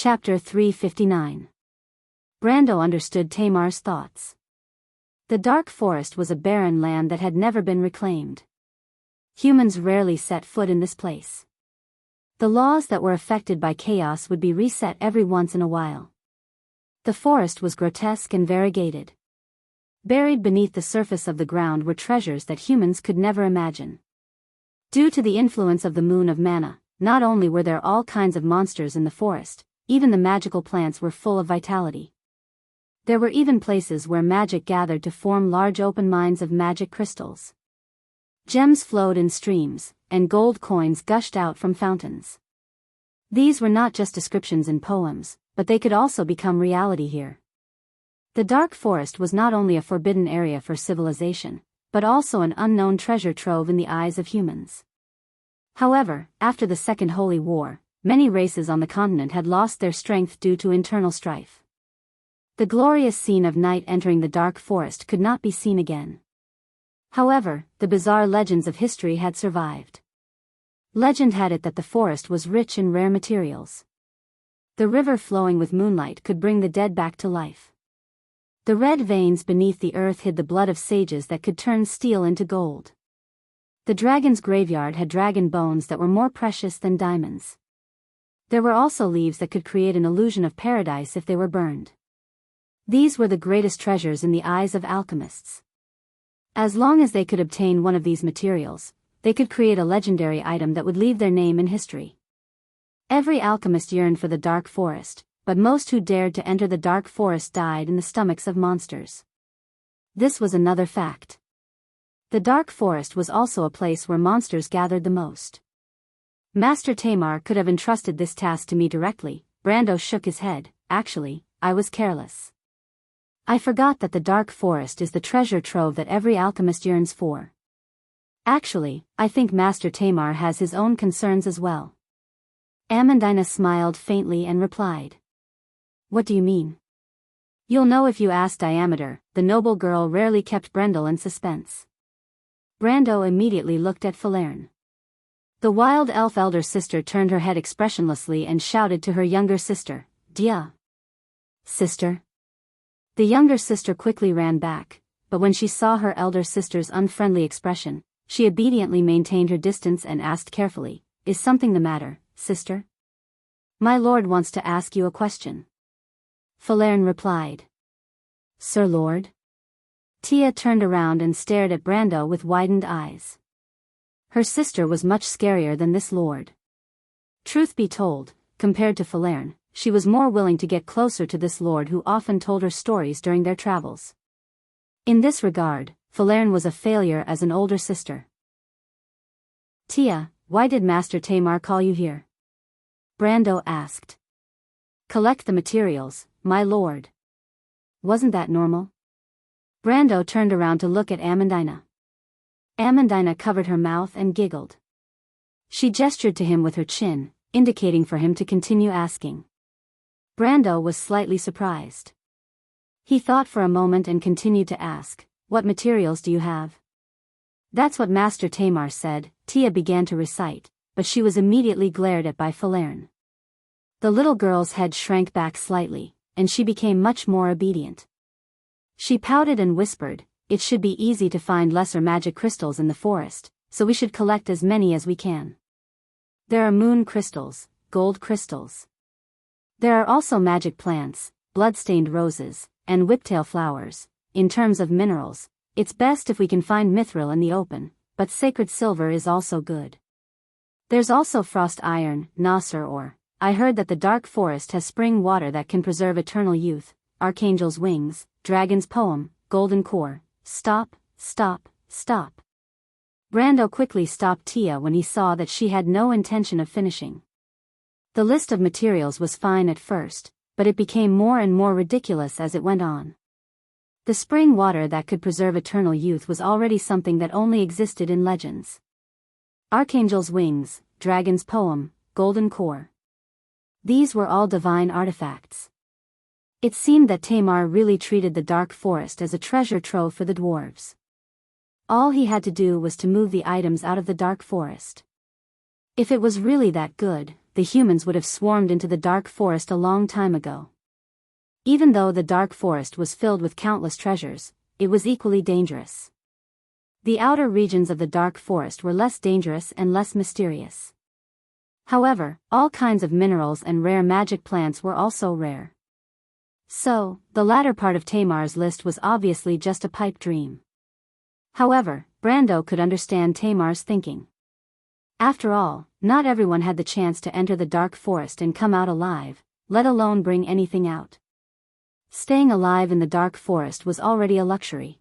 Chapter 359. Brando understood Tamar's thoughts. The dark forest was a barren land that had never been reclaimed. Humans rarely set foot in this place. The laws that were affected by chaos would be reset every once in a while. The forest was grotesque and variegated. Buried beneath the surface of the ground were treasures that humans could never imagine. Due to the influence of the moon of Mana, not only were there all kinds of monsters in the forest, even the magical plants were full of vitality. There were even places where magic gathered to form large open mines of magic crystals. Gems flowed in streams, and gold coins gushed out from fountains. These were not just descriptions in poems, but they could also become reality here. The dark forest was not only a forbidden area for civilization, but also an unknown treasure trove in the eyes of humans. However, after the Second Holy War, many races on the continent had lost their strength due to internal strife. The glorious scene of night entering the dark forest could not be seen again. However, the bizarre legends of history had survived. Legend had it that the forest was rich in rare materials. The river flowing with moonlight could bring the dead back to life. The red veins beneath the earth hid the blood of sages that could turn steel into gold. The dragon's graveyard had dragon bones that were more precious than diamonds. There were also leaves that could create an illusion of paradise if they were burned. These were the greatest treasures in the eyes of alchemists. As long as they could obtain one of these materials, they could create a legendary item that would leave their name in history. Every alchemist yearned for the dark forest, but most who dared to enter the dark forest died in the stomachs of monsters. This was another fact. The dark forest was also a place where monsters gathered the most. Master Tamar could have entrusted this task to me directly. Brando shook his head. Actually, I was careless. I forgot that the dark forest is the treasure trove that every alchemist yearns for. Actually, I think Master Tamar has his own concerns as well. Amandina smiled faintly and replied. What do you mean? You'll know if you ask Diameter. The noble girl rarely kept Brendel in suspense. Brando immediately looked at Falerne. The wild elf elder sister turned her head expressionlessly and shouted to her younger sister, Dia. Sister? The younger sister quickly ran back, but when she saw her elder sister's unfriendly expression, she obediently maintained her distance and asked carefully, Is something the matter, sister? My lord wants to ask you a question. Falerne replied. Sir Lord? Tia turned around and stared at Brando with widened eyes. Her sister was much scarier than this lord. Truth be told, compared to Falerne, she was more willing to get closer to this lord who often told her stories during their travels. In this regard, Falerne was a failure as an older sister. Tia, why did Master Tamar call you here? Brando asked. Collect the materials, my lord. Wasn't that normal? Brando turned around to look at Amandina. Amandina covered her mouth and giggled. She gestured to him with her chin, indicating for him to continue asking. Brando was slightly surprised. He thought for a moment and continued to ask, What materials do you have? That's what Master Tamar said. Tia began to recite, but she was immediately glared at by Falerne. The little girl's head shrank back slightly, and she became much more obedient. She pouted and whispered, It should be easy to find lesser magic crystals in the forest, so we should collect as many as we can. There are moon crystals, gold crystals. There are also magic plants, blood-stained roses, and whiptail flowers. In terms of minerals, it's best if we can find mithril in the open, but sacred silver is also good. There's also frost iron, Nasr ore. I heard that the dark forest has spring water that can preserve eternal youth, archangel's wings, dragon's poem, golden core. Stop, stop, stop. Brando quickly stopped Tia when he saw that she had no intention of finishing. The list of materials was fine at first, but it became more and more ridiculous as it went on. The spring water that could preserve eternal youth was already something that only existed in legends. Archangel's wings, dragon's poem, golden core. These were all divine artifacts. It seemed that Tamar really treated the dark forest as a treasure trove for the dwarves. All he had to do was to move the items out of the dark forest. If it was really that good, the humans would have swarmed into the dark forest a long time ago. Even though the dark forest was filled with countless treasures, it was equally dangerous. The outer regions of the dark forest were less dangerous and less mysterious. However, all kinds of minerals and rare magic plants were also rare. So, the latter part of Tamar's list was obviously just a pipe dream. However, Brando could understand Tamar's thinking. After all, not everyone had the chance to enter the dark forest and come out alive, let alone bring anything out. Staying alive in the dark forest was already a luxury.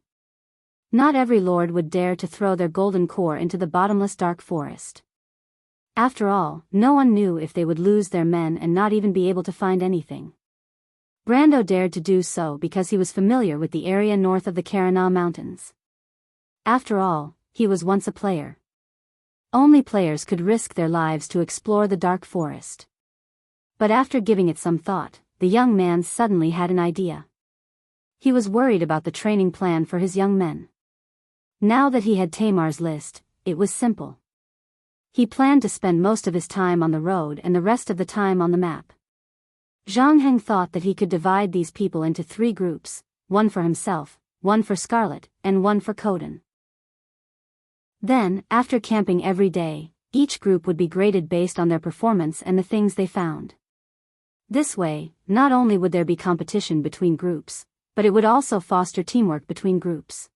Not every lord would dare to throw their golden core into the bottomless dark forest. After all, no one knew if they would lose their men and not even be able to find anything. Brando dared to do so because he was familiar with the area north of the Karana Mountains. After all, he was once a player. Only players could risk their lives to explore the dark forest. But after giving it some thought, the young man suddenly had an idea. He was worried about the training plan for his young men. Now that he had Tamar's list, it was simple. He planned to spend most of his time on the road and the rest of the time on the map. Jianghu thought that he could divide these people into 3 groups, one for himself, one for Scarlet, and one for Coden. Then, after camping every day, each group would be graded based on their performance and the things they found. This way, not only would there be competition between groups, but it would also foster teamwork between groups.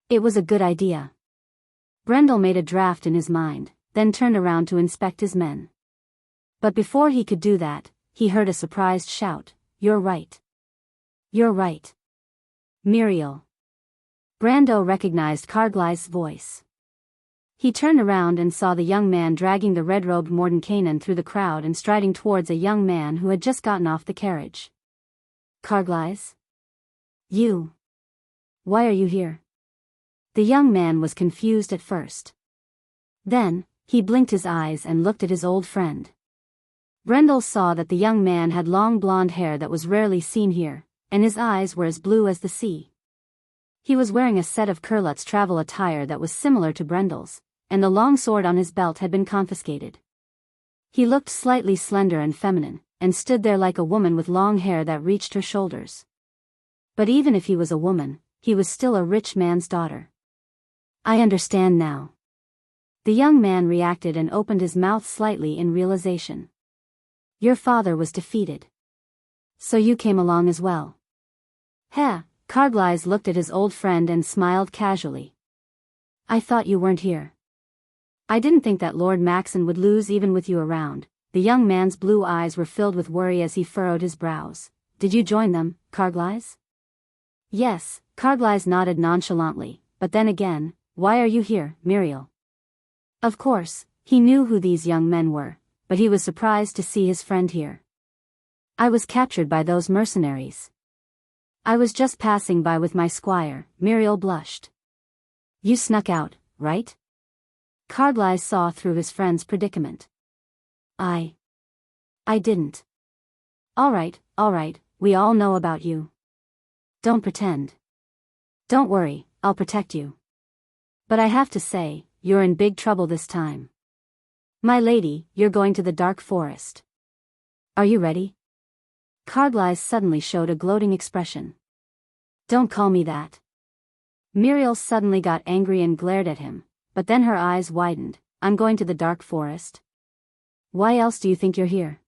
It was a good idea. Brendel made a draft in his mind, then turned around to inspect his men. But before he could do that, he heard a surprised shout, "You're right. You're right. Muriel." Brando recognized Cargly's voice. He turned around and saw the young man dragging the red-robed Mordenkainen through the crowd and striding towards a young man who had just gotten off the carriage. "Carglys? You? Why are you here?" The young man was confused at first. Then, he blinked his eyes and looked at his old friend. Brendel saw that the young man had long blonde hair that was rarely seen here, and his eyes were as blue as the sea. He was wearing a set of Kurlut's travel attire that was similar to Brendel's, and the long sword on his belt had been confiscated. He looked slightly slender and feminine, and stood there like a woman with long hair that reached her shoulders. But even if he was a woman, he was still a rich man's daughter. "I understand now." The young man reacted and opened his mouth slightly in realization. "Your father was defeated. So you came along as well." "Heh," Carglys looked at his old friend and smiled casually. "I thought you weren't here." "I didn't think that Lord Maxon would lose even with you around." The young man's blue eyes were filled with worry as he furrowed his brows. "Did you join them, Carglys?" "Yes," Carglys nodded nonchalantly, "but then again, why are you here, Muriel?" Of course, he knew who these young men were, but he was surprised to see his friend here. "I was captured by those mercenaries. I was just passing by with my squire," Muriel blushed. "You snuck out, right?" Carglys saw through his friend's predicament. I didn't." All right, we all know about you. Don't pretend. Don't worry, I'll protect you. But I have to say, you're in big trouble this time. My lady, you're going to the dark forest. Are you ready?" Carglys suddenly showed a gloating expression. "Don't call me that." Muriel suddenly got angry and glared at him, but then her eyes widened. "I'm going to the dark forest? Why else do you think you're here?"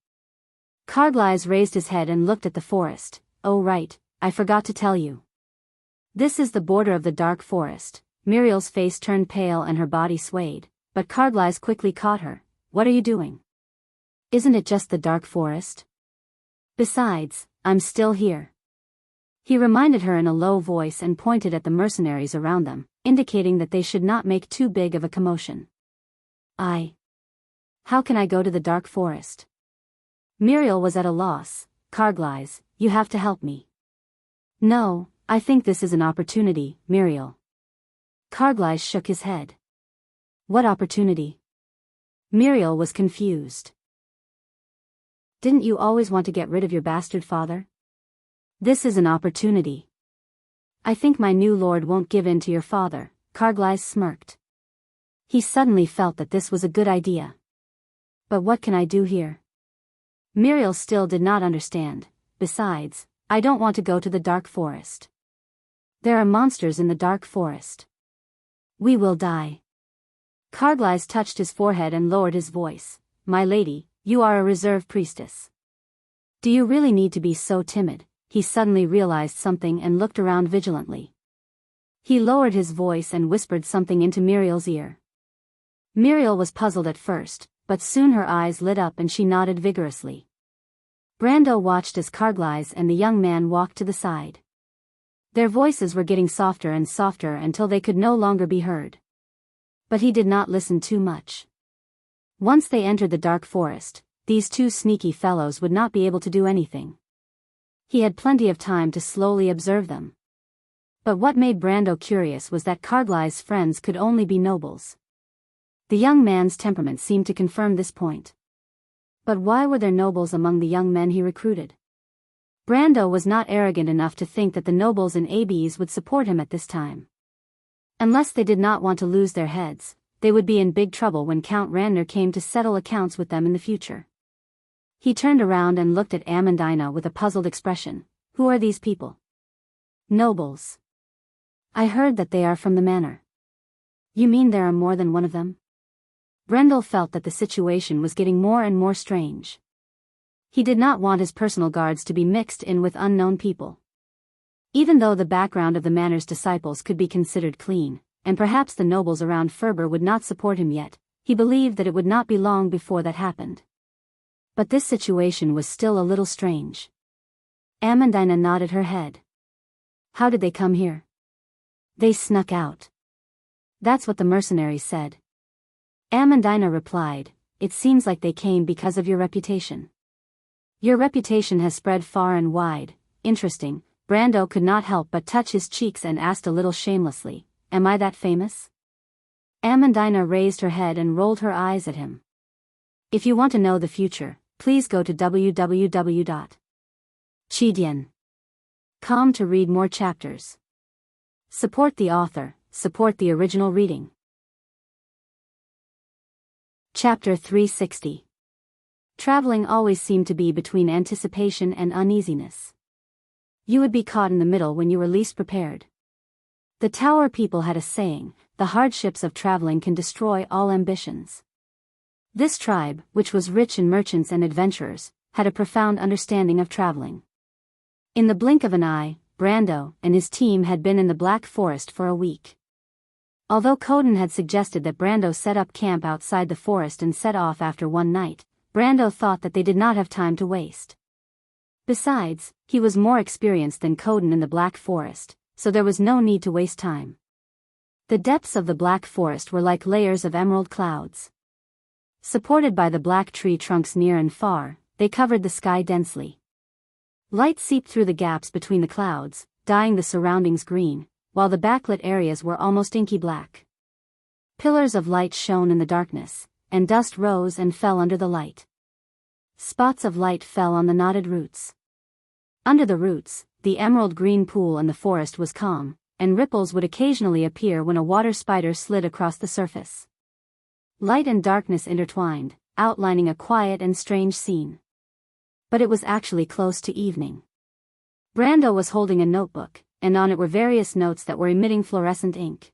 Carglys raised his head and looked at the forest. "Oh right, I forgot to tell you. This is the border of the dark forest." Muriel's face turned pale and her body swayed, but Carglys quickly caught her. "What are you doing? Isn't it just the dark forest? Besides, I'm still here." He reminded her in a low voice and pointed at the mercenaries around them, indicating that they should not make too big of a commotion. How can I go to the dark forest?" Muriel was at a loss. "Carglys, you have to help me." "No, I think this is an opportunity, Muriel." Carglys shook his head. "What opportunity?" Muriel was confused. "Didn't you always want to get rid of your bastard father? This is an opportunity. I think my new lord won't give in to your father." Carglys smirked. He suddenly felt that this was a good idea. But what can I do here? Muriel still did not understand. Besides, I don't want to go to the dark forest. There are monsters in the dark forest. We will die. Carglass touched his forehead and lowered his voice. My lady, you are a reserve priestess. Do you really need to be so timid? He suddenly realized something and looked around vigilantly. He lowered his voice and whispered something into Muriel's ear. Muriel was puzzled at first, but soon her eyes lit up and she nodded vigorously. Brando watched as Carglass and the young man walked to the side. Their voices were getting softer and softer until they could no longer be heard. But he did not listen too much. Once they entered the dark forest, these two sneaky fellows would not be able to do anything. He had plenty of time to slowly observe them. But what made Brando curious was that Carglass' friends could only be nobles. The young man's temperament seemed to confirm this point. But why were there nobles among the young men he recruited? Brando was not arrogant enough to think that the nobles in ABs would support him at this time. Unless they did not want to lose their heads, they would be in big trouble when Count Randner came to settle accounts with them in the future. He turned around and looked at Amandina with a puzzled expression. Who are these people? Nobles. I heard that they are from the manor. You mean there are more than one of them? Brendel felt that the situation was getting more and more strange. He did not want his personal guards to be mixed in with unknown people. Even though the background of the manor's disciples could be considered clean, and perhaps the nobles around Ferber would not support him yet, he believed that it would not be long before that happened. But this situation was still a little strange. Amandina nodded her head. How did they come here? They snuck out. That's what the mercenaries said. Amandina replied, it seems like they came because of your reputation. Your reputation has spread far and wide. Interesting. Brando could not help but touch his cheeks and asked a little shamelessly, am I that famous? Amandina raised her head and rolled her eyes at him. If you want to know the future, please go to www.chidian.com to read more chapters. Support the author, support the original reading. Chapter 360. Traveling always seemed to be between anticipation and uneasiness. You would be caught in the middle when you were least prepared. The Tower people had a saying, the hardships of traveling can destroy all ambitions. This tribe, which was rich in merchants and adventurers, had a profound understanding of traveling. In the blink of an eye, Brando and his team had been in the Black Forest for a week. Although Coden had suggested that Brando set up camp outside the forest and set off after one night, Brando thought that they did not have time to waste. Besides, he was more experienced than Coden in the Black Forest, so there was no need to waste time. The depths of the Black Forest were like layers of emerald clouds. Supported by the black tree trunks near and far, they covered the sky densely. Light seeped through the gaps between the clouds, dyeing the surroundings green, while the backlit areas were almost inky black. Pillars of light shone in the darkness, and dust rose and fell under the light. Spots of light fell on the knotted roots. Under the roots, the emerald green pool in the forest was calm, and ripples would occasionally appear when a water spider slid across the surface. Light and darkness intertwined, outlining a quiet and strange scene. But it was actually close to evening. Brando was holding a notebook, and on it were various notes that were emitting fluorescent ink.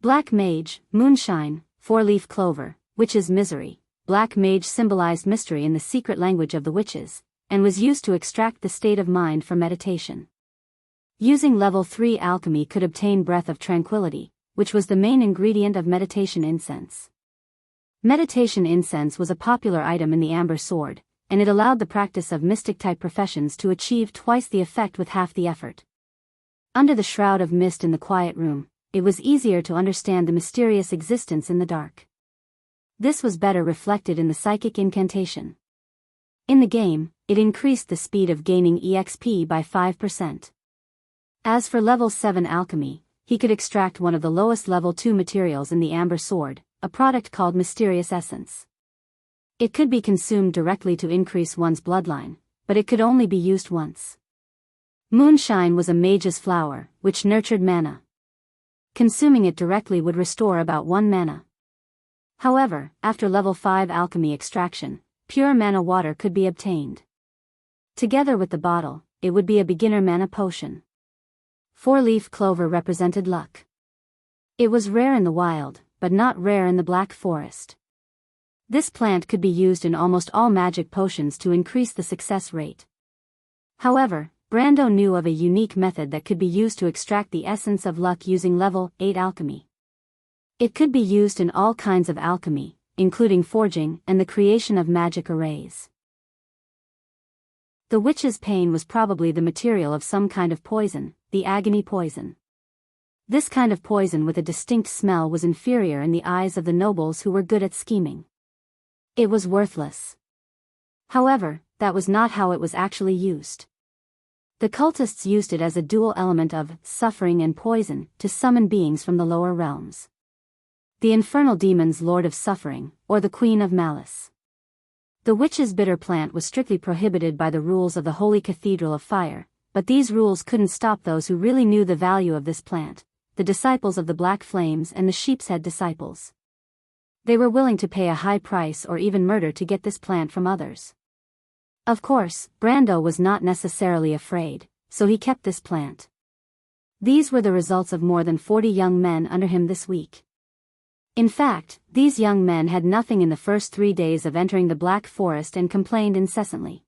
Black Mage, Moonshine, Four-leaf Clover, Witch's Misery. Black Mage symbolized mystery in the secret language of the witches, and was used to extract the state of mind for meditation. Using level 3 alchemy could obtain Breath of Tranquility, which was the main ingredient of meditation incense. Meditation incense was a popular item in the Amber Sword, and it allowed the practice of mystic-type professions to achieve twice the effect with half the effort. Under the shroud of mist in the quiet room, it was easier to understand the mysterious existence in the dark. This was better reflected in the psychic incantation. In the game, it increased the speed of gaining EXP by 5%. As for level 7 alchemy, he could extract one of the lowest level 2 materials in the Amber Sword, a product called Mysterious Essence. It could be consumed directly to increase one's bloodline, but it could only be used once. Moonshine was a mage's flower, which nurtured mana. Consuming it directly would restore about 1 mana. However, after level 5 alchemy extraction, pure mana water could be obtained. Together with the bottle, it would be a beginner mana potion. 4-leaf clover represented luck. It was rare in the wild, but not rare in the Black Forest. This plant could be used in almost all magic potions to increase the success rate. However, Brando knew of a unique method that could be used to extract the essence of luck using level 8 alchemy. It could be used in all kinds of alchemy, including forging and the creation of magic arrays. The witch's pain was probably the material of some kind of poison, the agony poison. This kind of poison with a distinct smell was inferior in the eyes of the nobles who were good at scheming. It was worthless. However, that was not how it was actually used. The cultists used it as a dual element of suffering and poison to summon beings from the lower realms. The infernal demon's lord of suffering, or the queen of malice. The witch's bitter plant was strictly prohibited by the rules of the Holy Cathedral of Fire, but these rules couldn't stop those who really knew the value of this plant, the disciples of the Black Flames and the Sheepshead disciples. They were willing to pay a high price or even murder to get this plant from others. Of course, Brando was not necessarily afraid, so he kept this plant. These were the results of more than 40 young men under him this week. In fact, these young men had nothing in the first 3 days of entering the Black Forest and complained incessantly.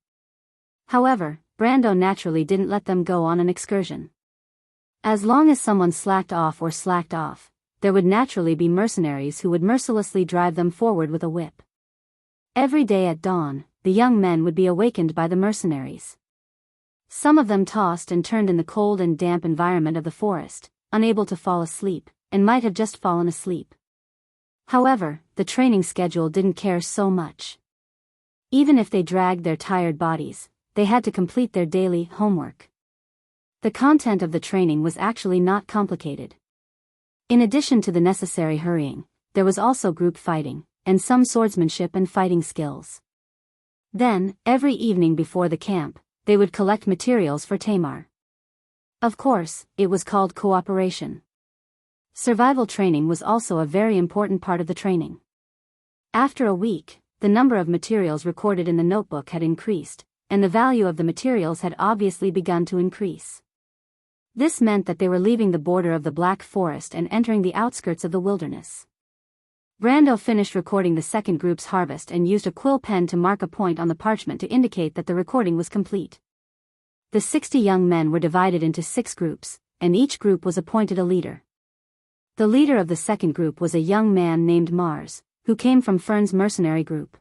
However, Brando naturally didn't let them go on an excursion. As long as someone slacked off, there would naturally be mercenaries who would mercilessly drive them forward with a whip. Every day at dawn, the young men would be awakened by the mercenaries. Some of them tossed and turned in the cold and damp environment of the forest, unable to fall asleep, and might have just fallen asleep. However, the training schedule didn't care so much. Even if they dragged their tired bodies, they had to complete their daily homework. The content of the training was actually not complicated. In addition to the necessary hurrying, there was also group fighting, and some swordsmanship and fighting skills. Then, every evening before the camp, they would collect materials for Tamar. Of course, it was called cooperation. Survival training was also a very important part of the training. After a week, the number of materials recorded in the notebook had increased, and the value of the materials had obviously begun to increase. This meant that they were leaving the border of the Black Forest and entering the outskirts of the wilderness. Brando finished recording the second group's harvest and used a quill pen to mark a point on the parchment to indicate that the recording was complete. The 60 young men were divided into 6 groups, and each group was appointed a leader. The leader of the second group was a young man named Mars, who came from Fern's mercenary group.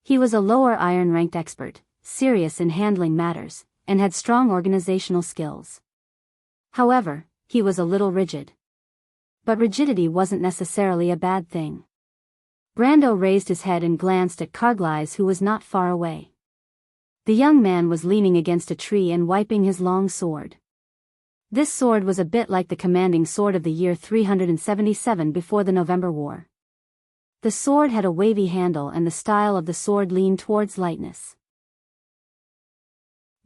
He was a lower iron-ranked expert, serious in handling matters, and had strong organizational skills. However, he was a little rigid. But rigidity wasn't necessarily a bad thing. Brando raised his head and glanced at Carglass, who was not far away. The young man was leaning against a tree and wiping his long sword. This sword was a bit like the commanding sword of the year 377 before the November War. The sword had a wavy handle and the style of the sword leaned towards lightness.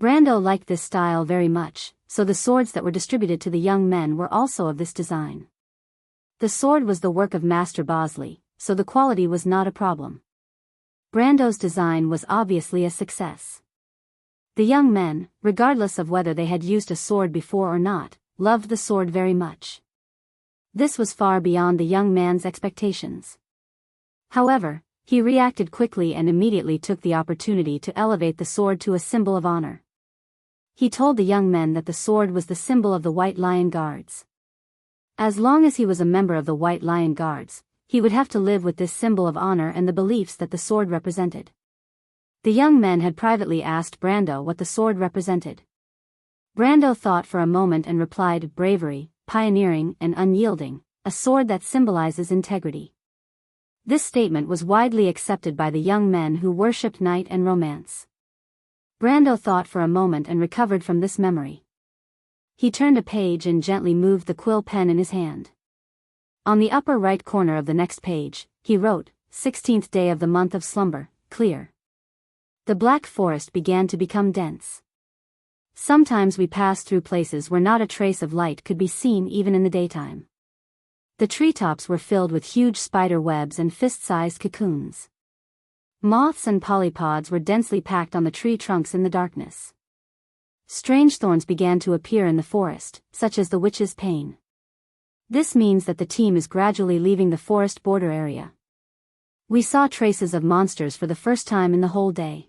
Brando liked this style very much, so the swords that were distributed to the young men were also of this design. The sword was the work of Master Bosley, so the quality was not a problem. Brando's design was obviously a success. The young men, regardless of whether they had used a sword before or not, loved the sword very much. This was far beyond the young man's expectations. However, he reacted quickly and immediately took the opportunity to elevate the sword to a symbol of honor. He told the young men that the sword was the symbol of the White Lion Guards. As long as he was a member of the White Lion Guards, he would have to live with this symbol of honor and the beliefs that the sword represented. The young men had privately asked Brando what the sword represented. Brando thought for a moment and replied, bravery, pioneering, and unyielding, a sword that symbolizes integrity. This statement was widely accepted by the young men who worshipped knight and romance. Brando thought for a moment and recovered from this memory. He turned a page and gently moved the quill pen in his hand. On the upper right corner of the next page, he wrote, 16th day of the month of slumber, clear. The Black Forest began to become dense. Sometimes we passed through places where not a trace of light could be seen even in the daytime. The treetops were filled with huge spider webs and fist-sized cocoons. Moths and polypods were densely packed on the tree trunks in the darkness. Strange thorns began to appear in the forest, such as the witch's pane. This means that the team is gradually leaving the forest border area. We saw traces of monsters for the first time in the whole day.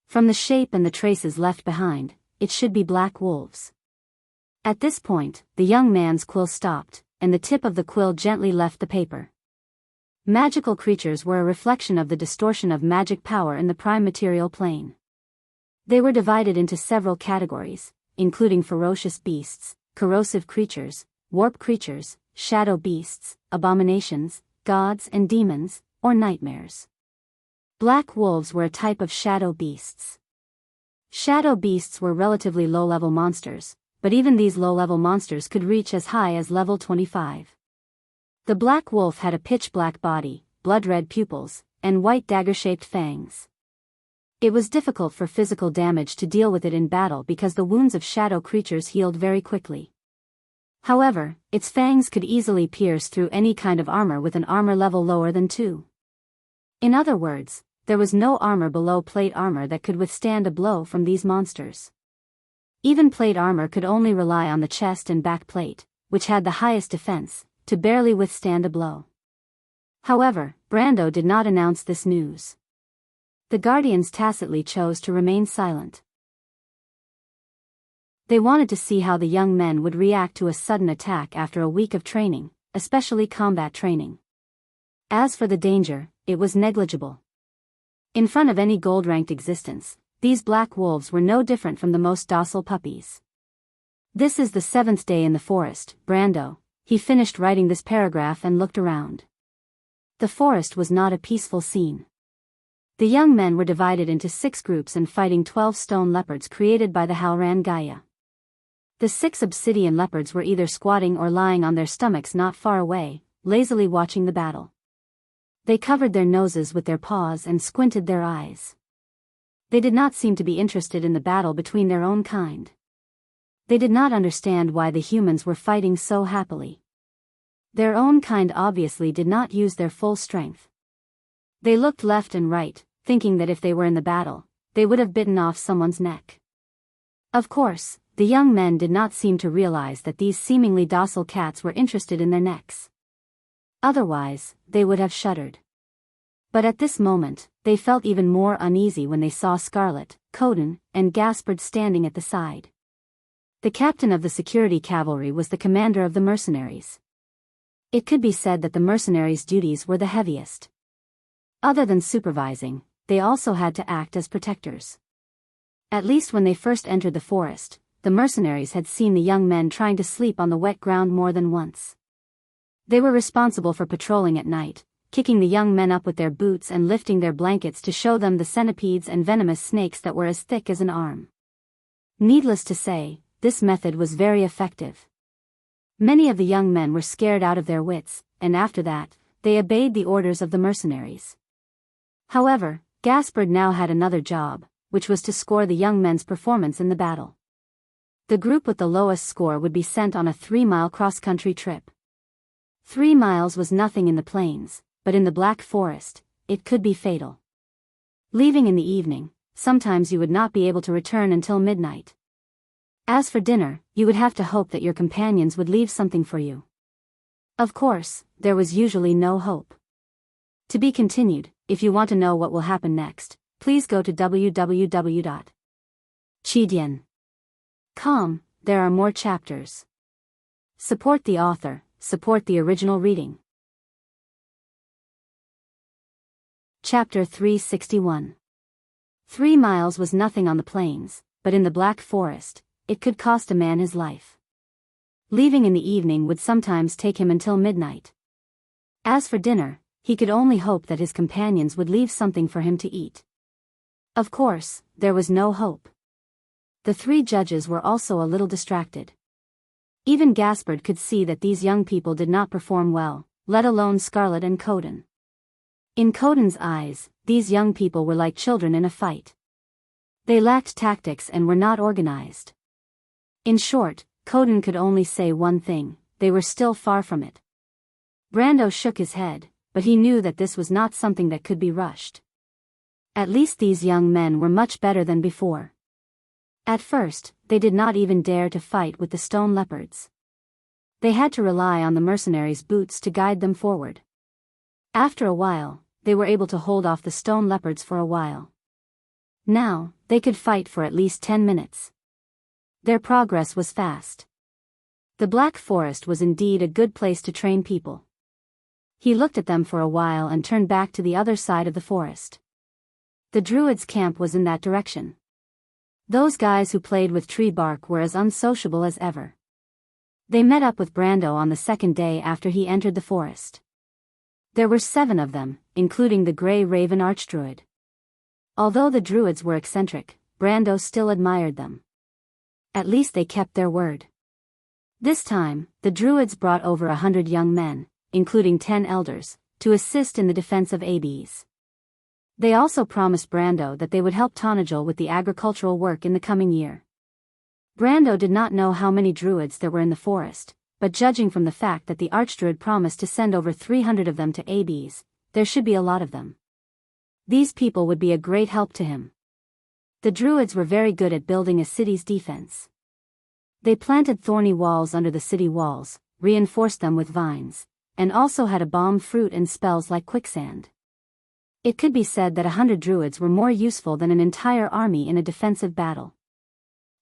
From the shape and the traces left behind, it should be black wolves. At this point, the young man's quill stopped, and the tip of the quill gently left the paper. Magical creatures were a reflection of the distortion of magic power in the prime material plane. They were divided into several categories, including ferocious beasts, corrosive creatures, warp creatures, shadow beasts, abominations, gods and demons, or nightmares. Black wolves were a type of shadow beasts. Shadow beasts were relatively low-level monsters, but even these low-level monsters could reach as high as level 25. The black wolf had a pitch-black body, blood-red pupils, and white dagger-shaped fangs. It was difficult for physical damage to deal with it in battle because the wounds of shadow creatures healed very quickly. However, its fangs could easily pierce through any kind of armor with an armor level lower than 2. In other words, there was no armor below plate armor that could withstand a blow from these monsters. Even plate armor could only rely on the chest and back plate, which had the highest defense, to barely withstand a blow. However, Brando did not announce this news. The Guardians tacitly chose to remain silent. They wanted to see how the young men would react to a sudden attack after a week of training, especially combat training. As for the danger, it was negligible. In front of any gold-ranked existence, these black wolves were no different from the most docile puppies. This is the 7th day in the forest, Brando. He finished writing this paragraph and looked around. The forest was not a peaceful scene. The young men were divided into 6 groups and fighting 12 stone leopards created by the Halran Gaia. The 6 obsidian leopards were either squatting or lying on their stomachs not far away, lazily watching the battle. They covered their noses with their paws and squinted their eyes. They did not seem to be interested in the battle between their own kind. They did not understand why the humans were fighting so happily. Their own kind obviously did not use their full strength. They looked left and right, thinking that if they were in the battle, they would have bitten off someone's neck. Of course, the young men did not seem to realize that these seemingly docile cats were interested in their necks. Otherwise, they would have shuddered. But at this moment, they felt even more uneasy when they saw Scarlet, Coden, and Gaspard standing at the side. The captain of the security cavalry was the commander of the mercenaries. It could be said that the mercenaries' duties were the heaviest. Other than supervising, they also had to act as protectors. At least when they first entered the forest, the mercenaries had seen the young men trying to sleep on the wet ground more than once. They were responsible for patrolling at night, kicking the young men up with their boots and lifting their blankets to show them the centipedes and venomous snakes that were as thick as an arm. Needless to say, this method was very effective. Many of the young men were scared out of their wits, and after that, they obeyed the orders of the mercenaries. However, Gaspard now had another job, which was to score the young men's performance in the battle. The group with the lowest score would be sent on a 3-mile cross-country trip. 3 miles was nothing in the plains, but in the Black Forest, it could be fatal. Leaving in the evening, sometimes you would not be able to return until midnight. As for dinner, you would have to hope that your companions would leave something for you. Of course, there was usually no hope. To be continued. If you want to know what will happen next, please go to www.chidian.com. There are more chapters. Support the author, support the original reading. Chapter 361. 3 miles was nothing on the plains, but in the Black Forest, it could cost a man his life. Leaving in the evening would sometimes take him until midnight. As for dinner, he could only hope that his companions would leave something for him to eat. Of course, there was no hope. The 3 judges were also a little distracted. Even Gaspard could see that these young people did not perform well, let alone Scarlet and Coden. In Coden's eyes, these young people were like children in a fight. They lacked tactics and were not organized. In short, Coden could only say one thing: they were still far from it. Brando shook his head, but he knew that this was not something that could be rushed. At least these young men were much better than before. At first, they did not even dare to fight with the stone leopards. They had to rely on the mercenaries' boots to guide them forward. After a while, they were able to hold off the stone leopards for a while. Now, they could fight for at least 10 minutes. Their progress was fast. The Black Forest was indeed a good place to train people. He looked at them for a while and turned back to the other side of the forest. The Druids' camp was in that direction. Those guys who played with tree bark were as unsociable as ever. They met up with Brando on the second day after he entered the forest. There were 7 of them, including the Grey Raven Archdruid. Although the Druids were eccentric, Brando still admired them. At least they kept their word. This time, the Druids brought over 100 young men, including 10 elders, to assist in the defense of Abes. They also promised Brando that they would help Tonajal with the agricultural work in the coming year. Brando did not know how many Druids there were in the forest, but judging from the fact that the Archdruid promised to send over 300 of them to Abes, there should be a lot of them. These people would be a great help to him. The Druids were very good at building a city's defense. They planted thorny walls under the city walls, reinforced them with vines, and also had a bomb fruit and spells like quicksand. It could be said that 100 Druids were more useful than an entire army in a defensive battle.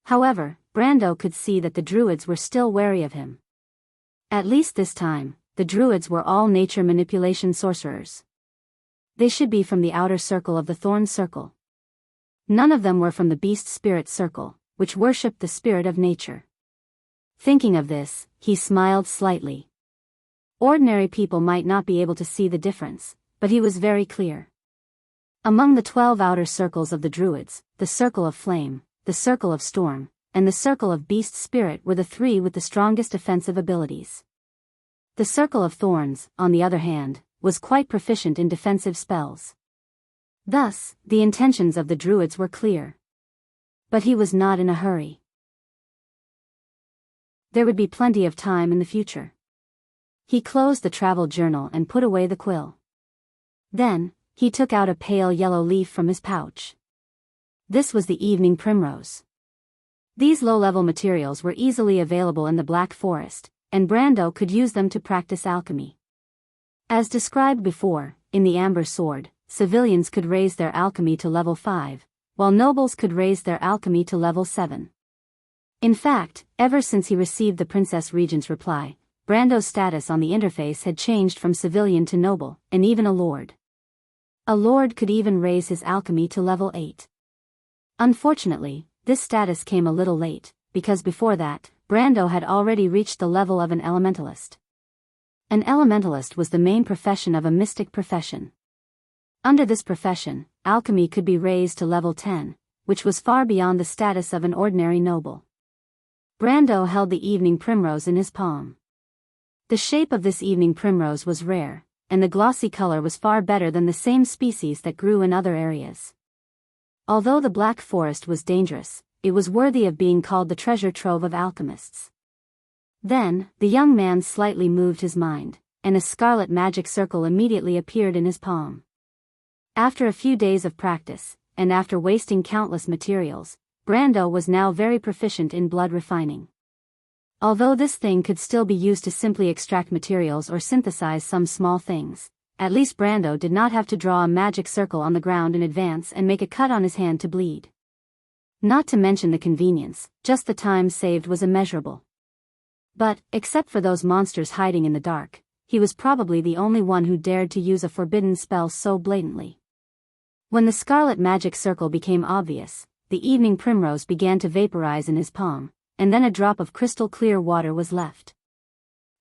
However, Brando could see that the Druids were still wary of him. At least this time, the Druids were all nature manipulation sorcerers. They should be from the outer circle of the Thorn Circle. None of them were from the Beast Spirit Circle, which worshipped the spirit of nature. Thinking of this, he smiled slightly. Ordinary people might not be able to see the difference, but he was very clear. Among the 12 outer circles of the Druids, the Circle of Flame, the Circle of Storm, and the Circle of Beast Spirit were the 3 with the strongest offensive abilities. The Circle of Thorns, on the other hand, was quite proficient in defensive spells. Thus, the intentions of the Druids were clear. But he was not in a hurry. There would be plenty of time in the future. He closed the travel journal and put away the quill. Then, he took out a pale yellow leaf from his pouch. This was the evening primrose. These low-level materials were easily available in the Black Forest, and Brando could use them to practice alchemy. As described before, in the Amber Sword, civilians could raise their alchemy to level 5, while nobles could raise their alchemy to level 7. In fact, ever since he received the Princess Regent's reply, Brando's status on the interface had changed from civilian to noble, and even a lord. A lord could even raise his alchemy to level 8. Unfortunately, this status came a little late, because before that, Brando had already reached the level of an elementalist. An elementalist was the main profession of a mystic profession. Under this profession, alchemy could be raised to level 10, which was far beyond the status of an ordinary noble. Brando held the evening primrose in his palm. The shape of this evening primrose was rare, and the glossy color was far better than the same species that grew in other areas. Although the Black Forest was dangerous, it was worthy of being called the treasure trove of alchemists. Then, the young man slightly moved his mind, and a scarlet magic circle immediately appeared in his palm. After a few days of practice, and after wasting countless materials, Brando was now very proficient in blood refining. Although this thing could still be used to simply extract materials or synthesize some small things, at least Brando did not have to draw a magic circle on the ground in advance and make a cut on his hand to bleed. Not to mention the convenience, just the time saved was immeasurable. But, except for those monsters hiding in the dark, he was probably the only one who dared to use a forbidden spell so blatantly. When the scarlet magic circle became obvious, the evening primrose began to vaporize in his palm, and then a drop of crystal clear water was left.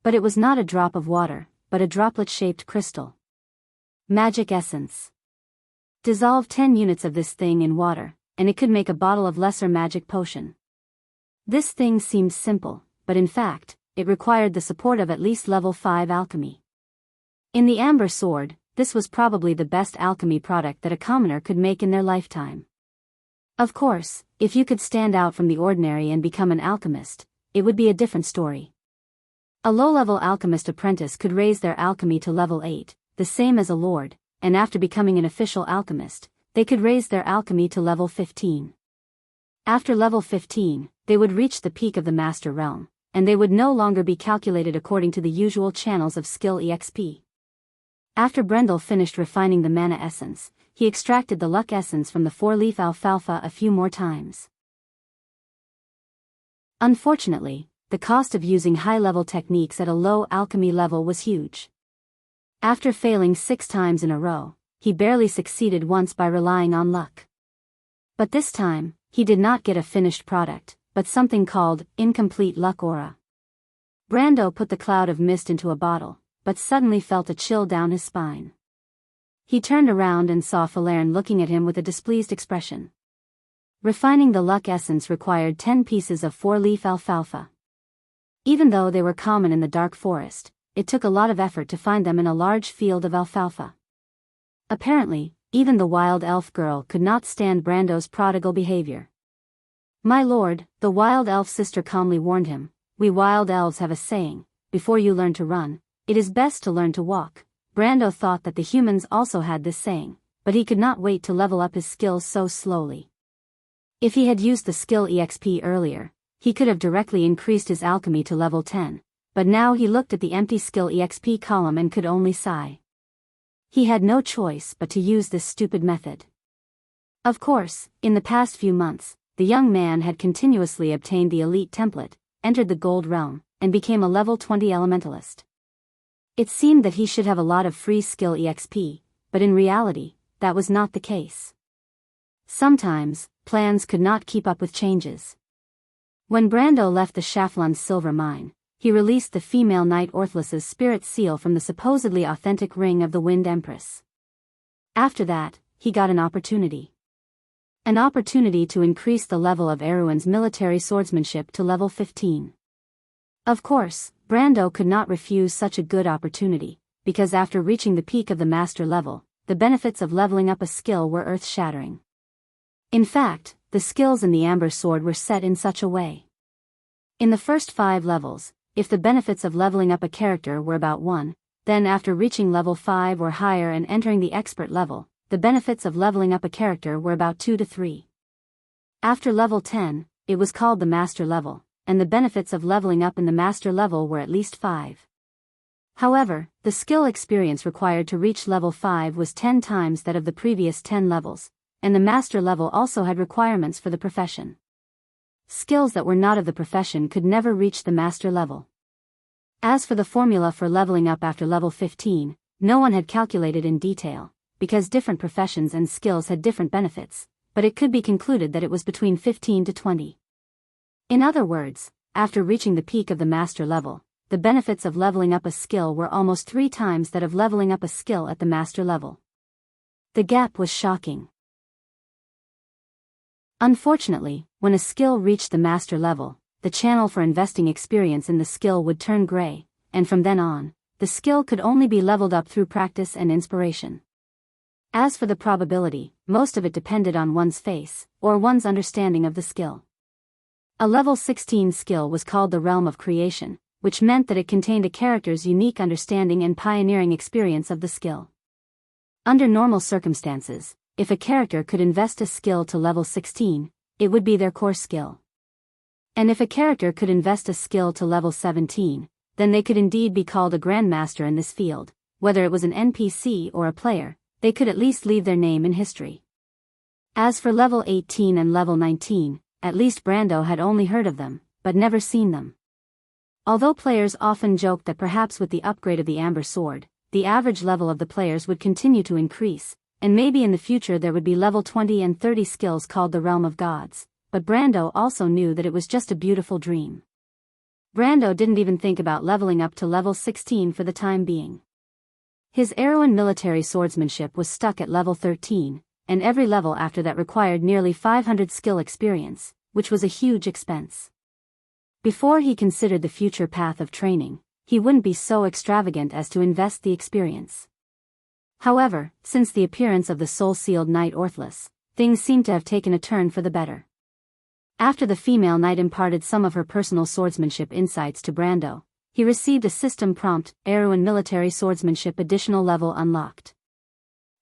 But it was not a drop of water, but a droplet-shaped crystal. Magic essence. Dissolve 10 units of this thing in water, and it could make a bottle of lesser magic potion. This thing seemed simple, but in fact, it required the support of at least level 5 alchemy. In the Amber Sword, this was probably the best alchemy product that a commoner could make in their lifetime. Of course, if you could stand out from the ordinary and become an alchemist, it would be a different story. A low-level alchemist apprentice could raise their alchemy to level 8, the same as a lord, and after becoming an official alchemist, they could raise their alchemy to level 15. After level 15, they would reach the peak of the master realm, and they would no longer be calculated according to the usual channels of skill EXP. After Brendel finished refining the mana essence, he extracted the luck essence from the 4-leaf alfalfa a few more times. Unfortunately, the cost of using high-level techniques at a low alchemy level was huge. After failing 6 times in a row, he barely succeeded once by relying on luck. But this time, he did not get a finished product, but something called incomplete luck aura. Brando put the cloud of mist into a bottle, but suddenly felt a chill down his spine. He turned around and saw Falern looking at him with a displeased expression. Refining the luck essence required 10 pieces of 4-leaf alfalfa. Even though they were common in the dark forest, it took a lot of effort to find them in a large field of alfalfa. Apparently, even the wild elf girl could not stand Brando's prodigal behavior. "My lord," the wild elf sister calmly warned him, "we wild elves have a saying, before you learn to run, it is best to learn to walk." Brando thought that the humans also had this saying, but he could not wait to level up his skills so slowly. If he had used the skill EXP earlier, he could have directly increased his alchemy to level 10, but now he looked at the empty skill EXP column and could only sigh. He had no choice but to use this stupid method. Of course, in the past few months, the young man had continuously obtained the elite template, entered the gold realm, and became a level 20 elementalist. It seemed that he should have a lot of free skill EXP, but in reality, that was not the case. Sometimes, plans could not keep up with changes. When Brando left the Schafland's silver mine, he released the female Knight Orthlis's spirit seal from the supposedly authentic ring of the Wind Empress. After that, he got an opportunity. An opportunity to increase the level of Erewhon's military swordsmanship to level 15. Of course, Brando could not refuse such a good opportunity, because after reaching the peak of the master level, the benefits of leveling up a skill were earth-shattering. In fact, the skills in the Amber Sword were set in such a way. In the first 5 levels, if the benefits of leveling up a character were about 1, then after reaching level 5 or higher and entering the expert level, the benefits of leveling up a character were about 2 to 3. After level 10, it was called the master level, and the benefits of leveling up in the master level were at least 5. However, the skill experience required to reach level 5 was 10 times that of the previous 10 levels, and the master level also had requirements for the profession. Skills that were not of the profession could never reach the master level. As for the formula for leveling up after level 15, no one had calculated in detail, because different professions and skills had different benefits, but it could be concluded that it was between 15 to 20. In other words, after reaching the peak of the master level, the benefits of leveling up a skill were almost 3 times that of leveling up a skill at the master level. The gap was shocking. Unfortunately, when a skill reached the master level, the channel for investing experience in the skill would turn gray, and from then on, the skill could only be leveled up through practice and inspiration. As for the probability, most of it depended on one's face, or one's understanding of the skill. A level 16 skill was called the Realm of Creation, which meant that it contained a character's unique understanding and pioneering experience of the skill. Under normal circumstances, if a character could invest a skill to level 16, it would be their core skill. And if a character could invest a skill to level 17, then they could indeed be called a grandmaster in this field. Whether it was an NPC or a player, they could at least leave their name in history. As for level 18 and level 19, at least Brando had only heard of them, but never seen them. Although players often joked that perhaps with the upgrade of the Amber Sword, the average level of the players would continue to increase, and maybe in the future there would be level 20 and 30 skills called the Realm of Gods, but Brando also knew that it was just a beautiful dream. Brando didn't even think about leveling up to level 16 for the time being. His Erewhon military swordsmanship was stuck at level 13, and every level after that required nearly 500 skill experience, which was a huge expense. Before he considered the future path of training, he wouldn't be so extravagant as to invest the experience. However, since the appearance of the soul-sealed Knight Orthlis, things seemed to have taken a turn for the better. After the female knight imparted some of her personal swordsmanship insights to Brando, he received a system prompt, Erewhon Military Swordsmanship Additional Level Unlocked.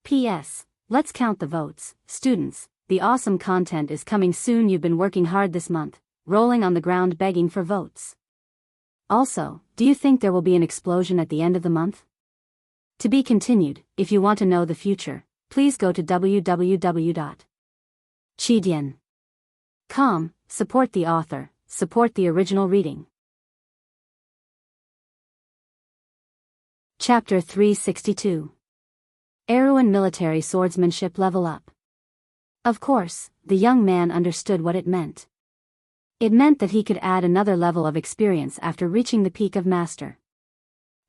P.S. Let's count the votes, students, the awesome content is coming soon. You've been working hard this month, rolling on the ground begging for votes. Also, do you think there will be an explosion at the end of the month? To be continued. If you want to know the future, please go to www.chidian.com, support the author, support the original reading. Chapter 362. Erewhon Military Swordsmanship Level Up. Of course, the young man understood what it meant. It meant that he could add another level of experience after reaching the peak of master.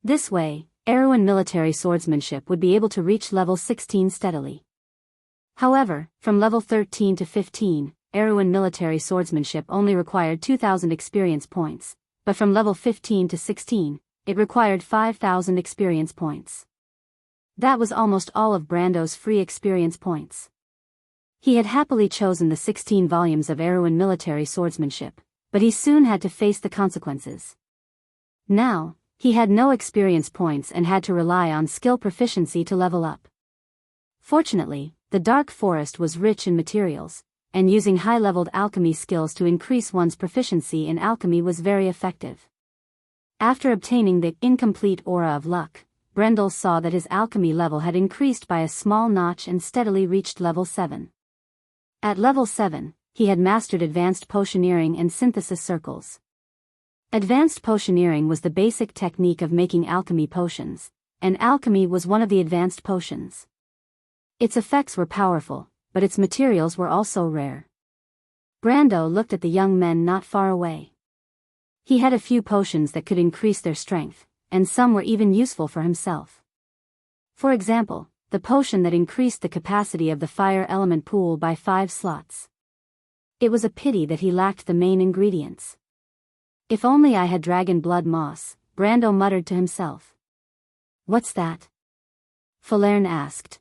This way, Erewhon Military Swordsmanship would be able to reach level 16 steadily. However, from level 13 to 15, Erewhon Military Swordsmanship only required 2,000 experience points, but from level 15 to 16, it required 5,000 experience points. That was almost all of Brando's free experience points. He had happily chosen the 16 volumes of Erewhon Military Swordsmanship, but he soon had to face the consequences. Now, he had no experience points and had to rely on skill proficiency to level up. Fortunately, the Dark Forest was rich in materials, and using high-leveled alchemy skills to increase one's proficiency in alchemy was very effective. After obtaining the incomplete Aura of Luck, Brendel saw that his alchemy level had increased by a small notch and steadily reached level 7. At level 7, he had mastered advanced potioneering and synthesis circles. Advanced potioneering was the basic technique of making alchemy potions, and alchemy was one of the advanced potions. Its effects were powerful, but its materials were also rare. Brando looked at the young men not far away. He had a few potions that could increase their strength, and some were even useful for himself. For example, the potion that increased the capacity of the fire element pool by 5 slots. It was a pity that he lacked the main ingredients. If only I had dragon blood moss, Brando muttered to himself. What's that? Falerne asked.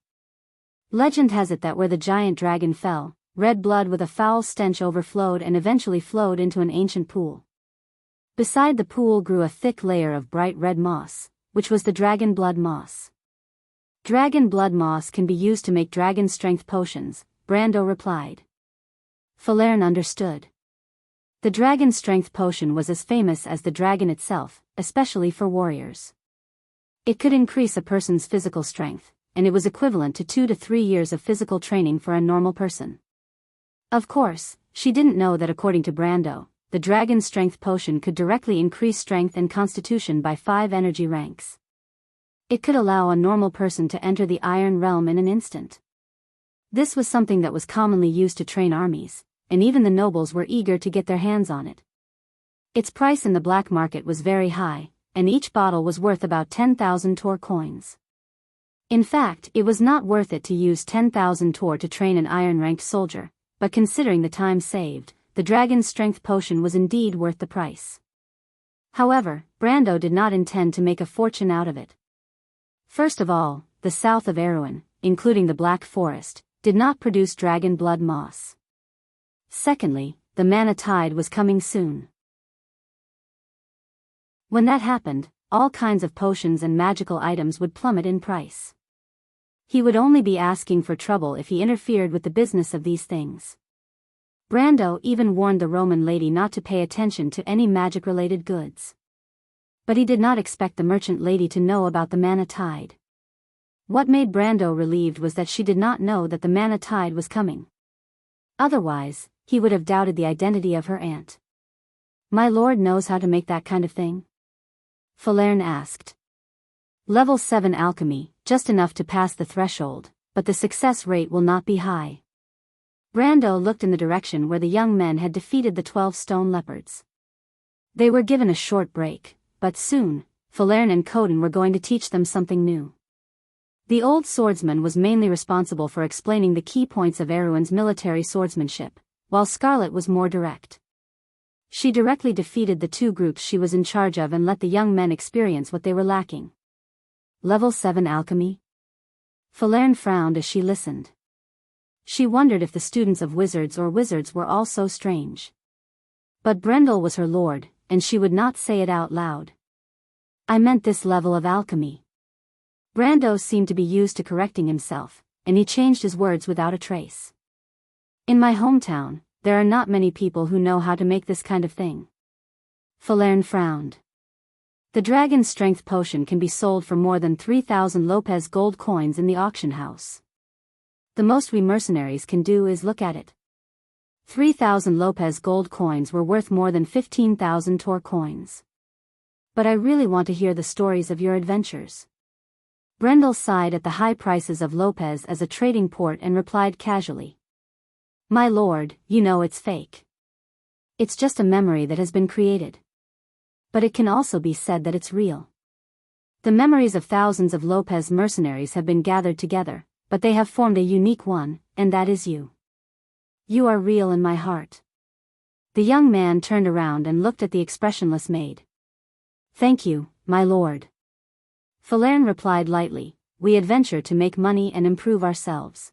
Legend has it that where the giant dragon fell, red blood with a foul stench overflowed and eventually flowed into an ancient pool. Beside the pool grew a thick layer of bright red moss, which was the dragon blood moss. Dragon blood moss can be used to make dragon strength potions, Brando replied. Falerne understood. The dragon strength potion was as famous as the dragon itself, especially for warriors. It could increase a person's physical strength, and it was equivalent to 2 to 3 years of physical training for a normal person. Of course, she didn't know that according to Brando, the dragon strength potion could directly increase strength and constitution by 5 energy ranks. It could allow a normal person to enter the Iron Realm in an instant. This was something that was commonly used to train armies, and even the nobles were eager to get their hands on it. Its price in the black market was very high, and each bottle was worth about 10,000 Tor coins. In fact, it was not worth it to use 10,000 Tor to train an iron-ranked soldier, but considering the time saved, the dragon's strength potion was indeed worth the price. However, Brando did not intend to make a fortune out of it. First of all, the south of Erewhon, including the Black Forest, did not produce dragon blood moss. Secondly, the mana tide was coming soon. When that happened, all kinds of potions and magical items would plummet in price. He would only be asking for trouble if he interfered with the business of these things. Brando even warned the Roman lady not to pay attention to any magic-related goods. But he did not expect the merchant lady to know about the mana tide. What made Brando relieved was that she did not know that the mana tide was coming. Otherwise, he would have doubted the identity of her aunt. My lord knows how to make that kind of thing? Falerne asked. Level 7 alchemy, just enough to pass the threshold, but the success rate will not be high. Brando looked in the direction where the young men had defeated the 12 stone leopards. They were given a short break, but soon, Falerne and Coden were going to teach them something new. The old swordsman was mainly responsible for explaining the key points of Erewhon's military swordsmanship, while Scarlet was more direct. She directly defeated the 2 groups she was in charge of and let the young men experience what they were lacking. Level 7 alchemy? Falerne frowned as she listened. She wondered if the students of wizards were all so strange. But Brendel was her lord, and she would not say it out loud. I meant this level of alchemy. Brando seemed to be used to correcting himself, and he changed his words without a trace. In my hometown, there are not many people who know how to make this kind of thing. Falerne frowned. The dragon's strength potion can be sold for more than 3,000 Lopez gold coins in the auction house. The most we mercenaries can do is look at it. 3,000 Lopez gold coins were worth more than 15,000 Tor coins. But I really want to hear the stories of your adventures. Brendel sighed at the high prices of Lopez as a trading port and replied casually. My lord, you know it's fake. It's just a memory that has been created. But it can also be said that it's real. The memories of thousands of Lopez mercenaries have been gathered together, but they have formed a unique one, and that is you. You are real in my heart. The young man turned around and looked at the expressionless maid. Thank you, my lord. Falerne replied lightly, we adventure to make money and improve ourselves.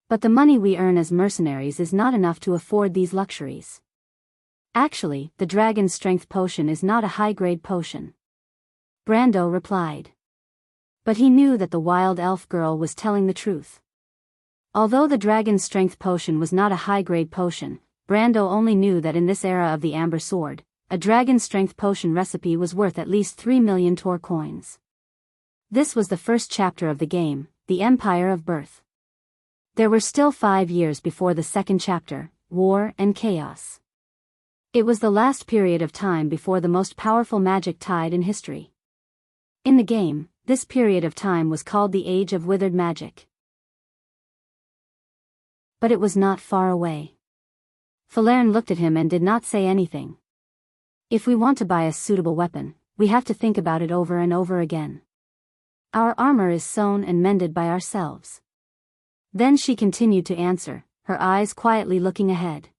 But the money we earn as mercenaries is not enough to afford these luxuries. Actually, the dragon's strength potion is not a high-grade potion. Brando replied. But he knew that the wild elf girl was telling the truth. Although the dragon's strength potion was not a high-grade potion, Brando only knew that in this era of the Amber Sword, a dragon's strength potion recipe was worth at least 3 million Tor coins. This was the first chapter of the game, the Empire of Birth. There were still 5 years before the second chapter, War and Chaos. It was the last period of time before the most powerful magic tide in history. In the game, this period of time was called the Age of Withered Magic. But it was not far away. Falerne looked at him and did not say anything. If we want to buy a suitable weapon, we have to think about it over and over again. Our armor is sewn and mended by ourselves. Then she continued to answer, her eyes quietly looking ahead.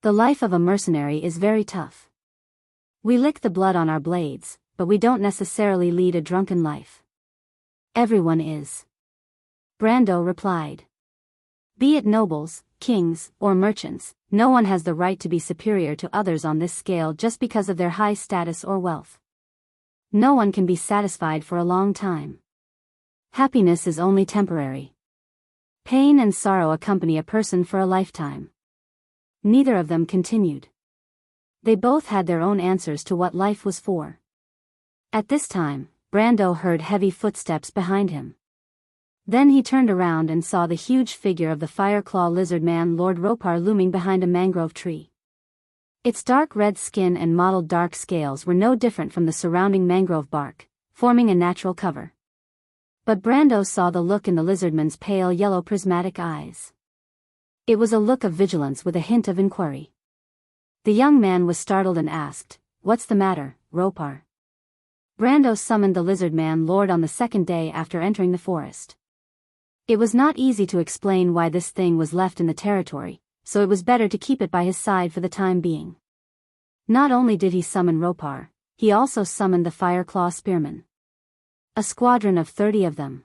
The life of a mercenary is very tough. We lick the blood on our blades, but we don't necessarily lead a drunken life. Everyone is. Brando replied. Be it nobles, kings, or merchants, no one has the right to be superior to others on this scale just because of their high status or wealth. No one can be satisfied for a long time. Happiness is only temporary. Pain and sorrow accompany a person for a lifetime. Neither of them continued. They both had their own answers to what life was for. At this time, Brando heard heavy footsteps behind him. Then he turned around and saw the huge figure of the Fireclaw lizard man Lord Ropar looming behind a mangrove tree. Its dark red skin and mottled dark scales were no different from the surrounding mangrove bark, forming a natural cover. But Brando saw the look in the lizardman's pale yellow prismatic eyes. It was a look of vigilance with a hint of inquiry. The young man was startled and asked, What's the matter, Ropar? Brando summoned the lizard man lord on the second day after entering the forest. It was not easy to explain why this thing was left in the territory, so it was better to keep it by his side for the time being. Not only did he summon Ropar, he also summoned the Fireclaw spearmen. A squadron of 30 of them.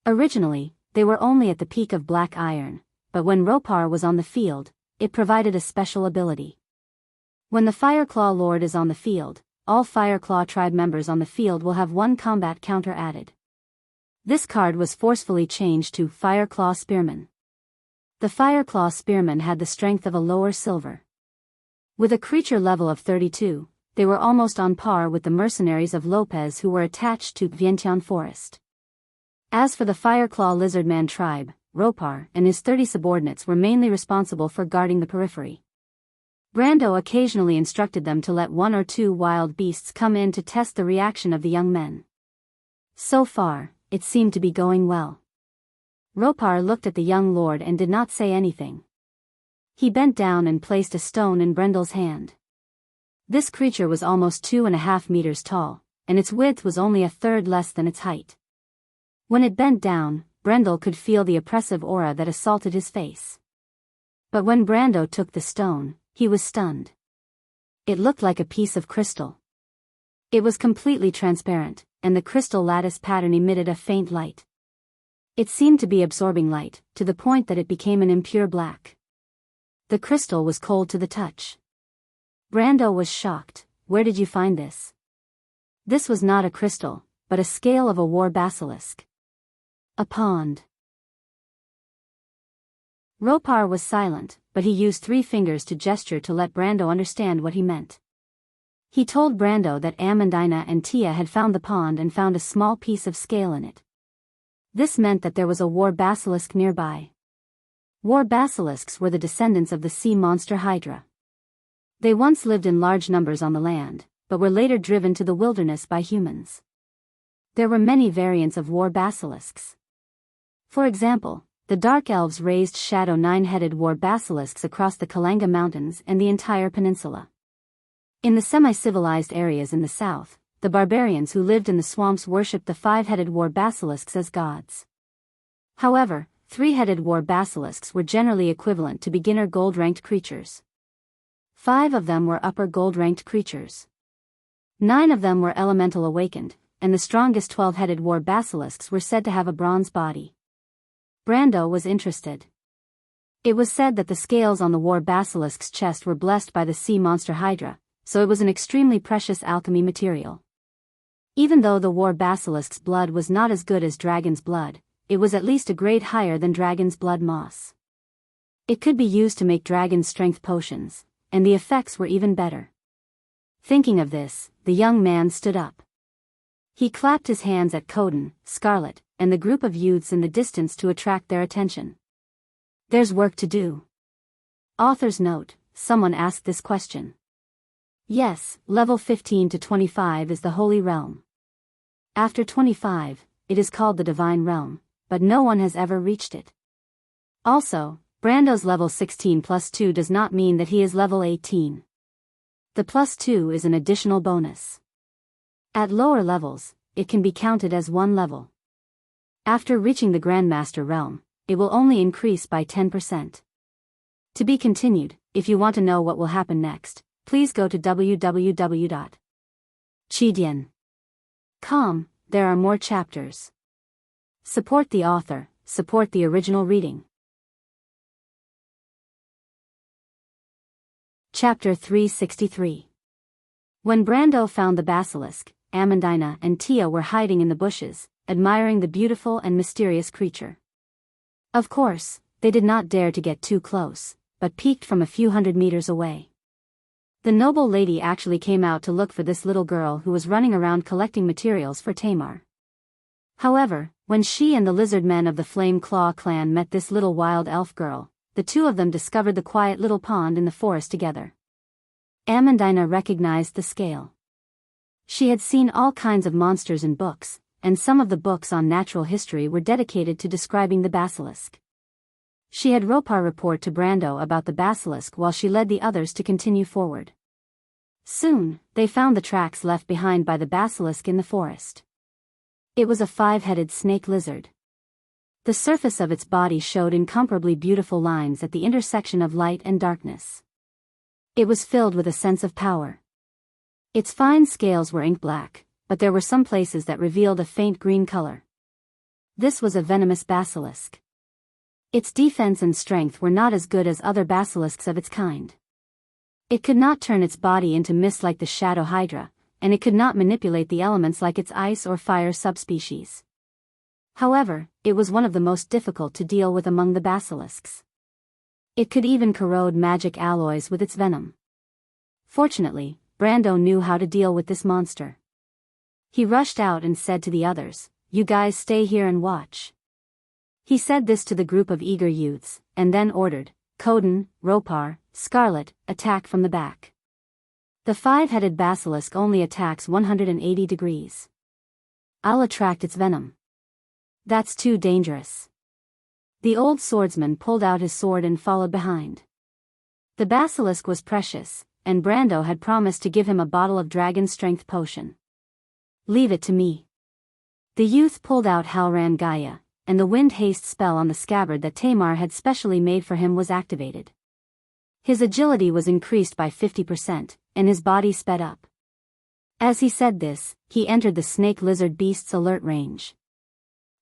Originally, they were only at the peak of black iron, but when Ropar was on the field, it provided a special ability. When the Fireclaw Lord is on the field, all Fireclaw tribe members on the field will have 1 combat counter added. This card was forcefully changed to Fireclaw Spearman. The Fireclaw Spearmen had the strength of a lower silver. With a creature level of 32, they were almost on par with the mercenaries of Lopez who were attached to Vientiane Forest. As for the Fireclaw Lizardman tribe, Ropar and his 30 subordinates were mainly responsible for guarding the periphery. Brando occasionally instructed them to let 1 or 2 wild beasts come in to test the reaction of the young men. So far, it seemed to be going well. Ropar looked at the young lord and did not say anything. He bent down and placed a stone in Brendel's hand. This creature was almost 2.5 meters tall, and its width was only a third less than its height. When it bent down, Brendel could feel the oppressive aura that assaulted his face. But when Brando took the stone, he was stunned. It looked like a piece of crystal. It was completely transparent, and the crystal lattice pattern emitted a faint light. It seemed to be absorbing light, to the point that it became an impure black. The crystal was cold to the touch. Brando was shocked. Where did you find this? This was not a crystal, but a scale of a war basilisk. A pond. Ropar was silent, but he used 3 fingers to gesture to let Brando understand what he meant. He told Brando that Amandina and Tia had found the pond and found a small piece of scale in it. This meant that there was a war basilisk nearby. War basilisks were the descendants of the sea monster Hydra. They once lived in large numbers on the land, but were later driven to the wilderness by humans. There were many variants of war basilisks. For example, the Dark Elves raised shadow 9-headed war basilisks across the Kalanga Mountains and the entire peninsula. In the semi-civilized areas in the south, the barbarians who lived in the swamps worshipped the 5-headed war basilisks as gods. However, 3-headed war basilisks were generally equivalent to beginner gold-ranked creatures. 5 of them were upper gold-ranked creatures. 9 of them were elemental awakened, and the strongest 12-headed war basilisks were said to have a bronze body. Brando was interested. It was said that the scales on the war basilisk's chest were blessed by the sea monster Hydra, so it was an extremely precious alchemy material. Even though the war basilisk's blood was not as good as dragon's blood, it was at least a grade higher than dragon's blood moss. It could be used to make dragon's strength potions, and the effects were even better. Thinking of this, the young man stood up. He clapped his hands at Coden, Scarlet, and the group of youths in the distance to attract their attention. There's work to do. Author's note, someone asked this question. Yes, level 15 to 25 is the Holy Realm. After 25, it is called the Divine Realm, but no one has ever reached it. Also, Brando's level 16 plus 2 does not mean that he is level 18. The plus 2 is an additional bonus. At lower levels, it can be counted as 1 level. After reaching the Grandmaster realm, it will only increase by 10%. To be continued. If you want to know what will happen next, please go to www.chidian.com. There are more chapters. Support the author, support the original reading. Chapter 363. When Brando found the basilisk, Amandina and Tia were hiding in the bushes, admiring the beautiful and mysterious creature. Of course, they did not dare to get too close, but peeked from a few hundred meters away. The noble lady actually came out to look for this little girl who was running around collecting materials for Tamar. However, when she and the lizard men of the Flame Claw clan met this little wild elf girl, the 2 of them discovered the quiet little pond in the forest together. Amandina recognized the scale. She had seen all kinds of monsters in books, and some of the books on natural history were dedicated to describing the basilisk. She had Ropar report to Brando about the basilisk while she led the others to continue forward. Soon, they found the tracks left behind by the basilisk in the forest. It was a 5-headed snake lizard. The surface of its body showed incomparably beautiful lines at the intersection of light and darkness. It was filled with a sense of power. Its fine scales were ink black, but there were some places that revealed a faint green color. This was a venomous basilisk. Its defense and strength were not as good as other basilisks of its kind. It could not turn its body into mist like the Shadow Hydra, and it could not manipulate the elements like its ice or fire subspecies. However, it was one of the most difficult to deal with among the basilisks. It could even corrode magic alloys with its venom. Fortunately, Brando knew how to deal with this monster. He rushed out and said to the others, "You guys stay here and watch." He said this to the group of eager youths, and then ordered, Coden, Ropar, Scarlet, attack from the back. The 5-headed basilisk only attacks 180 degrees. I'll attract its venom. That's too dangerous. The old swordsman pulled out his sword and followed behind. The basilisk was precious, and Brando had promised to give him a bottle of dragon strength potion. Leave it to me. The youth pulled out Halran Gaia, and the wind haste spell on the scabbard that Tamar had specially made for him was activated. His agility was increased by 50%, and his body sped up. As he said this, he entered the snake lizard beast's alert range.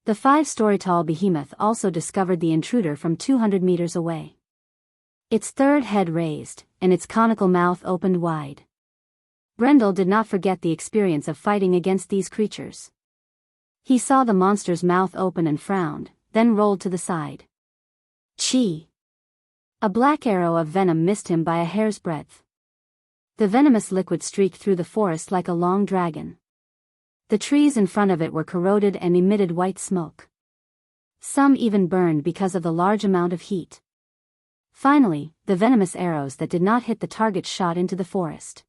The 5-story tall behemoth also discovered the intruder from 200 meters away. Its third head raised, and its conical mouth opened wide. Brendel did not forget the experience of fighting against these creatures. He saw the monster's mouth open and frowned, then rolled to the side. Chi! A black arrow of venom missed him by a hair's breadth. The venomous liquid streaked through the forest like a long dragon. The trees in front of it were corroded and emitted white smoke. Some even burned because of the large amount of heat. Finally, the venomous arrows that did not hit the target shot into the forest.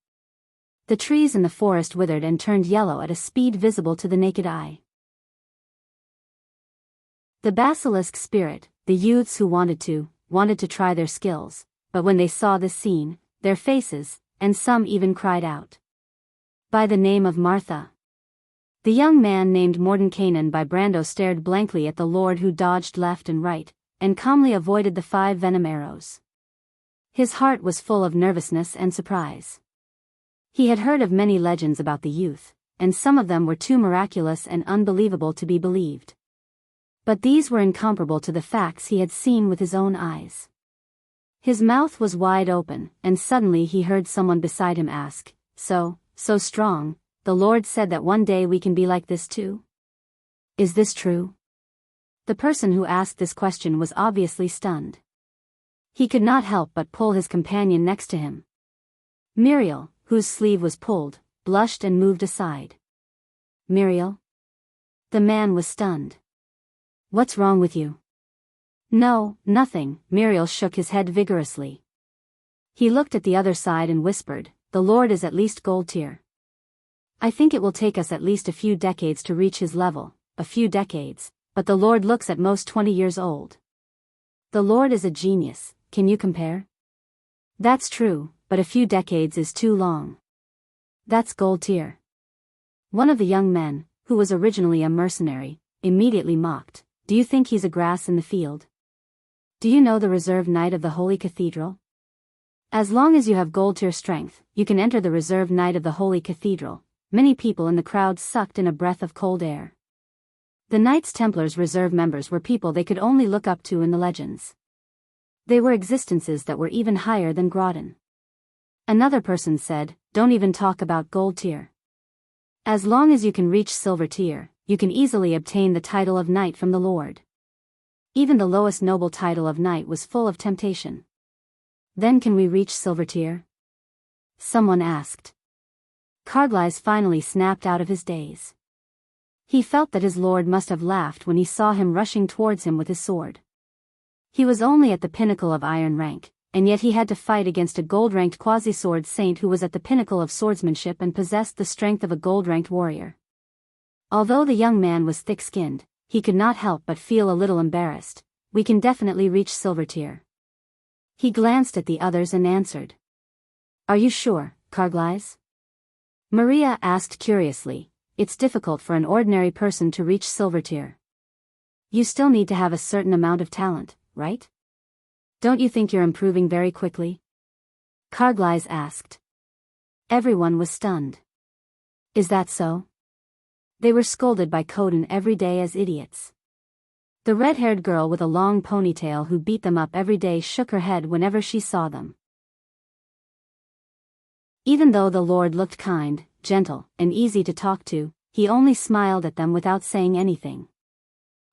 The trees in the forest withered and turned yellow at a speed visible to the naked eye. The basilisk spirit, the youths who wanted to try their skills, but when they saw this scene, their faces, and some even cried out. By the name of Martha. The young man named Mordenkainen by Brando stared blankly at the lord who dodged left and right, and calmly avoided the 5 venom arrows. His heart was full of nervousness and surprise. He had heard of many legends about the youth, and some of them were too miraculous and unbelievable to be believed. But these were incomparable to the facts he had seen with his own eyes. His mouth was wide open, and suddenly he heard someone beside him ask, so strong, the Lord said that one day we can be like this too? Is this true? The person who asked this question was obviously stunned. He could not help but pull his companion next to him. Muriel, whose sleeve was pulled, blushed and moved aside. Muriel? The man was stunned. What's wrong with you? No, nothing, Muriel shook his head vigorously. He looked at the other side and whispered, the Lord is at least gold tier. I think it will take us at least a few decades to reach his level, a few decades, but the Lord looks at most 20 years old. The Lord is a genius, can you compare? That's true, but a few decades is too long. That's gold tier. One of the young men, who was originally a mercenary, immediately mocked, do you think he's a grass in the field? Do you know the reserve knight of the Holy Cathedral? As long as you have gold tier strength, you can enter the reserve knight of the Holy Cathedral. Many people in the crowd sucked in a breath of cold air. The Knights Templar's reserve members were people they could only look up to in the legends. They were existences that were even higher than Groton. Another person said, don't even talk about gold tier. As long as you can reach silver tier, you can easily obtain the title of knight from the Lord. Even the lowest noble title of knight was full of temptation. Then can we reach silver tier? Someone asked. Carglass finally snapped out of his daze. He felt that his lord must have laughed when he saw him rushing towards him with his sword. He was only at the pinnacle of iron rank, and yet he had to fight against a gold-ranked quasi-sword saint who was at the pinnacle of swordsmanship and possessed the strength of a gold-ranked warrior. Although the young man was thick-skinned, he could not help but feel a little embarrassed. We can definitely reach silver tier. He glanced at the others and answered. Are you sure, Carglass? Maria asked curiously. It's difficult for an ordinary person to reach silver tier. You still need to have a certain amount of talent, right? Don't you think you're improving very quickly? Carglass asked. Everyone was stunned. Is that so? They were scolded by Coden every day as idiots. The red-haired girl with a long ponytail who beat them up every day shook her head whenever she saw them. Even though the Lord looked kind, gentle, and easy to talk to, he only smiled at them without saying anything.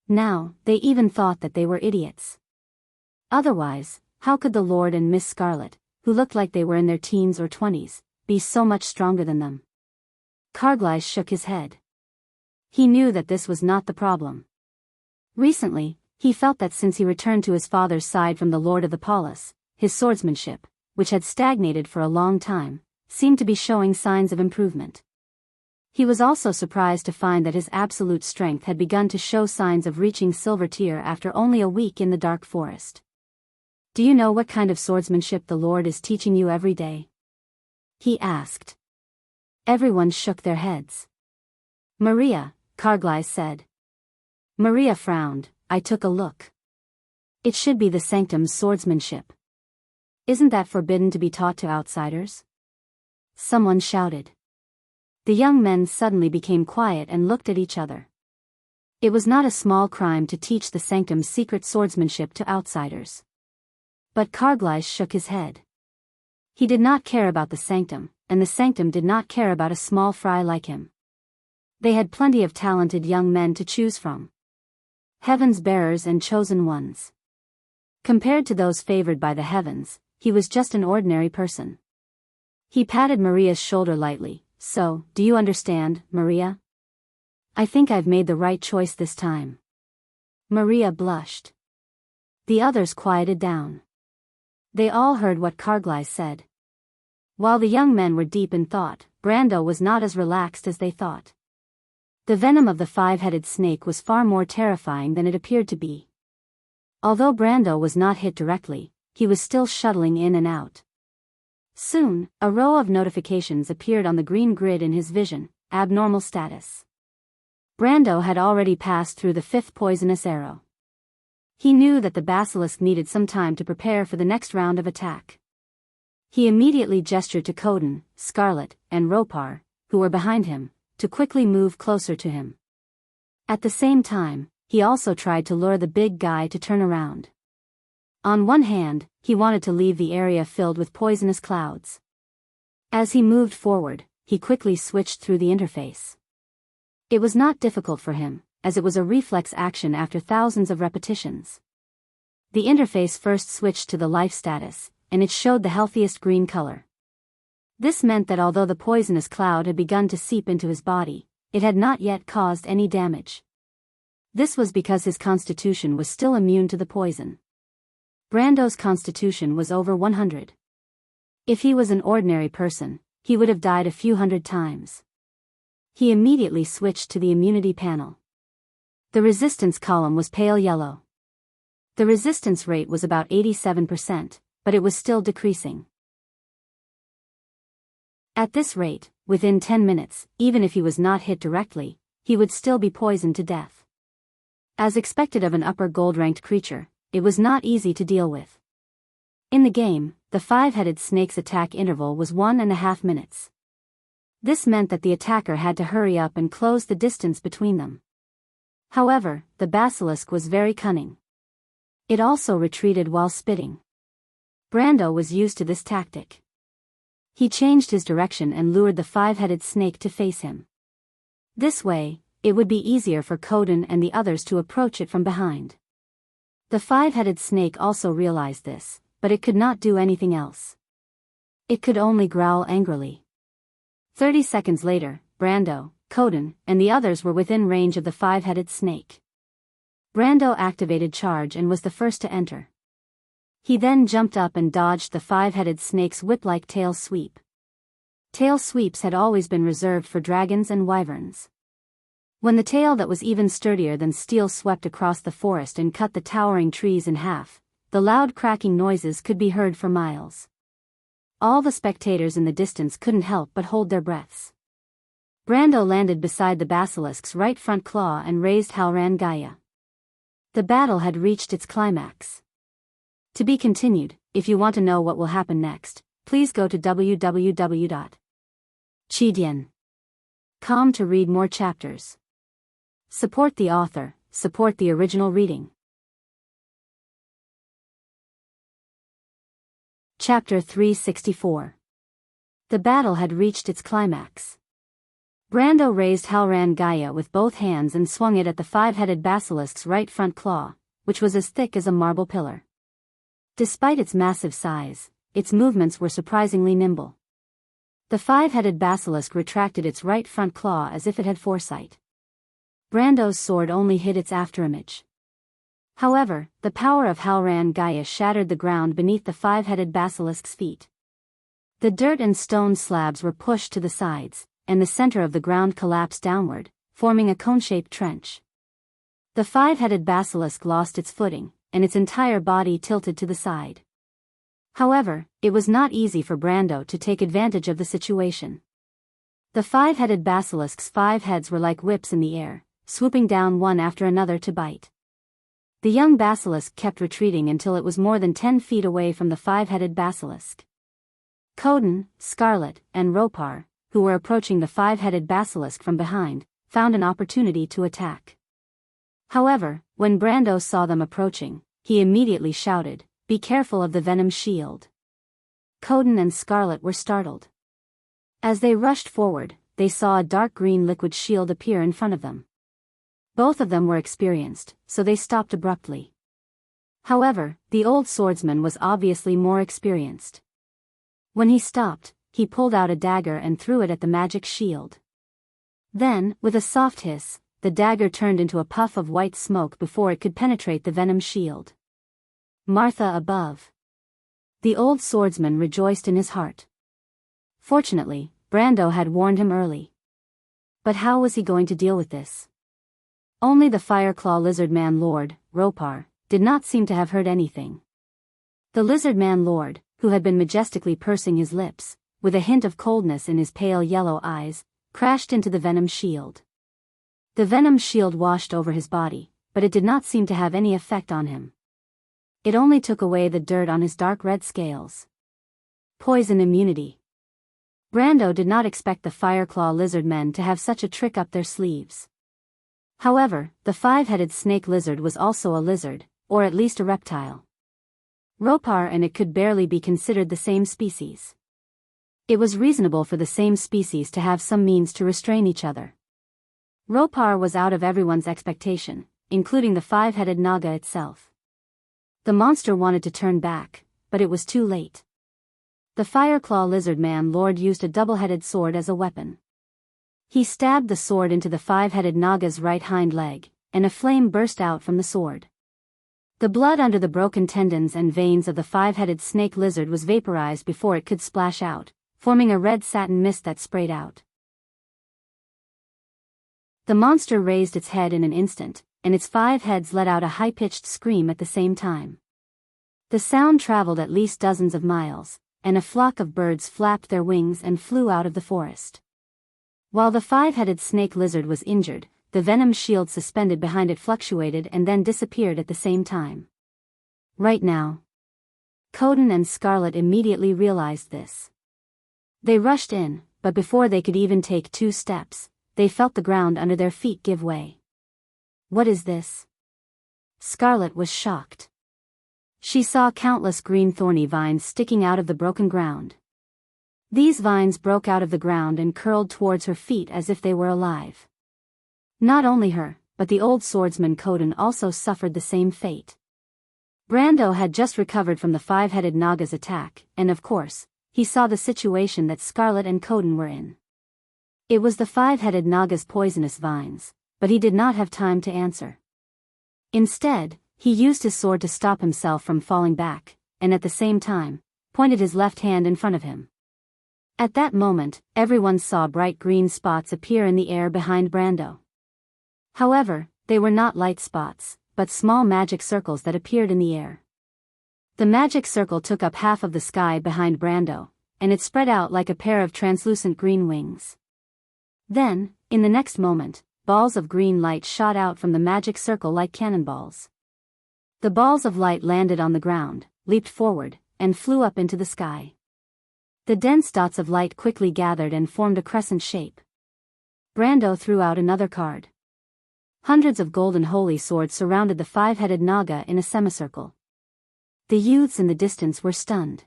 Now, they even thought that they were idiots. Otherwise, how could the Lord and Miss Scarlet, who looked like they were in their teens or 20s, be so much stronger than them? Carglass shook his head. He knew that this was not the problem. Recently, he felt that since he returned to his father's side from the Lord of the Palace, his swordsmanship, which had stagnated for a long time, seemed to be showing signs of improvement. He was also surprised to find that his absolute strength had begun to show signs of reaching silver tier after only a week in the dark forest. Do you know what kind of swordsmanship the Lord is teaching you every day? He asked. Everyone shook their heads. Maria, Carglass said. Maria frowned. I took a look. It should be the Sanctum's swordsmanship. Isn't that forbidden to be taught to outsiders? Someone shouted. The young men suddenly became quiet and looked at each other. It was not a small crime to teach the Sanctum's secret swordsmanship to outsiders. But Carglass shook his head. He did not care about the Sanctum, and the sanctum did not care about a small fry like him. They had plenty of talented young men to choose from. Heaven's bearers and chosen ones. Compared to those favored by the heavens, he was just an ordinary person. He patted Maria's shoulder lightly. So, do you understand, Maria? I think I've made the right choice this time. Maria blushed. The others quieted down. They all heard what Carglai said. While the young men were deep in thought, Brando was not as relaxed as they thought. The venom of the five-headed snake was far more terrifying than it appeared to be. Although Brando was not hit directly, he was still shuttling in and out. Soon, a row of notifications appeared on the green grid in his vision. Abnormal status. Brando had already passed through the fifth poisonous arrow. He knew that the basilisk needed some time to prepare for the next round of attack. He immediately gestured to Coden, Scarlet, and Ropar, who were behind him, to quickly move closer to him. At the same time, he also tried to lure the big guy to turn around. On one hand, he wanted to leave the area filled with poisonous clouds. As he moved forward, he quickly switched through the interface. It was not difficult for him, as it was a reflex action after thousands of repetitions. The interface first switched to the life status, and it showed the healthiest green color. This meant that although the poisonous cloud had begun to seep into his body, it had not yet caused any damage. This was because his constitution was still immune to the poison. Brando's constitution was over 100. If he was an ordinary person, he would have died a few hundred times. He immediately switched to the immunity panel. The resistance column was pale yellow. The resistance rate was about 87%, but it was still decreasing. At this rate, within 10 minutes, even if he was not hit directly, he would still be poisoned to death. As expected of an upper gold-ranked creature, it was not easy to deal with. In the game, the five-headed snake's attack interval was 1.5 minutes. This meant that the attacker had to hurry up and close the distance between them. However, the basilisk was very cunning. It also retreated while spitting. Brando was used to this tactic. He changed his direction and lured the five-headed snake to face him. This way, it would be easier for Coden and the others to approach it from behind. The five-headed snake also realized this, but it could not do anything else. It could only growl angrily. 30 seconds later, Brando, Coden, and the others were within range of the five-headed snake. Brando activated charge and was the first to enter. He then jumped up and dodged the five-headed snake's whip-like tail sweep. Tail sweeps had always been reserved for dragons and wyverns. When the tail that was even sturdier than steel swept across the forest and cut the towering trees in half, the loud cracking noises could be heard for miles. All the spectators in the distance couldn't help but hold their breaths. Brando landed beside the basilisk's right front claw and raised Halran Gaia. The battle had reached its climax. To be continued. If you want to know what will happen next, please go to www.chidian.com to read more chapters. Support the author, support the original reading. Chapter 364. The battle had reached its climax. Brando raised Halran Gaia with both hands and swung it at the five-headed basilisk's right front claw, which was as thick as a marble pillar. Despite its massive size, its movements were surprisingly nimble. The five-headed basilisk retracted its right front claw as if it had foresight. Brando's sword only hit its afterimage. However, the power of Halran Gaia shattered the ground beneath the five-headed basilisk's feet. The dirt and stone slabs were pushed to the sides, and the center of the ground collapsed downward, forming a cone-shaped trench. The five-headed basilisk lost its footing, and its entire body tilted to the side. However, it was not easy for Brando to take advantage of the situation. The five-headed basilisk's five heads were like whips in the air, swooping down one after another to bite. The young basilisk kept retreating until it was more than 10 feet away from the five-headed basilisk. Coden, Scarlet, and Ropar, who were approaching the five-headed basilisk from behind, found an opportunity to attack. However, when Brando saw them approaching, he immediately shouted, "Be careful of the venom shield." Coden and Scarlet were startled. As they rushed forward, they saw a dark green liquid shield appear in front of them. Both of them were experienced, so they stopped abruptly. However, the old swordsman was obviously more experienced. When he stopped, he pulled out a dagger and threw it at the magic shield. Then, with a soft hiss, the dagger turned into a puff of white smoke before it could penetrate the venom shield. Martha above. The old swordsman rejoiced in his heart. Fortunately, Brando had warned him early. But how was he going to deal with this? Only the Fireclaw Lizardman Lord, Ropar, did not seem to have heard anything. The Lizardman Lord, who had been majestically pursing his lips, with a hint of coldness in his pale yellow eyes, crashed into the venom shield. The venom shield washed over his body, but it did not seem to have any effect on him. It only took away the dirt on his dark red scales. Poison immunity. Brando did not expect the Fireclaw Lizardmen to have such a trick up their sleeves. However, the five-headed snake lizard was also a lizard, or at least a reptile. Ropar and it could barely be considered the same species. It was reasonable for the same species to have some means to restrain each other. Ropar was out of everyone's expectation, including the five-headed Naga itself. The monster wanted to turn back, but it was too late. The Fireclaw Lizardman Lord used a double-headed sword as a weapon. He stabbed the sword into the five-headed Naga's right hind leg, and a flame burst out from the sword. The blood under the broken tendons and veins of the five-headed snake lizard was vaporized before it could splash out, forming a red satin mist that sprayed out. The monster raised its head in an instant, and its five heads let out a high-pitched scream at the same time. The sound traveled at least dozens of miles, and a flock of birds flapped their wings and flew out of the forest. While the five-headed snake lizard was injured, the venom shield suspended behind it fluctuated and then disappeared at the same time. Right now. Coden and Scarlet immediately realized this. They rushed in, but before they could even take 2 steps, they felt the ground under their feet give way. What is this? Scarlet was shocked. She saw countless green thorny vines sticking out of the broken ground. These vines broke out of the ground and curled towards her feet as if they were alive. Not only her, but the old swordsman Coden also suffered the same fate. Brando had just recovered from the five-headed Naga's attack, and of course, he saw the situation that Scarlet and Coden were in. It was the five-headed Naga's poisonous vines, but he did not have time to answer. Instead, he used his sword to stop himself from falling back, and at the same time, pointed his left hand in front of him. At that moment, everyone saw bright green spots appear in the air behind Brando. However, they were not light spots, but small magic circles that appeared in the air. The magic circle took up half of the sky behind Brando, and it spread out like a pair of translucent green wings. Then, in the next moment, balls of green light shot out from the magic circle like cannonballs. The balls of light landed on the ground, leaped forward, and flew up into the sky. The dense dots of light quickly gathered and formed a crescent shape. Brando threw out another card. Hundreds of golden holy swords surrounded the five-headed Naga in a semicircle. The youths in the distance were stunned.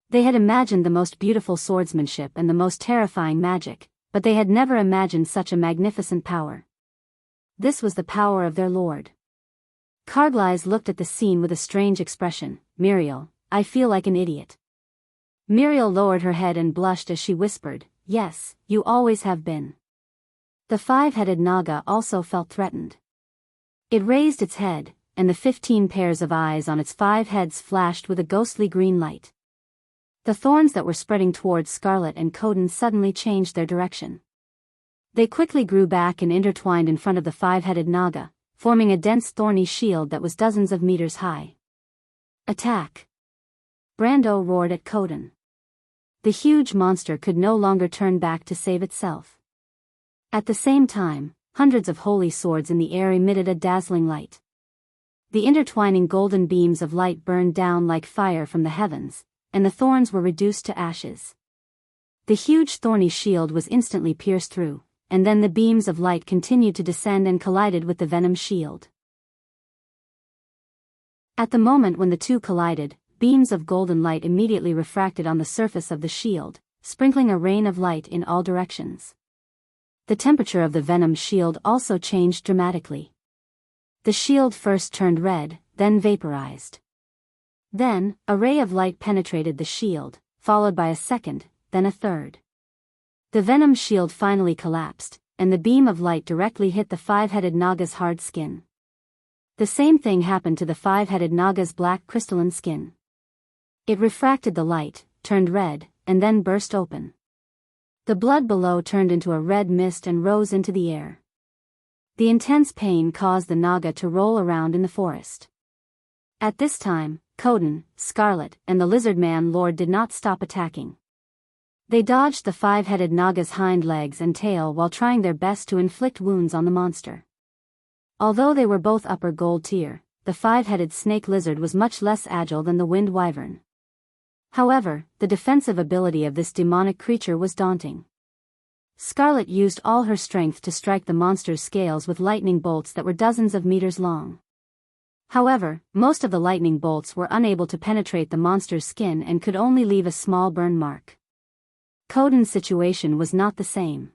They had imagined the most beautiful swordsmanship and the most terrifying magic, but they had never imagined such a magnificent power. This was the power of their lord. Carglass looked at the scene with a strange expression. Muriel, I feel like an idiot. Muriel lowered her head and blushed as she whispered, yes, you always have been. The five-headed Naga also felt threatened. It raised its head, and the 15 pairs of eyes on its 5 heads flashed with a ghostly green light. The thorns that were spreading towards Scarlet and Coden suddenly changed their direction. They quickly grew back and intertwined in front of the five-headed Naga, forming a dense thorny shield that was dozens of meters high. Attack! Brando roared at Coden. The huge monster could no longer turn back to save itself. At the same time, hundreds of holy swords in the air emitted a dazzling light. The intertwining golden beams of light burned down like fire from the heavens, and the thorns were reduced to ashes. The huge thorny shield was instantly pierced through, and then the beams of light continued to descend and collided with the venom shield. At the moment when the two collided, beams of golden light immediately refracted on the surface of the shield, sprinkling a rain of light in all directions. The temperature of the venom shield also changed dramatically. The shield first turned red, then vaporized. Then, a ray of light penetrated the shield, followed by a second, then a third. The venom shield finally collapsed, and the beam of light directly hit the five-headed Naga's hard skin. The same thing happened to the five-headed Naga's black crystalline skin. It refracted the light, turned red, and then burst open. The blood below turned into a red mist and rose into the air. The intense pain caused the Naga to roll around in the forest. At this time, Coden, Scarlet, and the Lizard Man Lord did not stop attacking. They dodged the five-headed Naga's hind legs and tail while trying their best to inflict wounds on the monster. Although they were both upper gold tier, the five-headed snake lizard was much less agile than the wind wyvern. However, the defensive ability of this demonic creature was daunting. Scarlet used all her strength to strike the monster's scales with lightning bolts that were dozens of meters long. However, most of the lightning bolts were unable to penetrate the monster's skin and could only leave a small burn mark. Coden's situation was not the same.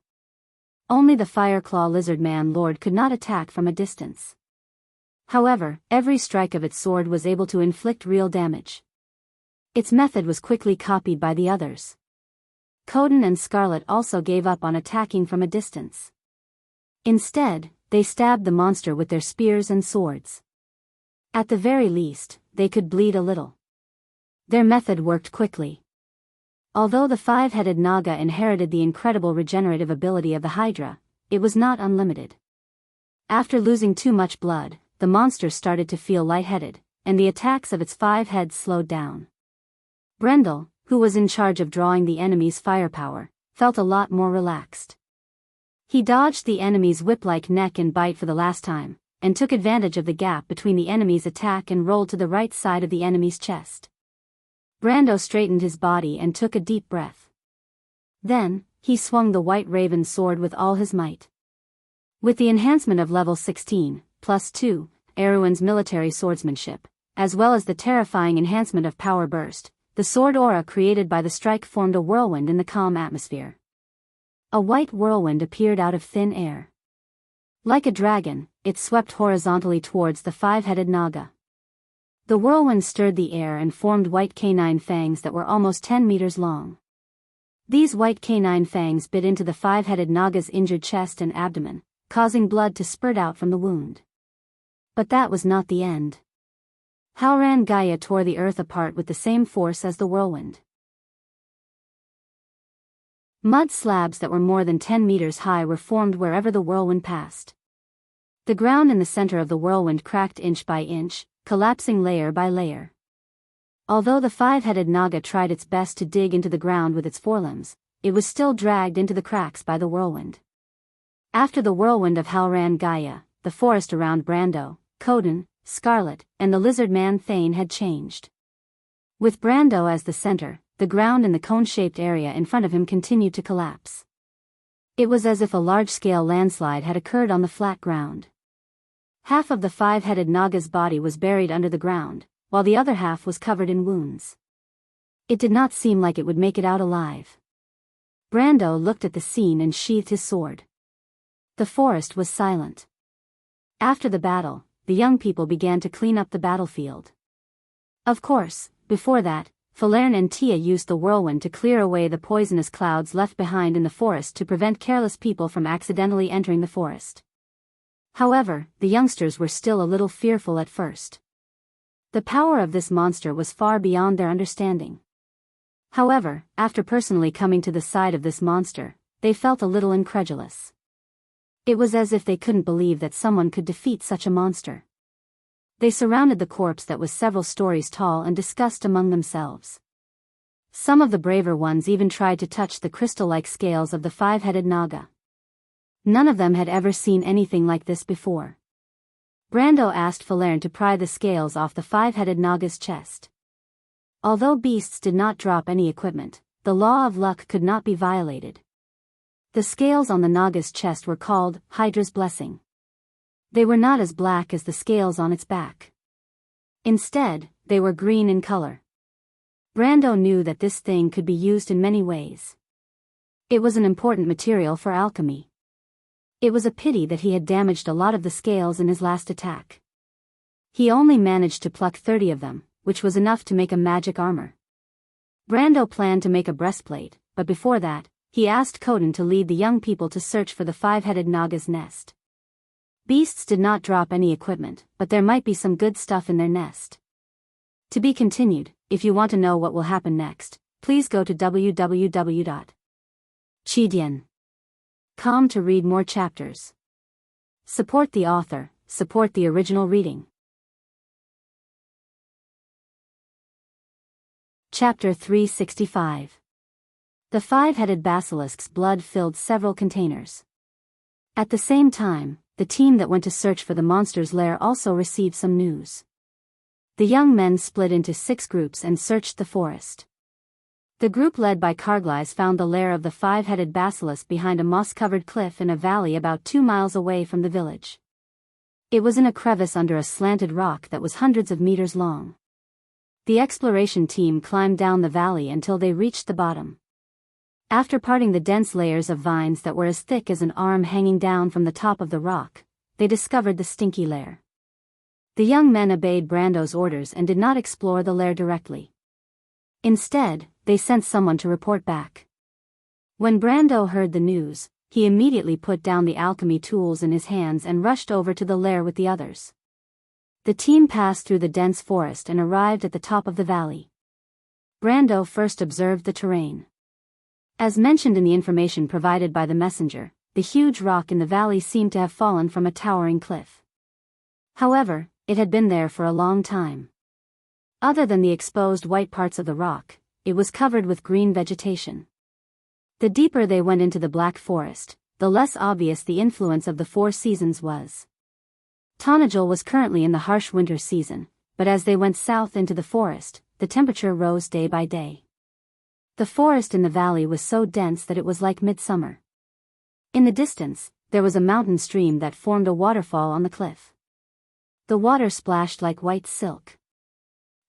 Only the Fireclaw Lizard Man Lord could not attack from a distance. However, every strike of its sword was able to inflict real damage. Its method was quickly copied by the others. Coden and Scarlet also gave up on attacking from a distance. Instead, they stabbed the monster with their spears and swords. At the very least, they could bleed a little. Their method worked quickly. Although the five-headed Naga inherited the incredible regenerative ability of the Hydra, it was not unlimited. After losing too much blood, the monster started to feel lightheaded, and the attacks of its five heads slowed down. Brendel, who was in charge of drawing the enemy's firepower, felt a lot more relaxed. He dodged the enemy's whip-like neck and bite for the last time, and took advantage of the gap between the enemy's attack and rolled to the right side of the enemy's chest. Brando straightened his body and took a deep breath. Then, he swung the White Raven sword with all his might. With the enhancement of level 16, +2, Erwin's military swordsmanship, as well as the terrifying enhancement of power burst, the sword aura created by the strike formed a whirlwind in the calm atmosphere. A white whirlwind appeared out of thin air. Like a dragon, it swept horizontally towards the five-headed Naga. The whirlwind stirred the air and formed white canine fangs that were almost 10 meters long. These white canine fangs bit into the five-headed Naga's injured chest and abdomen, causing blood to spurt out from the wound. But that was not the end. Halran Gaia tore the earth apart with the same force as the whirlwind. Mud slabs that were more than 10 meters high were formed wherever the whirlwind passed. The ground in the center of the whirlwind cracked inch by inch, collapsing layer by layer. Although the five-headed Naga tried its best to dig into the ground with its forelimbs, it was still dragged into the cracks by the whirlwind. After the whirlwind of Halran Gaia, the forest around Brando, Coden, Scarlet, and the Lizard Man Thane had changed. With Brando as the center, the ground in the cone-shaped area in front of him continued to collapse. It was as if a large-scale landslide had occurred on the flat ground. Half of the five-headed Naga's body was buried under the ground, while the other half was covered in wounds. It did not seem like it would make it out alive. Brando looked at the scene and sheathed his sword. The forest was silent. After the battle, the young people began to clean up the battlefield. Of course, before that, Falern and Tia used the whirlwind to clear away the poisonous clouds left behind in the forest to prevent careless people from accidentally entering the forest. However, the youngsters were still a little fearful at first. The power of this monster was far beyond their understanding. However, after personally coming to the side of this monster, they felt a little incredulous. It was as if they couldn't believe that someone could defeat such a monster. They surrounded the corpse that was several stories tall and discussed among themselves. Some of the braver ones even tried to touch the crystal-like scales of the five-headed Naga. None of them had ever seen anything like this before. Brando asked Falern to pry the scales off the five-headed Naga's chest. Although beasts did not drop any equipment, the law of luck could not be violated. The scales on the Naga's chest were called Hydra's Blessing. They were not as black as the scales on its back. Instead, they were green in color. Brando knew that this thing could be used in many ways. It was an important material for alchemy. It was a pity that he had damaged a lot of the scales in his last attack. He only managed to pluck 30 of them, which was enough to make a magic armor. Brando planned to make a breastplate, but before that, he asked Khodan to lead the young people to search for the five-headed Naga's nest. Beasts did not drop any equipment, but there might be some good stuff in their nest. To be continued. If you want to know what will happen next, please go to www.chidian.com to read more chapters. Support the author, support the original reading. Chapter 365. The five-headed basilisk's blood filled several containers. At the same time, the team that went to search for the monster's lair also received some news. The young men split into 6 groups and searched the forest. The group led by Carglass found the lair of the five-headed basilisk behind a moss-covered cliff in a valley about 2 miles away from the village. It was in a crevice under a slanted rock that was hundreds of meters long. The exploration team climbed down the valley until they reached the bottom. After parting the dense layers of vines that were as thick as an arm hanging down from the top of the rock, they discovered the stinky lair. The young men obeyed Brando's orders and did not explore the lair directly. Instead, they sent someone to report back. When Brando heard the news, he immediately put down the alchemy tools in his hands and rushed over to the lair with the others. The team passed through the dense forest and arrived at the top of the valley. Brando first observed the terrain. As mentioned in the information provided by the messenger, the huge rock in the valley seemed to have fallen from a towering cliff. However, it had been there for a long time. Other than the exposed white parts of the rock, it was covered with green vegetation. The deeper they went into the black forest, the less obvious the influence of the 4 seasons was. Tonajul was currently in the harsh winter season, but as they went south into the forest, the temperature rose day by day. The forest in the valley was so dense that it was like midsummer. In the distance, there was a mountain stream that formed a waterfall on the cliff. The water splashed like white silk.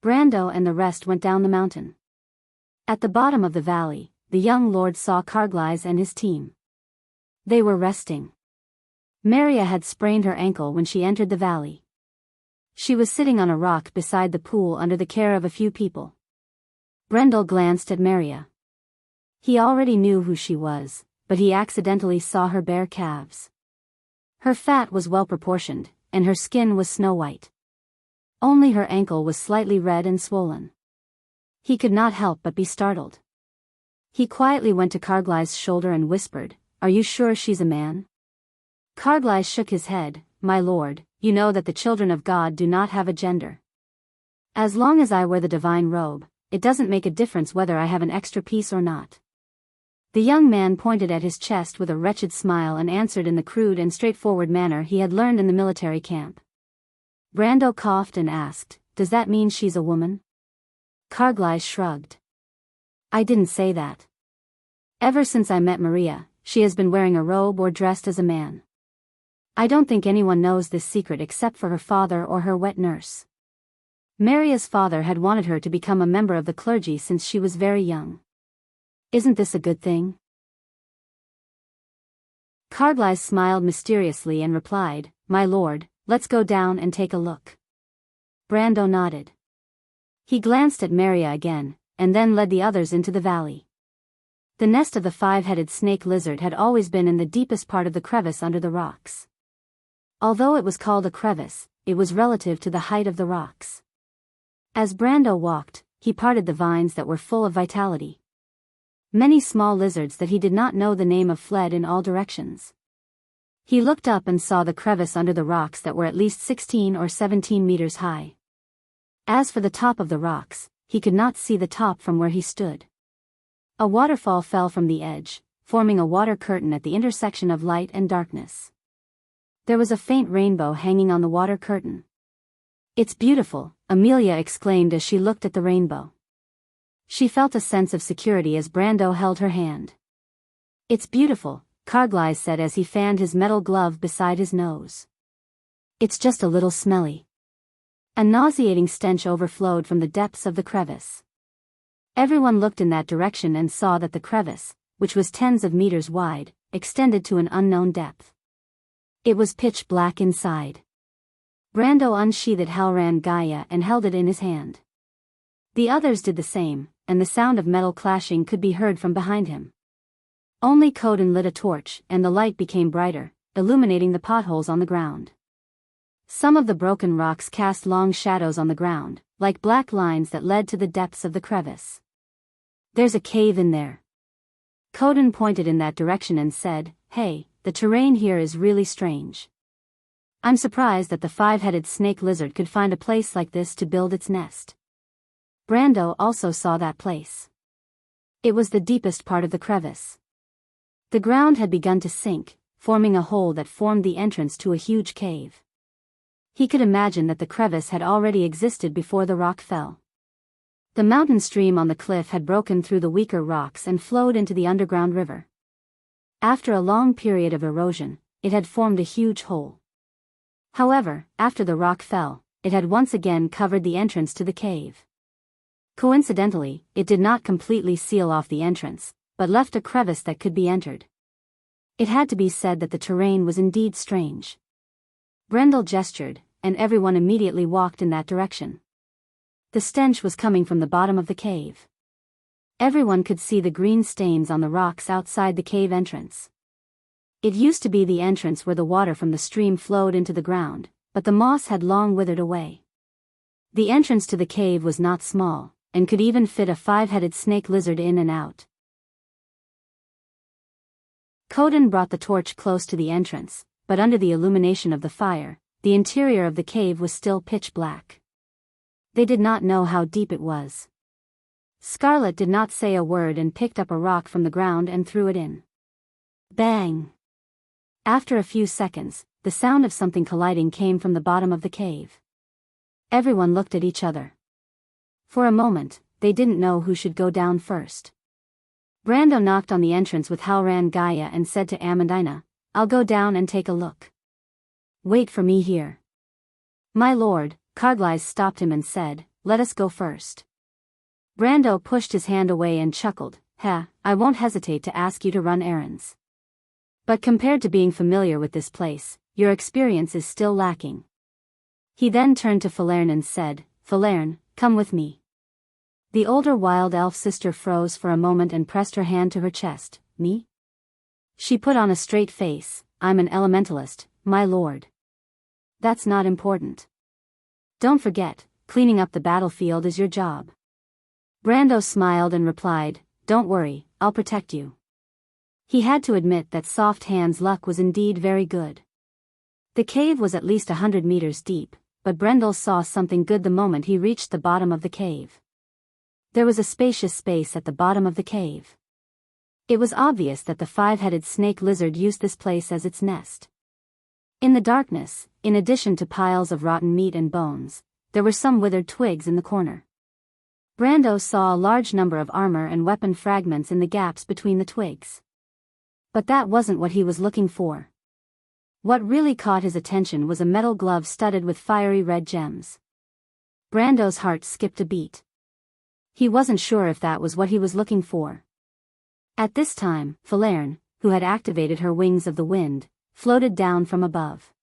Brando and the rest went down the mountain. At the bottom of the valley, the young lord saw Carglass and his team. They were resting. Maria had sprained her ankle when she entered the valley. She was sitting on a rock beside the pool under the care of a few people. Brendel glanced at Maria. He already knew who she was, but he accidentally saw her bare calves. Her fat was well proportioned, and her skin was snow-white. Only her ankle was slightly red and swollen. He could not help but be startled. He quietly went to Carglass' shoulder and whispered, "Are you sure she's a man?" Carglass shook his head, "My lord, you know that the children of God do not have a gender. As long as I wear the divine robe, it doesn't make a difference whether I have an extra piece or not." The young man pointed at his chest with a wretched smile and answered in the crude and straightforward manner he had learned in the military camp. Brando coughed and asked, "Does that mean she's a woman?" Carglass shrugged. "I didn't say that. Ever since I met Maria, she has been wearing a robe or dressed as a man. I don't think anyone knows this secret except for her father or her wet nurse. Maria's father had wanted her to become a member of the clergy since she was very young. Isn't this a good thing?" Carglass smiled mysteriously and replied, "My lord, let's go down and take a look." Brando nodded. He glanced at Maria again, and then led the others into the valley. The nest of the five-headed snake lizard had always been in the deepest part of the crevice under the rocks. Although it was called a crevice, it was relative to the height of the rocks. As Brando walked, he parted the vines that were full of vitality. Many small lizards that he did not know the name of fled in all directions. He looked up and saw the crevice under the rocks that were at least 16 or 17 meters high. As for the top of the rocks, he could not see the top from where he stood. A waterfall fell from the edge, forming a water curtain at the intersection of light and darkness. There was a faint rainbow hanging on the water curtain. "It's beautiful," Amelia exclaimed as she looked at the rainbow. She felt a sense of security as Brando held her hand. "It's beautiful," Carglass said as he fanned his metal glove beside his nose. "It's just a little smelly." A nauseating stench overflowed from the depths of the crevice. Everyone looked in that direction and saw that the crevice, which was tens of meters wide, extended to an unknown depth. It was pitch black inside. Brando unsheathed Halran Gaia and held it in his hand. The others did the same, and the sound of metal clashing could be heard from behind him. Only Koden lit a torch, and the light became brighter, illuminating the potholes on the ground. Some of the broken rocks cast long shadows on the ground, like black lines that led to the depths of the crevice. "There's a cave in there." Koden pointed in that direction and said, "Hey, the terrain here is really strange. I'm surprised that the five-headed snake lizard could find a place like this to build its nest." Brando also saw that place. It was the deepest part of the crevice. The ground had begun to sink, forming a hole that formed the entrance to a huge cave. He could imagine that the crevice had already existed before the rock fell. The mountain stream on the cliff had broken through the weaker rocks and flowed into the underground river. After a long period of erosion, it had formed a huge hole. However, after the rock fell, it had once again covered the entrance to the cave. Coincidentally, it did not completely seal off the entrance, but left a crevice that could be entered. It had to be said that the terrain was indeed strange. Brendel gestured, and everyone immediately walked in that direction. The stench was coming from the bottom of the cave. Everyone could see the green stains on the rocks outside the cave entrance. It used to be the entrance where the water from the stream flowed into the ground, but the moss had long withered away. The entrance to the cave was not small, and could even fit a five-headed snake lizard in and out. Koden brought the torch close to the entrance, but under the illumination of the fire, the interior of the cave was still pitch black. They did not know how deep it was. Scarlet did not say a word and picked up a rock from the ground and threw it in. Bang! After a few seconds, the sound of something colliding came from the bottom of the cave. Everyone looked at each other. For a moment, they didn't know who should go down first. Brando knocked on the entrance with Halran Gaia and said to Amandina, "I'll go down and take a look. Wait for me here." "My lord," Carglass stopped him and said, "Let us go first." Brando pushed his hand away and chuckled, I won't hesitate to ask you to run errands. But compared to being familiar with this place, your experience is still lacking." He then turned to Falern and said, "Falern, come with me." The older wild elf sister froze for a moment and pressed her hand to her chest. "Me?" She put on a straight face. "I'm an elementalist, my lord." "That's not important. Don't forget, cleaning up the battlefield is your job." Brando smiled and replied, "Don't worry, I'll protect you." He had to admit that Soft Hand's luck was indeed very good. The cave was at least 100 meters deep, but Brendel saw something good the moment he reached the bottom of the cave. There was a spacious space at the bottom of the cave. It was obvious that the five-headed snake lizard used this place as its nest. In the darkness, in addition to piles of rotten meat and bones, there were some withered twigs in the corner. Brando saw a large number of armor and weapon fragments in the gaps between the twigs. But that wasn't what he was looking for. What really caught his attention was a metal glove studded with fiery red gems. Brando's heart skipped a beat. He wasn't sure if that was what he was looking for. At this time, Falern, who had activated her wings of the wind, floated down from above.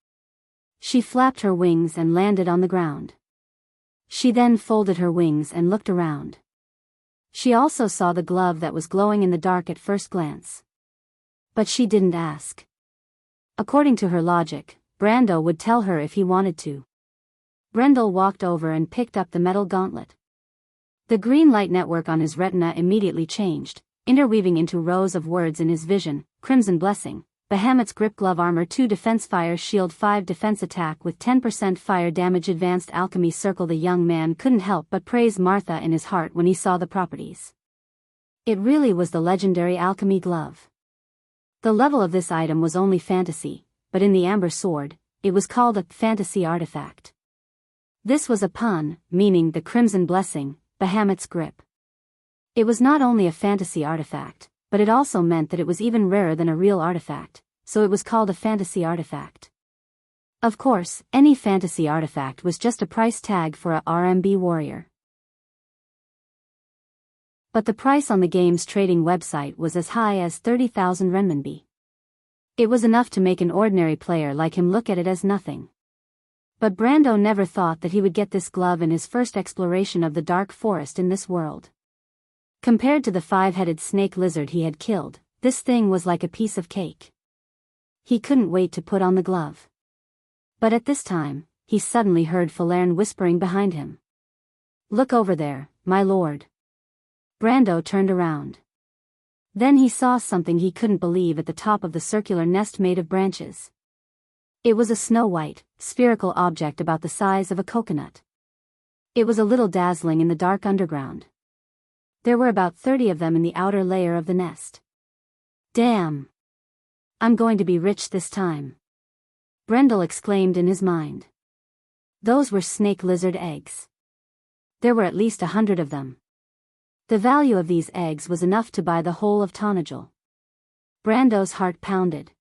She flapped her wings and landed on the ground. She then folded her wings and looked around. She also saw the glove that was glowing in the dark at first glance. But she didn't ask. According to her logic, Brando would tell her if he wanted to. Brendel walked over and picked up the metal gauntlet. The green light network on his retina immediately changed, interweaving into rows of words in his vision: Crimson Blessing, Bahamut's Grip Glove Armor 2 Defense Fire Shield 5 Defense Attack with 10% Fire Damage Advanced Alchemy Circle. The young man couldn't help but praise Martha in his heart when he saw the properties. It really was the legendary alchemy glove. The level of this item was only fantasy, but in the Amber Sword, it was called a fantasy artifact. This was a pun, meaning the Crimson Blessing, Bahamut's Grip. It was not only a fantasy artifact, but it also meant that it was even rarer than a real artifact, so it was called a fantasy artifact. Of course, any fantasy artifact was just a price tag for a RMB warrior. But the price on the game's trading website was as high as 30,000 renminbi. It was enough to make an ordinary player like him look at it as nothing. But Brando never thought that he would get this glove in his first exploration of the dark forest in this world. Compared to the 5-headed snake lizard he had killed, this thing was like a piece of cake. He couldn't wait to put on the glove. But at this time, he suddenly heard Falerne whispering behind him. "Look over there, my lord." Brando turned around. Then he saw something he couldn't believe at the top of the circular nest made of branches. It was a snow-white, spherical object about the size of a coconut. It was a little dazzling in the dark underground. There were about 30 of them in the outer layer of the nest. "Damn! I'm going to be rich this time," Brendel exclaimed in his mind. Those were snake lizard eggs. There were at least 100 of them. The value of these eggs was enough to buy the whole of Tonajul. Brando's heart pounded.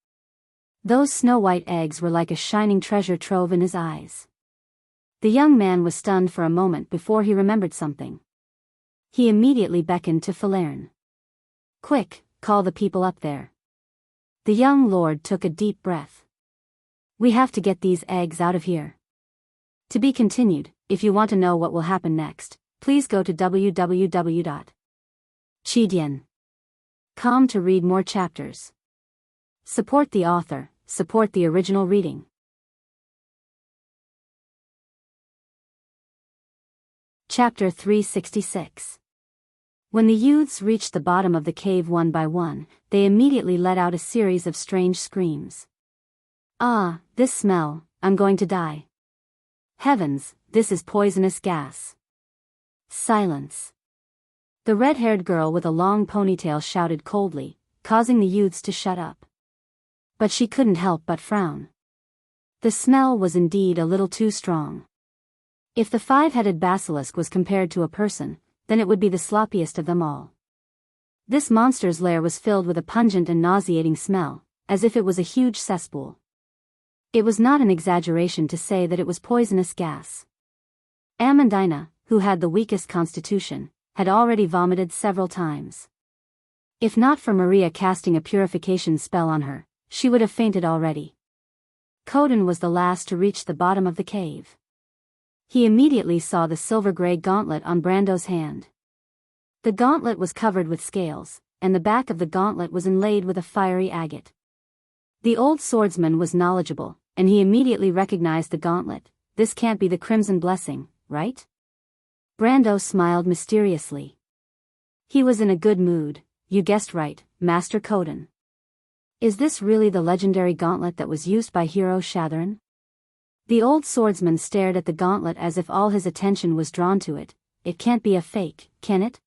Those snow-white eggs were like a shining treasure trove in his eyes. The young man was stunned for a moment before he remembered something. He immediately beckoned to Falerne. "Quick, call the people up there." The young lord took a deep breath. "We have to get these eggs out of here." To be continued. If you want to know what will happen next, please go to www.chidian.com to read more chapters. Support the author, support the original reading. Chapter 366. When the youths reached the bottom of the cave one by one, they immediately let out a series of strange screams. "Ah, this smell, I'm going to die. Heavens, this is poisonous gas." Silence. The red-haired girl with a long ponytail shouted coldly, causing the youths to shut up. But she couldn't help but frown. The smell was indeed a little too strong. If the 5-headed basilisk was compared to a person, then it would be the sloppiest of them all. This monster's lair was filled with a pungent and nauseating smell, as if it was a huge cesspool. It was not an exaggeration to say that it was poisonous gas. Amandina, who had the weakest constitution, had already vomited several times. If not for Maria casting a purification spell on her, she would have fainted already. Coden was the last to reach the bottom of the cave. He immediately saw the silver-gray gauntlet on Brando's hand. The gauntlet was covered with scales, and the back of the gauntlet was inlaid with a fiery agate. The old swordsman was knowledgeable, and he immediately recognized the gauntlet. "This can't be the Crimson Blessing, right?" Brando smiled mysteriously. He was in a good mood. "You guessed right, Master Coden. Is this really the legendary gauntlet that was used by hero Shatharan?" The old swordsman stared at the gauntlet as if all his attention was drawn to it. "It can't be a fake, can it?"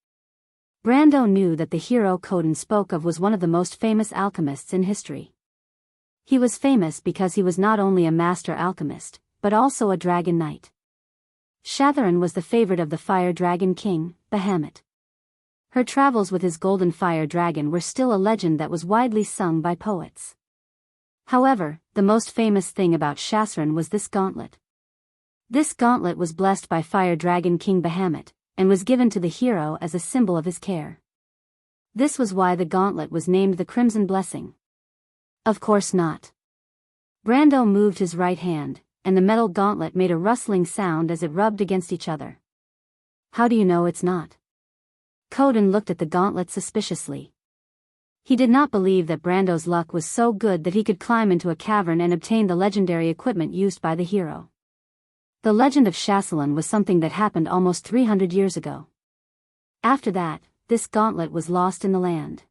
Brando knew that the hero Coden spoke of was one of the most famous alchemists in history. He was famous because he was not only a master alchemist, but also a dragon knight. Shatharan was the favorite of the fire dragon king, Bahamut. Her travels with his golden fire dragon were still a legend that was widely sung by poets. However, the most famous thing about Shatharan was this gauntlet. This gauntlet was blessed by fire dragon king Bahamut, and was given to the hero as a symbol of his care. This was why the gauntlet was named the Crimson Blessing. Of course not. Brando moved his right hand, and the metal gauntlet made a rustling sound as it rubbed against each other. "How do you know it's not?" Coden looked at the gauntlet suspiciously. He did not believe that Brando's luck was so good that he could climb into a cavern and obtain the legendary equipment used by the hero. The legend of Shatharan was something that happened almost 300 years ago. After that, this gauntlet was lost in the land.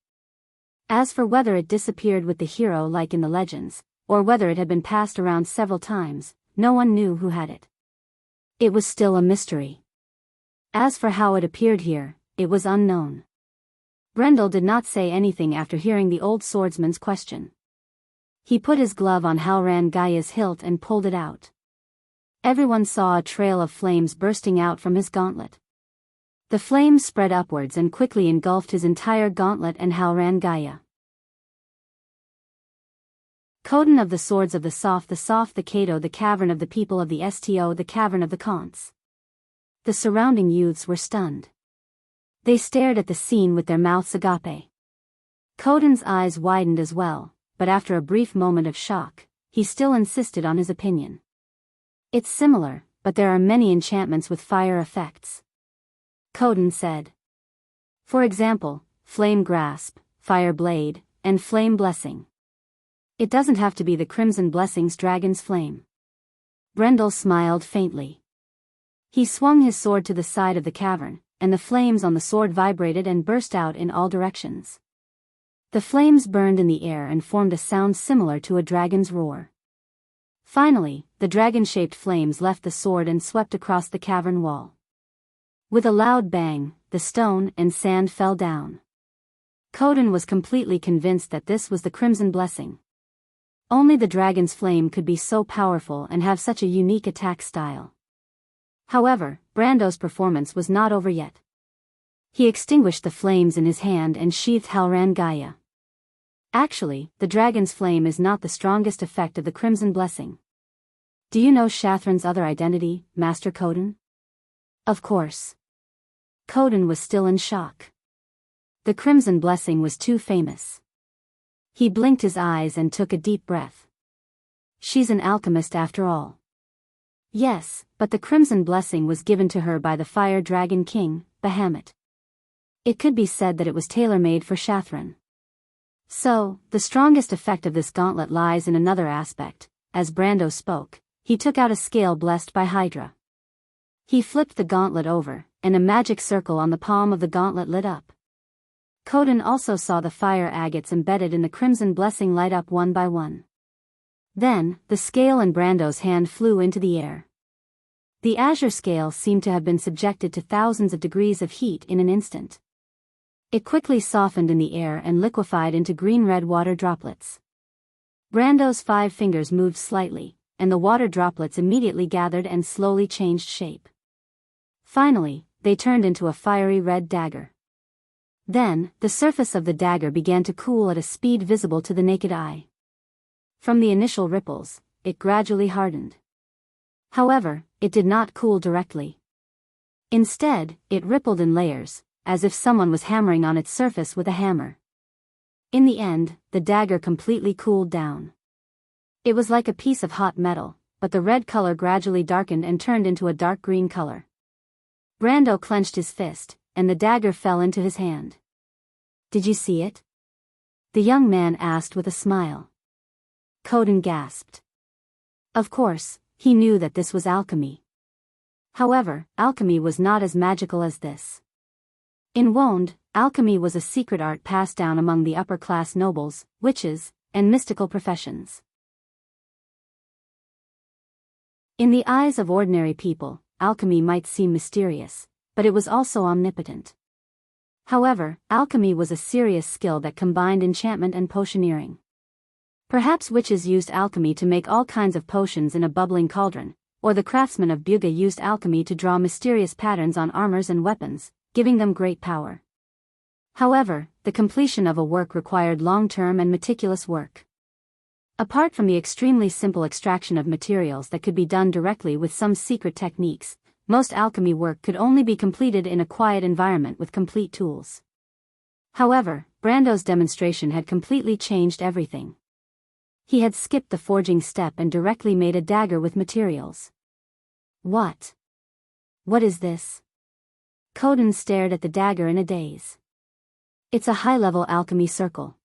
As for whether it disappeared with the hero like in the legends, or whether it had been passed around several times, no one knew who had it. It was still a mystery. As for how it appeared here, it was unknown. Brendel did not say anything after hearing the old swordsman's question. He put his glove on Halran Gaya's hilt and pulled it out. Everyone saw a trail of flames bursting out from his gauntlet. The flames spread upwards and quickly engulfed his entire gauntlet and Halran Gaya. Coden of the Swords of the Soft, the Kato, the Cavern of the People of the Sto, the Cavern of the Khants. The surrounding youths were stunned. They stared at the scene with their mouths agape. Coden's eyes widened as well, but after a brief moment of shock, he still insisted on his opinion. It's similar, but there are many enchantments with fire effects. Coden said. For example, Flame Grasp, Fire Blade, and Flame Blessing. It doesn't have to be the Crimson Blessing's Dragon's Flame. Brendel smiled faintly. He swung his sword to the side of the cavern, and the flames on the sword vibrated and burst out in all directions. The flames burned in the air and formed a sound similar to a dragon's roar. Finally, the dragon-shaped flames left the sword and swept across the cavern wall. With a loud bang, the stone and sand fell down. Coden was completely convinced that this was the Crimson Blessing. Only the dragon's flame could be so powerful and have such a unique attack style. However, Brando's performance was not over yet. He extinguished the flames in his hand and sheathed Halran Gaia. Actually, the dragon's flame is not the strongest effect of the Crimson Blessing. Do you know Shathran's other identity, Master Coden? Of course. Coden was still in shock. The Crimson Blessing was too famous. He blinked his eyes and took a deep breath. She's an alchemist after all. Yes, but the Crimson Blessing was given to her by the Fire Dragon King, Bahamut. It could be said that it was tailor-made for Shathran. So, the strongest effect of this gauntlet lies in another aspect. As Brando spoke, he took out a scale blessed by Hydra. He flipped the gauntlet over, and a magic circle on the palm of the gauntlet lit up. Coden also saw the fire agates embedded in the Crimson Blessing light up one by one. Then, the scale in Brando's hand flew into the air. The azure scale seemed to have been subjected to thousands of degrees of heat in an instant. It quickly softened in the air and liquefied into green-red water droplets. Brando's 5 fingers moved slightly, and the water droplets immediately gathered and slowly changed shape. Finally, they turned into a fiery red dagger. Then, the surface of the dagger began to cool at a speed visible to the naked eye. From the initial ripples, it gradually hardened. However, it did not cool directly. Instead, it rippled in layers, as if someone was hammering on its surface with a hammer. In the end, the dagger completely cooled down. It was like a piece of hot metal, but the red color gradually darkened and turned into a dark green color. Brando clenched his fist, and the dagger fell into his hand. Did you see it? The young man asked with a smile. Coden gasped. Of course, he knew that this was alchemy. However, alchemy was not as magical as this. In Wonde, alchemy was a secret art passed down among the upper-class nobles, witches, and mystical professions. In the eyes of ordinary people, alchemy might seem mysterious, but it was also omnipotent. However, alchemy was a serious skill that combined enchantment and potioneering. Perhaps witches used alchemy to make all kinds of potions in a bubbling cauldron, or the craftsmen of Buga used alchemy to draw mysterious patterns on armors and weapons, giving them great power. However, the completion of a work required long-term and meticulous work. Apart from the extremely simple extraction of materials that could be done directly with some secret techniques, most alchemy work could only be completed in a quiet environment with complete tools. However, Brando's demonstration had completely changed everything. He had skipped the forging step and directly made a dagger with materials. What? What is this? Coden stared at the dagger in a daze. It's a high-level alchemy circle.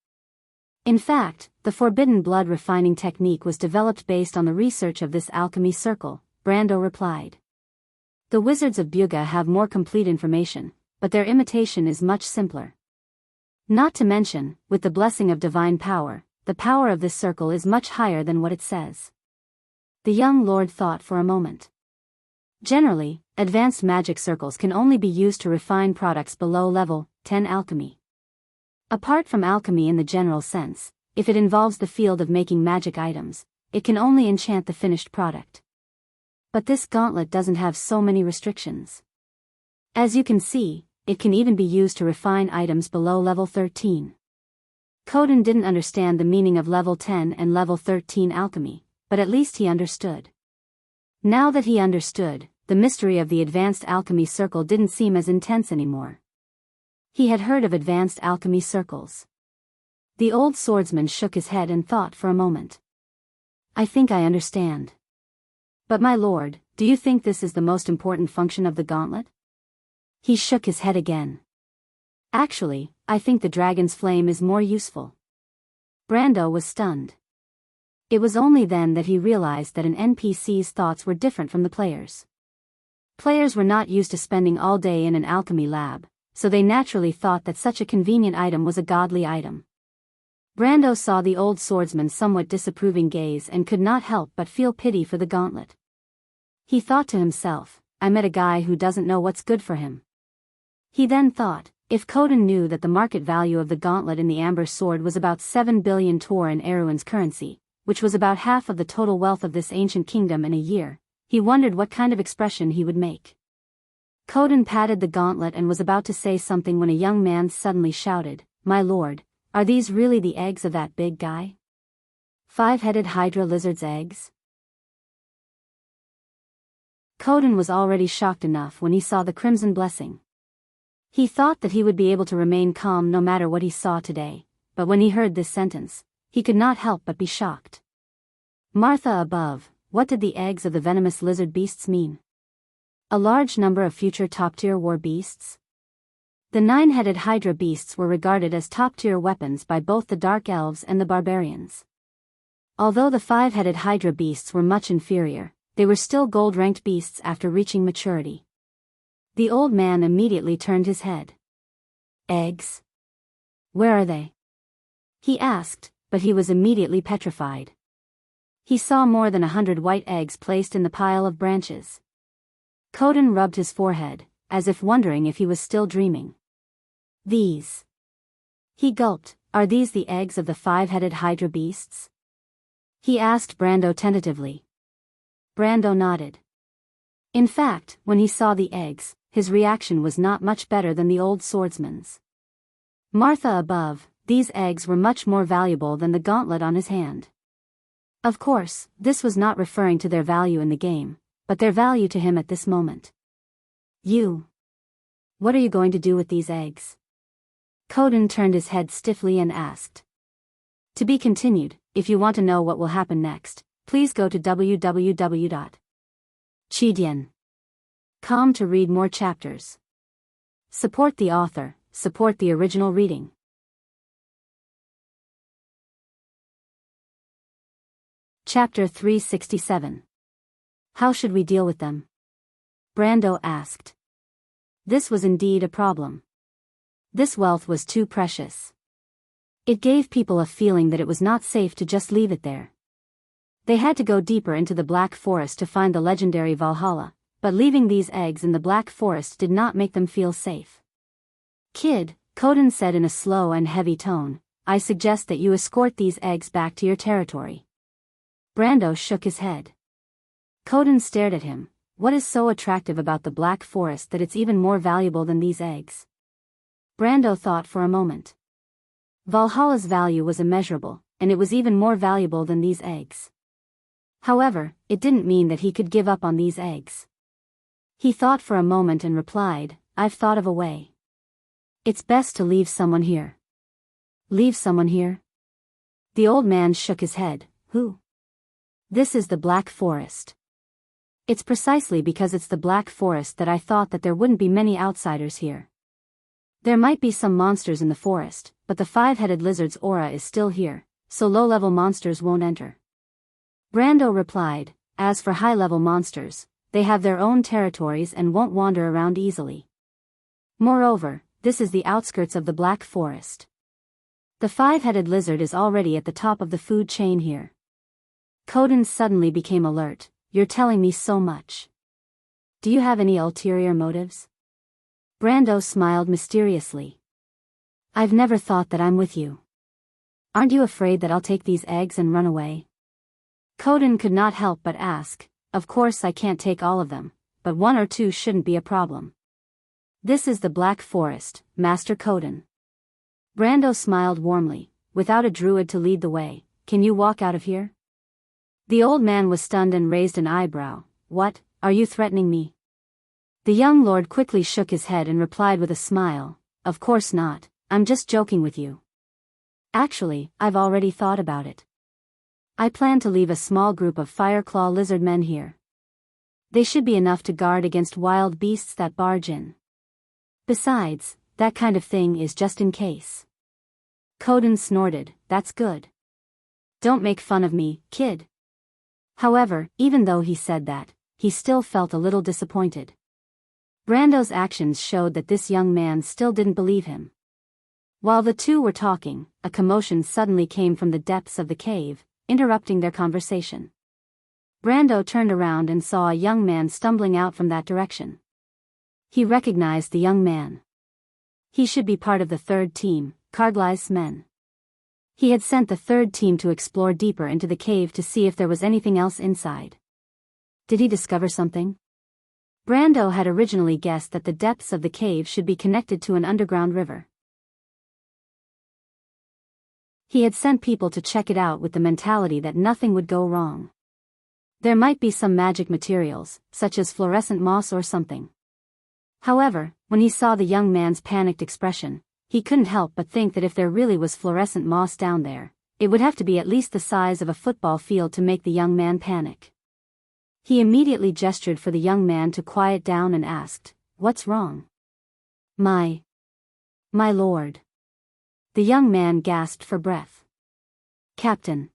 In fact, the forbidden blood refining technique was developed based on the research of this alchemy circle, Brando replied. The wizards of Buga have more complete information, but their imitation is much simpler. Not to mention, with the blessing of divine power, the power of this circle is much higher than what it says. The young lord thought for a moment. Generally, advanced magic circles can only be used to refine products below level 10 alchemy. Apart from alchemy in the general sense, if it involves the field of making magic items, it can only enchant the finished product. But this gauntlet doesn't have so many restrictions. As you can see, it can even be used to refine items below level 13. Coden didn't understand the meaning of level 10 and level 13 alchemy, but at least he understood. Now that he understood, the mystery of the advanced alchemy circle didn't seem as intense anymore. He had heard of advanced alchemy circles. The old swordsman shook his head and thought for a moment. I think I understand. But my lord, do you think this is the most important function of the gauntlet? He shook his head again. Actually, I think the dragon's flame is more useful. Brando was stunned. It was only then that he realized that an NPC's thoughts were different from the players'. Players were not used to spending all day in an alchemy lab, so they naturally thought that such a convenient item was a godly item. Brando saw the old swordsman's somewhat disapproving gaze and could not help but feel pity for the gauntlet. He thought to himself, I met a guy who doesn't know what's good for him. He then thought, if Coden knew that the market value of the gauntlet in the amber sword was about 7 billion tor in Erewhon's currency, which was about half of the total wealth of this ancient kingdom in a year, he wondered what kind of expression he would make. Coden patted the gauntlet and was about to say something when a young man suddenly shouted, My lord, are these really the eggs of that big guy? 5-headed hydra lizard's eggs? Coden was already shocked enough when he saw the crimson blessing. He thought that he would be able to remain calm no matter what he saw today, but when he heard this sentence, he could not help but be shocked. Martha above, what did the eggs of the venomous lizard beasts mean? A large number of future top-tier war beasts? The 9-headed hydra beasts were regarded as top-tier weapons by both the dark elves and the barbarians. Although the 5-headed hydra beasts were much inferior, they were still gold-ranked beasts after reaching maturity. The old man immediately turned his head. Eggs? Where are they? He asked, but he was immediately petrified. He saw more than 100 white eggs placed in the pile of branches. Coden rubbed his forehead, as if wondering if he was still dreaming. These. He gulped, are these the eggs of the 5-headed hydra beasts? He asked Brando tentatively. Brando nodded. In fact, when he saw the eggs, his reaction was not much better than the old swordsman's. Martha above, these eggs were much more valuable than the gauntlet on his hand. Of course, this was not referring to their value in the game, but their value to him at this moment. You. What are you going to do with these eggs? Coden turned his head stiffly and asked. To be continued. If you want to know what will happen next, please go to www.chidian.com to read more chapters. Support the author, support the original reading. Chapter 367. How should we deal with them? Brando asked. This was indeed a problem. This wealth was too precious. It gave people a feeling that it was not safe to just leave it there. They had to go deeper into the Black Forest to find the legendary Valhalla, but leaving these eggs in the Black Forest did not make them feel safe. Kid, Coden said in a slow and heavy tone, I suggest that you escort these eggs back to your territory. Brando shook his head. Coden stared at him. What is so attractive about the Black Forest that it's even more valuable than these eggs? Brando thought for a moment. Valhalla's value was immeasurable, and it was even more valuable than these eggs. However, it didn't mean that he could give up on these eggs. He thought for a moment and replied, I've thought of a way. It's best to leave someone here. Leave someone here? The old man shook his head. Who? This is the Black Forest. It's precisely because it's the Black Forest that I thought that there wouldn't be many outsiders here. There might be some monsters in the forest, but the 5-headed lizard's aura is still here, so low-level monsters won't enter. Brando replied, as for high-level monsters, they have their own territories and won't wander around easily. Moreover, this is the outskirts of the Black Forest. The 5-headed lizard is already at the top of the food chain here. Coden suddenly became alert. You're telling me so much. Do you have any ulterior motives? Brando smiled mysteriously. I've never thought that I'm with you. Aren't you afraid that I'll take these eggs and run away? Coden could not help but ask. Of course I can't take all of them, but 1 or 2 shouldn't be a problem. This is the Black Forest, Master Coden. Brando smiled warmly. Without a druid to lead the way, can you walk out of here? The old man was stunned and raised an eyebrow. What, are you threatening me? The young lord quickly shook his head and replied with a smile, of course not, I'm just joking with you. Actually, I've already thought about it. I plan to leave a small group of Fireclaw lizard men here. They should be enough to guard against wild beasts that barge in. Besides, that kind of thing is just in case. Coden snorted, that's good. Don't make fun of me, kid. However, even though he said that, he still felt a little disappointed. Brando's actions showed that this young man still didn't believe him. While the two were talking, a commotion suddenly came from the depths of the cave, interrupting their conversation. Brando turned around and saw a young man stumbling out from that direction. He recognized the young man. He should be part of the third team, Cargly's men. He had sent the third team to explore deeper into the cave to see if there was anything else inside. Did he discover something? Brando had originally guessed that the depths of the cave should be connected to an underground river. He had sent people to check it out with the mentality that nothing would go wrong. There might be some magic materials, such as fluorescent moss or something. However, when he saw the young man's panicked expression, he couldn't help but think that if there really was fluorescent moss down there, it would have to be at least the size of a football field to make the young man panic. He immediately gestured for the young man to quiet down and asked, "What's wrong?" My lord." The young man gasped for breath. Captain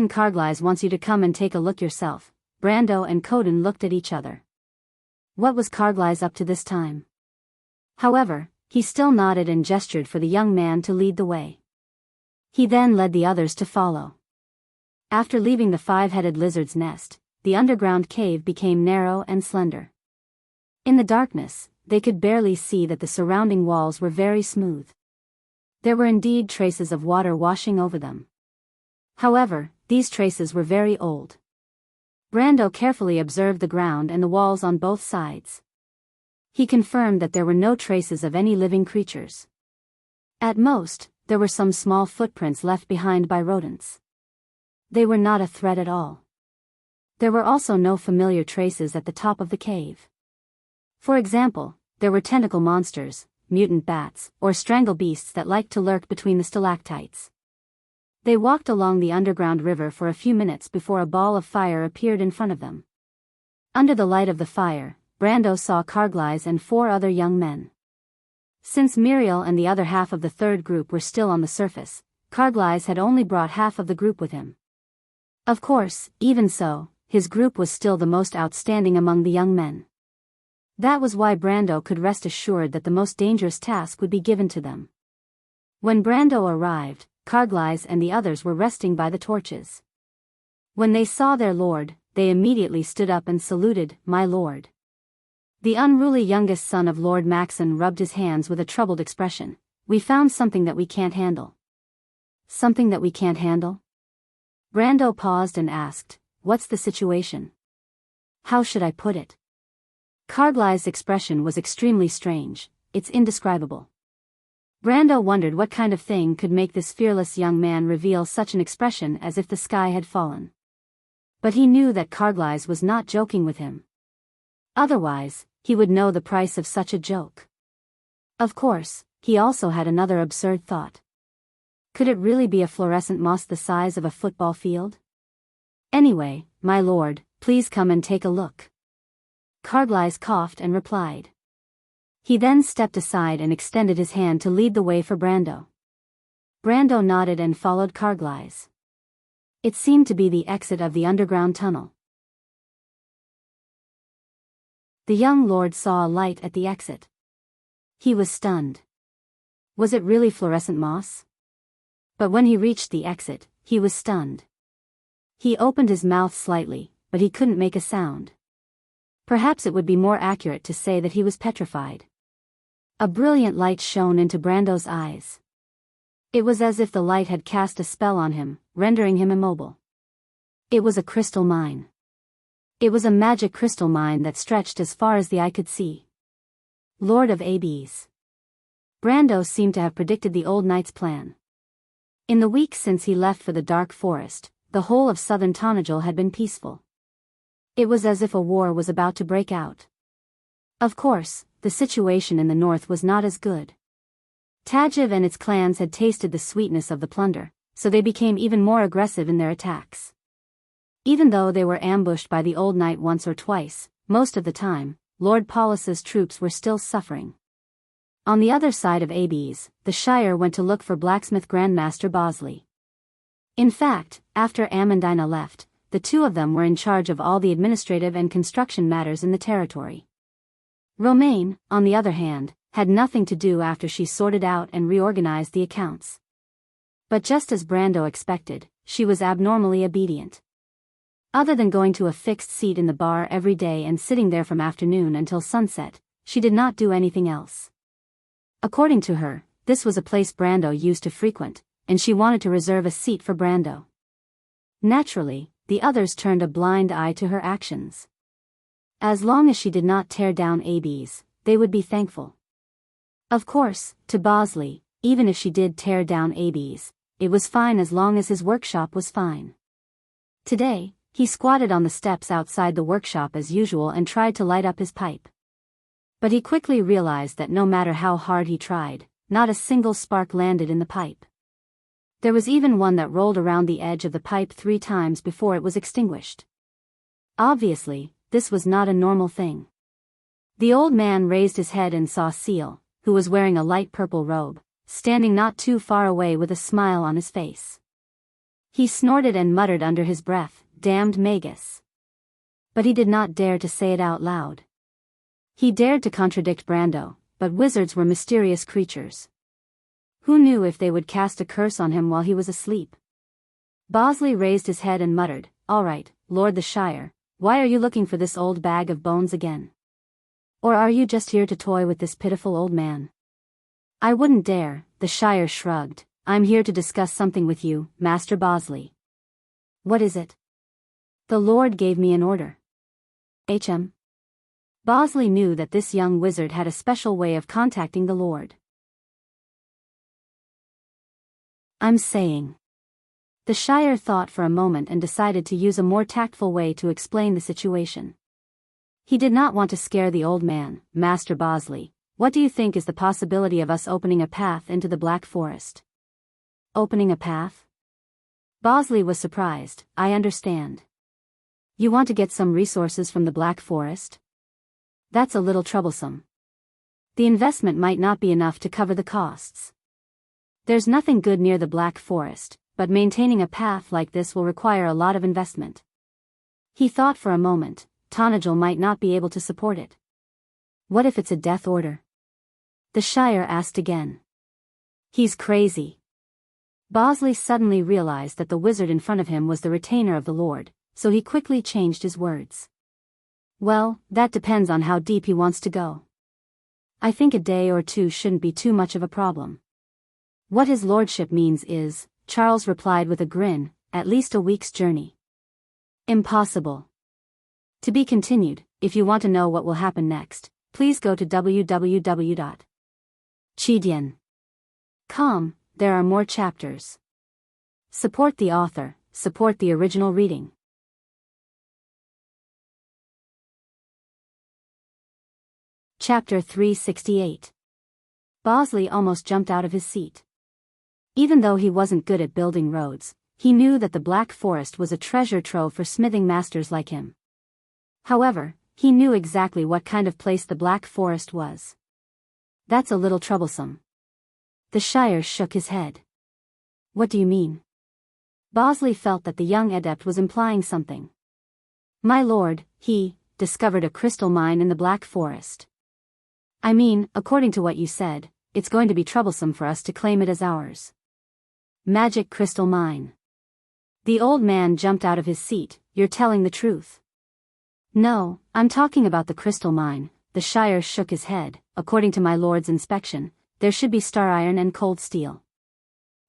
Cargly's wants you to come and take a look yourself." Brando and Coden looked at each other. What was Cargly's up to this time? However, he still nodded and gestured for the young man to lead the way. He then led the others to follow. After leaving the five-headed lizard's nest, the underground cave became narrow and slender. In the darkness, they could barely see that the surrounding walls were very smooth. There were indeed traces of water washing over them. However, these traces were very old. Brando carefully observed the ground and the walls on both sides. He confirmed that there were no traces of any living creatures. At most, there were some small footprints left behind by rodents. They were not a threat at all. There were also no familiar traces at the top of the cave. For example, there were tentacle monsters, mutant bats, or strangle beasts that liked to lurk between the stalactites. They walked along the underground river for a few minutes before a ball of fire appeared in front of them. Under the light of the fire, Brando saw Cargly's and 4 other young men. Since Muriel and the other half of the third group were still on the surface, Cargly's had only brought half of the group with him. Of course, even so, his group was still the most outstanding among the young men. That was why Brando could rest assured that the most dangerous task would be given to them. When Brando arrived, Cargly's and the others were resting by the torches. When they saw their lord, they immediately stood up and saluted, "My lord." The unruly youngest son of Lord Maxon rubbed his hands with a troubled expression. "We found something that we can't handle." "Something that we can't handle?" Brando paused and asked, "What's the situation?" "How should I put it?" Cargly's expression was extremely strange. "It's indescribable." Brando wondered what kind of thing could make this fearless young man reveal such an expression as if the sky had fallen. But he knew that Cargly's was not joking with him. Otherwise, he would know the price of such a joke. Of course, he also had another absurd thought. Could it really be a fluorescent moss the size of a football field? "Anyway, my lord, please come and take a look." Cargly's coughed and replied. He then stepped aside and extended his hand to lead the way for Brando. Brando nodded and followed Cargly's. It seemed to be the exit of the underground tunnel. The young lord saw a light at the exit. He was stunned. Was it really fluorescent moss? But when he reached the exit, he was stunned. He opened his mouth slightly, but he couldn't make a sound. Perhaps it would be more accurate to say that he was petrified. A brilliant light shone into Brando's eyes. It was as if the light had cast a spell on him, rendering him immobile. It was a crystal mine. It was a magic crystal mine that stretched as far as the eye could see. Lord of ABs. Brando seemed to have predicted the old knight's plan. In the weeks since he left for the dark forest, the whole of southern Tonajul had been peaceful. It was as if a war was about to break out. Of course, the situation in the north was not as good. Tajiv and its clans had tasted the sweetness of the plunder, so they became even more aggressive in their attacks. Even though they were ambushed by the old knight once or twice, most of the time, Lord Paulus's troops were still suffering. On the other side of Abes, the Shire went to look for blacksmith Grandmaster Bosley. In fact, after Amandina left, the two of them were in charge of all the administrative and construction matters in the territory. Romaine, on the other hand, had nothing to do after she sorted out and reorganized the accounts. But just as Brando expected, she was abnormally obedient. Other than going to a fixed seat in the bar every day and sitting there from afternoon until sunset, she did not do anything else. According to her, this was a place Brando used to frequent, and she wanted to reserve a seat for Brando. Naturally, the others turned a blind eye to her actions. As long as she did not tear down Abes, they would be thankful. Of course, to Bosley, even if she did tear down Abes, it was fine as long as his workshop was fine. Today, he squatted on the steps outside the workshop as usual and tried to light up his pipe. But he quickly realized that no matter how hard he tried, not a single spark landed in the pipe. There was even one that rolled around the edge of the pipe 3 times before it was extinguished. Obviously, this was not a normal thing. The old man raised his head and saw Seal, who was wearing a light purple robe, standing not too far away with a smile on his face. He snorted and muttered under his breath, "Damned Magus." But he did not dare to say it out loud. He dared to contradict Brando, but wizards were mysterious creatures. Who knew if they would cast a curse on him while he was asleep? Bosley raised his head and muttered, "All right, Lord the Shire, why are you looking for this old bag of bones again? Or are you just here to toy with this pitiful old man?" "I wouldn't dare," the Shire shrugged. "I'm here to discuss something with you, Master Bosley." "What is it?" "The Lord gave me an order." "HM?" Bosley knew that this young wizard had a special way of contacting the Lord. "I'm saying." The Shire thought for a moment and decided to use a more tactful way to explain the situation. He did not want to scare the old man. "Master Bosley, what do you think is the possibility of us opening a path into the Black Forest?" "Opening a path?" Bosley was surprised. "I understand. You want to get some resources from the Black Forest? That's a little troublesome. The investment might not be enough to cover the costs. There's nothing good near the Black Forest, but maintaining a path like this will require a lot of investment." He thought for a moment. Tonagel might not be able to support it. "What if it's a death order?" the Shire asked again. "He's crazy." Bosley suddenly realized that the wizard in front of him was the retainer of the Lord, so he quickly changed his words. "Well, that depends on how deep he wants to go. I think a day or 2 shouldn't be too much of a problem." "What his lordship means is," Charles replied with a grin, "at least a week's journey." "Impossible." To be continued. If you want to know what will happen next, please go to www.chidian.com. There are more chapters. Support the author, support the original reading. Chapter 368. Bosley almost jumped out of his seat. Even though he wasn't good at building roads, he knew that the Black Forest was a treasure trove for smithing masters like him. However, he knew exactly what kind of place the Black Forest was. "That's a little troublesome." The Shire shook his head. "What do you mean?" Bosley felt that the young adept was implying something. "My lord, he discovered a crystal mine in the Black Forest. I mean, according to what you said, it's going to be troublesome for us to claim it as ours." "Magic crystal mine." The old man jumped out of his seat. "You're telling the truth." "No, I'm talking about the crystal mine." The Shire shook his head. "According to my lord's inspection, there should be star iron and cold steel.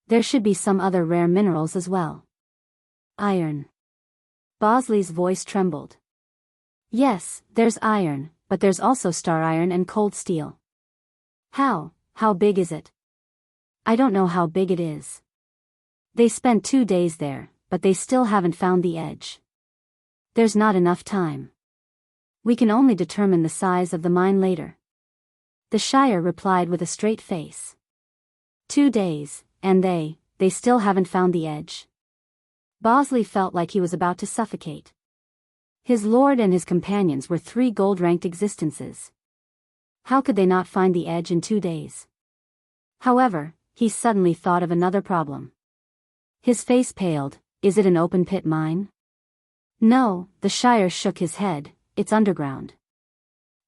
There should be some other rare minerals as well." "Iron?" Bosley's voice trembled. "Yes, there's iron, but there's also star iron and cold steel." How big is it?" "I don't know how big it is. They spent 2 days there, but they still haven't found the edge. There's not enough time. We can only determine the size of the mine later." The Shire replied with a straight face. 2 days, and they still haven't found the edge. Bosley felt like he was about to suffocate. His lord and his companions were 3 gold-ranked existences. How could they not find the edge in 2 days? However, he suddenly thought of another problem. His face paled. Is it an open-pit mine? No, the Shire shook his head, it's underground.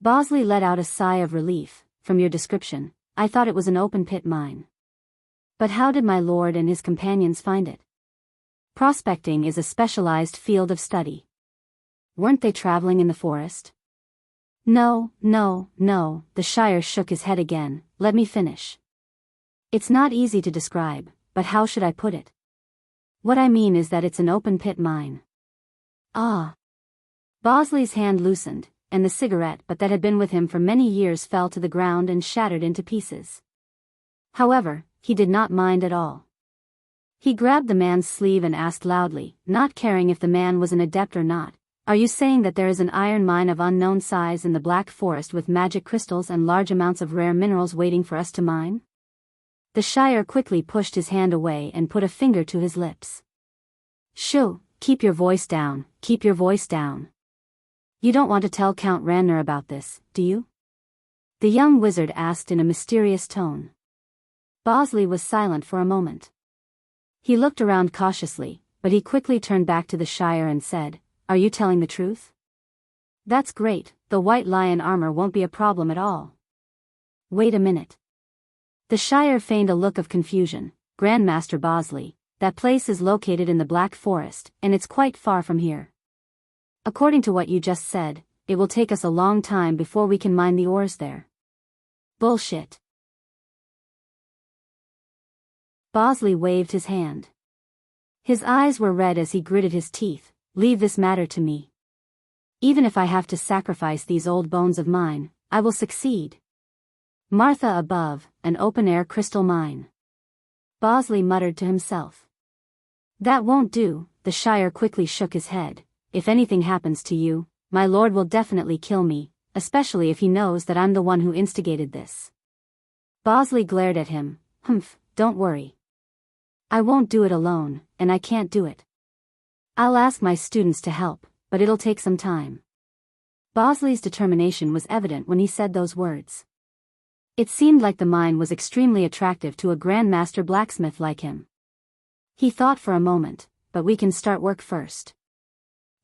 Bosley let out a sigh of relief. From your description, I thought it was an open-pit mine. But how did my lord and his companions find it? Prospecting is a specialized field of study. Weren't they traveling in the forest? No, the Shire shook his head again. Let me finish. It's not easy to describe, but how should I put it? What I mean is that it's an open-pit mine. Ah. Bosley's hand loosened, and the cigarette butt that had been with him for many years fell to the ground and shattered into pieces. However, he did not mind at all. He grabbed the man's sleeve and asked loudly, not caring if the man was an adept or not, "Are you saying that there is an iron mine of unknown size in the Black Forest with magic crystals and large amounts of rare minerals waiting for us to mine?" The Shire quickly pushed his hand away and put a finger to his lips. "Shoo, keep your voice down, keep your voice down. You don't want to tell Count Ranner about this, do you?" The young wizard asked in a mysterious tone. Bosley was silent for a moment. He looked around cautiously, but he quickly turned back to the Shire and said, "Are you telling the truth?" "That's great, the white lion armor won't be a problem at all." "Wait a minute." The Shire feigned a look of confusion. "Grandmaster Bosley, that place is located in the Black Forest, and it's quite far from here. According to what you just said, it will take us a long time before we can mine the ores there." "Bullshit." Bosley waved his hand. His eyes were red as he gritted his teeth. "Leave this matter to me. Even if I have to sacrifice these old bones of mine, I will succeed." Martha above, an open-air crystal mine. Bosley muttered to himself. "That won't do," the Shire quickly shook his head. "If anything happens to you, my lord will definitely kill me, especially if he knows that I'm the one who instigated this." Bosley glared at him. Don't worry. I won't do it alone, and I can't do it. I'll ask my students to help, but it'll take some time." Bosley's determination was evident when he said those words. It seemed like the mine was extremely attractive to a grandmaster blacksmith like him. He thought for a moment, "But we can start work first.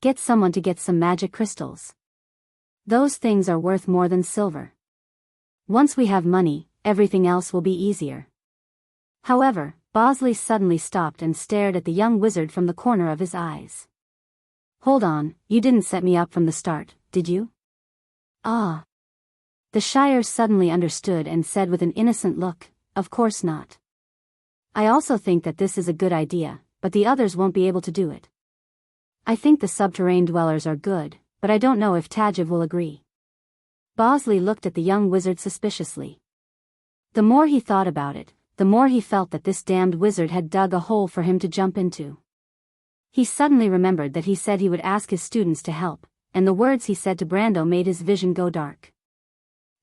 Get someone to get some magic crystals. Those things are worth more than silver. Once we have money, everything else will be easier." However, Bosley suddenly stopped and stared at the young wizard from the corner of his eyes. "Hold on, you didn't set me up from the start, did you?" "Ah." The Shire suddenly understood and said with an innocent look, "Of course not. I also think that this is a good idea, but the others won't be able to do it. I think the subterranean dwellers are good, but I don't know if Tajiv will agree." Bosley looked at the young wizard suspiciously. The more he thought about it, the more he felt that this damned wizard had dug a hole for him to jump into. He suddenly remembered that he said he would ask his students to help, and the words he said to Brando made his vision go dark.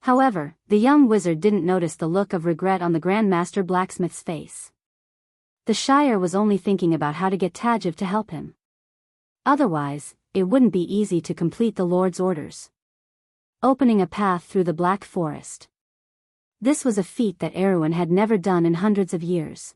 However, the young wizard didn't notice the look of regret on the Grandmaster Blacksmith's face. The Shire was only thinking about how to get Tajiv to help him. Otherwise, it wouldn't be easy to complete the Lord's orders. Opening a path through the Black Forest. This was a feat that Erewhon had never done in hundreds of years.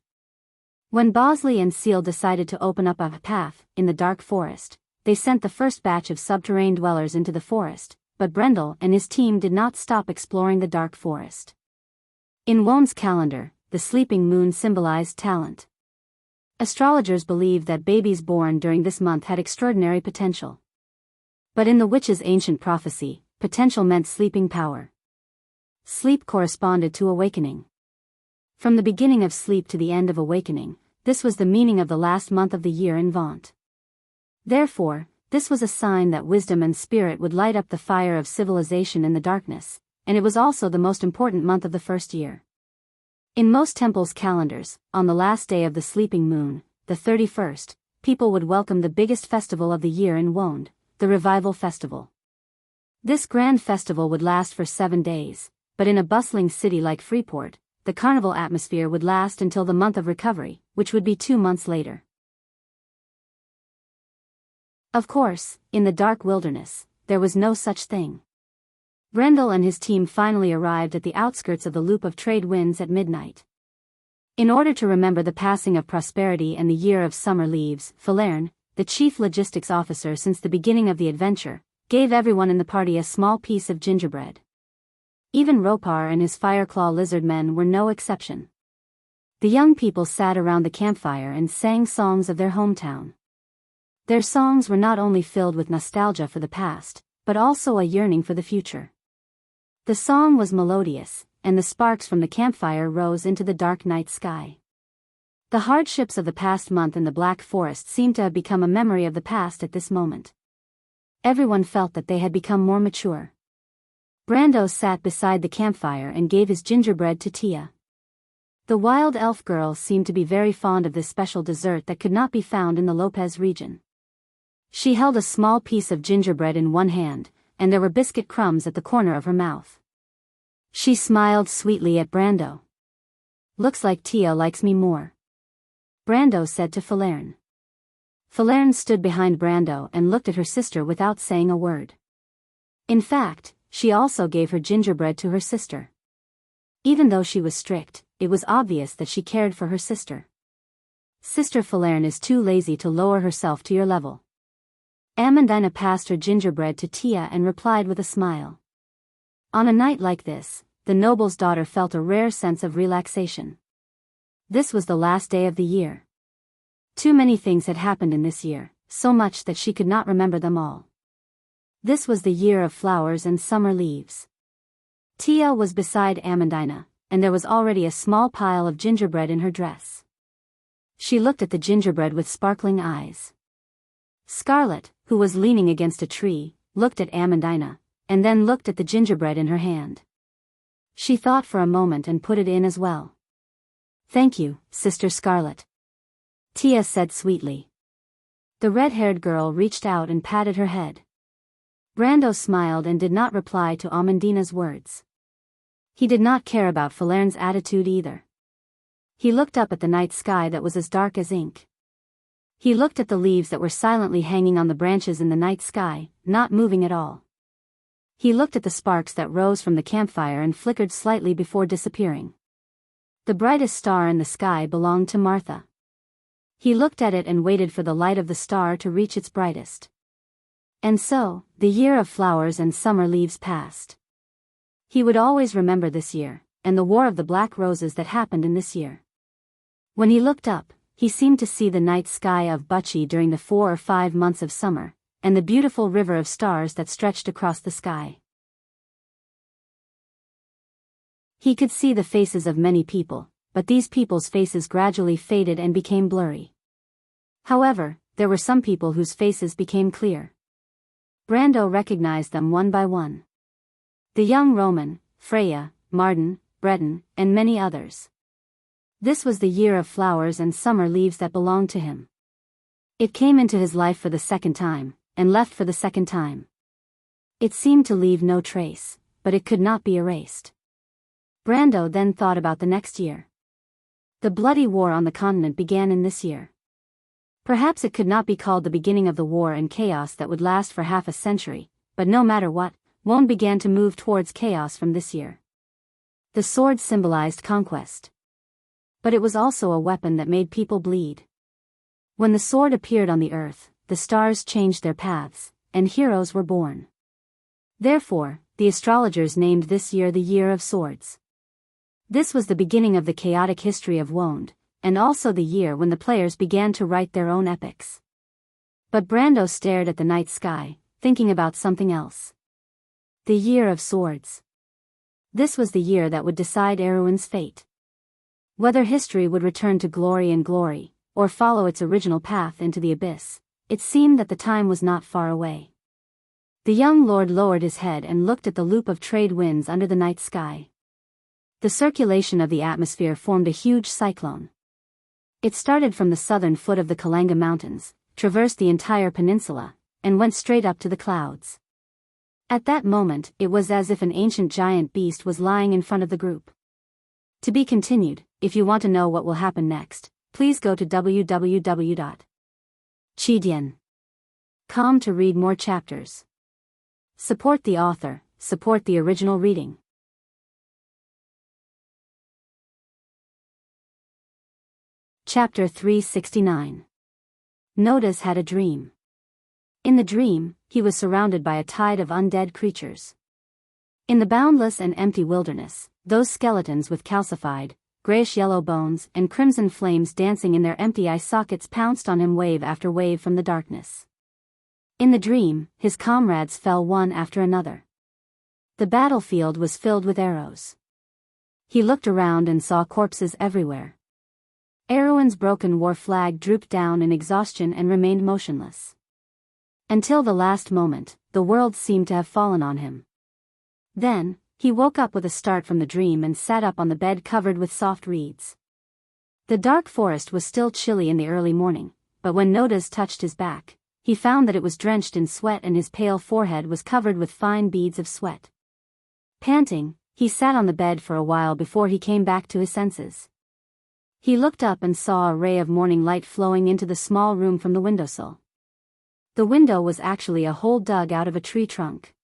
When Bosley and Seal decided to open up a path in the dark forest, they sent the first batch of subterranean dwellers into the forest, but Brendel and his team did not stop exploring the dark forest. In Won's calendar, the sleeping moon symbolized talent. Astrologers believed that babies born during this month had extraordinary potential. But in the witch's ancient prophecy, potential meant sleeping power. Sleep corresponded to awakening. From the beginning of sleep to the end of awakening, this was the meaning of the last month of the year in Vaunt. Therefore, this was a sign that wisdom and spirit would light up the fire of civilization in the darkness, and it was also the most important month of the first year. In most temples' calendars, on the last day of the sleeping moon, the 31st, people would welcome the biggest festival of the year in Wonde, the Revival Festival. This grand festival would last for 7 days, but in a bustling city like Freeport, the carnival atmosphere would last until the month of recovery, which would be 2 months later. Of course, in the dark wilderness, there was no such thing. Brendel and his team finally arrived at the outskirts of the loop of trade winds at midnight. In order to remember the passing of prosperity and the year of summer leaves, Falerne, the chief logistics officer since the beginning of the adventure, gave everyone in the party a small piece of gingerbread. Even Ropar and his Fireclaw lizard men were no exception. The young people sat around the campfire and sang songs of their hometown. Their songs were not only filled with nostalgia for the past, but also a yearning for the future. The song was melodious, and the sparks from the campfire rose into the dark night sky. The hardships of the past month in the Black Forest seemed to have become a memory of the past at this moment. Everyone felt that they had become more mature. Brando sat beside the campfire and gave his gingerbread to Tia. The wild elf girl seemed to be very fond of this special dessert that could not be found in the Lopez region. She held a small piece of gingerbread in one hand, and there were biscuit crumbs at the corner of her mouth. She smiled sweetly at Brando. "Looks like Tia likes me more," Brando said to Falerne. Falerne stood behind Brando and looked at her sister without saying a word. In fact, she also gave her gingerbread to her sister. Even though she was strict, it was obvious that she cared for her sister. "Sister Falerne is too lazy to lower herself to your level." Amandina passed her gingerbread to Tia and replied with a smile. On a night like this, the noble's daughter felt a rare sense of relaxation. This was the last day of the year. Too many things had happened in this year, so much that she could not remember them all. This was the year of flowers and summer leaves. Tia was beside Amandina, and there was already a small pile of gingerbread in her dress. She looked at the gingerbread with sparkling eyes. Scarlet, who was leaning against a tree, looked at Amandina, and then looked at the gingerbread in her hand. She thought for a moment and put it in as well. "Thank you, Sister Scarlet," Tia said sweetly. The red-haired girl reached out and patted her head. Brando smiled and did not reply to Amandina's words. He did not care about Falerne's attitude either. He looked up at the night sky that was as dark as ink. He looked at the leaves that were silently hanging on the branches in the night sky, not moving at all. He looked at the sparks that rose from the campfire and flickered slightly before disappearing. The brightest star in the sky belonged to Martha. He looked at it and waited for the light of the star to reach its brightest. And so, the year of flowers and summer leaves passed. He would always remember this year, and the War of the Black Roses that happened in this year. When he looked up, he seemed to see the night sky of Buchi during the 4 or 5 months of summer, and the beautiful river of stars that stretched across the sky. He could see the faces of many people, but these people's faces gradually faded and became blurry. However, there were some people whose faces became clear. Brando recognized them one by one. The young Roman, Freya, Marden, Breton, and many others. This was the year of flowers and summer leaves that belonged to him. It came into his life for the second time, and left for the second time. It seemed to leave no trace, but it could not be erased. Brando then thought about the next year. The bloody war on the continent began in this year. Perhaps it could not be called the beginning of the war and chaos that would last for half a century, but no matter what, Wone began to move towards chaos from this year. The sword symbolized conquest. But it was also a weapon that made people bleed. When the sword appeared on the earth, the stars changed their paths, and heroes were born. Therefore, the astrologers named this year the Year of Swords. This was the beginning of the chaotic history of Wone, and also the year when the players began to write their own epics. But Brando stared at the night sky, thinking about something else. The Year of Swords. This was the year that would decide Erwin's fate. Whether history would return to glory and glory, or follow its original path into the abyss, it seemed that the time was not far away. The young lord lowered his head and looked at the loop of trade winds under the night sky. The circulation of the atmosphere formed a huge cyclone. It started from the southern foot of the Kalanga Mountains, traversed the entire peninsula, and went straight up to the clouds. At that moment, it was as if an ancient giant beast was lying in front of the group. To be continued. If you want to know what will happen next, please go to www.chidian.com to read more chapters. Support the author, support the original reading. Chapter 369. Notice had a dream. In the dream, he was surrounded by a tide of undead creatures. In the boundless and empty wilderness, those skeletons with calcified, grayish-yellow bones and crimson flames dancing in their empty eye sockets pounced on him wave after wave from the darkness. In the dream, his comrades fell one after another. The battlefield was filled with arrows. He looked around and saw corpses everywhere. Erewhon's broken war flag drooped down in exhaustion and remained motionless. Until the last moment, the world seemed to have fallen on him. Then, he woke up with a start from the dream and sat up on the bed covered with soft reeds. The dark forest was still chilly in the early morning, but when Notice touched his back, he found that it was drenched in sweat and his pale forehead was covered with fine beads of sweat. Panting, he sat on the bed for a while before he came back to his senses. He looked up and saw a ray of morning light flowing into the small room from the windowsill. The window was actually a hole dug out of a tree trunk.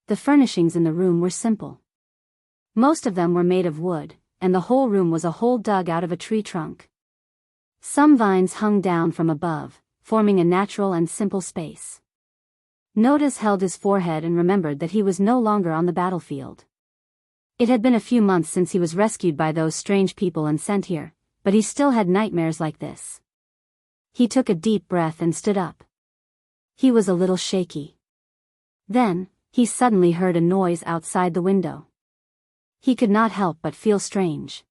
The furnishings in the room were simple. Most of them were made of wood, and the whole room was a hole dug out of a tree trunk. Some vines hung down from above, forming a natural and simple space. Notice held his forehead and remembered that he was no longer on the battlefield. It had been a few months since he was rescued by those strange people and sent here, but he still had nightmares like this. He took a deep breath and stood up. He was a little shaky. Then, he suddenly heard a noise outside the window. He could not help but feel strange.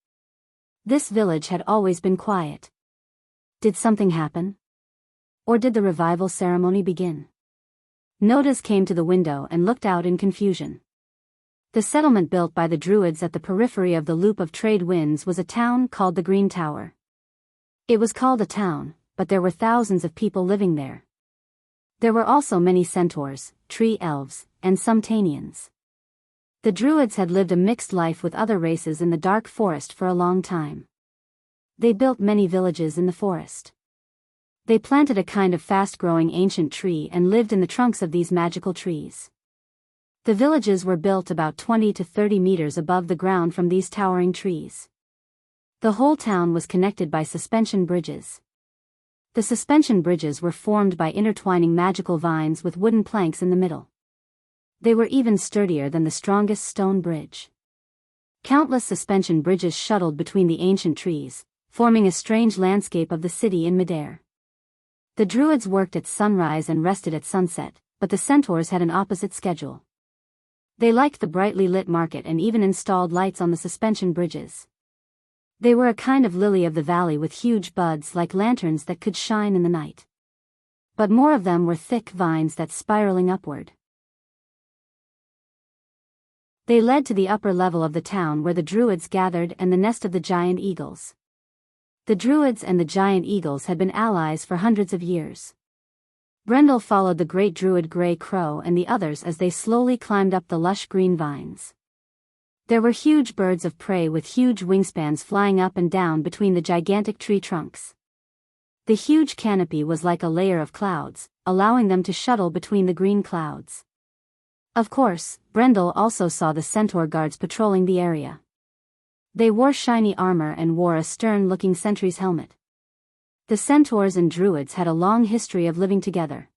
This village had always been quiet. Did something happen? Or did the revival ceremony begin? Notice came to the window and looked out in confusion. The settlement built by the Druids at the periphery of the loop of trade winds was a town called the Green Tower. It was called a town, but there were thousands of people living there. There were also many centaurs, tree elves, and some Tanians. The Druids had lived a mixed life with other races in the dark forest for a long time. They built many villages in the forest. They planted a kind of fast-growing ancient tree and lived in the trunks of these magical trees. The villages were built about 20 to 30 meters above the ground from these towering trees. The whole town was connected by suspension bridges. The suspension bridges were formed by intertwining magical vines with wooden planks in the middle. They were even sturdier than the strongest stone bridge. Countless suspension bridges shuttled between the ancient trees, forming a strange landscape of the city in midair. The Druids worked at sunrise and rested at sunset, but the centaurs had an opposite schedule. They liked the brightly lit market and even installed lights on the suspension bridges. They were a kind of lily of the valley with huge buds like lanterns that could shine in the night. But more of them were thick vines that spiraling upward. They led to the upper level of the town where the Druids gathered and the nest of the giant eagles. The Druids and the giant eagles had been allies for hundreds of years. Brendel followed the great Druid Grey Crow and the others as they slowly climbed up the lush green vines. There were huge birds of prey with huge wingspans flying up and down between the gigantic tree trunks. The huge canopy was like a layer of clouds, allowing them to shuttle between the green clouds. Of course, Brendel also saw the centaur guards patrolling the area. They wore shiny armor and wore a stern-looking sentry's helmet. The centaurs and druids had a long history of living together.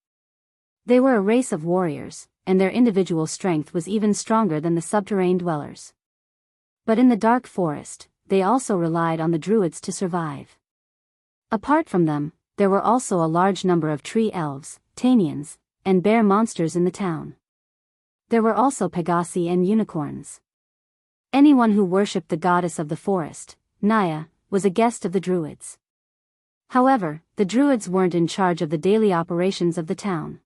They were a race of warriors, and their individual strength was even stronger than the subterranean dwellers. But in the dark forest, they also relied on the druids to survive. Apart from them, there were also a large number of tree elves, Tanians, and bear monsters in the town. There were also Pegasi and unicorns. Anyone who worshipped the goddess of the forest, Naya, was a guest of the druids. However, the druids weren't in charge of the daily operations of the town.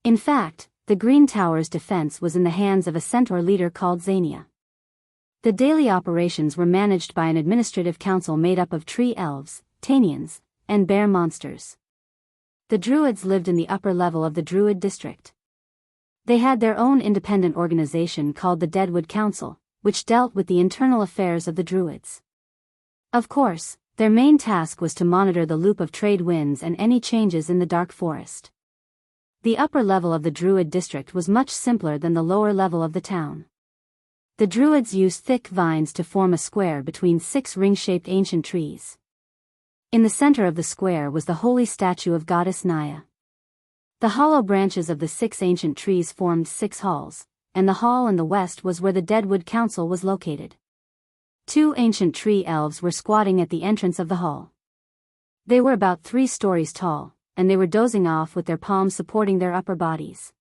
In fact, the Green Tower's defense was in the hands of a centaur leader called Xania. The daily operations were managed by an administrative council made up of tree elves, Tanians, and bear monsters. The druids lived in the upper level of the druid district. They had their own independent organization called the Deadwood Council, which dealt with the internal affairs of the Druids. Of course, their main task was to monitor the loop of trade winds and any changes in the dark forest. The upper level of the Druid district was much simpler than the lower level of the town. The Druids used thick vines to form a square between 6 ring-shaped ancient trees. In the center of the square was the holy statue of goddess Naya. The hollow branches of the 6 ancient trees formed 6 halls, and the hall in the west was where the Deadwood Council was located. 2 ancient tree elves were squatting at the entrance of the hall. They were about 3 stories tall, and they were dozing off with their palms supporting their upper bodies.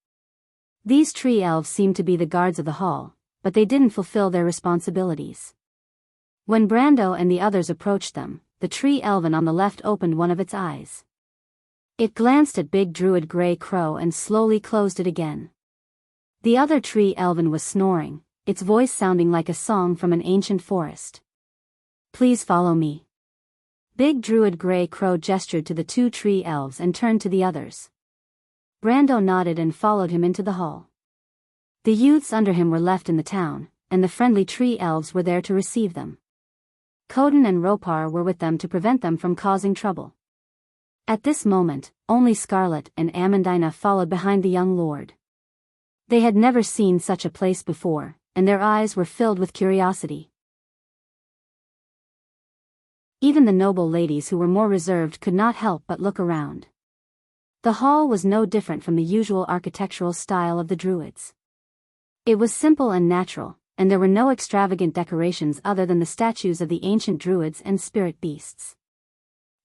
These tree elves seemed to be the guards of the hall, but they didn't fulfill their responsibilities. When Brando and the others approached them, the tree elven on the left opened one of its eyes. It glanced at Big Druid Grey Crow and slowly closed it again. The other tree elven was snoring, its voice sounding like a song from an ancient forest. "Please follow me." Big Druid Grey Crow gestured to the 2 tree elves and turned to the others. Brando nodded and followed him into the hall. The youths under him were left in the town, and the friendly tree elves were there to receive them. Coden and Ropar were with them to prevent them from causing trouble. At this moment, only Scarlet and Amandina followed behind the young lord. They had never seen such a place before, and their eyes were filled with curiosity. Even the noble ladies who were more reserved could not help but look around. The hall was no different from the usual architectural style of the Druids. It was simple and natural, and there were no extravagant decorations other than the statues of the ancient Druids and spirit beasts.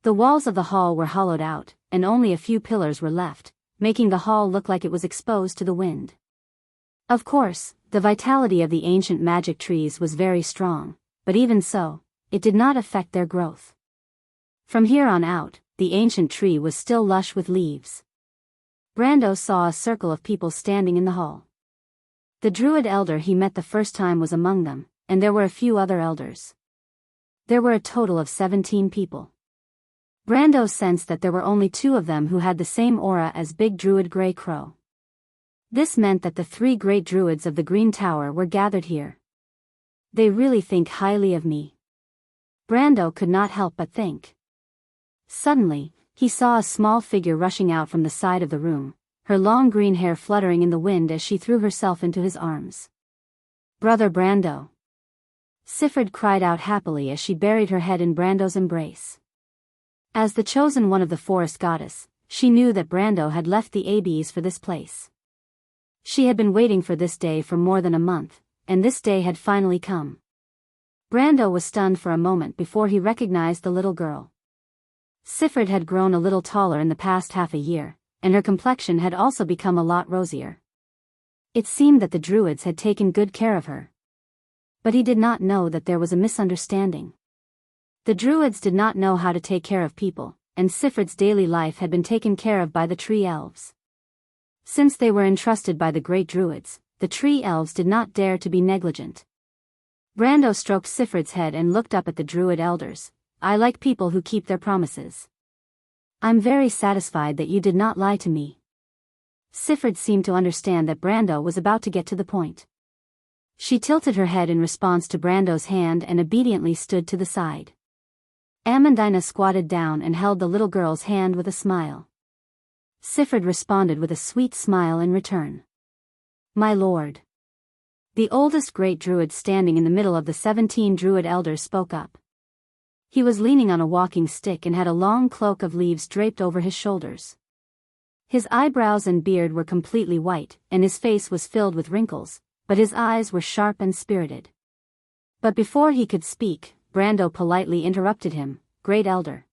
The walls of the hall were hollowed out, and only a few pillars were left, making the hall look like it was exposed to the wind. Of course, the vitality of the ancient magic trees was very strong, but even so, it did not affect their growth. From here on out, the ancient tree was still lush with leaves. Brando saw a circle of people standing in the hall. The Druid elder he met the first time was among them, and there were a few other elders. There were a total of 17 people. Brando sensed that there were only 2 of them who had the same aura as Big Druid Grey Crow. This meant that the 3 great druids of the Green Tower were gathered here. They really think highly of me. Brando could not help but think. Suddenly, he saw a small figure rushing out from the side of the room, her long green hair fluttering in the wind as she threw herself into his arms. "Brother Brando!" Sifred cried out happily as she buried her head in Brando's embrace. As the chosen one of the forest goddess, she knew that Brando had left the Abbes for this place. She had been waiting for this day for more than a month, and this day had finally come. Brando was stunned for a moment before he recognized the little girl. Sifred had grown a little taller in the past half a year, and her complexion had also become a lot rosier. It seemed that the Druids had taken good care of her. But he did not know that there was a misunderstanding. The Druids did not know how to take care of people, and Sifred's daily life had been taken care of by the tree elves. Since they were entrusted by the great Druids, the tree elves did not dare to be negligent. Brando stroked Sifred's head and looked up at the Druid elders. "I like people who keep their promises. I'm very satisfied that you did not lie to me." Sifred seemed to understand that Brando was about to get to the point. She tilted her head in response to Brando's hand and obediently stood to the side. Amandina squatted down and held the little girl's hand with a smile. Sifred responded with a sweet smile in return. "My lord." The oldest great druid standing in the middle of the 17 druid elders spoke up. He was leaning on a walking stick and had a long cloak of leaves draped over his shoulders. His eyebrows and beard were completely white, and his face was filled with wrinkles, but his eyes were sharp and spirited. But before he could speak, Brando politely interrupted him. "Great elder,"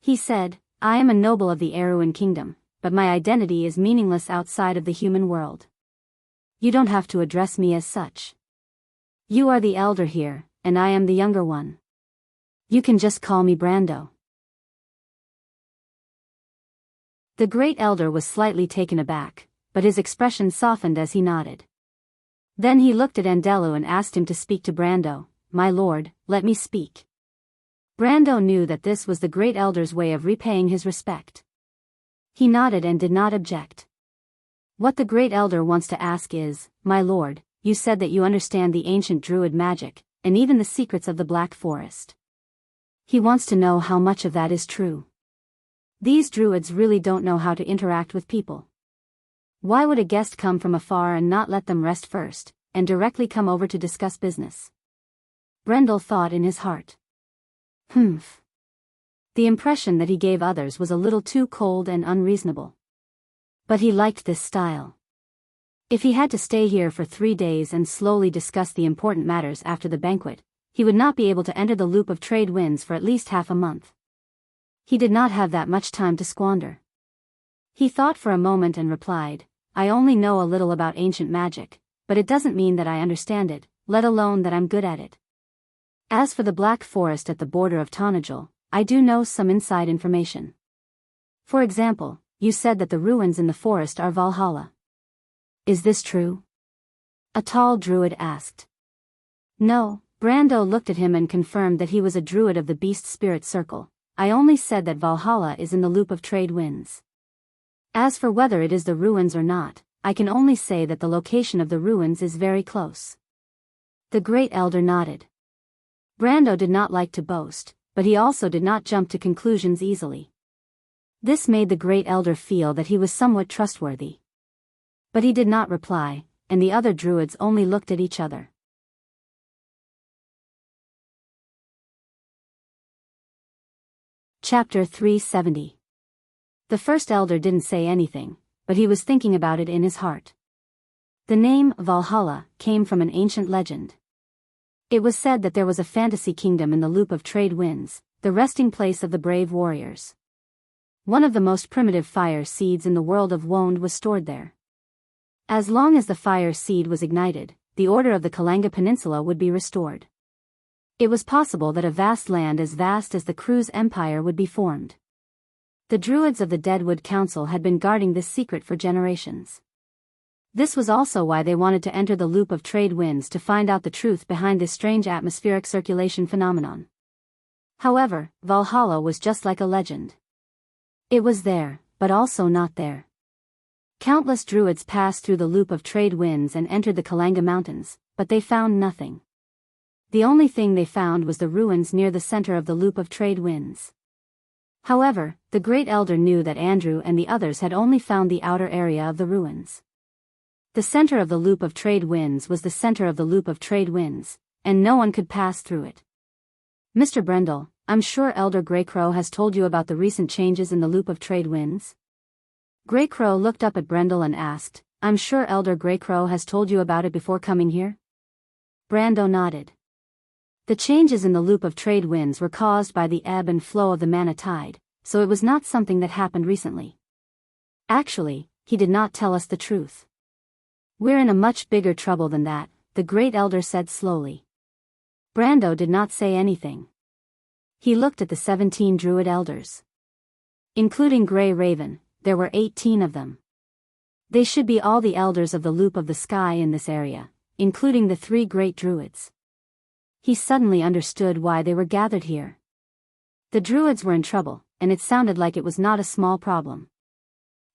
he said, "I am a noble of the Erewhon kingdom, but my identity is meaningless outside of the human world. You don't have to address me as such. You are the elder here, and I am the younger one. You can just call me Brando." The great elder was slightly taken aback, but his expression softened as he nodded. Then he looked at Andelu and asked him to speak to Brando. "My lord, let me speak." Brando knew that this was the great elder's way of repaying his respect. He nodded and did not object. What the Great Elder wants to ask is, my lord, you said that you understand the ancient druid magic, and even the secrets of the Black Forest. He wants to know how much of that is true. These druids really don't know how to interact with people. Why would a guest come from afar and not let them rest first, and directly come over to discuss business? Brendel thought in his heart. Humph. The impression that he gave others was a little too cold and unreasonable. But he liked this style. If he had to stay here for 3 days and slowly discuss the important matters after the banquet, he would not be able to enter the loop of trade winds for at least half a month. He did not have that much time to squander. He thought for a moment and replied, I only know a little about ancient magic, but it doesn't mean that I understand it, let alone that I'm good at it. As for the Black Forest at the border of Tranquil, I do know some inside information. For example, you said that the ruins in the forest are Valhalla. Is this true? A tall druid asked. No, Brando looked at him and confirmed that he was a druid of the Beast Spirit Circle. I only said that Valhalla is in the loop of trade winds. As for whether it is the ruins or not, I can only say that the location of the ruins is very close. The Great Elder nodded. Brando did not like to boast, but he also did not jump to conclusions easily. This made the Great Elder feel that he was somewhat trustworthy. But he did not reply, and the other druids only looked at each other. Chapter 370. The first elder didn't say anything, but he was thinking about it in his heart. The name Valhalla came from an ancient legend. It was said that there was a fantasy kingdom in the loop of trade winds, the resting place of the brave warriors. One of the most primitive fire seeds in the world of Wond was stored there. As long as the fire seed was ignited, the order of the Kalanga Peninsula would be restored. It was possible that a vast land as vast as the Cruz Empire would be formed. The druids of the Deadwood Council had been guarding this secret for generations. This was also why they wanted to enter the loop of trade winds to find out the truth behind this strange atmospheric circulation phenomenon. However, Valhalla was just like a legend. It was there, but also not there. Countless druids passed through the loop of trade winds and entered the Kalanga Mountains, but they found nothing. The only thing they found was the ruins near the center of the loop of trade winds. However, the Great Elder knew that Andrew and the others had only found the outer area of the ruins. The center of the loop of trade winds was the center of the loop of trade winds, and no one could pass through it. Mr. Brendel, I'm sure Elder Greycrow has told you about the recent changes in the loop of trade winds? Greycrow looked up at Brendel and asked, I'm sure Elder Greycrow has told you about it before coming here? Brando nodded. The changes in the loop of trade winds were caused by the ebb and flow of the Mana Tide, so it was not something that happened recently. Actually, he did not tell us the truth. We're in a much bigger trouble than that, the Great Elder said slowly. Brando did not say anything. He looked at the 17 druid elders. Including Grey Raven, there were 18 of them. They should be all the elders of the loop of the sky in this area, including the 3 great druids. He suddenly understood why they were gathered here. The druids were in trouble, and it sounded like it was not a small problem.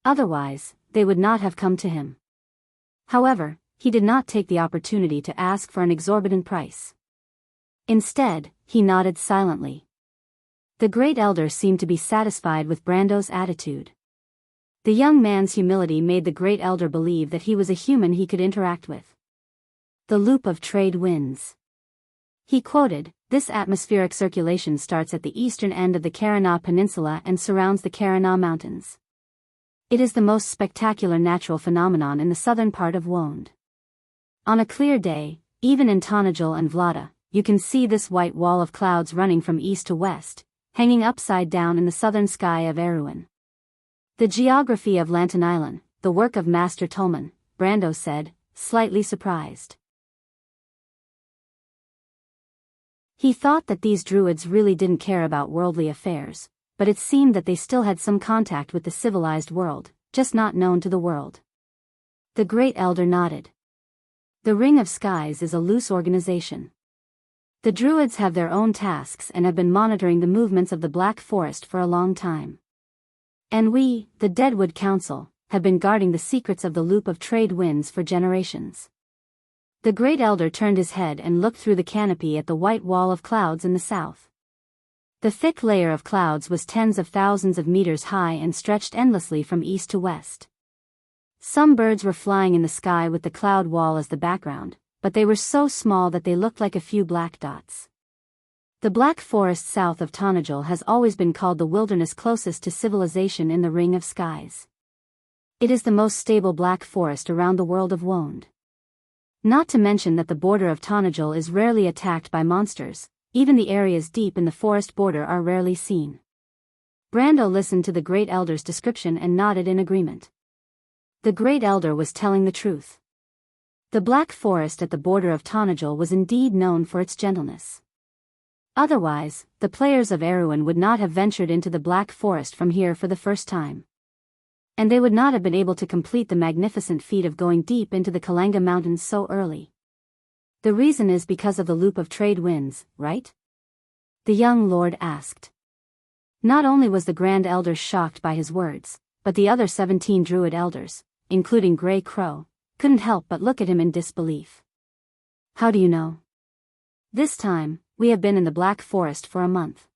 Otherwise, they would not have come to him. However, he did not take the opportunity to ask for an exorbitant price. Instead, he nodded silently. The Great Elder seemed to be satisfied with Brando's attitude. The young man's humility made the Great Elder believe that he was a human he could interact with. The loop of trade winds. He quoted, this atmospheric circulation starts at the eastern end of the Karana Peninsula and surrounds the Karana Mountains. It is the most spectacular natural phenomenon in the southern part of Wond. On a clear day, even in Tranquil and Vlada, you can see this white wall of clouds running from east to west, hanging upside down in the southern sky of Erewhon. The geography of Lantern Island, the work of Master Tolman, Brando said, slightly surprised. He thought that these druids really didn't care about worldly affairs, but it seemed that they still had some contact with the civilized world, just not known to the world. The Great Elder nodded. The Ring of Skies is a loose organization. The druids have their own tasks and have been monitoring the movements of the Black Forest for a long time. And we, the Deadwood Council, have been guarding the secrets of the loop of trade winds for generations. The great elder turned his head and looked through the canopy at the white wall of clouds in the south. The thick layer of clouds was tens of thousands of meters high and stretched endlessly from east to west. Some birds were flying in the sky with the cloud wall as the background, but they were so small that they looked like a few black dots. The Black Forest south of Tranquil has always been called the wilderness closest to civilization in the Ring of Skies. It is the most stable black forest around the world of Wond. Not to mention that the border of Tranquil is rarely attacked by monsters, even the areas deep in the forest border are rarely seen. Brando listened to the Great Elder's description and nodded in agreement. The Great Elder was telling the truth. The Black Forest at the border of Tranquil was indeed known for its gentleness. Otherwise, the players of Erewhon would not have ventured into the Black Forest from here for the first time. And they would not have been able to complete the magnificent feat of going deep into the Kalanga Mountains so early. The reason is because of the loop of trade winds, right? The young lord asked. Not only was the Grand Elder shocked by his words, but the other 17 Druid elders, including Grey Crow, couldn't help but look at him in disbelief. How do you know? This time, we have been in the Black Forest for a month.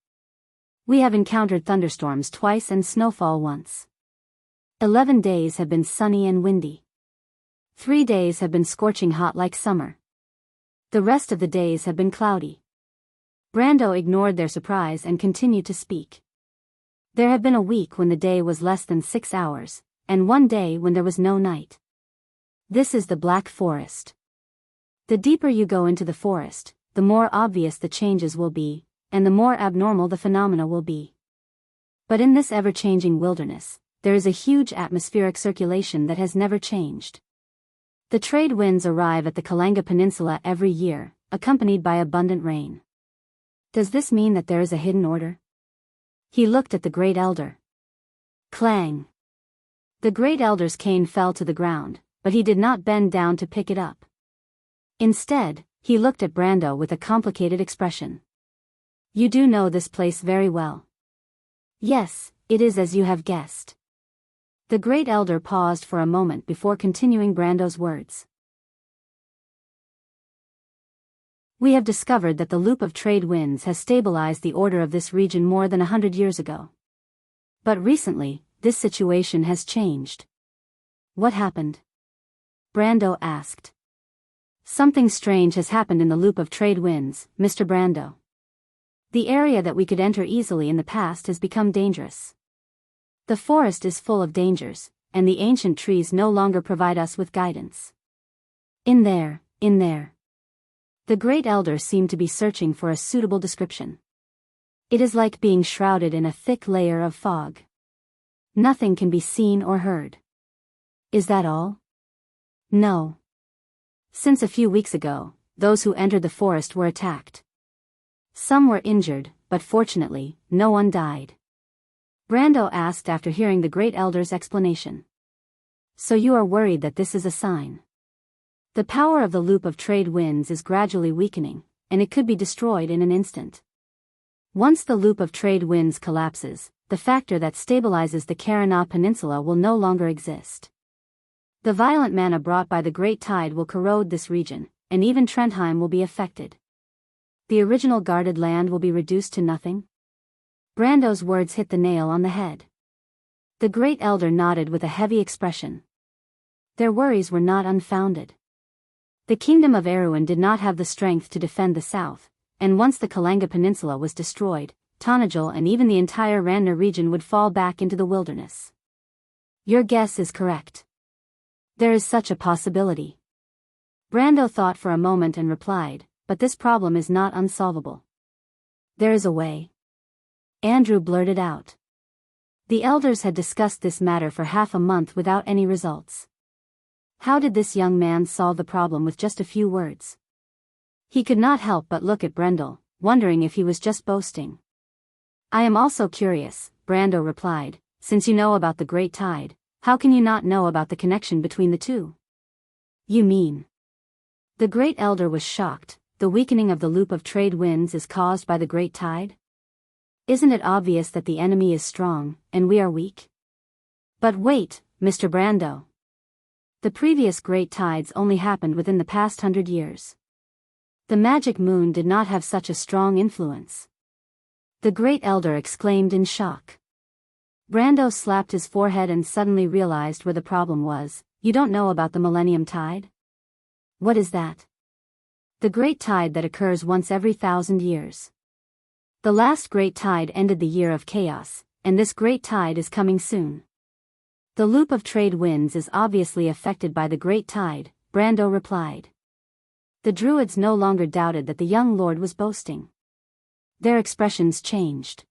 We have encountered thunderstorms twice and snowfall once. 11 days have been sunny and windy. 3 days have been scorching hot like summer. The rest of the days have been cloudy. Brando ignored their surprise and continued to speak. There have been a week when the day was less than 6 hours, and one day when there was no night. This is the Black Forest. The deeper you go into the forest, the more obvious the changes will be, and the more abnormal the phenomena will be. But in this ever-changing wilderness, there is a huge atmospheric circulation that has never changed. The trade winds arrive at the Kalanga Peninsula every year, accompanied by abundant rain. Does this mean that there is a hidden order? He looked at the Great Elder. Clang! The Great Elder's cane fell to the ground, but he did not bend down to pick it up. Instead, he looked at Brando with a complicated expression. You do know this place very well. Yes, it is as you have guessed. The Great Elder paused for a moment before continuing Brando's words. We have discovered that the loop of trade winds has stabilized the order of this region more than 100 years ago. But recently, this situation has changed. What happened? Brando asked. Something strange has happened in the loop of trade winds, Mr. Brando. The area that we could enter easily in the past has become dangerous. The forest is full of dangers, and the ancient trees no longer provide us with guidance. In there. The Great Elder seemed to be searching for a suitable description. It is like being shrouded in a thick layer of fog. Nothing can be seen or heard. Is that all? No. Since a few weeks ago, those who entered the forest were attacked. Some were injured, but fortunately, no one died. Brando asked after hearing the Great Elder's explanation. So you are worried that this is a sign? The power of the loop of trade winds is gradually weakening, and it could be destroyed in an instant. Once the loop of trade winds collapses, the factor that stabilizes the Karana Peninsula will no longer exist. The violent mana brought by the Great Tide will corrode this region, and even Trentheim will be affected. The original guarded land will be reduced to nothing? Brando's words hit the nail on the head. The Great Elder nodded with a heavy expression. Their worries were not unfounded. The Kingdom of Erewhon did not have the strength to defend the south, and once the Kalanga Peninsula was destroyed, Tranquil and even the entire Ranner region would fall back into the wilderness. Your guess is correct. There is such a possibility. Brando thought for a moment and replied, but this problem is not unsolvable. There is a way. Andrew blurted out. The elders had discussed this matter for half a month without any results. How did this young man solve the problem with just a few words? He could not help but look at Brendel, wondering if he was just boasting. I am also curious, Brando replied, since you know about the Great Tide, how can you not know about the connection between the two? You mean? The Great Elder was shocked. The weakening of the loop of trade winds is caused by the Great Tide? Isn't it obvious that the enemy is strong, and we are weak? But wait, Mr. Brando. The previous great tides only happened within the past 100 years. The magic moon did not have such a strong influence. The great elder exclaimed in shock. Brando slapped his forehead and suddenly realized where the problem was. You don't know about the Millennium Tide? What is that? The great tide that occurs once every 1,000 years. The last great tide ended the year of chaos, and this great tide is coming soon. The loop of trade winds is obviously affected by the great tide, Brando replied. The Druids no longer doubted that the young lord was boasting. Their expressions changed.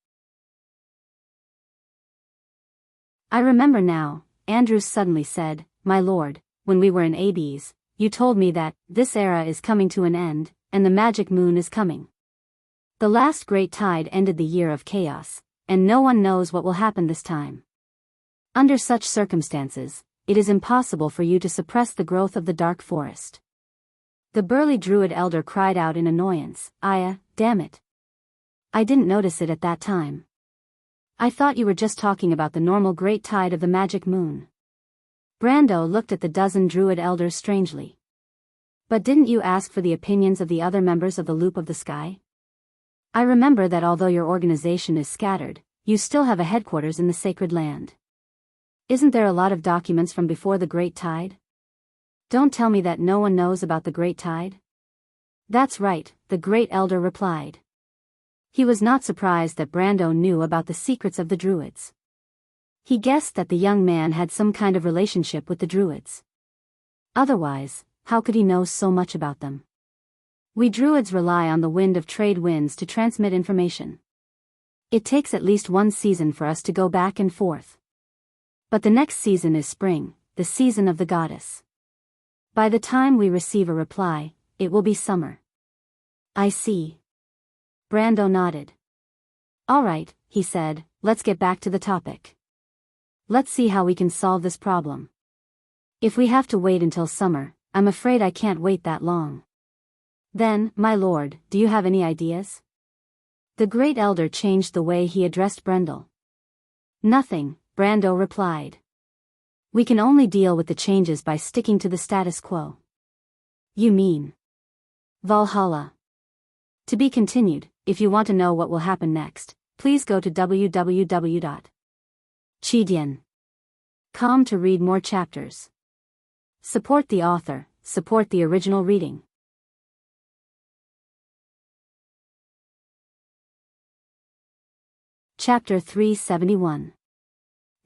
I remember now, Andrews suddenly said, my lord, when we were in Hades, you told me that this era is coming to an end, and the magic moon is coming. The last great tide ended the year of chaos, and no one knows what will happen this time. Under such circumstances, it is impossible for you to suppress the growth of the dark forest. The burly druid elder cried out in annoyance, damn it. I didn't notice it at that time. I thought you were just talking about the normal great tide of the magic moon. Brando looked at the dozen druid elders strangely. But didn't you ask for the opinions of the other members of the Loop of the Sky? I remember that although your organization is scattered, you still have a headquarters in the sacred land. Isn't there a lot of documents from before the great tide? Don't tell me that no one knows about the great tide. That's right, the great elder replied. He was not surprised that Brando knew about the secrets of the Druids. He guessed that the young man had some kind of relationship with the Druids. Otherwise, how could he know so much about them? We Druids rely on the wind of trade winds to transmit information. It takes at least one season for us to go back and forth. But the next season is spring, the season of the goddess. By the time we receive a reply, it will be summer. I see. Brando nodded. All right, he said, let's get back to the topic. Let's see how we can solve this problem. If we have to wait until summer, I'm afraid I can't wait that long. Then, my lord, do you have any ideas? The great elder changed the way he addressed Brendel. Nothing, Brando replied. We can only deal with the changes by sticking to the status quo. You mean Valhalla. To be continued. If you want to know what will happen next, please go to www.chidian.com to read more chapters. Support the author, support the original reading. Chapter 371.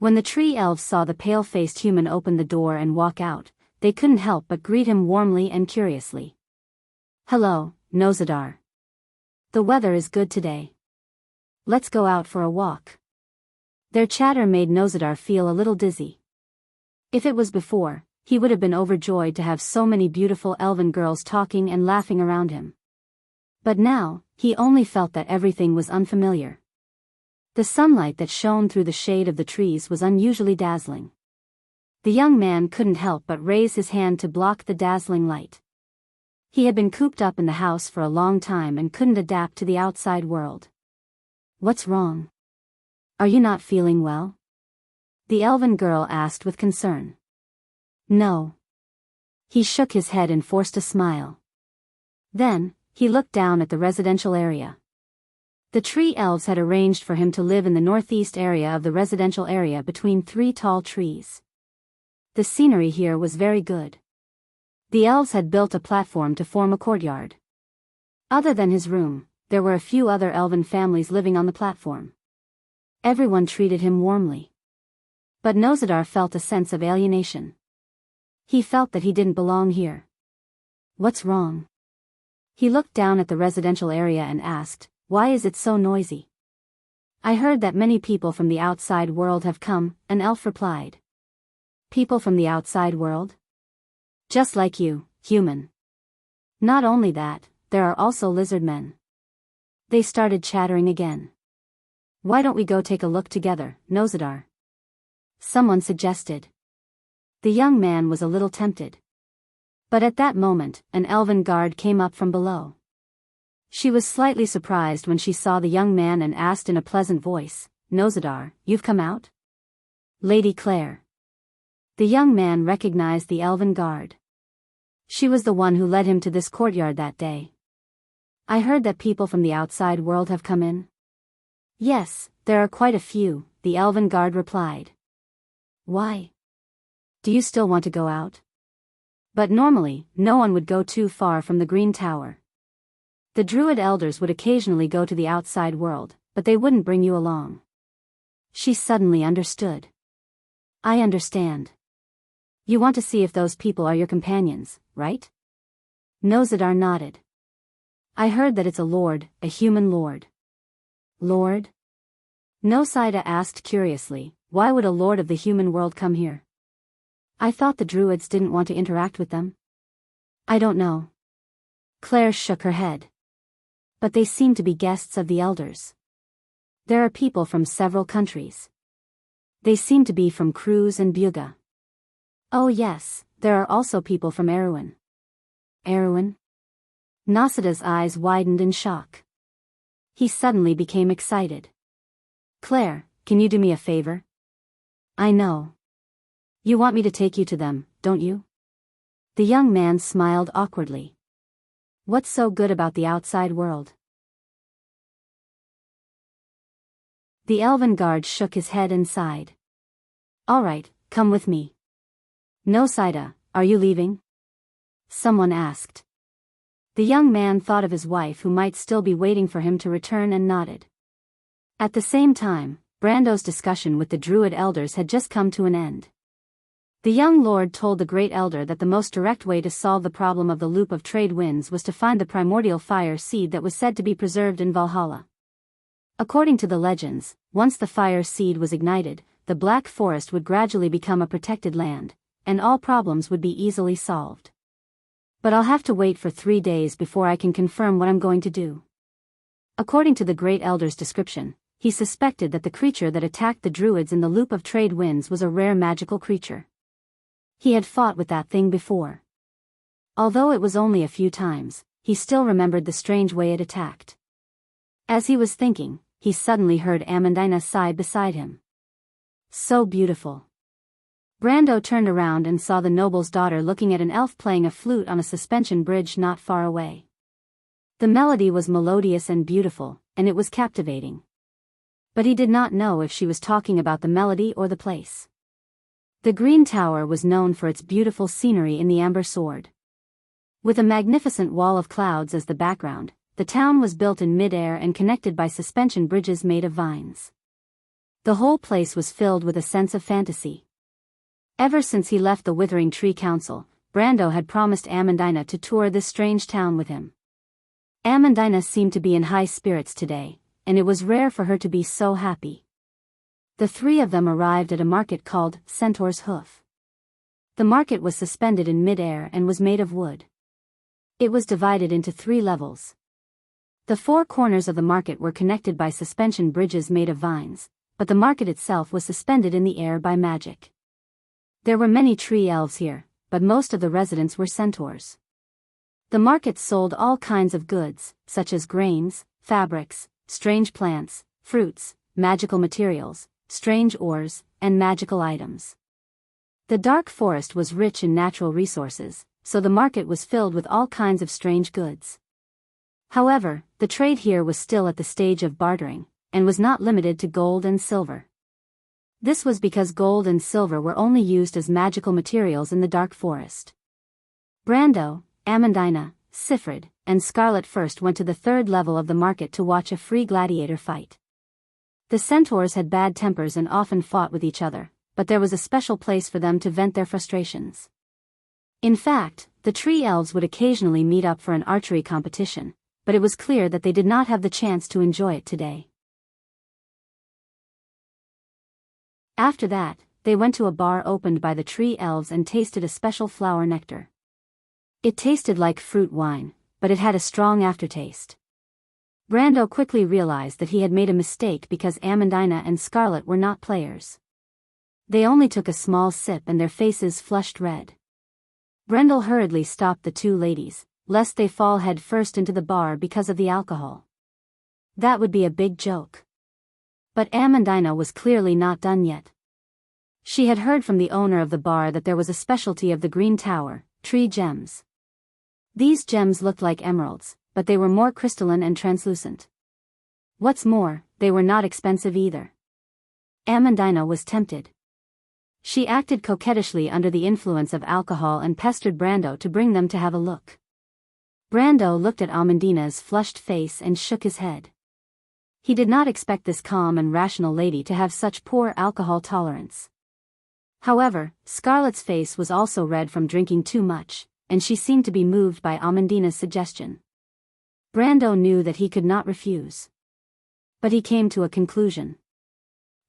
When the tree elves saw the pale-faced human open the door and walk out, they couldn't help but greet him warmly and curiously. Hello, Nozadar. The weather is good today. Let's go out for a walk. Their chatter made Nozadar feel a little dizzy. If it was before, he would have been overjoyed to have so many beautiful elven girls talking and laughing around him. But now, he only felt that everything was unfamiliar. The sunlight that shone through the shade of the trees was unusually dazzling. The young man couldn't help but raise his hand to block the dazzling light. He had been cooped up in the house for a long time and couldn't adapt to the outside world. What's wrong? Are you not feeling well? The elven girl asked with concern. No. He shook his head and forced a smile. Then, he looked down at the residential area. The tree elves had arranged for him to live in the northeast area of the residential area between 3 tall trees. The scenery here was very good. The elves had built a platform to form a courtyard. Other than his room, there were a few other elven families living on the platform. Everyone treated him warmly. But Nozadar felt a sense of alienation. He felt that he didn't belong here. What's wrong? He looked down at the residential area and asked, why is it so noisy? I heard that many people from the outside world have come, an elf replied. People from the outside world? Just like you, human. Not only that, there are also lizard men. They started chattering again. Why don't we go take a look together, Nozadar? Someone suggested. The young man was a little tempted. But at that moment, an elven guard came up from below. She was slightly surprised when she saw the young man and asked in a pleasant voice, Nozadar, you've come out? Lady Claire. The young man recognized the elven guard. She was the one who led him to this courtyard that day. I heard that people from the outside world have come in. Yes, there are quite a few, the elven guard replied. Why? Do you still want to go out? But normally, no one would go too far from the Green Tower. The druid elders would occasionally go to the outside world, but they wouldn't bring you along. She suddenly understood. I understand. You want to see if those people are your companions, right? Nozadar nodded. I heard that it's a lord, a human lord. Lord? Nosida asked curiously, why would a lord of the human world come here? I thought the druids didn't want to interact with them. I don't know. Claire shook her head. But they seem to be guests of the elders. There are people from several countries. They seem to be from Cruz and Buga. Oh yes, there are also people from Erewhon. Erewhon? Nosida's eyes widened in shock. He suddenly became excited. Claire, can you do me a favor? I know. You want me to take you to them, don't you? The young man smiled awkwardly. What's so good about the outside world? The elven guard shook his head and sighed. All right, come with me. Nosida, are you leaving? Someone asked. The young man thought of his wife who might still be waiting for him to return and nodded. At the same time, Brando's discussion with the druid elders had just come to an end. The young lord told the great elder that the most direct way to solve the problem of the loop of trade winds was to find the primordial fire seed that was said to be preserved in Valhalla. According to the legends, once the fire seed was ignited, the Black Forest would gradually become a protected land, and all problems would be easily solved. But I'll have to wait for 3 days before I can confirm what I'm going to do. According to the great elder's description, he suspected that the creature that attacked the druids in the loop of trade winds was a rare magical creature. He had fought with that thing before. Although it was only a few times, he still remembered the strange way it attacked. As he was thinking, he suddenly heard Amandina sigh beside him. So beautiful. Brando turned around and saw the noble's daughter looking at an elf playing a flute on a suspension bridge not far away. The melody was melodious and beautiful, and it was captivating. But he did not know if she was talking about the melody or the place. The Green Tower was known for its beautiful scenery in the Amber Sword. With a magnificent wall of clouds as the background, the town was built in mid-air and connected by suspension bridges made of vines. The whole place was filled with a sense of fantasy. Ever since he left the Withering Tree Council, Brando had promised Amandina to tour this strange town with him. Amandina seemed to be in high spirits today, and it was rare for her to be so happy. The three of them arrived at a market called Centaur's Hoof. The market was suspended in mid-air and was made of wood. It was divided into 3 levels. The 4 corners of the market were connected by suspension bridges made of vines, but the market itself was suspended in the air by magic. There were many tree elves here, but most of the residents were centaurs. The market sold all kinds of goods, such as grains, fabrics, strange plants, fruits, magical materials, strange ores, and magical items. The dark forest was rich in natural resources, so the market was filled with all kinds of strange goods. However, the trade here was still at the stage of bartering, and was not limited to gold and silver. This was because gold and silver were only used as magical materials in the dark forest. Brando, Amandina, Sifrid, and Scarlet first went to the 3rd level of the market to watch a free gladiator fight. The centaurs had bad tempers and often fought with each other, but there was a special place for them to vent their frustrations. In fact, the tree elves would occasionally meet up for an archery competition, but it was clear that they did not have the chance to enjoy it today. After that, they went to a bar opened by the tree elves and tasted a special flower nectar. It tasted like fruit wine, but it had a strong aftertaste. Brando quickly realized that he had made a mistake because Amandina and Scarlet were not players. They only took a small sip and their faces flushed red. Brendel hurriedly stopped the 2 ladies, lest they fall head first into the bar because of the alcohol. That would be a big joke. But Amandina was clearly not done yet. She had heard from the owner of the bar that there was a specialty of the Green Tower, tree gems. These gems looked like emeralds, but they were more crystalline and translucent. What's more, they were not expensive either. Amandina was tempted. She acted coquettishly under the influence of alcohol and pestered Brando to bring them to have a look. Brando looked at Amandina's flushed face and shook his head. He did not expect this calm and rational lady to have such poor alcohol tolerance. However, Scarlett's face was also red from drinking too much, and she seemed to be moved by Amandina's suggestion. Brando knew that he could not refuse. But he came to a conclusion.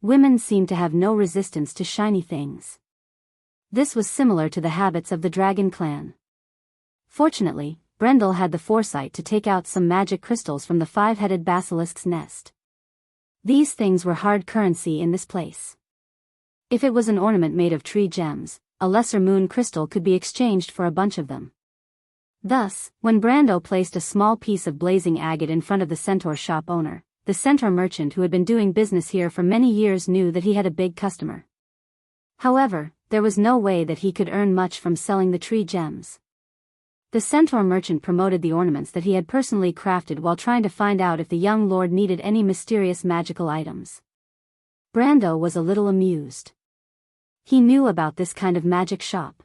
Women seemed to have no resistance to shiny things. This was similar to the habits of the Dragon clan. Fortunately, Brendel had the foresight to take out some magic crystals from the five-headed basilisk's nest. These things were hard currency in this place. If it was an ornament made of tree gems, a lesser moon crystal could be exchanged for a bunch of them. Thus, when Brando placed a small piece of blazing agate in front of the centaur shop owner, the centaur merchant who had been doing business here for many years knew that he had a big customer. However, there was no way that he could earn much from selling the tree gems. The centaur merchant promoted the ornaments that he had personally crafted while trying to find out if the young lord needed any mysterious magical items. Brando was a little amused. He knew about this kind of magic shop.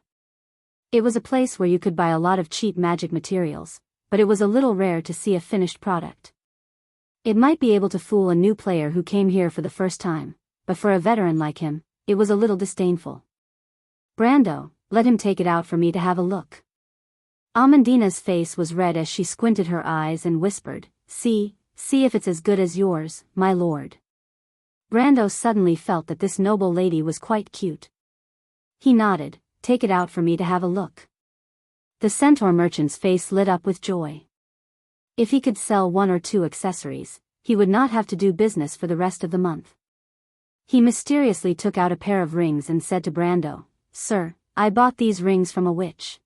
It was a place where you could buy a lot of cheap magic materials, but it was a little rare to see a finished product. It might be able to fool a new player who came here for the first time, but for a veteran like him, it was a little disdainful. Brando, let him take it out for me to have a look. Amandina's face was red as she squinted her eyes and whispered, see if it's as good as yours, my lord. Brando suddenly felt that this noble lady was quite cute. He nodded, take it out for me to have a look. The centaur merchant's face lit up with joy. If he could sell one or two accessories, he would not have to do business for the rest of the month. He mysteriously took out a pair of rings and said to Brando, Sir, I bought these rings from a witch.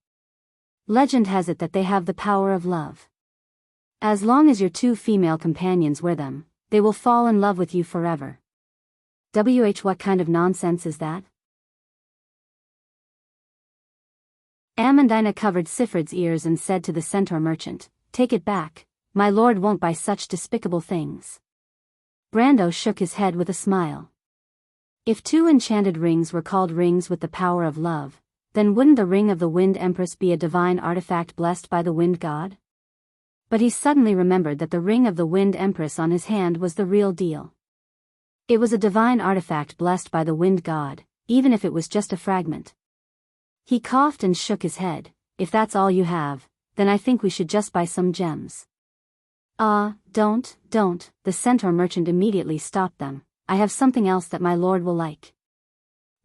Legend has it that they have the power of love. As long as your two female companions wear them, they will fall in love with you forever. What kind of nonsense is that? Amandina covered Sifrid's ears and said to the centaur merchant, take it back, my lord won't buy such despicable things. Brando shook his head with a smile. If two enchanted rings were called rings with the power of love, then wouldn't the ring of the Wind Empress be a divine artifact blessed by the Wind God? But he suddenly remembered that the ring of the Wind Empress on his hand was the real deal. It was a divine artifact blessed by the Wind God, even if it was just a fragment. He coughed and shook his head, if that's all you have, then I think we should just buy some gems. Don't, the centaur merchant immediately stopped them, I have something else that my lord will like.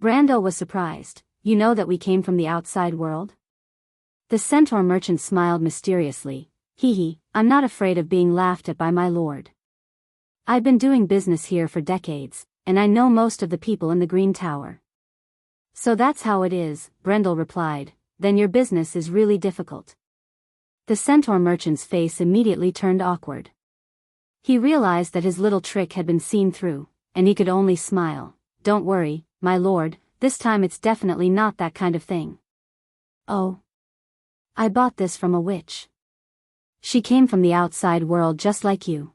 Brando was surprised, you know that we came from the outside world? The centaur merchant smiled mysteriously, I'm not afraid of being laughed at by my lord. I've been doing business here for decades, and I know most of the people in the Green Tower. So that's how it is, Brendel replied, then your business is really difficult. The centaur merchant's face immediately turned awkward. He realized that his little trick had been seen through, and he could only smile. Don't worry, my lord, this time it's definitely not that kind of thing. Oh. I bought this from a witch. She came from the outside world just like you.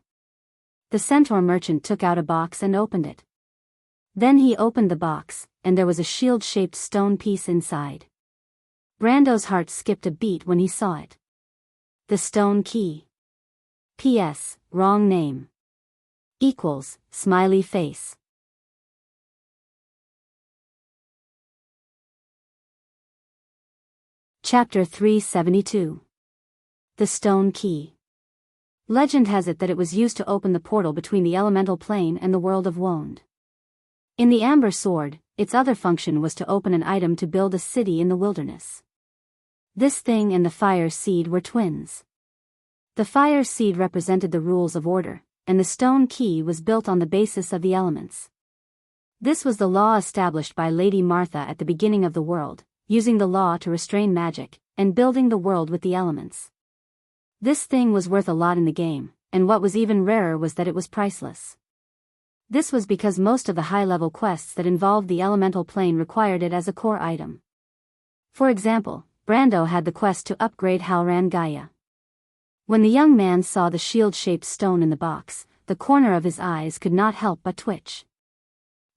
The centaur merchant took out a box and opened it. Then he opened the box, and there was a shield-shaped stone piece inside. Brando's heart skipped a beat when he saw it. The stone key. P.S. Wrong name. Equals, smiley face. Chapter 372. The Stone Key. Legend has it that it was used to open the portal between the elemental plane and the world of Wond. In the Amber Sword, its other function was to open an item to build a city in the wilderness. This thing and the Fire Seed were twins. The Fire Seed represented the rules of order, and the Stone Key was built on the basis of the elements. This was the law established by Lady Martha at the beginning of the world, using the law to restrain magic, and building the world with the elements. This thing was worth a lot in the game, and what was even rarer was that it was priceless. This was because most of the high-level quests that involved the elemental plane required it as a core item. For example, Brando had the quest to upgrade Halran Gaia. When the young man saw the shield-shaped stone in the box, the corner of his eyes could not help but twitch.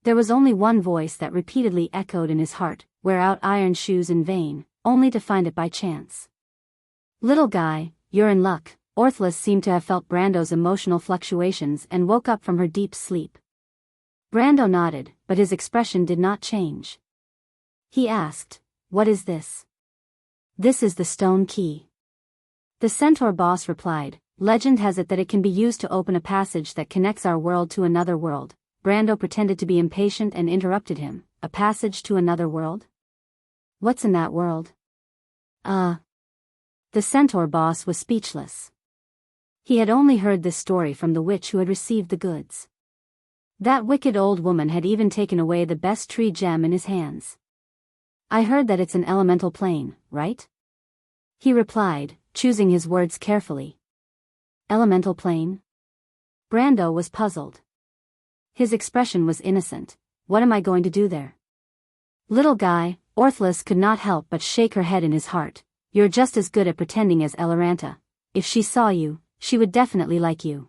There was only one voice that repeatedly echoed in his heart, "Wear out iron shoes in vain," only to find it by chance. "Little guy, you're in luck." Orthlis seemed to have felt Brando's emotional fluctuations and woke up from her deep sleep. Brando nodded, but his expression did not change. He asked, "What is this?" "This is the stone key." The centaur boss replied, "Legend has it that it can be used to open a passage that connects our world to another world." Brando pretended to be impatient and interrupted him, "A passage to another world? What's in that world?" The centaur boss was speechless. He had only heard this story from the witch who had received the goods. That wicked old woman had even taken away the best tree gem in his hands. "I heard that it's an elemental plane, right?" he replied, choosing his words carefully. "Elemental plane?" Brando was puzzled. His expression was innocent. "What am I going to do there?" "Little guy," Orthlis could not help but shake her head in his heart, "you're just as good at pretending as Eloranta. If she saw you, she would definitely like you."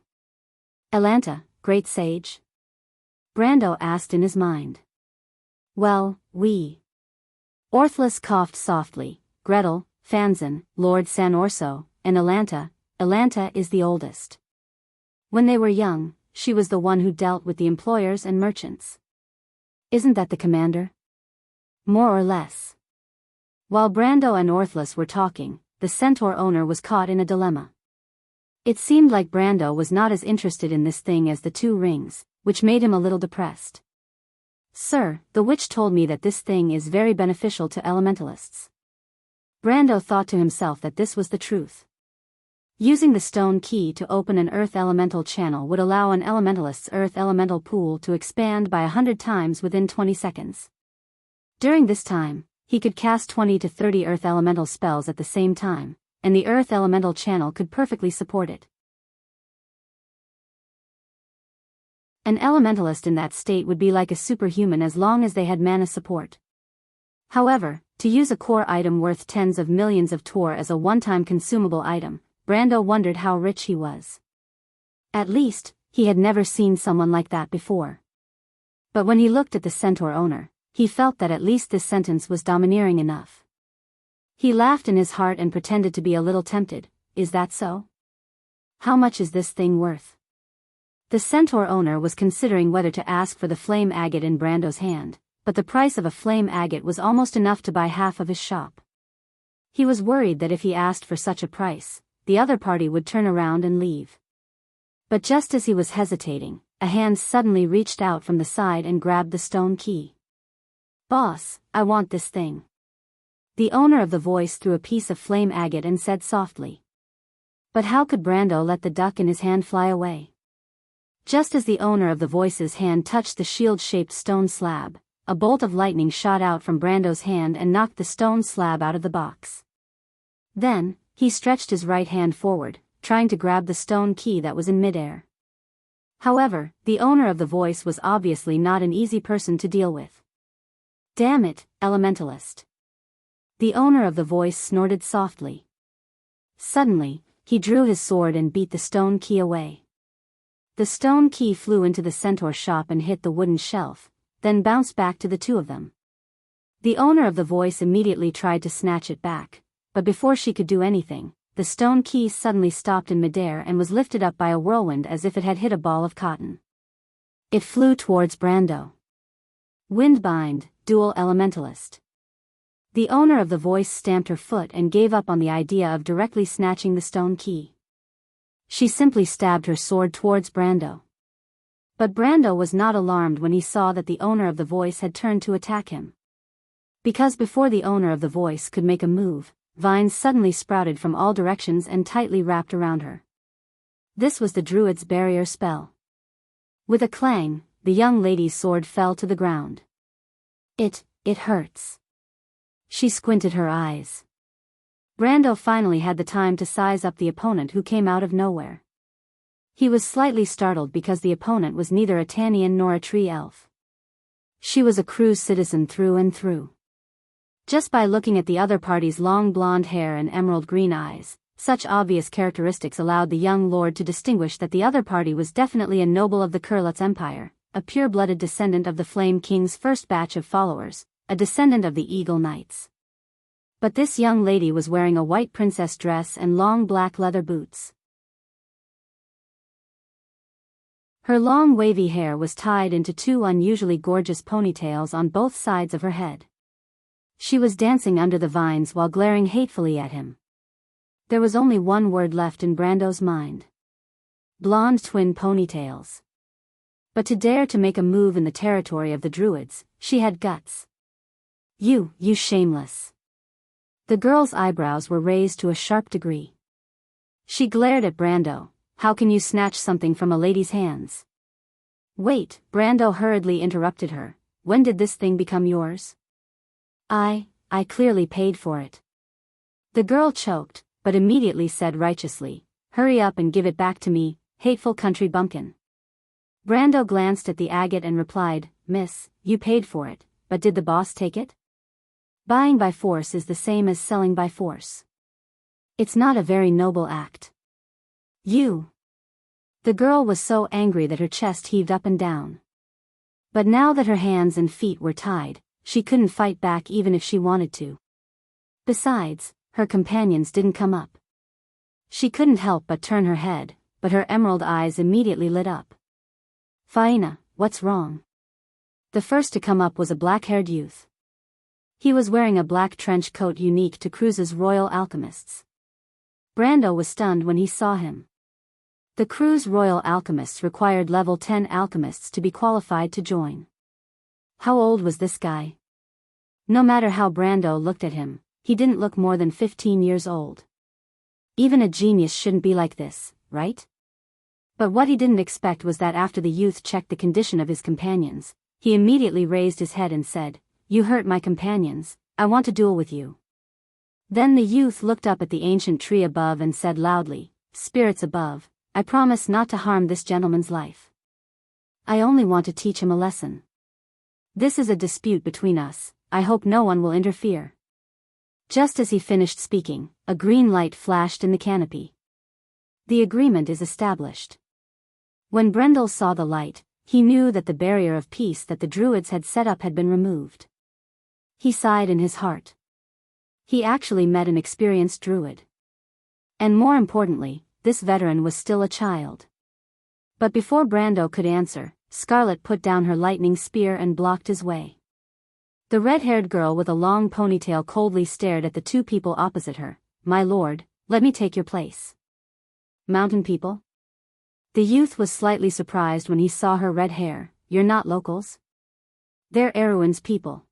"Elanta, great sage?" Brando asked in his mind. "Well, Orthlis coughed softly. "Gretel, Fanzan, Lord San Orso, and Elanta. Elanta is the oldest. When they were young, she was the one who dealt with the employers and merchants." "Isn't that the commander?" "More or less." While Brando and Orthlis were talking, the centaur owner was caught in a dilemma. It seemed like Brando was not as interested in this thing as the 2 rings, which made him a little depressed. "Sir, the witch told me that this thing is very beneficial to elementalists." Brando thought to himself that this was the truth. Using the stone key to open an earth elemental channel would allow an elementalist's earth elemental pool to expand by 100 times within 20 seconds. During this time, he could cast 20 to 30 earth elemental spells at the same time, and the earth elemental channel could perfectly support it. An elementalist in that state would be like a superhuman as long as they had mana support. However, to use a core item worth tens of millions of tor as a one-time consumable item, Brando wondered how rich he was. At least, he had never seen someone like that before. But when he looked at the centaur owner, he felt that at least this sentence was domineering enough. He laughed in his heart and pretended to be a little tempted. "Is that so? How much is this thing worth?" The centaur owner was considering whether to ask for the flame agate in Brando's hand, but the price of a flame agate was almost enough to buy half of his shop. He was worried that if he asked for such a price, the other party would turn around and leave. But just as he was hesitating, a hand suddenly reached out from the side and grabbed the stone key. "Boss, I want this thing." The owner of the voice threw a piece of flame agate and said softly. But how could Brando let the duck in his hand fly away? Just as the owner of the voice's hand touched the shield-shaped stone slab, a bolt of lightning shot out from Brando's hand and knocked the stone slab out of the box. Then, he stretched his right hand forward, trying to grab the stone key that was in midair. However, the owner of the voice was obviously not an easy person to deal with. "Damn it, elementalist." The owner of the voice snorted softly. Suddenly, he drew his sword and beat the stone key away. The stone key flew into the centaur shop and hit the wooden shelf, then bounced back to the 2 of them. The owner of the voice immediately tried to snatch it back, but before she could do anything, the stone key suddenly stopped in midair and was lifted up by a whirlwind as if it had hit a ball of cotton. It flew towards Brando. Windbind, dual elementalist. The owner of the voice stamped her foot and gave up on the idea of directly snatching the stone key. She simply stabbed her sword towards Brando. But Brando was not alarmed when he saw that the owner of the voice had turned to attack him. Because before the owner of the voice could make a move, vines suddenly sprouted from all directions and tightly wrapped around her. This was the druid's barrier spell. With a clang, the young lady's sword fell to the ground. It hurts." She squinted her eyes. Brando finally had the time to size up the opponent who came out of nowhere. He was slightly startled because the opponent was neither a Tanian nor a tree elf. She was a cruise citizen through and through. Just by looking at the other party's long blonde hair and emerald green eyes, such obvious characteristics allowed the young lord to distinguish that the other party was definitely a noble of the Kurlutz Empire, a pure-blooded descendant of the Flame King's first batch of followers, a descendant of the Eagle Knights. But this young lady was wearing a white princess dress and long black leather boots. Her long wavy hair was tied into two unusually gorgeous ponytails on both sides of her head. She was dancing under the vines while glaring hatefully at him. There was only one word left in Brando's mind. Blonde twin ponytails. But to dare to make a move in the territory of the Druids, she had guts. You shameless. The girl's eyebrows were raised to a sharp degree. She glared at Brando. How can you snatch something from a lady's hands? Wait, Brando hurriedly interrupted her. When did this thing become yours? I clearly paid for it. The girl choked, but immediately said righteously, hurry up and give it back to me, hateful country bumpkin. Brando glanced at the agate and replied, Miss, you paid for it, but did the boss take it? Buying by force is the same as selling by force. It's not a very noble act. You. The girl was so angry that her chest heaved up and down. But now that her hands and feet were tied, she couldn't fight back even if she wanted to. Besides, her companions didn't come up. She couldn't help but turn her head, but her emerald eyes immediately lit up. Faina, what's wrong? The first to come up was a black-haired youth. He was wearing a black trench coat unique to Cruz's royal alchemists. Brando was stunned when he saw him. The Cruz royal alchemists required level 10 alchemists to be qualified to join. How old was this guy? No matter how Brando looked at him, he didn't look more than 15 years old. Even a genius shouldn't be like this, right? But what he didn't expect was that after the youth checked the condition of his companions, he immediately raised his head and said, You hurt my companions, I want to duel with you. Then the youth looked up at the ancient tree above and said loudly, Spirits above, I promise not to harm this gentleman's life. I only want to teach him a lesson. This is a dispute between us, I hope no one will interfere. Just as he finished speaking, a green light flashed in the canopy. The agreement is established. When Brendel saw the light, he knew that the barrier of peace that the Druids had set up had been removed. He sighed in his heart. He actually met an experienced Druid. And more importantly, this veteran was still a child. But before Brando could answer, Scarlet put down her lightning spear and blocked his way. The red-haired girl with a long ponytail coldly stared at the two people opposite her. My lord, let me take your place. Mountain people? The youth was slightly surprised when he saw her red hair. You're not locals? They're Erewin's people.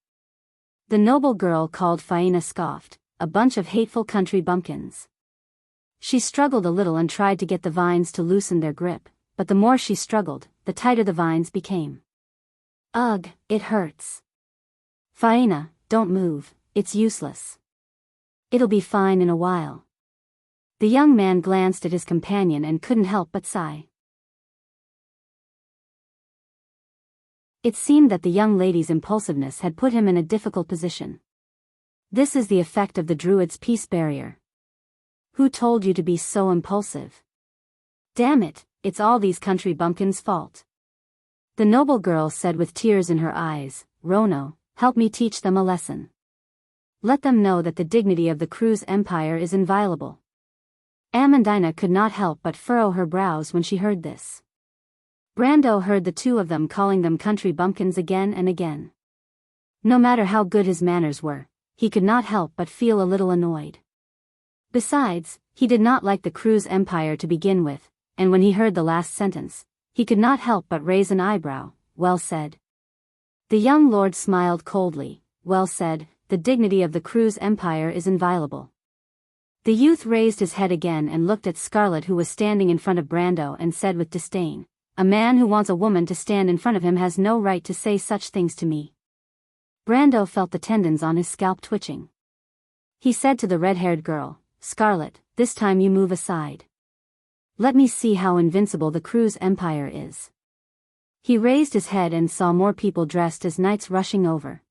The noble girl called Faina scoffed, a bunch of hateful country bumpkins. She struggled a little and tried to get the vines to loosen their grip, but the more she struggled, the tighter the vines became. Ugh, it hurts. Faina, don't move, it's useless. It'll be fine in a while. The young man glanced at his companion and couldn't help but sigh. It seemed that the young lady's impulsiveness had put him in a difficult position. This is the effect of the Druid's peace barrier. Who told you to be so impulsive? Damn it, it's all these country bumpkins' fault. The noble girl said with tears in her eyes, Rono, help me teach them a lesson. Let them know that the dignity of the Cruz Empire is inviolable. Amandina could not help but furrow her brows when she heard this. Brando heard the two of them calling them country bumpkins again and again. No matter how good his manners were, he could not help but feel a little annoyed. Besides, he did not like the Cruz Empire to begin with, and when he heard the last sentence, he could not help but raise an eyebrow. Well said. The young lord smiled coldly. Well said, the dignity of the Cruz Empire is inviolable. The youth raised his head again and looked at Scarlet, who was standing in front of Brando, and said with disdain, A man who wants a woman to stand in front of him has no right to say such things to me. Brando felt the tendons on his scalp twitching. He said to the red-haired girl, Scarlet, this time you move aside. Let me see how invincible the crew's empire is. He raised his head and saw more people dressed as knights rushing over.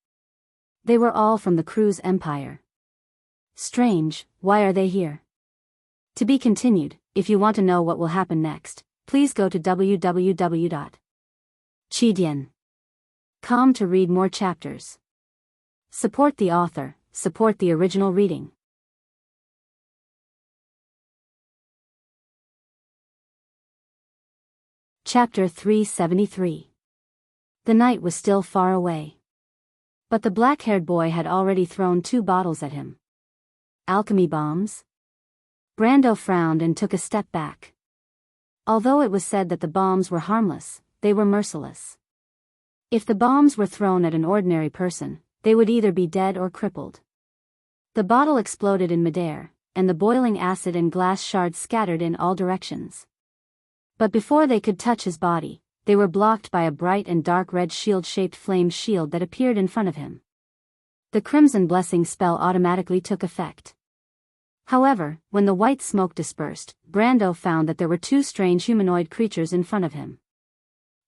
They were all from the crew's empire. Strange, why are they here? To be continued. If you want to know what will happen next, please go to www.chidian.com to read more chapters. Support the author, support the original reading. Chapter 373. The night was still far away. But the black-haired boy had already thrown 2 bottles at him. Alchemy bombs? Brando frowned and took a step back. Although it was said that the bombs were harmless, they were merciless. If the bombs were thrown at an ordinary person, they would either be dead or crippled. The bottle exploded in midair, and the boiling acid and glass shards scattered in all directions. But before they could touch his body, they were blocked by a bright and dark red shield-shaped flame shield that appeared in front of him. The Crimson Blessing spell automatically took effect. However, when the white smoke dispersed, Brando found that there were 2 strange humanoid creatures in front of him.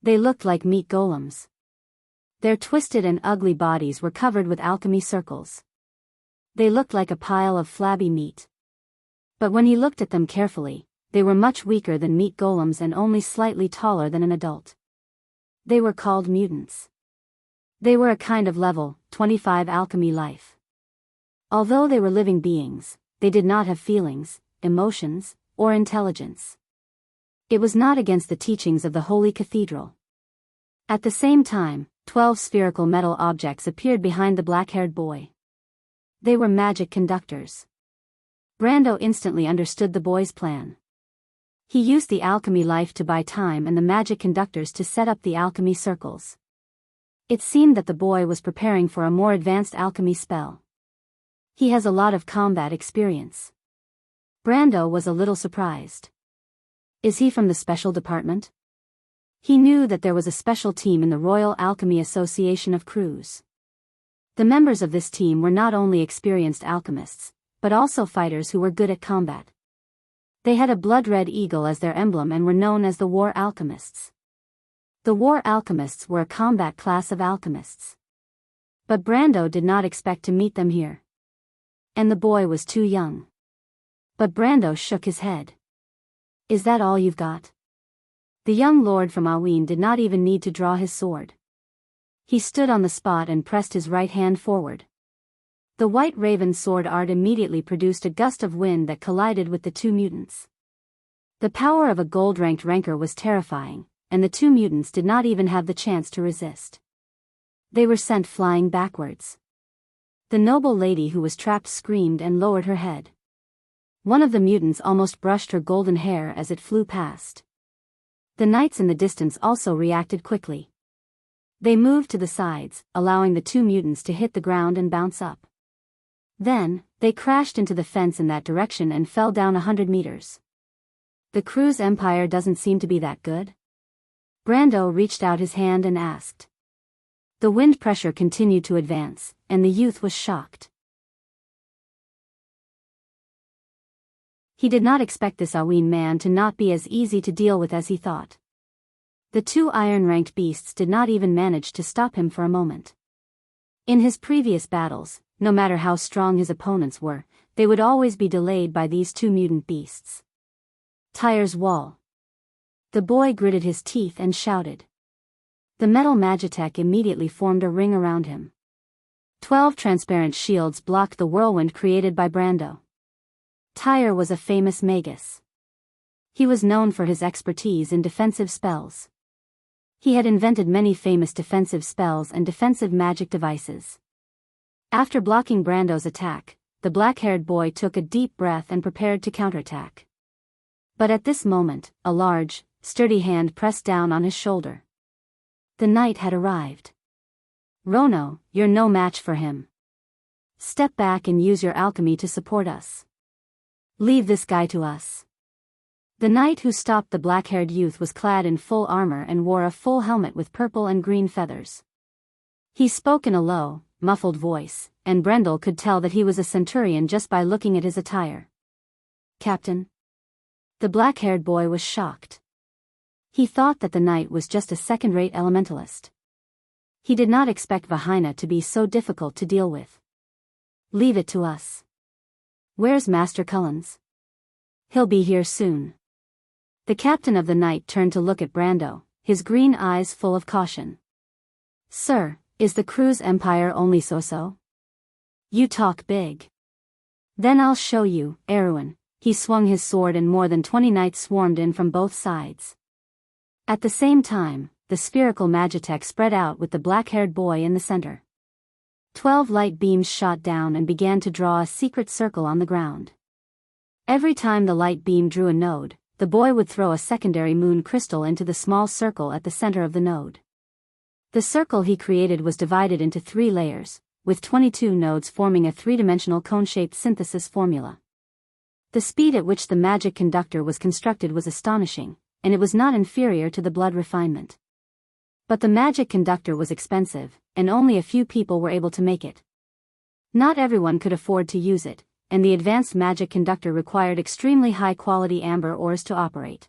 They looked like meat golems. Their twisted and ugly bodies were covered with alchemy circles. They looked like a pile of flabby meat. But when he looked at them carefully, they were much weaker than meat golems and only slightly taller than an adult. They were called mutants. They were a kind of level 25 alchemy life. Although they were living beings, they did not have feelings, emotions, or intelligence. It was not against the teachings of the Holy Cathedral. At the same time, 12 spherical metal objects appeared behind the black-haired boy. They were magic conductors. Brando instantly understood the boy's plan. He used the alchemy life to buy time and the magic conductors to set up the alchemy circles. It seemed that the boy was preparing for a more advanced alchemy spell. He has a lot of combat experience. Brando was a little surprised. Is he from the special department? He knew that there was a special team in the Royal Alchemy Association of Crews. The members of this team were not only experienced alchemists, but also fighters who were good at combat. They had a blood-red eagle as their emblem and were known as the War Alchemists. The War Alchemists were a combat class of alchemists. But Brando did not expect to meet them here. And the boy was too young. But Brando shook his head. Is that all you've got? The young lord from Awin did not even need to draw his sword. He stood on the spot and pressed his right hand forward. The white raven sword art immediately produced a gust of wind that collided with the 2 mutants. The power of a gold-ranked ranker was terrifying, and the 2 mutants did not even have the chance to resist. They were sent flying backwards. The noble lady who was trapped screamed and lowered her head. One of the mutants almost brushed her golden hair as it flew past. The knights in the distance also reacted quickly. They moved to the sides, allowing the 2 mutants to hit the ground and bounce up. Then, they crashed into the fence in that direction and fell down 100 meters. The crew's empire doesn't seem to be that good? Brando reached out his hand and asked. The wind pressure continued to advance, and the youth was shocked. He did not expect this Awin man to not be as easy to deal with as he thought. The 2 iron-ranked beasts did not even manage to stop him for a moment. In his previous battles, no matter how strong his opponents were, they would always be delayed by these 2 mutant beasts. Tyre's wall. The boy gritted his teeth and shouted. The metal magitech immediately formed a ring around him. 12 transparent shields blocked the whirlwind created by Brando. Tyre was a famous magus. He was known for his expertise in defensive spells. He had invented many famous defensive spells and defensive magic devices. After blocking Brando's attack, the black-haired boy took a deep breath and prepared to counterattack. But at this moment, a large, sturdy hand pressed down on his shoulder. The knight had arrived. Rono, you're no match for him. Step back and use your alchemy to support us. Leave this guy to us. The knight who stopped the black-haired youth was clad in full armor and wore a full helmet with purple and green feathers. He spoke in a low, muffled voice, and Brendel could tell that he was a centurion just by looking at his attire. Captain? The black-haired boy was shocked. He thought that the knight was just a second-rate elementalist. He did not expect Vahina to be so difficult to deal with. Leave it to us. Where's Master Cullens? He'll be here soon. The captain of the knight turned to look at Brando, his green eyes full of caution. Sir, is the crew's empire only so-so? You talk big. Then I'll show you, Erwin. He swung his sword and more than 20 knights swarmed in from both sides. At the same time, the spherical magitech spread out with the black-haired boy in the center. 12 light beams shot down and began to draw a secret circle on the ground. Every time the light beam drew a node, the boy would throw a secondary moon crystal into the small circle at the center of the node. The circle he created was divided into 3 layers, with 22 nodes forming a 3-dimensional cone-shaped synthesis formula. The speed at which the magic conductor was constructed was astonishing, and it was not inferior to the blood refinement. But the magic conductor was expensive, and only a few people were able to make it. Not everyone could afford to use it, and the advanced magic conductor required extremely high-quality amber ores to operate.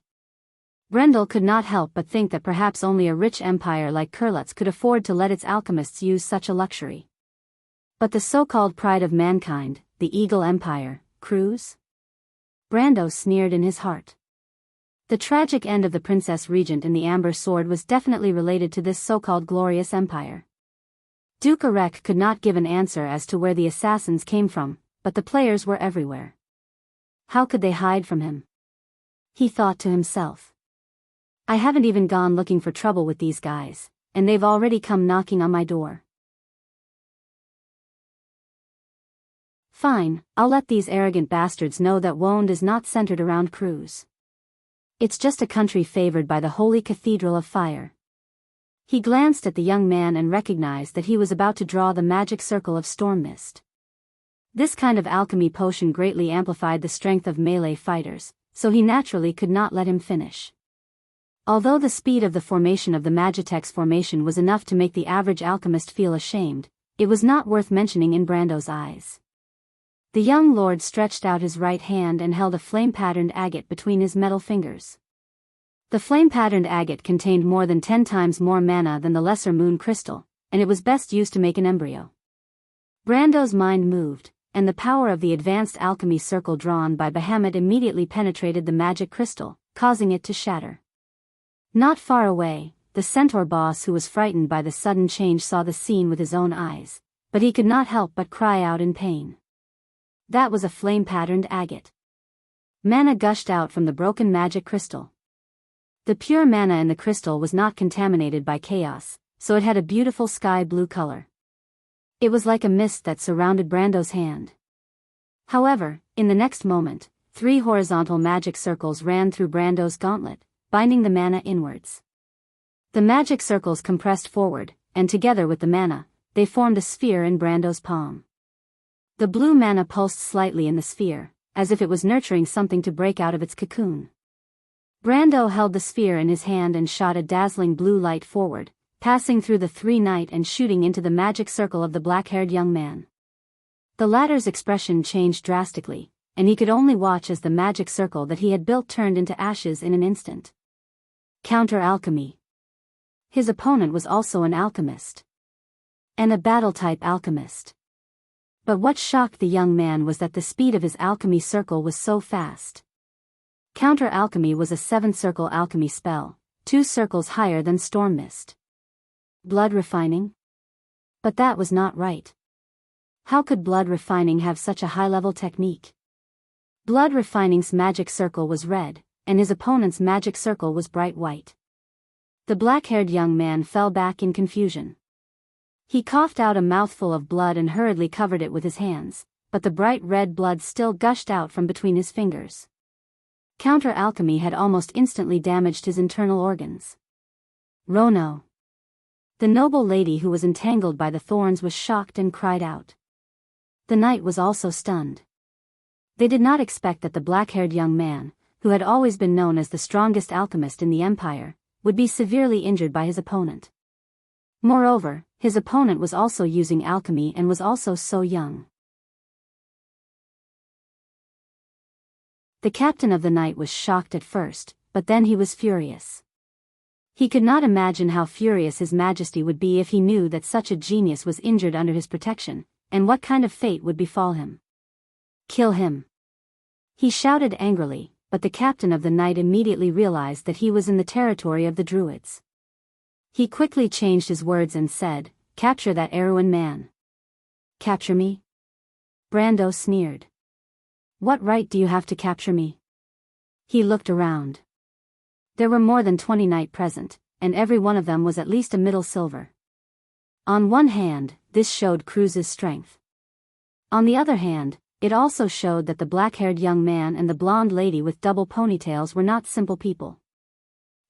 Brendel could not help but think that perhaps only a rich empire like Kurlutz could afford to let its alchemists use such a luxury. But the so-called pride of mankind, the Eagle Empire, Cruz? Brando sneered in his heart. The tragic end of the Princess Regent in the Amber Sword was definitely related to this so-called glorious empire. Duke Arek could not give an answer as to where the assassins came from, but the players were everywhere. How could they hide from him? He thought to himself. I haven't even gone looking for trouble with these guys, and they've already come knocking on my door. Fine, I'll let these arrogant bastards know that Wonde is not centered around Cruz. It's just a country favored by the Holy Cathedral of Fire. He glanced at the young man and recognized that he was about to draw the magic circle of storm mist. This kind of alchemy potion greatly amplified the strength of melee fighters, so he naturally could not let him finish. Although the speed of the formation of the Magitech's formation was enough to make the average alchemist feel ashamed, it was not worth mentioning in Brando's eyes. The young lord stretched out his right hand and held a flame-patterned agate between his metal fingers. The flame-patterned agate contained more than 10 times more mana than the lesser moon crystal, and it was best used to make an embryo. Brando's mind moved, and the power of the advanced alchemy circle drawn by Bahamut immediately penetrated the magic crystal, causing it to shatter. Not far away, the centaur boss who was frightened by the sudden change saw the scene with his own eyes, but he could not help but cry out in pain. That was a flame-patterned agate. Mana gushed out from the broken magic crystal. The pure mana in the crystal was not contaminated by chaos, so it had a beautiful sky blue color. It was like a mist that surrounded Brando's hand. However, in the next moment, 3 horizontal magic circles ran through Brando's gauntlet, binding the mana inwards. The magic circles compressed forward, and together with the mana, they formed a sphere in Brando's palm. The blue mana pulsed slightly in the sphere, as if it was nurturing something to break out of its cocoon. Brando held the sphere in his hand and shot a dazzling blue light forward, passing through the 3 knight and shooting into the magic circle of the black-haired young man. The latter's expression changed drastically, and he could only watch as the magic circle that he had built turned into ashes in an instant. Counter-alchemy. His opponent was also an alchemist. And a battle-type alchemist. But what shocked the young man was that the speed of his alchemy circle was so fast. Counter-alchemy was a 7-circle alchemy spell, 2 circles higher than storm mist. Blood refining? But that was not right. How could blood refining have such a high-level technique? Blood refining's magic circle was red, and his opponent's magic circle was bright white. The black-haired young man fell back in confusion. He coughed out a mouthful of blood and hurriedly covered it with his hands, but the bright red blood still gushed out from between his fingers. Counter-alchemy had almost instantly damaged his internal organs. Rono. The noble lady who was entangled by the thorns was shocked and cried out. The knight was also stunned. They did not expect that the black-haired young man, who had always been known as the strongest alchemist in the empire, would be severely injured by his opponent. Moreover, his opponent was also using alchemy and was also so young. The captain of the night was shocked at first, but then he was furious. He could not imagine how furious His Majesty would be if he knew that such a genius was injured under his protection, and what kind of fate would befall him. Kill him! He shouted angrily, but the captain of the night immediately realized that he was in the territory of the Druids. He quickly changed his words and said, "Capture that Erewhon man." "Capture me?" Brando sneered. "What right do you have to capture me?" He looked around. There were more than 20 knights present, and every one of them was at least a middle silver. On one hand, this showed Cruz's strength. On the other hand, it also showed that the black-haired young man and the blonde lady with double ponytails were not simple people.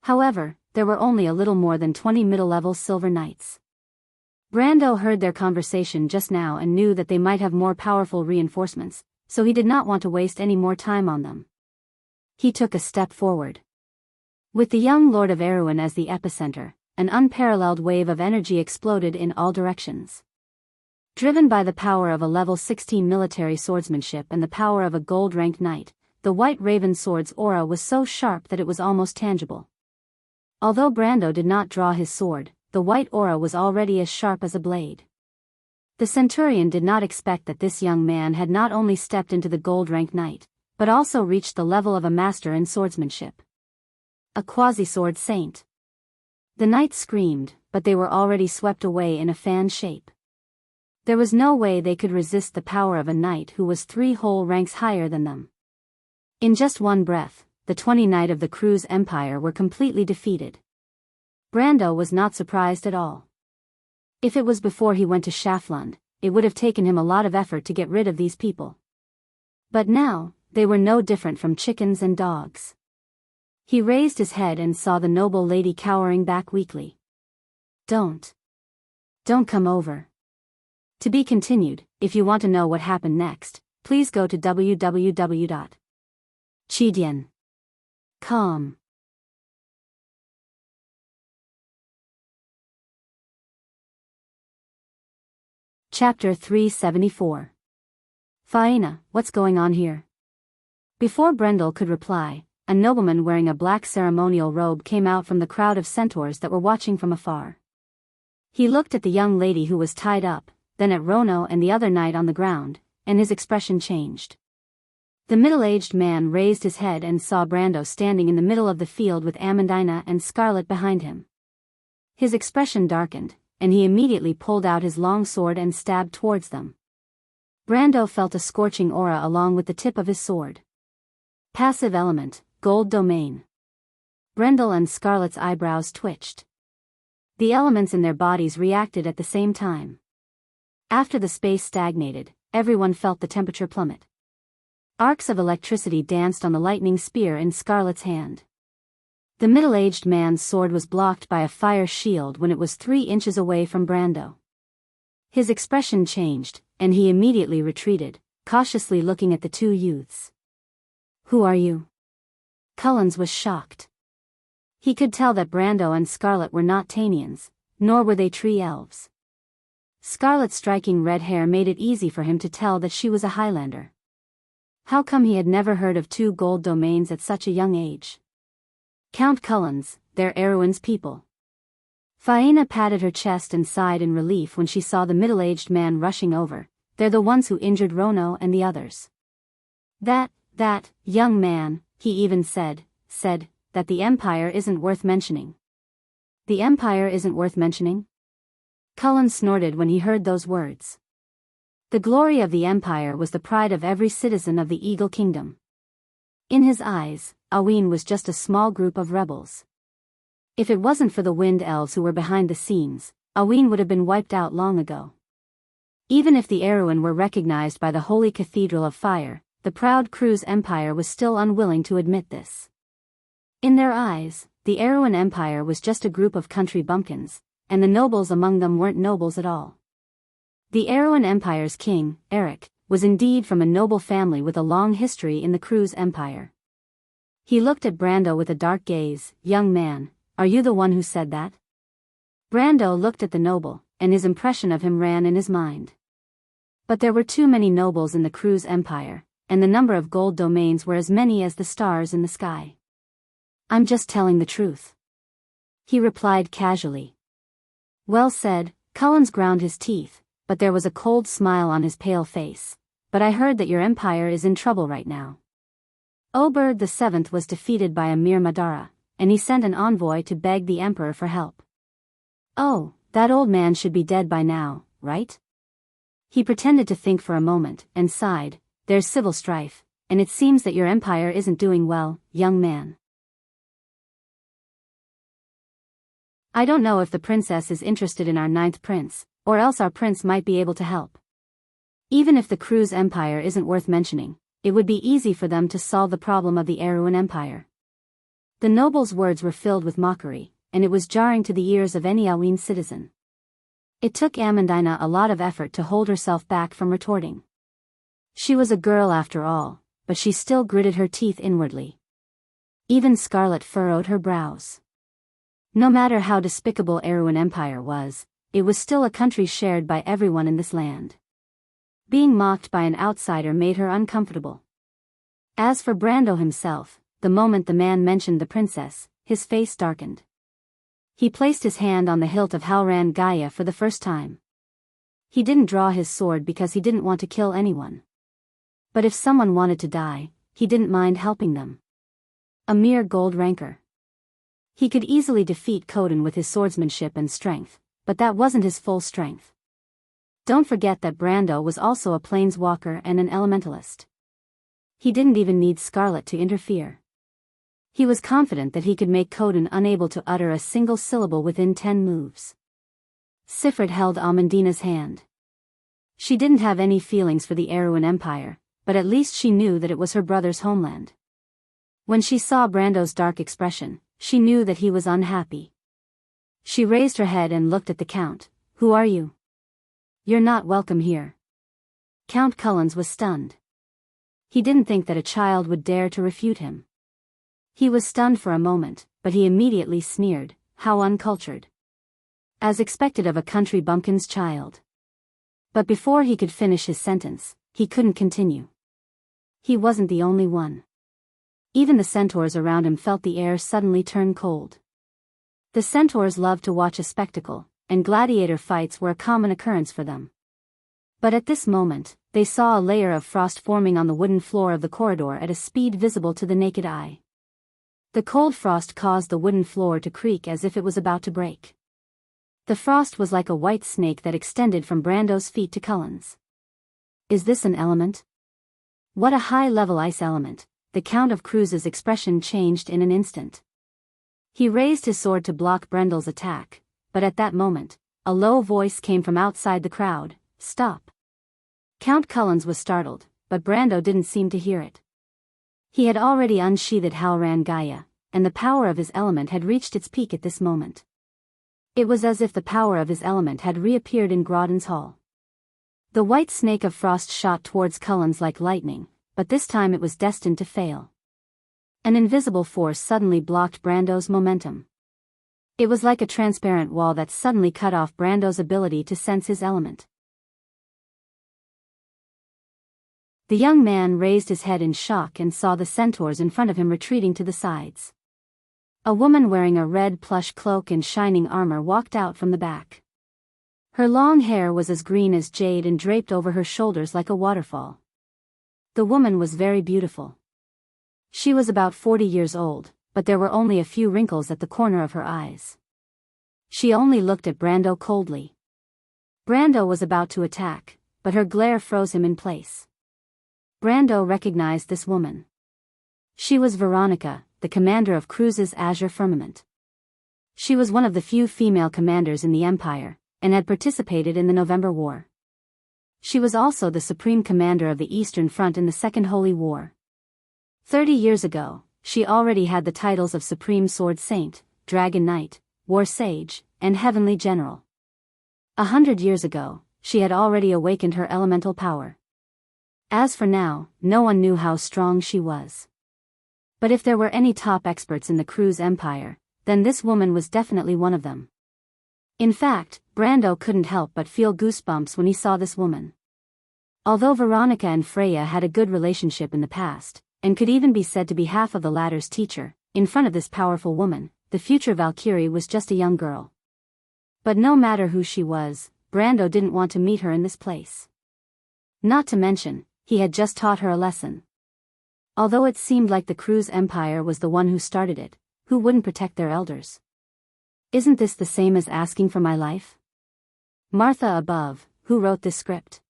However, there were only a little more than 20 middle-level silver knights. Brando heard their conversation just now and knew that they might have more powerful reinforcements, so he did not want to waste any more time on them. He took a step forward. With the young Lord of Erewhon as the epicenter, an unparalleled wave of energy exploded in all directions. Driven by the power of a level 16 military swordsmanship and the power of a gold-ranked knight, the White Raven sword's aura was so sharp that it was almost tangible. Although Brando did not draw his sword, the white aura was already as sharp as a blade. The centurion did not expect that this young man had not only stepped into the gold-ranked knight, but also reached the level of a master in swordsmanship. A quasi-sword saint. The knights screamed, but they were already swept away in a fan shape. There was no way they could resist the power of a knight who was 3 whole ranks higher than them. In just one breath, the 20 knights of the Cruz Empire were completely defeated. Brando was not surprised at all. If it was before he went to Schaflund, it would have taken him a lot of effort to get rid of these people. But now, they were no different from chickens and dogs. He raised his head and saw the noble lady cowering back weakly. Don't come over." To be continued. If you want to know what happened next, please go to www.chidian.com. Chapter 374. Faina, what's going on here? Before Brendel could reply, a nobleman wearing a black ceremonial robe came out from the crowd of centaurs that were watching from afar. He looked at the young lady who was tied up, then at Rono and the other knight on the ground, and his expression changed. The middle-aged man raised his head and saw Brando standing in the middle of the field with Amandina and Scarlet behind him. His expression darkened, and he immediately pulled out his long sword and stabbed towards them. Brando felt a scorching aura along with the tip of his sword. Passive element, gold domain. Brendel and Scarlet's eyebrows twitched. The elements in their bodies reacted at the same time. After the space stagnated, everyone felt the temperature plummet. Arcs of electricity danced on the lightning spear in Scarlet's hand. The middle-aged man's sword was blocked by a fire shield when it was 3 inches away from Brando. His expression changed, and he immediately retreated, cautiously looking at the 2 youths. "Who are you?" Cullens was shocked. He could tell that Brando and Scarlet were not Tanians, nor were they tree elves. Scarlet's striking red hair made it easy for him to tell that she was a Highlander. How come he had never heard of 2 gold domains at such a young age? Count Cullens, they're Erewhon's people. Faina patted her chest and sighed in relief when she saw the middle-aged man rushing over. They're the ones who injured Rono and the others. That young man, he even said that the Empire isn't worth mentioning. The Empire isn't worth mentioning? Cullen snorted when he heard those words. The glory of the Empire was the pride of every citizen of the Eagle Kingdom. In his eyes, Aween was just a small group of rebels. If it wasn't for the wind elves who were behind the scenes, Aween would have been wiped out long ago. Even if the Erewhon were recognized by the Holy Cathedral of Fire, the proud Cruz Empire was still unwilling to admit this. In their eyes, the Erewhon Empire was just a group of country bumpkins, and the nobles among them weren't nobles at all. The Erewhon Empire's king, Eric, was indeed from a noble family with a long history in the Cruz Empire. He looked at Brando with a dark gaze. "Young man, are you the one who said that?" Brando looked at the noble, and his impression of him ran in his mind. But there were too many nobles in the Cruz Empire, and the number of gold domains were as many as the stars in the sky. I'm just telling the truth, he replied casually. Well said. Cullens ground his teeth, but there was a cold smile on his pale face. But I heard that your empire is in trouble right now. Oberg VII was defeated by Amir Madara, and he sent an envoy to beg the emperor for help. Oh, that old man should be dead by now, right? He pretended to think for a moment, and sighed. There's civil strife, and it seems that your empire isn't doing well, young man. I don't know if the princess is interested in our ninth prince, or else our prince might be able to help. Even if the Cruz Empire isn't worth mentioning, it would be easy for them to solve the problem of the Erewhon Empire. The noble's words were filled with mockery, and it was jarring to the ears of any Alwyn citizen. It took Amandina a lot of effort to hold herself back from retorting. She was a girl after all, but she still gritted her teeth inwardly. Even scarlet furrowed her brows. No matter how despicable Erewhon Empire was, it was still a country shared by everyone in this land. Being mocked by an outsider made her uncomfortable. As for Brando himself, the moment the man mentioned the princess, his face darkened. He placed his hand on the hilt of Halran Gaia for the first time. He didn't draw his sword because he didn't want to kill anyone. But if someone wanted to die, he didn't mind helping them. A mere gold ranker. He could easily defeat Coden with his swordsmanship and strength, but that wasn't his full strength. Don't forget that Brando was also a planeswalker and an elementalist. He didn't even need Scarlet to interfere. He was confident that he could make Coden unable to utter a single syllable within 10 moves. Sifrit held Amandina's hand. She didn't have any feelings for the Erewhon Empire, but at least she knew that it was her brother's homeland. When she saw Brando's dark expression, she knew that he was unhappy. She raised her head and looked at the Count. Who are you? You're not welcome here. Count Cullens was stunned. He didn't think that a child would dare to refute him. He was stunned for a moment, but he immediately sneered, how uncultured. As expected of a country bumpkin's child. But before he could finish his sentence, he couldn't continue. He wasn't the only one. Even the centaurs around him felt the air suddenly turn cold. The centaurs loved to watch a spectacle, and gladiator fights were a common occurrence for them. But at this moment, they saw a layer of frost forming on the wooden floor of the corridor at a speed visible to the naked eye. The cold frost caused the wooden floor to creak as if it was about to break. The frost was like a white snake that extended from Brando's feet to Cullen's. Is this an element? What a high-level ice element! The Count of Cruz's expression changed in an instant. He raised his sword to block Brendel's attack, but at that moment, a low voice came from outside the crowd, stop. Count Cullens was startled, but Brando didn't seem to hear it. He had already unsheathed Halran Gaia, and the power of his element had reached its peak at this moment. It was as if the power of his element had reappeared in Grodden's hall. The white snake of frost shot towards Cullens like lightning, but this time it was destined to fail. An invisible force suddenly blocked Brando's momentum. It was like a transparent wall that suddenly cut off Brando's ability to sense his element. The young man raised his head in shock and saw the centaurs in front of him retreating to the sides. A woman wearing a red plush cloak and shining armor walked out from the back. Her long hair was as green as jade and draped over her shoulders like a waterfall. The woman was very beautiful. She was about 40 years old, but there were only a few wrinkles at the corner of her eyes. She only looked at Brando coldly. Brando was about to attack, but her glare froze him in place. Brando recognized this woman. She was Veronica, the commander of Cruz's Azure Firmament. She was one of the few female commanders in the Empire, and had participated in the November War. She was also the supreme commander of the Eastern Front in the Second Holy War. 30 years ago, she already had the titles of Supreme Sword Saint, Dragon Knight, War Sage, and Heavenly General. 100 years ago, she had already awakened her elemental power. As for now, no one knew how strong she was. But if there were any top experts in the Cruz Empire, then this woman was definitely one of them. In fact, Brando couldn't help but feel goosebumps when he saw this woman. Although Veronica and Freya had a good relationship in the past, and could even be said to be half of the latter's teacher, in front of this powerful woman, the future Valkyrie was just a young girl. But no matter who she was, Brando didn't want to meet her in this place. Not to mention, he had just taught her a lesson. Although it seemed like the Cruz Empire was the one who started it, who wouldn't protect their elders? Isn't this the same as asking for my life? Martha above, who wrote this script?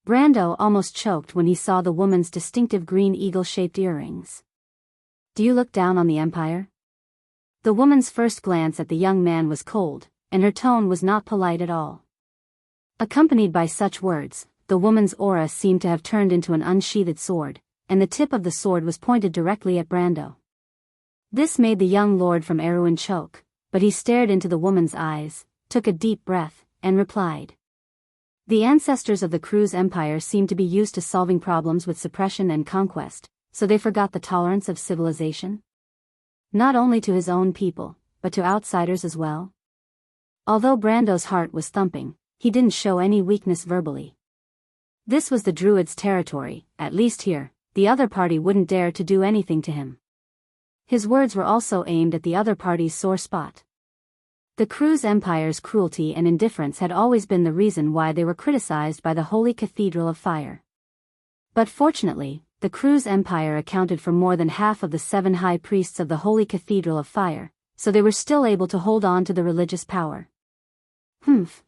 Brando almost choked when he saw the woman's distinctive green eagle-shaped earrings. Do you look down on the Empire? The woman's first glance at the young man was cold, and her tone was not polite at all. Accompanied by such words, the woman's aura seemed to have turned into an unsheathed sword, and the tip of the sword was pointed directly at Brando. This made the young lord from Erewhon choke, but he stared into the woman's eyes, took a deep breath, and replied. The ancestors of the Cruz Empire seemed to be used to solving problems with suppression and conquest, so they forgot the tolerance of civilization? Not only to his own people, but to outsiders as well? Although Brando's heart was thumping, he didn't show any weakness verbally. This was the Druids' territory, at least here, the other party wouldn't dare to do anything to him. His words were also aimed at the other party's sore spot. The Cruz Empire's cruelty and indifference had always been the reason why they were criticized by the Holy Cathedral of Fire. But fortunately, the Cruz Empire accounted for more than half of the 7 high priests of the Holy Cathedral of Fire, so they were still able to hold on to the religious power.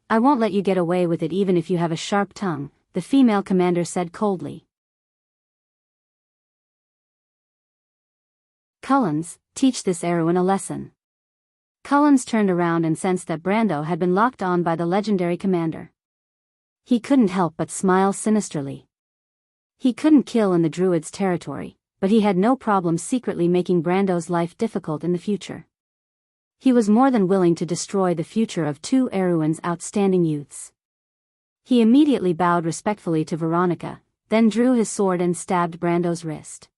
I won't let you get away with it even if you have a sharp tongue, the female commander said coldly. Cullens, teach this Erewhon a lesson. Cullens turned around and sensed that Brando had been locked on by the legendary commander. He couldn't help but smile sinisterly. He couldn't kill in the Druids' territory, but he had no problem secretly making Brando's life difficult in the future. He was more than willing to destroy the future of 2 Erewhon's outstanding youths. He immediately bowed respectfully to Veronica, then drew his sword and stabbed Brando's wrist.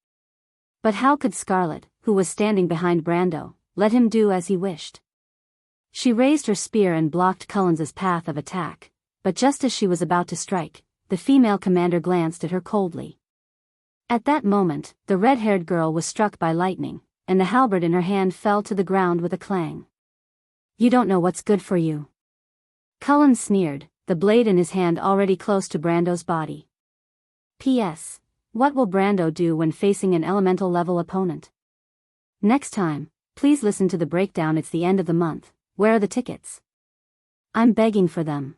But how could Scarlet, who was standing behind Brando, let him do as he wished? She raised her spear and blocked Cullens's path of attack, but just as she was about to strike, the female commander glanced at her coldly. At that moment, the red-haired girl was struck by lightning, and the halberd in her hand fell to the ground with a clang. You don't know what's good for you. Cullens sneered, the blade in his hand already close to Brando's body. P.S. What will Brando do when facing an elemental-level opponent? Next time, please listen to the breakdown. It's the end of the month. Where are the tickets? I'm begging for them.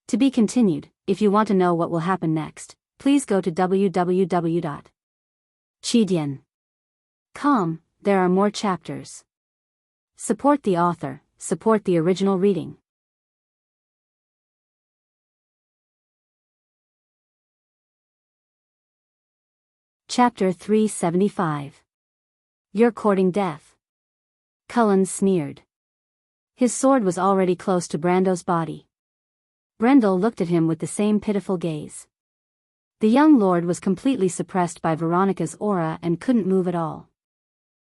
To be continued. If you want to know what will happen next, please go to www.chidian.com. There are more chapters. Support the author, support the original reading. Chapter 375. You're courting death. Cullens sneered. His sword was already close to Brando's body. Brendel looked at him with the same pitiful gaze. The young lord was completely suppressed by Veronica's aura and couldn't move at all.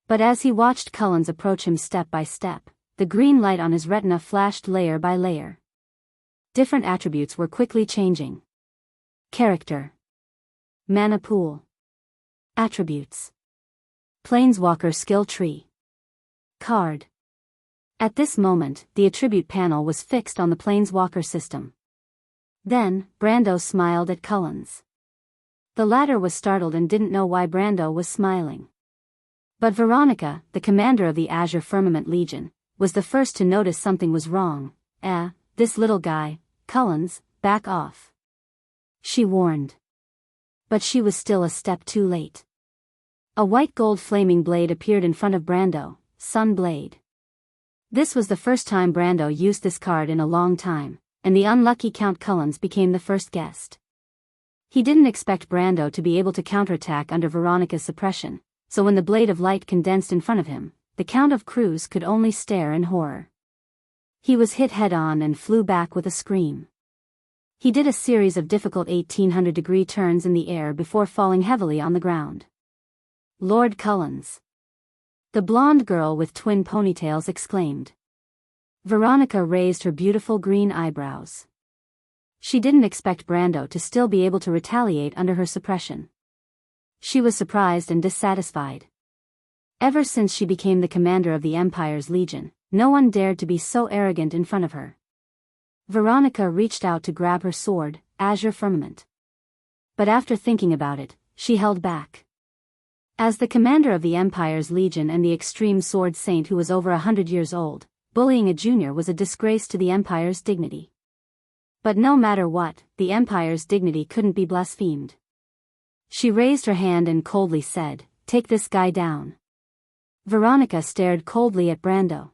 But as he watched Cullens approach him step by step, the green light on his retina flashed layer by layer. Different attributes were quickly changing. Character. Mana pool. Attributes. Planeswalker skill tree. Card. At this moment, the attribute panel was fixed on the Planeswalker system. Then, Brando smiled at Cullens. The latter was startled and didn't know why Brando was smiling. But Veronica, the commander of the Azure Firmament Legion, was the first to notice something was wrong. This little guy, Cullens, back off. She warned. But she was still a step too late. A white gold flaming blade appeared in front of Brando, Sun Blade. This was the first time Brando used this card in a long time, and the unlucky Count Cullens became the first guest. He didn't expect Brando to be able to counterattack under Veronica's suppression, so when the blade of light condensed in front of him, the Count of Cruz could only stare in horror. He was hit head-on and flew back with a scream. He did a series of difficult 1800-degree turns in the air before falling heavily on the ground. Lord Cullens. The blonde girl with twin ponytails exclaimed. Veronica raised her beautiful green eyebrows. She didn't expect Brando to still be able to retaliate under her suppression. She was surprised and dissatisfied. Ever since she became the commander of the Empire's Legion, no one dared to be so arrogant in front of her. Veronica reached out to grab her sword, Azure Firmament. But after thinking about it, she held back. As the commander of the Empire's Legion and the extreme sword saint who was over 100 years old, bullying a junior was a disgrace to the Empire's dignity. But no matter what, the Empire's dignity couldn't be blasphemed. She raised her hand and coldly said, "Take this guy down." Veronica stared coldly at Brando.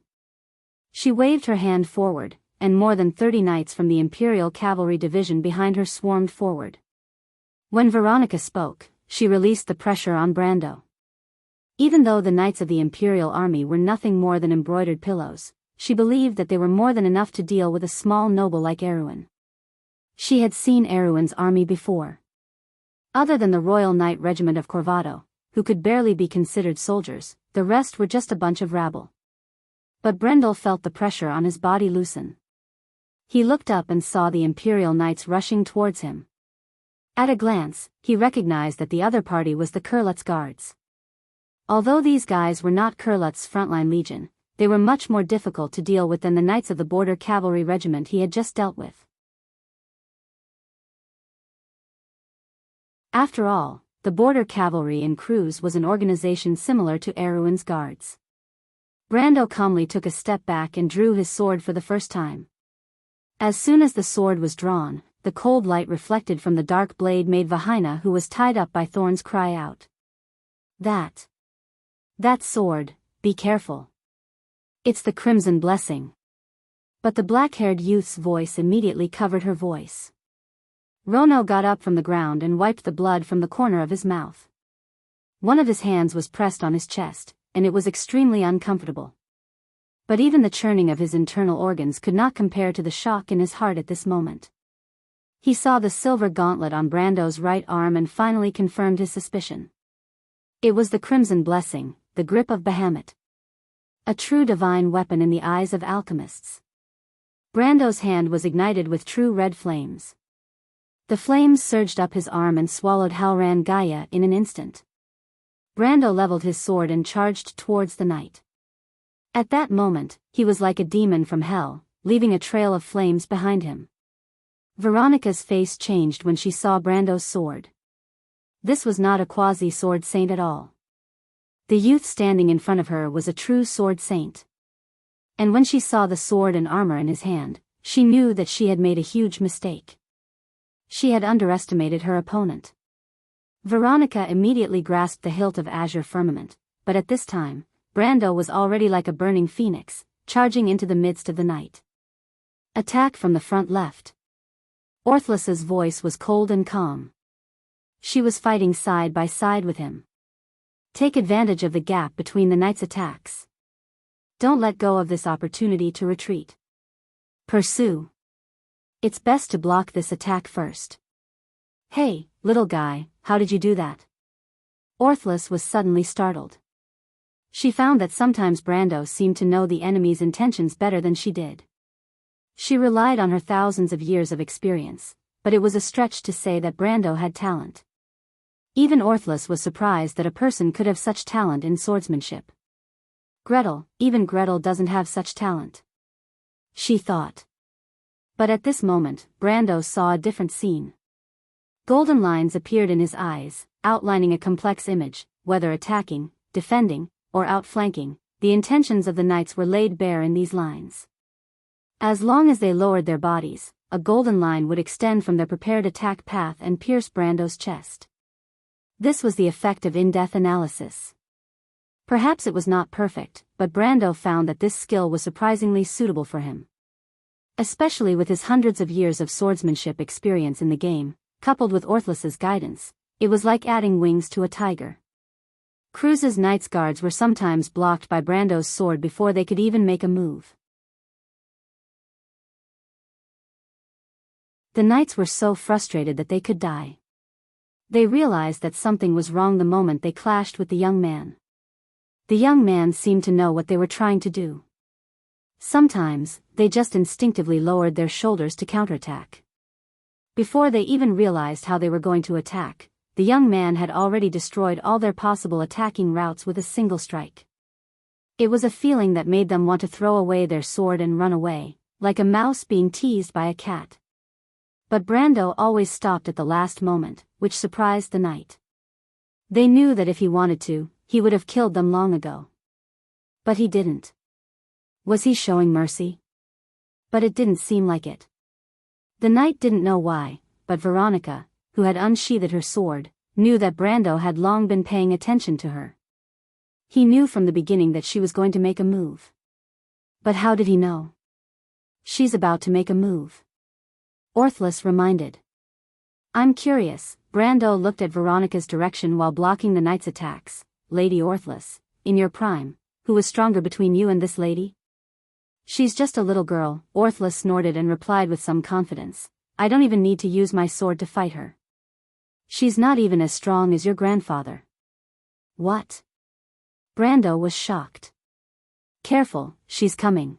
She waved her hand forward, and more than 30 knights from the Imperial Cavalry Division behind her swarmed forward. When Veronica spoke, she released the pressure on Brando. Even though the knights of the Imperial Army were nothing more than embroidered pillows, she believed that they were more than enough to deal with a small noble like Erwin. She had seen Erwin's army before. Other than the Royal Knight Regiment of Corvado, who could barely be considered soldiers, the rest were just a bunch of rabble. But Brendel felt the pressure on his body loosen. He looked up and saw the Imperial Knights rushing towards him. At a glance, he recognized that the other party was the Kurlut's guards. Although these guys were not Kurlut's frontline legion, they were much more difficult to deal with than the Knights of the Border Cavalry Regiment he had just dealt with. After all, the Border Cavalry in Cruz was an organization similar to Erwin's guards. Brando calmly took a step back and drew his sword for the first time. As soon as the sword was drawn, the cold light reflected from the dark blade made Vahina, who was tied up by thorns, cry out. That sword, be careful. It's the Crimson Blessing." But the black-haired youth's voice immediately covered her voice. Rono got up from the ground and wiped the blood from the corner of his mouth. One of his hands was pressed on his chest, and it was extremely uncomfortable. But even the churning of his internal organs could not compare to the shock in his heart at this moment. He saw the silver gauntlet on Brando's right arm and finally confirmed his suspicion. It was the Crimson Blessing, the grip of Bahamut. A true divine weapon in the eyes of alchemists. Brando's hand was ignited with true red flames. The flames surged up his arm and swallowed Halran Gaia in an instant. Brando leveled his sword and charged towards the knight. At that moment, he was like a demon from hell, leaving a trail of flames behind him. Veronica's face changed when she saw Brando's sword. This was not a quasi-sword saint at all. The youth standing in front of her was a true sword saint. And when she saw the sword and armor in his hand, she knew that she had made a huge mistake. She had underestimated her opponent. Veronica immediately grasped the hilt of Azure Firmament, but at this time, Brando was already like a burning phoenix, charging into the midst of the night. Attack from the front left. Orthlus's voice was cold and calm. She was fighting side by side with him. Take advantage of the gap between the knights' attacks. Don't let go of this opportunity to retreat. Pursue. It's best to block this attack first. Hey, little guy, how did you do that? Orthlus was suddenly startled. She found that sometimes Brando seemed to know the enemy's intentions better than she did. She relied on her thousands of years of experience, but it was a stretch to say that Brando had talent. Even Orthlus was surprised that a person could have such talent in swordsmanship. Even Gretel doesn't have such talent. She thought. But at this moment, Brando saw a different scene. Golden lines appeared in his eyes, outlining a complex image. Whether attacking, defending, or outflanking, the intentions of the knights were laid bare in these lines. As long as they lowered their bodies, a golden line would extend from their prepared attack path and pierce Brando's chest. This was the effect of in-depth analysis. Perhaps it was not perfect, but Brando found that this skill was surprisingly suitable for him. Especially with his hundreds of years of swordsmanship experience in the game, coupled with Orthlus's guidance, it was like adding wings to a tiger. Cruz's Knights Guards were sometimes blocked by Brando's sword before they could even make a move. The knights were so frustrated that they could die. They realized that something was wrong the moment they clashed with the young man. The young man seemed to know what they were trying to do. Sometimes, they just instinctively lowered their shoulders to counterattack. Before they even realized how they were going to attack, the young man had already destroyed all their possible attacking routes with a single strike. It was a feeling that made them want to throw away their sword and run away, like a mouse being teased by a cat. But Brando always stopped at the last moment, which surprised the knight. They knew that if he wanted to, he would have killed them long ago. But he didn't. Was he showing mercy? But it didn't seem like it. The knight didn't know why, but Veronica, who had unsheathed her sword, knew that Brando had long been paying attention to her. He knew from the beginning that she was going to make a move. But how did he know? She's about to make a move. Orthless reminded. I'm curious. Brando looked at Veronica's direction while blocking the knight's attacks. Lady Orthless, in your prime, who was stronger between you and this lady? She's just a little girl, Orthless snorted and replied with some confidence. I don't even need to use my sword to fight her. She's not even as strong as your grandfather. What? Brando was shocked. Careful, she's coming.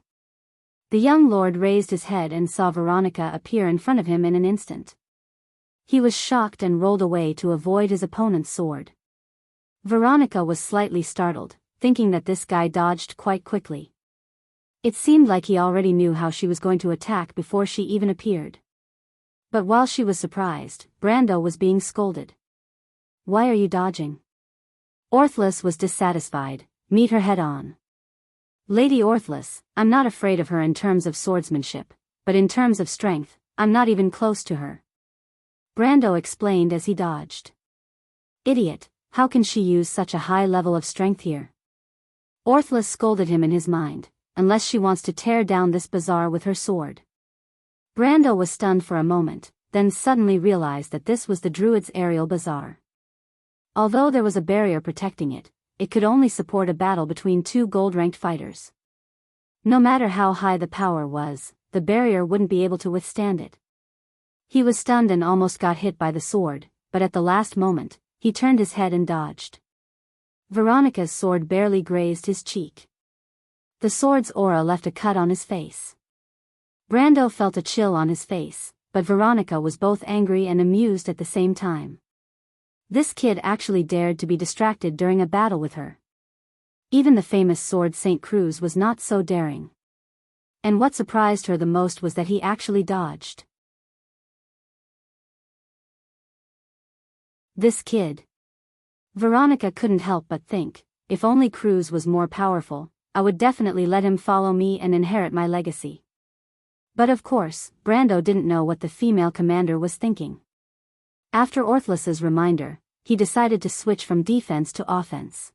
The young lord raised his head and saw Veronica appear in front of him in an instant. He was shocked and rolled away to avoid his opponent's sword. Veronica was slightly startled, thinking that this guy dodged quite quickly. It seemed like he already knew how she was going to attack before she even appeared. But while she was surprised, Brando was being scolded. Why are you dodging? Orthless was dissatisfied. Meet her head on. Lady Orthless, I'm not afraid of her in terms of swordsmanship, but in terms of strength, I'm not even close to her. Brando explained as he dodged. Idiot, how can she use such a high level of strength here? Orthless scolded him in his mind, unless she wants to tear down this bazaar with her sword. Brando was stunned for a moment, then suddenly realized that this was the druid's aerial bazaar. Although there was a barrier protecting it, it could only support a battle between two gold-ranked fighters. No matter how high the power was, the barrier wouldn't be able to withstand it. He was stunned and almost got hit by the sword, but at the last moment, he turned his head and dodged. Veronica's sword barely grazed his cheek. The sword's aura left a cut on his face. Brando felt a chill on his face, but Veronica was both angry and amused at the same time. This kid actually dared to be distracted during a battle with her. Even the famous sword St. Cruz was not so daring. And what surprised her the most was that he actually dodged. This kid. Veronica couldn't help but think, if only Cruz was more powerful, I would definitely let him follow me and inherit my legacy. But of course, Brando didn't know what the female commander was thinking. After Orthless's reminder, he decided to switch from defense to offense.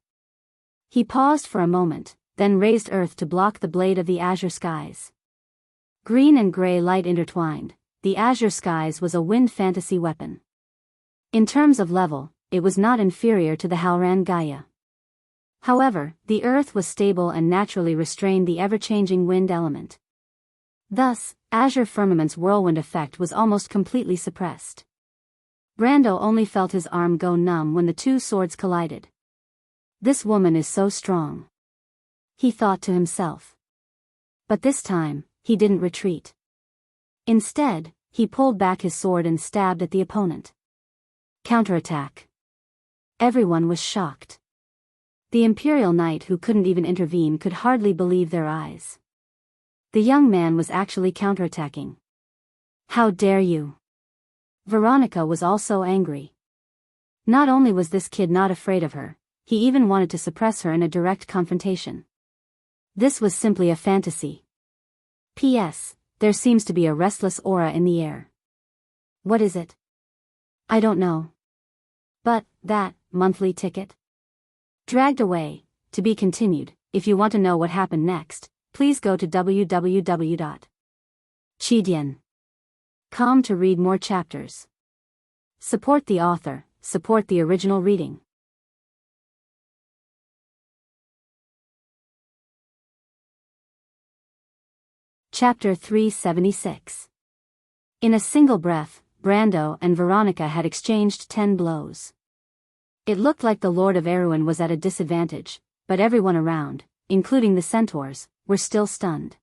He paused for a moment, then raised earth to block the blade of the azure skies. Green and gray light intertwined, the azure skies was a wind fantasy weapon. In terms of level, it was not inferior to the Halran Gaia. However, the earth was stable and naturally restrained the ever-changing wind element. Thus, Azure Firmament's whirlwind effect was almost completely suppressed. Brando only felt his arm go numb when the two swords collided. This woman is so strong, he thought to himself. But this time, he didn't retreat. Instead, he pulled back his sword and stabbed at the opponent. Counterattack. Everyone was shocked. The Imperial Knight who couldn't even intervene could hardly believe their eyes. The young man was actually counterattacking. How dare you? Veronica was also angry. Not only was this kid not afraid of her, he even wanted to suppress her in a direct confrontation. This was simply a fantasy. P.S. There seems to be a restless aura in the air. What is it? I don't know. But, that, monthly ticket? Dragged away, to be continued. If you want to know what happened next, please go to www.chidian.com to read more chapters. Support the author, support the original reading. Chapter 376. In a single breath, Brando and Veronica had exchanged 10 blows. It looked like the Lord of Erewhon was at a disadvantage, but everyone around, including the centaurs, were still stunned.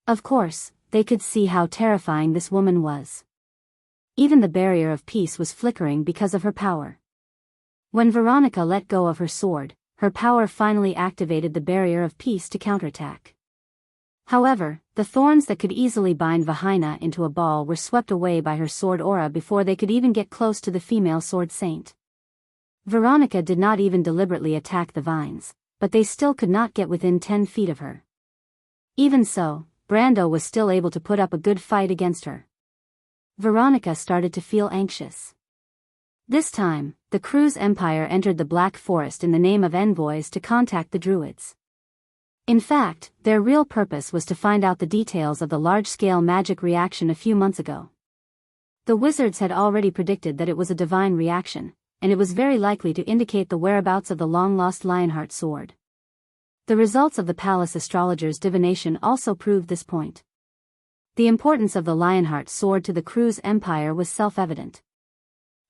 Of course, they could see how terrifying this woman was. Even the barrier of peace was flickering because of her power. When Veronica let go of her sword, her power finally activated the barrier of peace to counterattack. However, the thorns that could easily bind Vahina into a ball were swept away by her sword aura before they could even get close to the female sword saint. Veronica did not even deliberately attack the vines, but they still could not get within 10 feet of her. Even so, Brando was still able to put up a good fight against her. Veronica started to feel anxious. This time, the Cruz Empire entered the Black Forest in the name of envoys to contact the Druids. In fact, their real purpose was to find out the details of the large-scale magic reaction a few months ago. The wizards had already predicted that it was a divine reaction, and it was very likely to indicate the whereabouts of the long-lost Lionheart sword. The results of the palace astrologer's divination also proved this point. The importance of the Lionheart sword to the Cruz Empire was self-evident.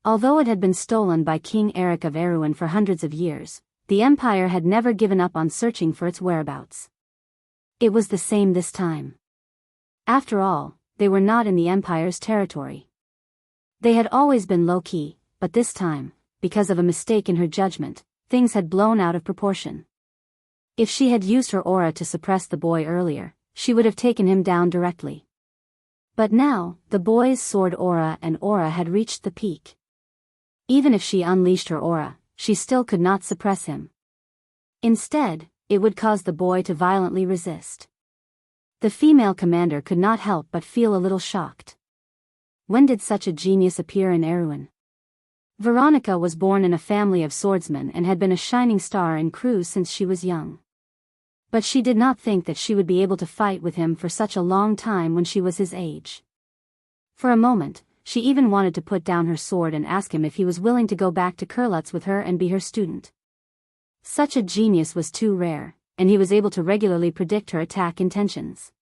Although it had been stolen by King Eric of Erewhon for hundreds of years, the empire had never given up on searching for its whereabouts. It was the same this time. After all, they were not in the empire's territory. They had always been low-key, but this time, because of a mistake in her judgment, things had blown out of proportion. If she had used her aura to suppress the boy earlier, she would have taken him down directly. But now, the boy's sword aura had reached the peak. Even if she unleashed her aura, she still could not suppress him. Instead, it would cause the boy to violently resist. The female commander could not help but feel a little shocked. When did such a genius appear in Erewhon? Veronica was born in a family of swordsmen and had been a shining star in Cruz since she was young. But she did not think that she would be able to fight with him for such a long time when she was his age. For a moment, she even wanted to put down her sword and ask him if he was willing to go back to Kurlutz with her and be her student. Such a genius was too rare, and he was able to regularly predict her attack intentions.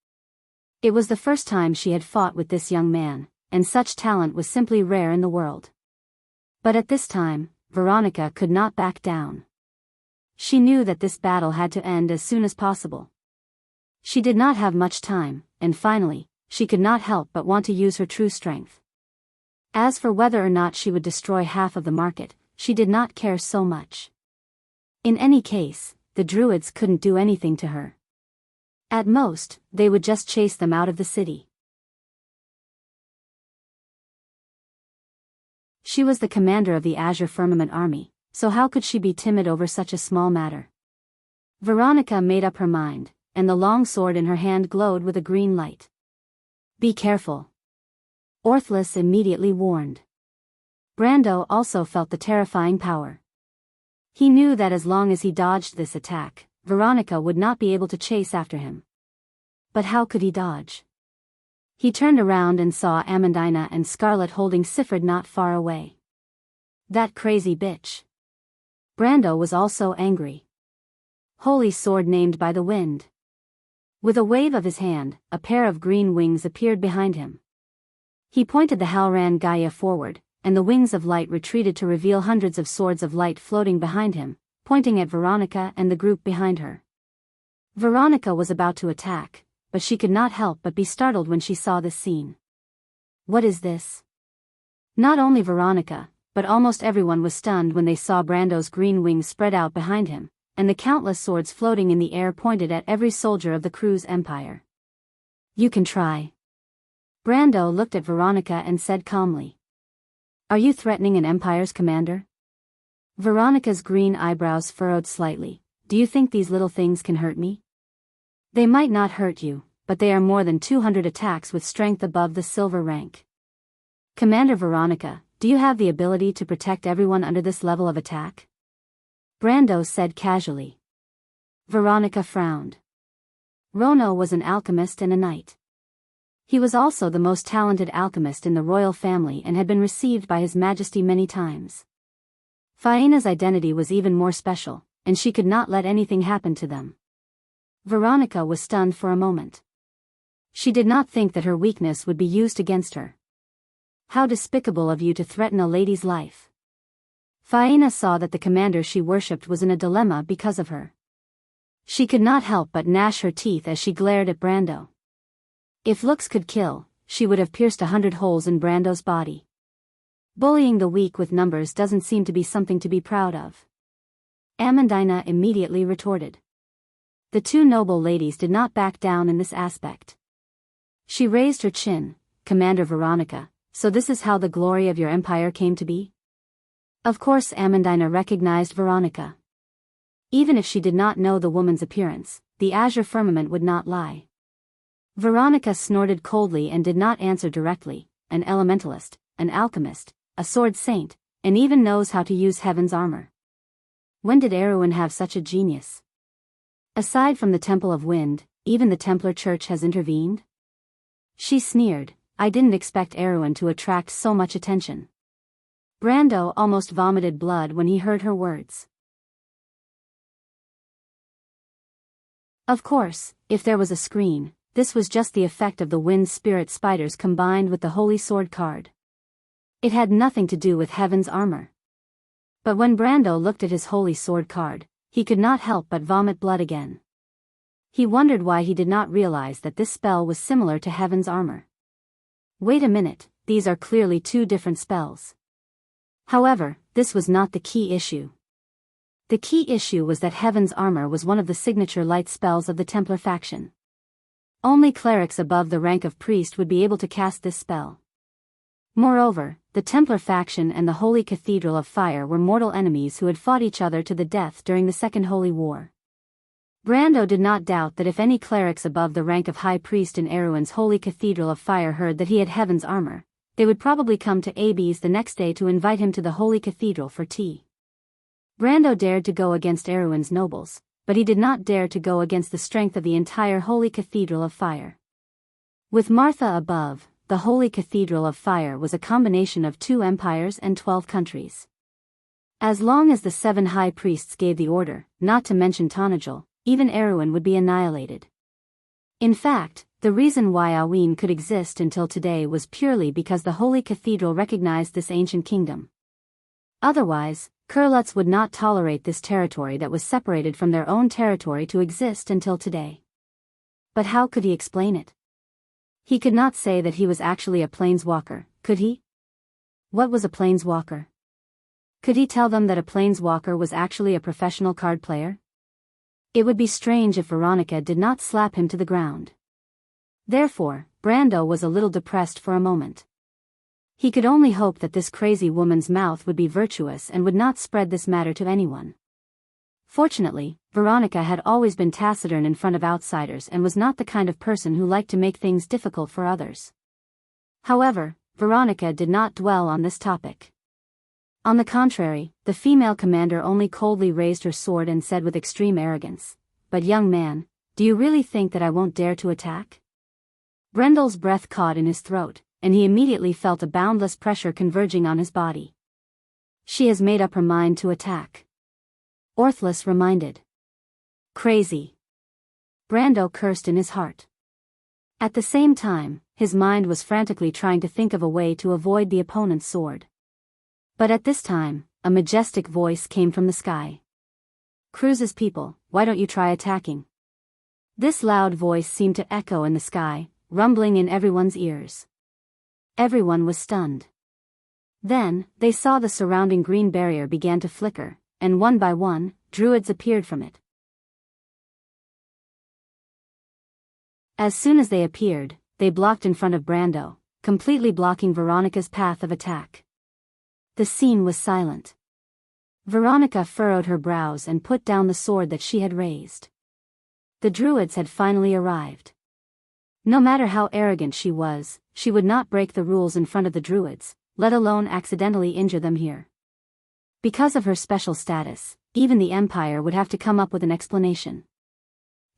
It was the first time she had fought with this young man, and such talent was simply rare in the world. But at this time, Veronica could not back down. She knew that this battle had to end as soon as possible. She did not have much time, and finally, she could not help but want to use her true strength. As for whether or not she would destroy half of the market, she did not care so much. In any case, the Druids couldn't do anything to her. At most, they would just chase them out of the city. She was the commander of the Azure Firmament army, so how could she be timid over such a small matter? Veronica made up her mind, and the long sword in her hand glowed with a green light. Be careful. Orthless immediately warned. Brando also felt the terrifying power. He knew that as long as he dodged this attack, Veronica would not be able to chase after him. But how could he dodge? He turned around and saw Amandina and Scarlet holding Siffred not far away. That crazy bitch. Brando was also angry. Holy sword named by the wind. With a wave of his hand, a pair of green wings appeared behind him. He pointed the Halran Gaia forward, and the wings of light retreated to reveal hundreds of swords of light floating behind him, pointing at Veronica and the group behind her. Veronica was about to attack, but she could not help but be startled when she saw this scene. What is this? Not only Veronica, but almost everyone was stunned when they saw Brando's green wings spread out behind him, and the countless swords floating in the air pointed at every soldier of the Cruz Empire. You can try. Brando looked at Veronica and said calmly. Are you threatening an empire's commander? Veronica's green eyebrows furrowed slightly. Do you think these little things can hurt me? They might not hurt you, but they are more than 200 attacks with strength above the silver rank. Commander Veronica, do you have the ability to protect everyone under this level of attack? Brando said casually. Veronica frowned. Rono was an alchemist and a knight. He was also the most talented alchemist in the royal family and had been received by His Majesty many times. Faina's identity was even more special, and she could not let anything happen to them. Veronica was stunned for a moment. She did not think that her weakness would be used against her. How despicable of you to threaten a lady's life. Faina saw that the commander she worshipped was in a dilemma because of her. She could not help but gnash her teeth as she glared at Brando. If looks could kill, she would have pierced 100 holes in Brando's body. Bullying the weak with numbers doesn't seem to be something to be proud of. Amandina immediately retorted. The two noble ladies did not back down in this aspect. She raised her chin. Commander Veronica, so this is how the glory of your empire came to be? Of course Amandina recognized Veronica. Even if she did not know the woman's appearance, the azure firmament would not lie. Veronica snorted coldly and did not answer directly. An elementalist, an alchemist, a sword saint, and even knows how to use heaven's armor. When did Erewhon have such a genius? Aside from the Temple of Wind, even the Templar Church has intervened? She sneered. I didn't expect Erewhon to attract so much attention. Brando almost vomited blood when he heard her words. Of course, if there was a screen, this was just the effect of the wind spirit spiders combined with the Holy Sword card. It had nothing to do with heaven's armor. But when Brando looked at his Holy Sword card, he could not help but vomit blood again. He wondered why he did not realize that this spell was similar to heaven's armor. Wait a minute, these are clearly two different spells. However, this was not the key issue. The key issue was that heaven's armor was one of the signature light spells of the Templar faction. Only clerics above the rank of priest would be able to cast this spell. Moreover, the Templar faction and the Holy Cathedral of Fire were mortal enemies who had fought each other to the death during the Second Holy War. Brando did not doubt that if any clerics above the rank of High Priest in Erewhon's Holy Cathedral of Fire heard that he had heaven's armor, they would probably come to Ab's the next day to invite him to the Holy Cathedral for tea. Brando dared to go against Erewhon's nobles, but he did not dare to go against the strength of the entire Holy Cathedral of Fire. With Martha above, the Holy Cathedral of Fire was a combination of 2 empires and 12 countries. As long as the 7 high priests gave the order, not to mention Tonajul, even Erewhon would be annihilated. In fact, the reason why Awin could exist until today was purely because the Holy Cathedral recognized this ancient kingdom. Otherwise, Kurlutz would not tolerate this territory that was separated from their own territory to exist until today. But how could he explain it? He could not say that he was actually a planeswalker, could he? What was a planeswalker? Could he tell them that a planeswalker was actually a professional card player? It would be strange if Veronica did not slap him to the ground. Therefore, Brando was a little depressed for a moment. He could only hope that this crazy woman's mouth would be virtuous and would not spread this matter to anyone. Fortunately, Veronica had always been taciturn in front of outsiders and was not the kind of person who liked to make things difficult for others. However, Veronica did not dwell on this topic. On the contrary, the female commander only coldly raised her sword and said with extreme arrogance, "But young man, do you really think that I won't dare to attack?" Brendel's breath caught in his throat, and he immediately felt a boundless pressure converging on his body. She has made up her mind to attack. Orthless reminded. Crazy. Brando cursed in his heart. At the same time, his mind was frantically trying to think of a way to avoid the opponent's sword. But at this time, a majestic voice came from the sky. "Cruz's people, why don't you try attacking?" This loud voice seemed to echo in the sky, rumbling in everyone's ears. Everyone was stunned. Then, they saw the surrounding green barrier began to flicker, and one by one, druids appeared from it. As soon as they appeared, they blocked in front of Brando, completely blocking Veronica's path of attack. The scene was silent. Veronica furrowed her brows and put down the sword that she had raised. The druids had finally arrived. No matter how arrogant she was, she would not break the rules in front of the druids, let alone accidentally injure them here. Because of her special status, even the Empire would have to come up with an explanation.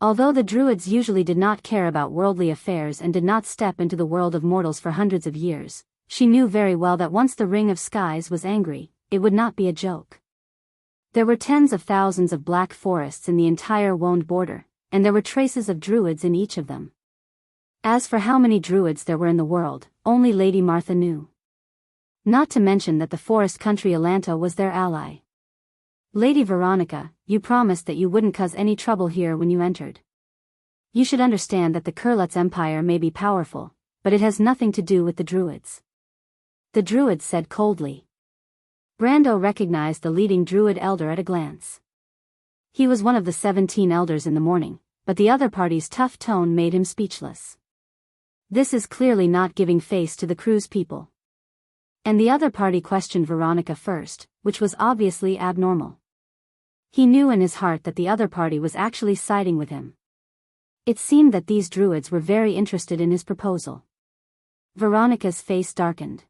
Although the druids usually did not care about worldly affairs and did not step into the world of mortals for hundreds of years, she knew very well that once the Ring of Skies was angry, it would not be a joke. There were tens of thousands of black forests in the entire Woned border, and there were traces of druids in each of them. As for how many druids there were in the world, only Lady Martha knew. Not to mention that the forest country Alanta was their ally. "Lady Veronica, you promised that you wouldn't cause any trouble here when you entered. You should understand that the Kurlutz Empire may be powerful, but it has nothing to do with the druids. the druid said coldly. Brando recognized the leading druid elder at a glance. He was one of the 17 elders in the morning, but the other party's tough tone made him speechless. This is clearly not giving face to the crew's people. And the other party questioned Veronica first, which was obviously abnormal. He knew in his heart that the other party was actually siding with him. It seemed that these druids were very interested in his proposal. Veronica's face darkened.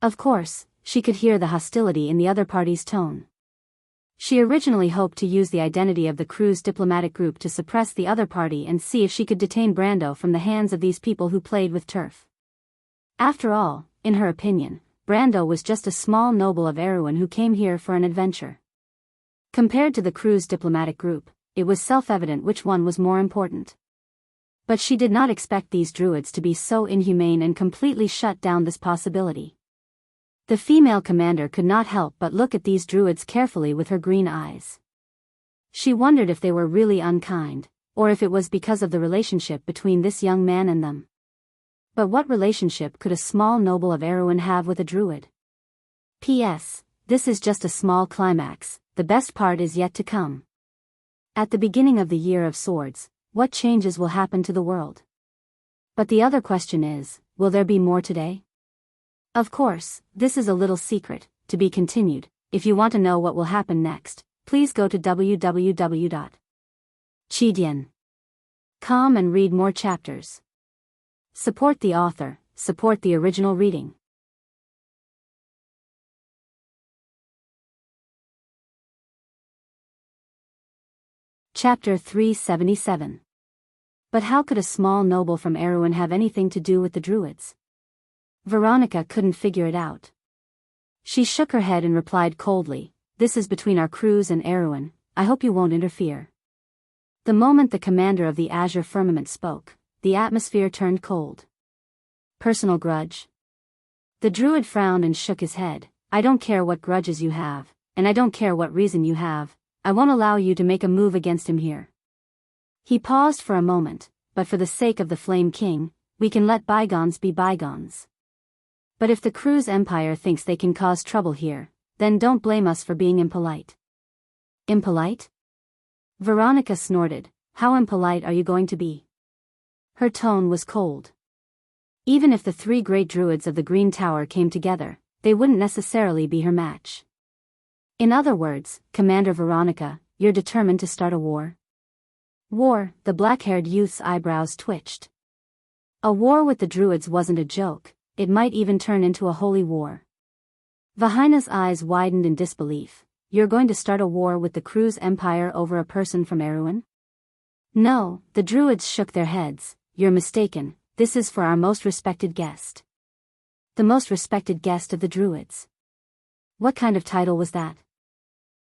Of course, she could hear the hostility in the other party's tone. She originally hoped to use the identity of the crew's diplomatic group to suppress the other party and see if she could detain Brando from the hands of these people who played with turf. After all, in her opinion, Brando was just a small noble of Erewhon who came here for an adventure. Compared to the crew's diplomatic group, it was self-evident which one was more important. But she did not expect these druids to be so inhumane and completely shut down this possibility. The female commander could not help but look at these druids carefully with her green eyes. She wondered if they were really unkind, or if it was because of the relationship between this young man and them. But what relationship could a small noble of Erewhon have with a druid? P.S. This is just a small climax, the best part is yet to come. At the beginning of the Year of Swords, what changes will happen to the world? But the other question is, will there be more today? Of course, this is a little secret, to be continued. If you want to know what will happen next, please go to www.chidian.com and read more chapters. Support the author, support the original reading. Chapter 377. But how could a small noble from Erewhon have anything to do with the druids? Veronica couldn't figure it out. She shook her head and replied coldly, "This is between our crews and Erewhon, I hope you won't interfere." The moment the commander of the Azure Firmament spoke, the atmosphere turned cold. Personal grudge? The druid frowned and shook his head. "I don't care what grudges you have, and I don't care what reason you have, I won't allow you to make a move against him here." He paused for a moment, "But for the sake of the Flame King, we can let bygones be bygones. But if the crew's empire thinks they can cause trouble here, then don't blame us for being impolite." Impolite? Veronica snorted. "How impolite are you going to be?" Her tone was cold. Even if the three great druids of the Green Tower came together, they wouldn't necessarily be her match. In other words, Commander Veronica, you're determined to start a war? War, the black-haired youth's eyebrows twitched. A war with the druids wasn't a joke. It might even turn into a holy war. Vahina's eyes widened in disbelief. "You're going to start a war with the crew's empire over a person from Erewhon?" "No," the druids shook their heads. "You're mistaken, this is for our most respected guest." The most respected guest of the druids. What kind of title was that?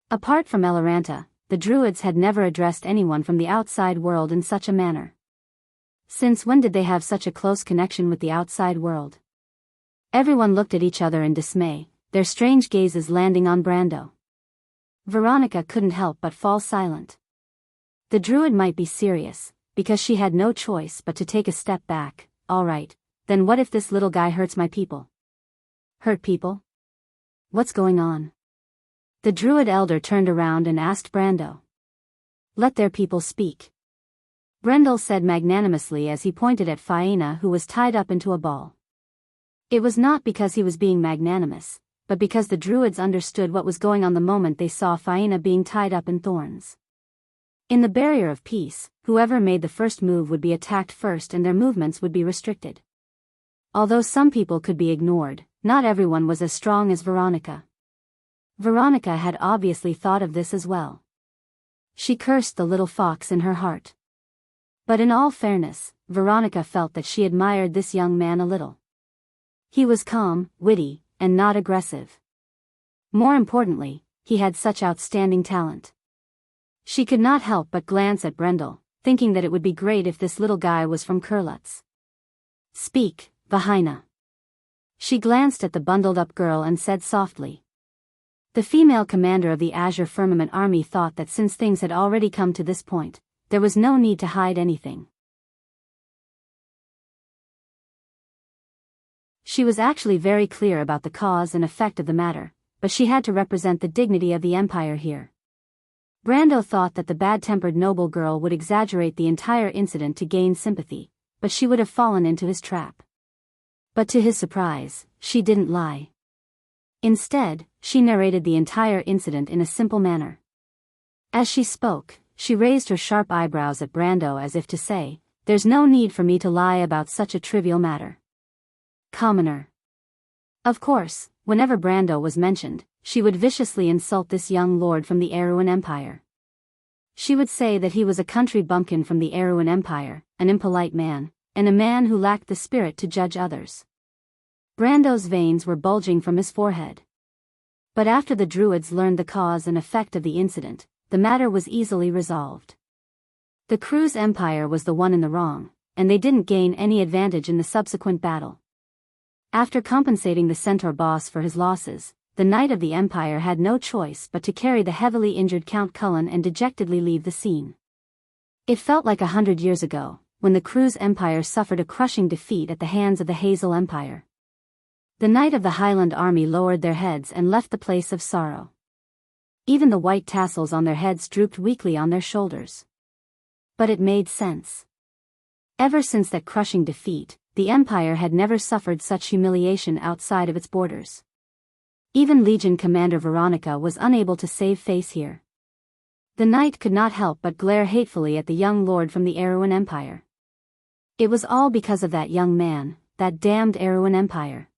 Apart from Eloranta, the druids had never addressed anyone from the outside world in such a manner. Since when did they have such a close connection with the outside world? Everyone looked at each other in dismay, their strange gazes landing on Brando. Veronica couldn't help but fall silent. The druid might be serious, because she had no choice but to take a step back. "All right, then what if this little guy hurts my people?" Hurt people? What's going on? The druid elder turned around and asked Brando. "Let their people speak," Brendel said magnanimously as he pointed at Faina, who was tied up into a ball. It was not because he was being magnanimous, but because the druids understood what was going on the moment they saw Faina being tied up in thorns. In the barrier of peace, whoever made the first move would be attacked first and their movements would be restricted. Although some people could be ignored, not everyone was as strong as Veronica. Veronica had obviously thought of this as well. She cursed the little fox in her heart. But in all fairness, Veronica felt that she admired this young man a little. He was calm, witty, and not aggressive. More importantly, he had such outstanding talent. She could not help but glance at Brendel, thinking that it would be great if this little guy was from Kurlutz. "Speak, Vahina." She glanced at the bundled-up girl and said softly. The female commander of the Azure Firmament army thought that since things had already come to this point, there was no need to hide anything. She was actually very clear about the cause and effect of the matter, but she had to represent the dignity of the empire here. Brando thought that the bad-tempered noble girl would exaggerate the entire incident to gain sympathy, but she would have fallen into his trap. But to his surprise, she didn't lie. Instead, she narrated the entire incident in a simple manner. As she spoke, she raised her sharp eyebrows at Brando as if to say, "There's no need for me to lie about such a trivial matter." Commoner. Of course, whenever Brando was mentioned, she would viciously insult this young lord from the Erewhon Empire. She would say that he was a country bumpkin from the Erewhon Empire, an impolite man, and a man who lacked the spirit to judge others. Brando's veins were bulging from his forehead. But after the Druids learned the cause and effect of the incident, the matter was easily resolved. The Cruz Empire was the one in the wrong, and they didn't gain any advantage in the subsequent battle. After compensating the centaur boss for his losses, the knight of the empire had no choice but to carry the heavily injured Count Cullen and dejectedly leave the scene. It felt like 100 years ago, when the Cruz Empire suffered a crushing defeat at the hands of the Hazel Empire. The knight of the Highland army lowered their heads and left the place of sorrow. Even the white tassels on their heads drooped weakly on their shoulders. But it made sense. Ever since that crushing defeat, the Empire had never suffered such humiliation outside of its borders. Even Legion Commander Veronica was unable to save face here. The knight could not help but glare hatefully at the young lord from the Erewhon Empire. It was all because of that young man, that damned Erewhon Empire.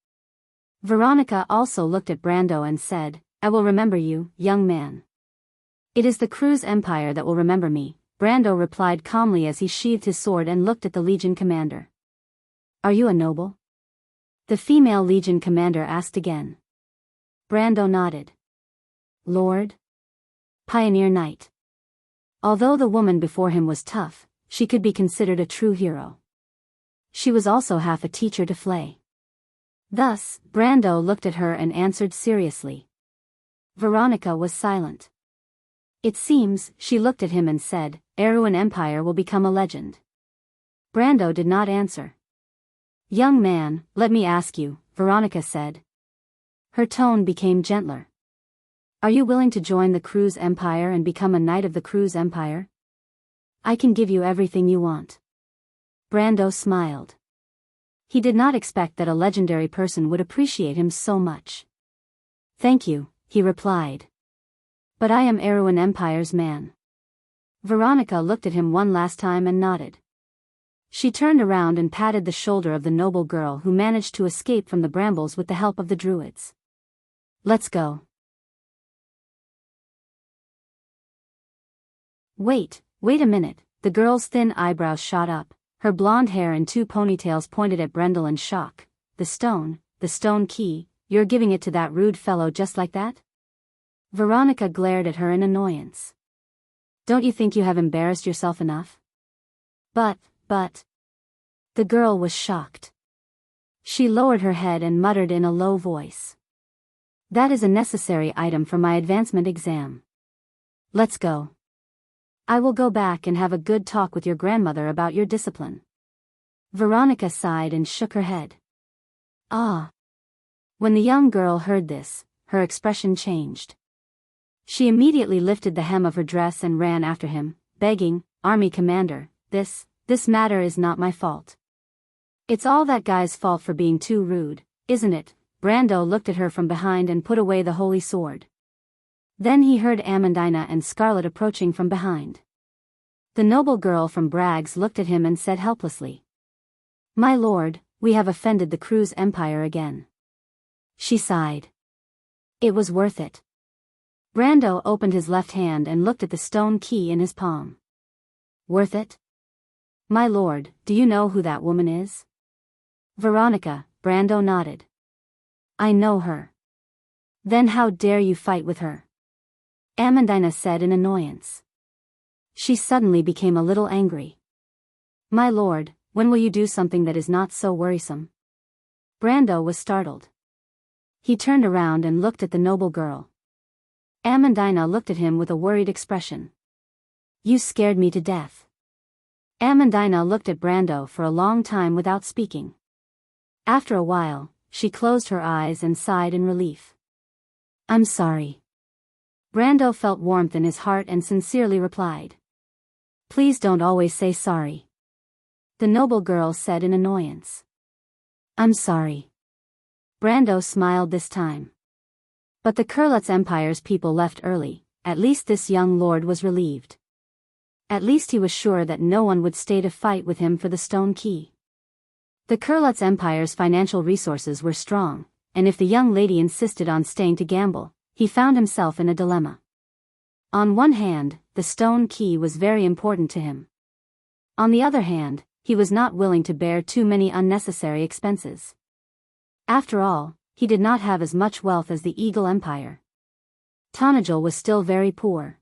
Veronica also looked at Brando and said, "I will remember you, young man." "It is the Cruz Empire that will remember me," Brando replied calmly as he sheathed his sword and looked at the Legion commander. "Are you a noble?" the female Legion commander asked again. Brando nodded. "Lord? Pioneer knight." Although the woman before him was tough, she could be considered a true hero. She was also half a teacher to Flay. Thus, Brando looked at her and answered seriously. Veronica was silent. It seems, she looked at him and said, "Erewhon Empire will become a legend." Brando did not answer. "Young man, let me ask you," Veronica said. Her tone became gentler. "Are you willing to join the Cruz Empire and become a knight of the Cruz Empire? I can give you everything you want." Brando smiled. He did not expect that a legendary person would appreciate him so much. "Thank you," he replied. "But I am Erewhon Empire's man." Veronica looked at him one last time and nodded. She turned around and patted the shoulder of the noble girl who managed to escape from the brambles with the help of the Druids. "Let's go." Wait a minute," the girl's thin eyebrows shot up, her blonde hair in two ponytails pointed at Brendel in shock. The stone key, you're giving it to that rude fellow just like that?" Veronica glared at her in annoyance. "Don't you think you have embarrassed yourself enough?" But. The girl was shocked. She lowered her head and muttered in a low voice. "That is a necessary item for my advancement exam. Let's go. I will go back and have a good talk with your grandmother about your discipline." Veronica sighed and shook her head. "Ah." When the young girl heard this, her expression changed. She immediately lifted the hem of her dress and ran after him, begging, "Army commander, this matter is not my fault. It's all that guy's fault for being too rude, isn't it?" Brando looked at her from behind and put away the holy sword. Then he heard Amandina and Scarlet approaching from behind. The noble girl from Bragg's looked at him and said helplessly, "My lord, we have offended the Cruz Empire again." She sighed. It was worth it. Brando opened his left hand and looked at the stone key in his palm. "Worth it? My lord, do you know who that woman is?" "Veronica," Brando nodded. "I know her." "Then how dare you fight with her?" Amandina said in annoyance. She suddenly became a little angry. "My lord, when will you do something that is not so worrisome?" Brando was startled. He turned around and looked at the noble girl. Amandina looked at him with a worried expression. "You scared me to death." Amandina looked at Brando for a long time without speaking. After a while, she closed her eyes and sighed in relief. I'm sorry. Brando felt warmth in his heart and sincerely replied. Please don't always say sorry. The noble girl said in annoyance. I'm sorry. Brando smiled this time. But the Kurlutz Empire's people left early. At least this young lord was relieved. At least he was sure that no one would stay to fight with him for the stone key. The Kurlutz Empire's financial resources were strong, and if the young lady insisted on staying to gamble, he found himself in a dilemma. On one hand, the stone key was very important to him. On the other hand, he was not willing to bear too many unnecessary expenses. After all, he did not have as much wealth as the Eagle Empire. Tanajul was still very poor.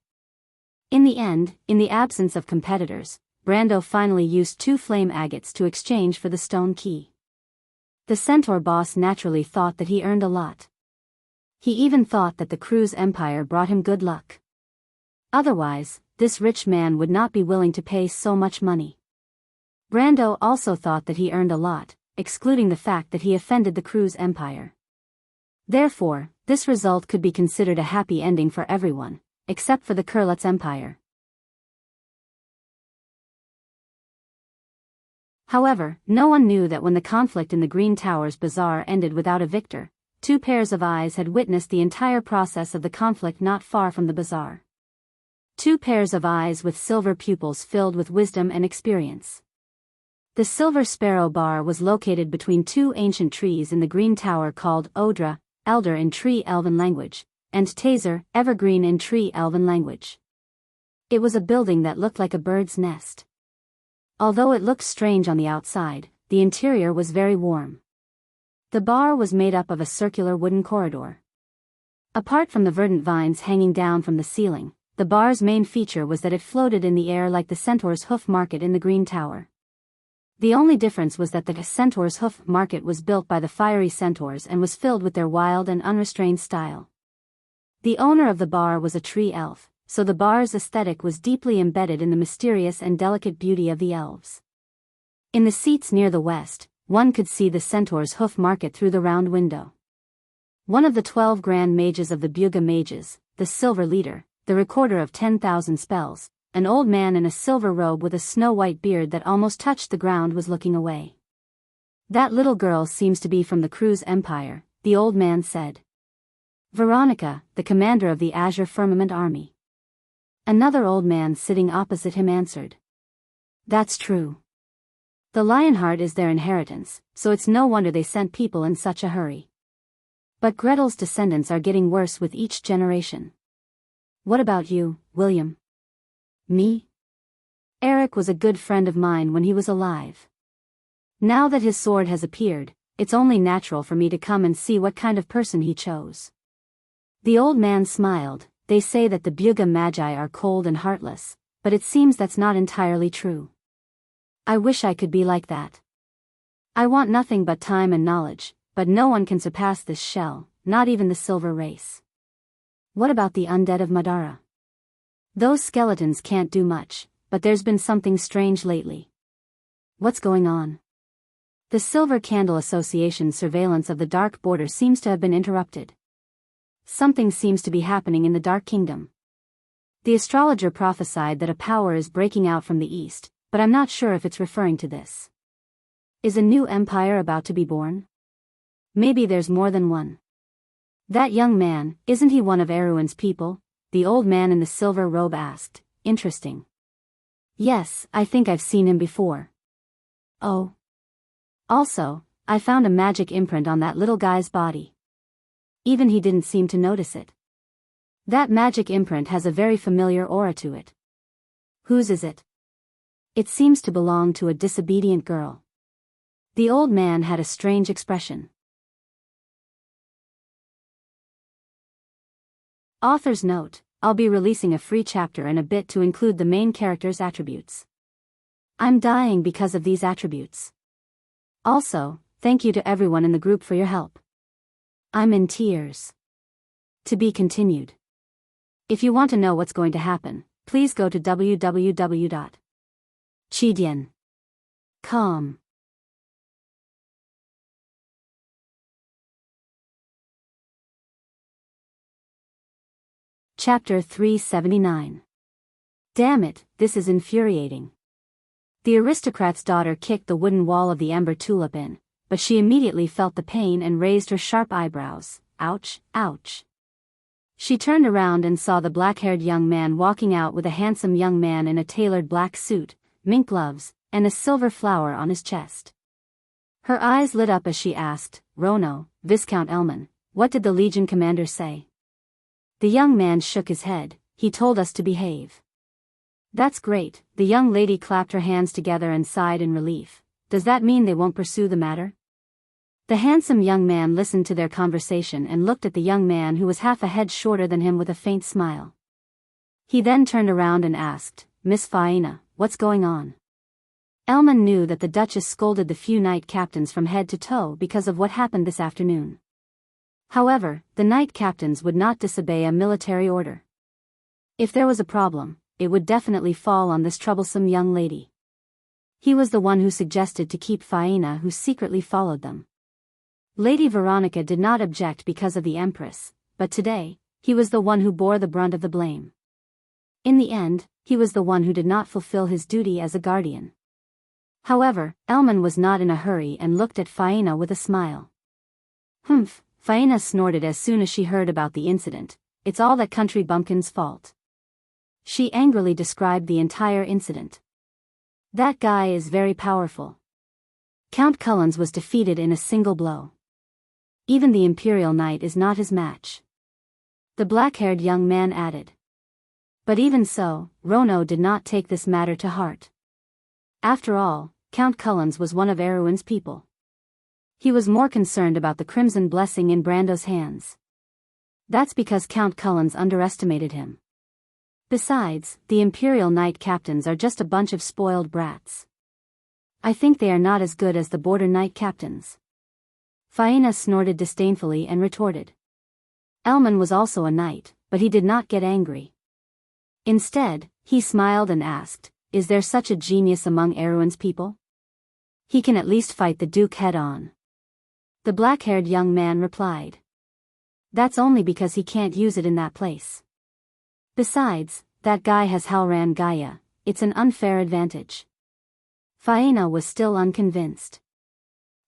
In the end, in the absence of competitors, Brando finally used 2 flame agates to exchange for the stone key. The centaur boss naturally thought that he earned a lot. He even thought that the Cruz Empire brought him good luck. Otherwise, this rich man would not be willing to pay so much money. Brando also thought that he earned a lot, excluding the fact that he offended the Cruz Empire. Therefore, this result could be considered a happy ending for everyone, except for the Kurlutz Empire. However, no one knew that when the conflict in the Green Tower's bazaar ended without a victor, 2 pairs of eyes had witnessed the entire process of the conflict not far from the bazaar. 2 pairs of eyes with silver pupils filled with wisdom and experience. The Silver Sparrow Bar was located between 2 ancient trees in the Green Tower called Odra, Elder in Tree Elven language, and Taser, Evergreen in Tree Elven language. It was a building that looked like a bird's nest. Although it looked strange on the outside, the interior was very warm. The bar was made up of a circular wooden corridor. Apart from the verdant vines hanging down from the ceiling, the bar's main feature was that it floated in the air like the Centaur's Hoof Market in the Green Tower. The only difference was that the Centaur's Hoof Market was built by the fiery centaurs and was filled with their wild and unrestrained style. The owner of the bar was a tree elf, so the bar's aesthetic was deeply embedded in the mysterious and delicate beauty of the elves. In the seats near the west, one could see the Centaur's Hoof Market through the round window. One of the 12 grand mages of the Buga mages, the Silver Leader, the recorder of 10,000 spells, an old man in a silver robe with a snow-white beard that almost touched the ground, was looking away. That little girl seems to be from the Cruz Empire, the old man said. Veronica, the commander of the Azure Firmament Army. Another old man sitting opposite him answered. That's true. The Lionheart is their inheritance, so it's no wonder they sent people in such a hurry. But Gretel's descendants are getting worse with each generation. What about you, William? Me? Eric was a good friend of mine when he was alive. Now that his sword has appeared, it's only natural for me to come and see what kind of person he chose. The old man smiled. They say that the Buga Magi are cold and heartless, but it seems that's not entirely true. I wish I could be like that. I want nothing but time and knowledge, but no one can surpass this shell, not even the silver race. What about the undead of Madara? Those skeletons can't do much, but there's been something strange lately. What's going on? The Silver Candle Association's surveillance of the Dark Border seems to have been interrupted. Something seems to be happening in the Dark Kingdom. The astrologer prophesied that a power is breaking out from the east, but I'm not sure if it's referring to this. Is a new empire about to be born? Maybe there's more than one. That young man, isn't he one of Erwin's people? The old man in the silver robe asked. Interesting. Yes, I think I've seen him before. Oh. Also, I found a magic imprint on that little guy's body. Even he didn't seem to notice it. That magic imprint has a very familiar aura to it. Whose is it? It seems to belong to a disobedient girl. The old man had a strange expression. Author's note: I'll be releasing a free chapter in a bit to include the main character's attributes. I'm dying because of these attributes. Also, thank you to everyone in the group for your help. I'm in tears. To be continued. If you want to know what's going to happen, please go to www.chidian.com. Chapter 379. Damn it, this is infuriating. The aristocrat's daughter kicked the wooden wall of the ember tulip in, but she immediately felt the pain and raised her sharp eyebrows. Ouch, ouch. She turned around and saw the black-haired young man walking out with a handsome young man in a tailored black suit, mink gloves, and a silver flower on his chest. Her eyes lit up as she asked, "Rono, Viscount Elman, what did the Legion commander say?" The young man shook his head. "He told us to behave." "That's great." The young lady clapped her hands together and sighed in relief. "Does that mean they won't pursue the matter?" The handsome young man listened to their conversation and looked at the young man who was half a head shorter than him with a faint smile. He then turned around and asked, "Miss Faina, what's going on?" Elman knew that the Duchess scolded the few knight captains from head to toe because of what happened this afternoon. However, the knight captains would not disobey a military order. If there was a problem, it would definitely fall on this troublesome young lady. He was the one who suggested to keep Faina, who secretly followed them. Lady Veronica did not object because of the Empress, but today, he was the one who bore the brunt of the blame. In the end, he was the one who did not fulfill his duty as a guardian. However, Elman was not in a hurry and looked at Faina with a smile. "Humph," Faina snorted as soon as she heard about the incident. "It's all that country bumpkin's fault." She angrily described the entire incident. "That guy is very powerful. Count Cullens was defeated in a single blow. Even the Imperial Knight is not his match." The black-haired young man added. But even so, Rono did not take this matter to heart. After all, Count Cullens was one of Erwin's people. He was more concerned about the crimson blessing in Brando's hands. That's because Count Cullens underestimated him. Besides, the Imperial Knight captains are just a bunch of spoiled brats. I think they are not as good as the Border Knight captains. Faina snorted disdainfully and retorted. Elman was also a knight, but he did not get angry. Instead, he smiled and asked, "Is there such a genius among Erwin's people? He can at least fight the Duke head-on." The black-haired young man replied. "That's only because he can't use it in that place. Besides, that guy has Halran Gaia, it's an unfair advantage." Faina was still unconvinced.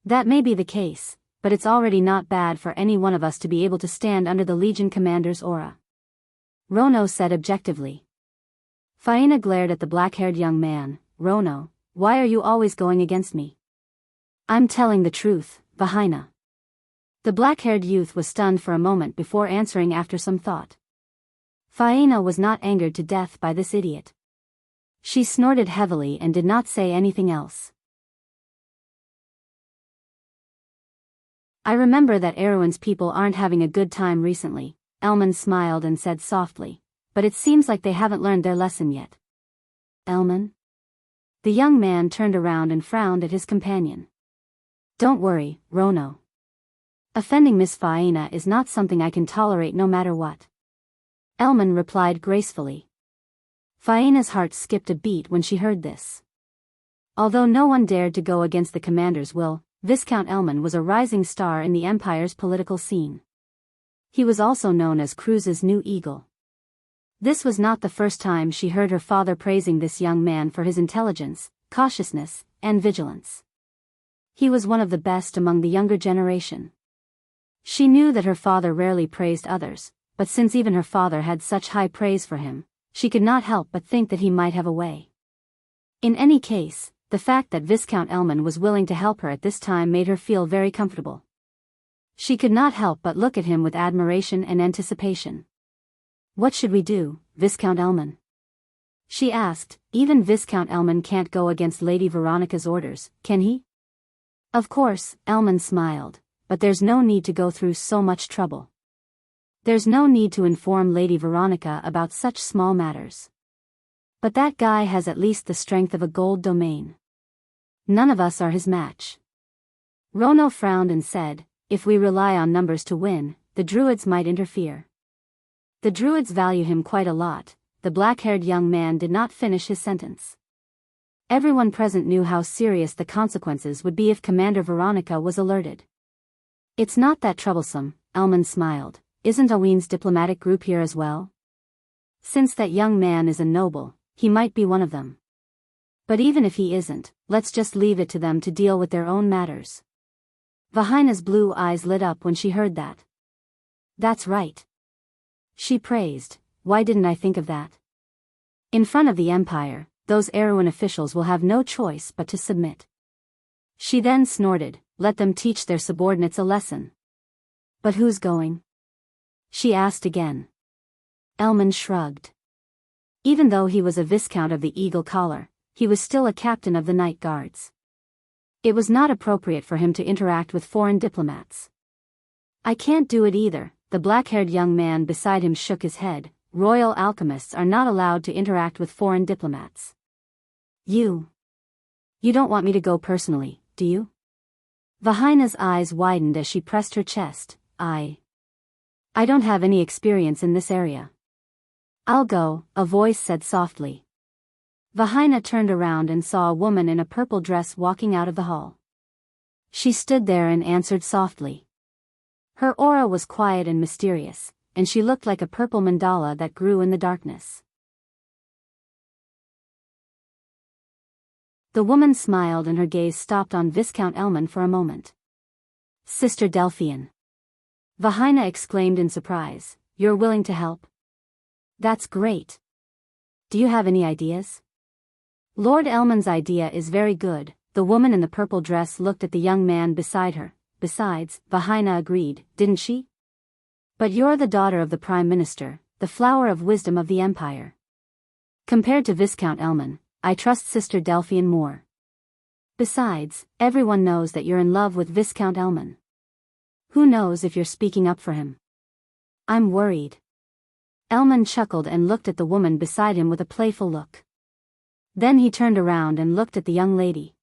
"That may be the case, but it's already not bad for any one of us to be able to stand under the Legion commander's aura," Rono said objectively. Faina glared at the black-haired young man. "Rono, why are you always going against me?" "I'm telling the truth, Vahina." The black-haired youth was stunned for a moment before answering after some thought. Faina was not angered to death by this idiot. She snorted heavily and did not say anything else. "I remember that Erwin's people aren't having a good time recently," Elman smiled and said softly, "but it seems like they haven't learned their lesson yet." "Elman?" The young man turned around and frowned at his companion. "Don't worry, Rono. Offending Miss Faina is not something I can tolerate no matter what," Elman replied gracefully. Faina's heart skipped a beat when she heard this. Although no one dared to go against the commander's will, Viscount Elman was a rising star in the Empire's political scene. He was also known as Cruz's new eagle. This was not the first time she heard her father praising this young man for his intelligence, cautiousness, and vigilance. He was one of the best among the younger generation. She knew that her father rarely praised others, but since even her father had such high praise for him, she could not help but think that he might have a way. In any case, the fact that Viscount Elman was willing to help her at this time made her feel very comfortable. She could not help but look at him with admiration and anticipation. "What should we do, Viscount Elman?" she asked. "Even Viscount Elman can't go against Lady Veronica's orders, can he?" "Of course," Elman smiled, "but there's no need to go through so much trouble. There's no need to inform Lady Veronica about such small matters. But that guy has at least the strength of a gold domain. None of us are his match." Rono frowned and said, "If we rely on numbers to win, the Druids might interfere." "The Druids value him quite a lot." The black-haired young man did not finish his sentence. Everyone present knew how serious the consequences would be if Commander Veronica was alerted. "It's not that troublesome," Elman smiled. "Isn't Owen's diplomatic group here as well?" Since that young man is a noble, he might be one of them. But even if he isn't, let's just leave it to them to deal with their own matters. Vahina's blue eyes lit up when she heard that. That's right. She praised, why didn't I think of that? In front of the Empire, those Erewhon officials will have no choice but to submit. She then snorted, let them teach their subordinates a lesson. But who's going? She asked again. Elman shrugged. Even though he was a viscount of the Eagle Collar, he was still a captain of the Night Guards. It was not appropriate for him to interact with foreign diplomats. I can't do it either, the black-haired young man beside him shook his head. Royal alchemists are not allowed to interact with foreign diplomats. You don't want me to go personally, do you? Vahina's eyes widened as she pressed her chest. I don't have any experience in this area. I'll go, a voice said softly. Vahina turned around and saw a woman in a purple dress walking out of the hall. She stood there and answered softly. Her aura was quiet and mysterious, and she looked like a purple mandala that grew in the darkness. The woman smiled and her gaze stopped on Viscount Elman for a moment. Sister Delphian. Vahina exclaimed in surprise, you're willing to help? That's great. Do you have any ideas? Lord Elman's idea is very good, the woman in the purple dress looked at the young man beside her. Besides, Vahina agreed, didn't she? But you're the daughter of the Prime Minister, the flower of wisdom of the Empire. Compared to Viscount Elman, I trust Sister Delphian more. Besides, everyone knows that you're in love with Viscount Elman. Who knows if you're speaking up for him? I'm worried. Elman chuckled and looked at the woman beside him with a playful look. Then he turned around and looked at the young lady.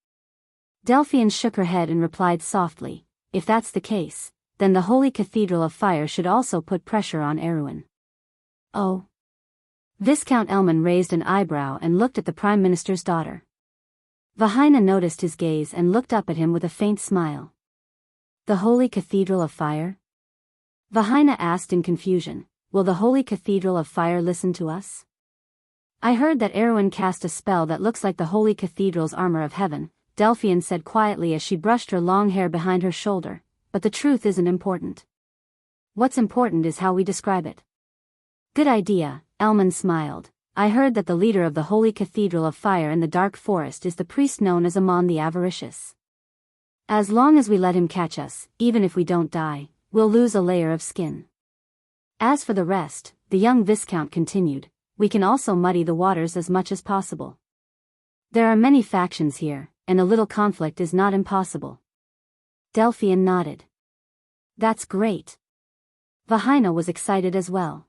Delphian shook her head and replied softly, if that's the case, then the Holy Cathedral of Fire should also put pressure on Erewhon. Oh. Viscount Elman raised an eyebrow and looked at the Prime Minister's daughter. Vahina noticed his gaze and looked up at him with a faint smile. The Holy Cathedral of Fire? Vahina asked in confusion, will the Holy Cathedral of Fire listen to us? I heard that Erewhon cast a spell that looks like the Holy Cathedral's armor of heaven, Delphian said quietly as she brushed her long hair behind her shoulder, but the truth isn't important. What's important is how we describe it. Good idea, Elman smiled. I heard that the leader of the Holy Cathedral of Fire in the Dark Forest is the priest known as Amon the Avaricious. As long as we let him catch us, even if we don't die, we'll lose a layer of skin. As for the rest, the young Viscount continued, we can also muddy the waters as much as possible. There are many factions here, and a little conflict is not impossible. Delphian nodded. That's great. Vahina was excited as well.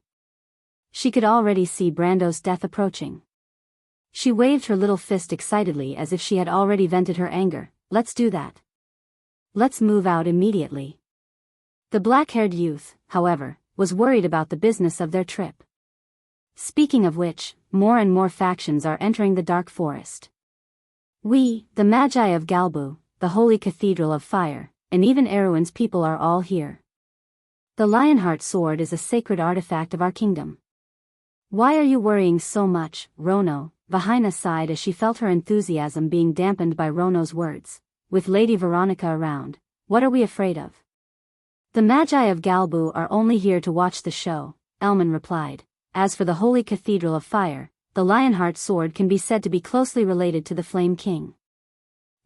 She could already see Brando's death approaching. She waved her little fist excitedly as if she had already vented her anger. Let's do that. Let's move out immediately. The black-haired youth, however, was worried about the business of their trip. Speaking of which, more and more factions are entering the Dark Forest. We, the Magi of Galbu, the Holy Cathedral of Fire, and even Erewhon's people are all here. The Lionheart sword is a sacred artifact of our kingdom. Why are you worrying so much, Rono? Vahina sighed as she felt her enthusiasm being dampened by Rono's words. With Lady Veronica around, what are we afraid of? The Magi of Galbu are only here to watch the show, Elman replied. As for the Holy Cathedral of Fire, the Lionheart sword can be said to be closely related to the Flame King.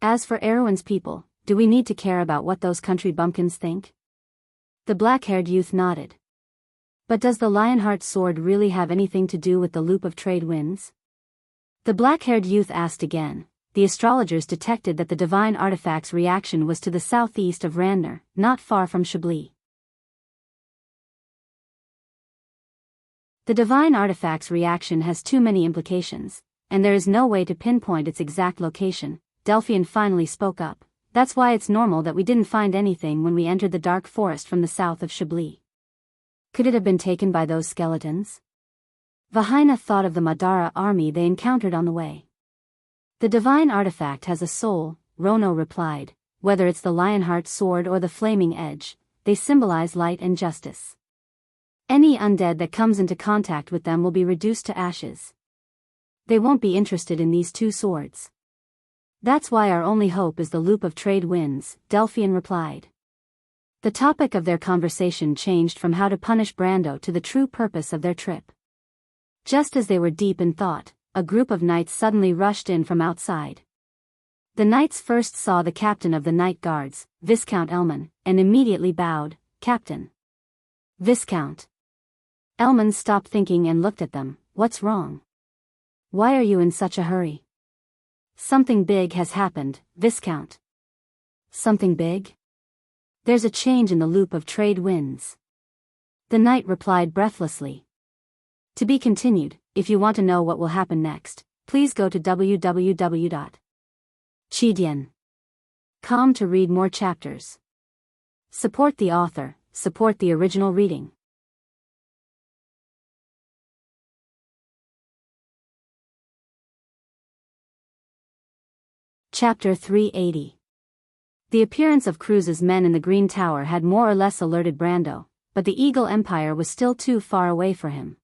As for Erewhon's people, do we need to care about what those country bumpkins think? The black-haired youth nodded. But does the Lionheart sword really have anything to do with the loop of trade winds? The black-haired youth asked again. The astrologers detected that the divine artifact's reaction was to the southeast of Randner, not far from Chablis. The divine artifact's reaction has too many implications, and there is no way to pinpoint its exact location. Delphian finally spoke up. That's why it's normal that we didn't find anything when we entered the dark forest from the south of Chablis. Could it have been taken by those skeletons? Vahina thought of the Madara army they encountered on the way. The divine artifact has a soul, Rono replied. Whether it's the Lionheart sword or the flaming edge, they symbolize light and justice. Any undead that comes into contact with them will be reduced to ashes. They won't be interested in these two swords. That's why our only hope is the loop of trade winds, Delphian replied. The topic of their conversation changed from how to punish Brando to the true purpose of their trip. Just as they were deep in thought, a group of knights suddenly rushed in from outside. The knights first saw the captain of the Night Guards, Viscount Elman, and immediately bowed. Captain. Viscount. Elman stopped thinking and looked at them. What's wrong? Why are you in such a hurry? Something big has happened, Viscount. Something big? There's a change in the loop of trade winds. The knight replied breathlessly. To be continued. If you want to know what will happen next, please go to www.chidian.com to read more chapters. Support the author, support the original reading. Chapter 380. The appearance of Cruz's men in the Green Tower had more or less alerted Brando, but the Eagle Empire was still too far away for him.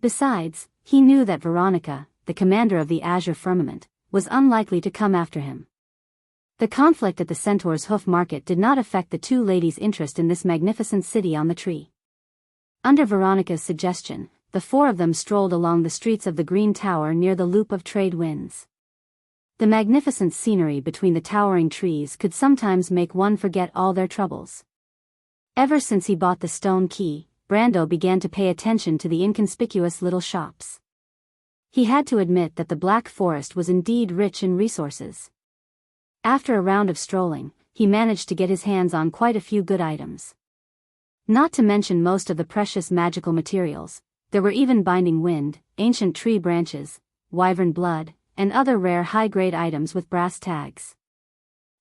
Besides, he knew that Veronica, the commander of the Azure Firmament, was unlikely to come after him. The conflict at the Centaur's Hoof Market did not affect the two ladies' interest in this magnificent city on the tree. Under Veronica's suggestion, the four of them strolled along the streets of the Green Tower near the loop of trade winds. The magnificent scenery between the towering trees could sometimes make one forget all their troubles. Ever since he bought the stone key, Brando began to pay attention to the inconspicuous little shops. He had to admit that the Black Forest was indeed rich in resources. After a round of strolling, he managed to get his hands on quite a few good items. Not to mention most of the precious magical materials, there were even binding wind, ancient tree branches, wyvern blood, and other rare high-grade items with brass tags.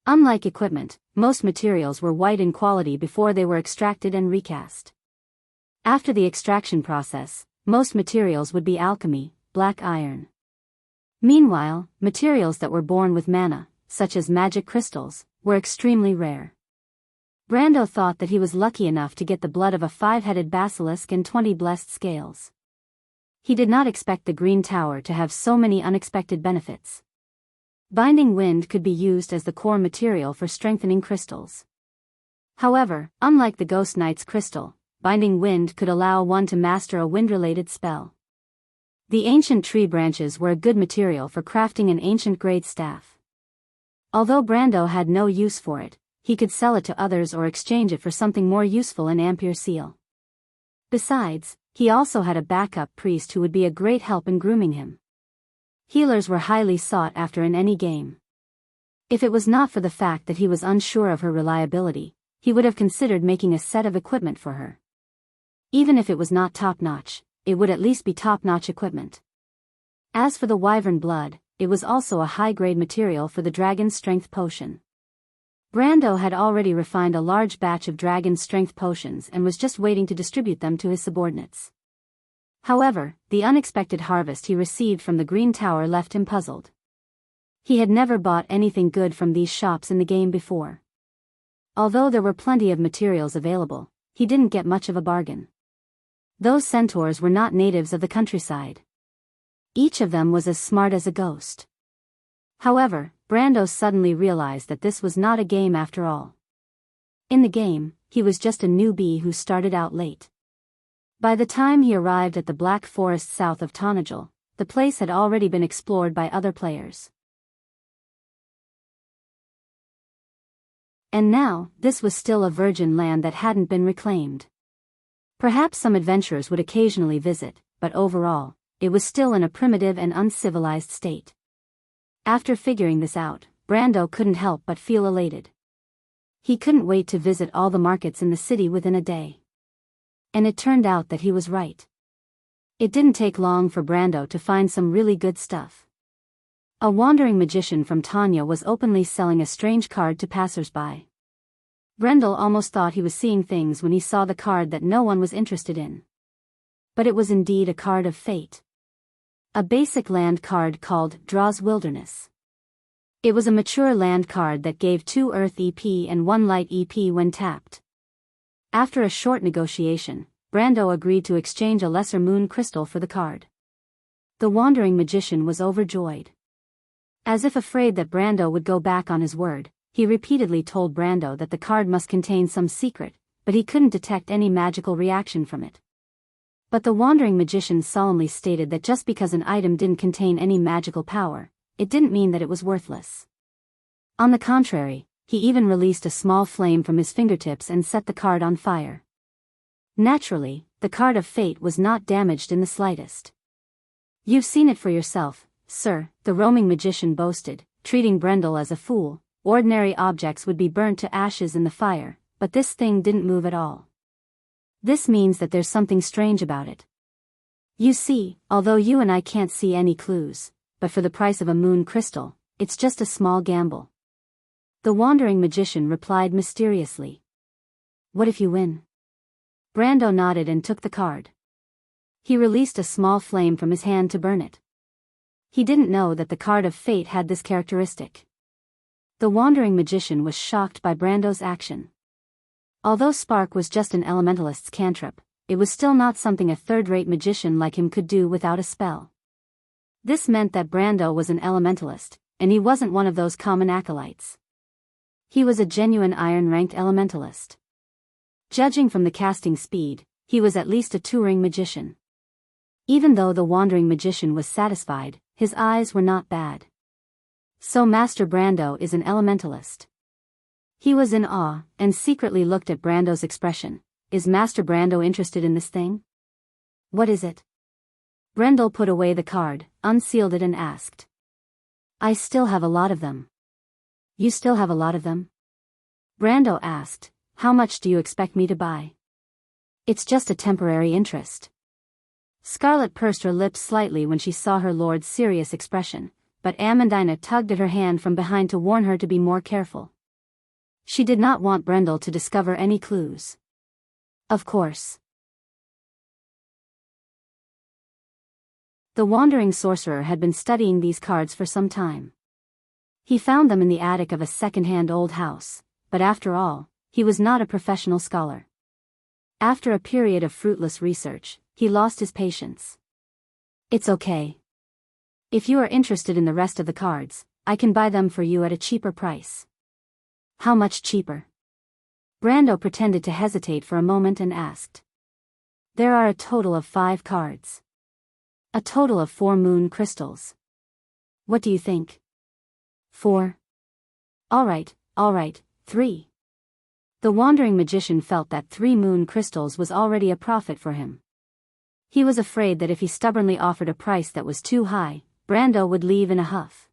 Unlike equipment, most materials were white in quality before they were extracted and recast. After the extraction process, most materials would be alchemy, black iron. Meanwhile, materials that were born with mana, such as magic crystals, were extremely rare. Brando thought that he was lucky enough to get the blood of a 5-headed basilisk and 20 blessed scales. He did not expect the Green Tower to have so many unexpected benefits. Binding wind could be used as the core material for strengthening crystals. However, unlike the Ghost Knight's crystal, binding wind could allow one to master a wind-related spell. The ancient tree branches were a good material for crafting an ancient-grade staff. Although Brando had no use for it, he could sell it to others or exchange it for something more useful, an Ampere seal. Besides, he also had a backup priest who would be a great help in grooming him. Healers were highly sought after in any game. If it was not for the fact that he was unsure of her reliability, he would have considered making a set of equipment for her. Even if it was not top-notch, it would at least be top-notch equipment. As for the wyvern blood, it was also a high-grade material for the dragon's strength potion. Brando had already refined a large batch of dragon strength potions and was just waiting to distribute them to his subordinates. However, the unexpected harvest he received from the Green Tower left him puzzled. He had never bought anything good from these shops in the game before. Although there were plenty of materials available, he didn't get much of a bargain. Those centaurs were not natives of the countryside. Each of them was as smart as a ghost. However, Brando suddenly realized that this was not a game after all. In the game, he was just a newbie who started out late. By the time he arrived at the Black Forest south of Tonajal, the place had already been explored by other players. And now, this was still a virgin land that hadn't been reclaimed. Perhaps some adventurers would occasionally visit, but overall, it was still in a primitive and uncivilized state. After figuring this out, Brando couldn't help but feel elated. He couldn't wait to visit all the markets in the city within a day. And it turned out that he was right. It didn't take long for Brando to find some really good stuff. A wandering magician from Tanya was openly selling a strange card to passers-by. Brendel almost thought he was seeing things when he saw the card that no one was interested in. But it was indeed a card of fate. A basic land card called Draw's Wilderness. It was a mature land card that gave 2 Earth EP and 1 Light EP when tapped. After a short negotiation, Brando agreed to exchange a lesser moon crystal for the card. The wandering magician was overjoyed. As if afraid that Brando would go back on his word, he repeatedly told Brando that the card must contain some secret, but he couldn't detect any magical reaction from it. But the wandering magician solemnly stated that just because an item didn't contain any magical power, it didn't mean that it was worthless. On the contrary, he even released a small flame from his fingertips and set the card on fire. Naturally, the card of fate was not damaged in the slightest. "You've seen it for yourself, sir," the roaming magician boasted, treating Brendel as a fool. "Ordinary objects would be burnt to ashes in the fire, but this thing didn't move at all. This means that there's something strange about it. You see, although you and I can't see any clues, but for the price of a moon crystal, it's just a small gamble." The wandering magician replied mysteriously. "What if you win?" Brando nodded and took the card. He released a small flame from his hand to burn it. He didn't know that the card of fate had this characteristic. The wandering magician was shocked by Brando's action. Although spark was just an elementalist's cantrip, it was still not something a third-rate magician like him could do without a spell. This meant that Brando was an elementalist, and he wasn't one of those common acolytes. He was a genuine iron-ranked elementalist. Judging from the casting speed, he was at least a touring magician. Even though the wandering magician was satisfied, his eyes were not bad. "So Master Brando is an elementalist." He was in awe, and secretly looked at Brando's expression. "Is Master Brando interested in this thing?" "What is it?" Brendel put away the card, unsealed it and asked. "I still have a lot of them." "You still have a lot of them?" Brando asked. "How much do you expect me to buy?" "It's just a temporary interest." Scarlet pursed her lips slightly when she saw her lord's serious expression, but Amandina tugged at her hand from behind to warn her to be more careful. She did not want Brendel to discover any clues. Of course. The wandering sorcerer had been studying these cards for some time. He found them in the attic of a second-hand old house, but after all, he was not a professional scholar. After a period of fruitless research, he lost his patience. "It's okay. If you are interested in the rest of the cards, I can buy them for you at a cheaper price." "How much cheaper?" Brando pretended to hesitate for a moment and asked. "There are a total of 5 cards. A total of 4 moon crystals. What do you think?" 4. All right, 3. The wandering magician felt that 3 moon crystals was already a profit for him. He was afraid that if he stubbornly offered a price that was too high, Brando would leave in a huff.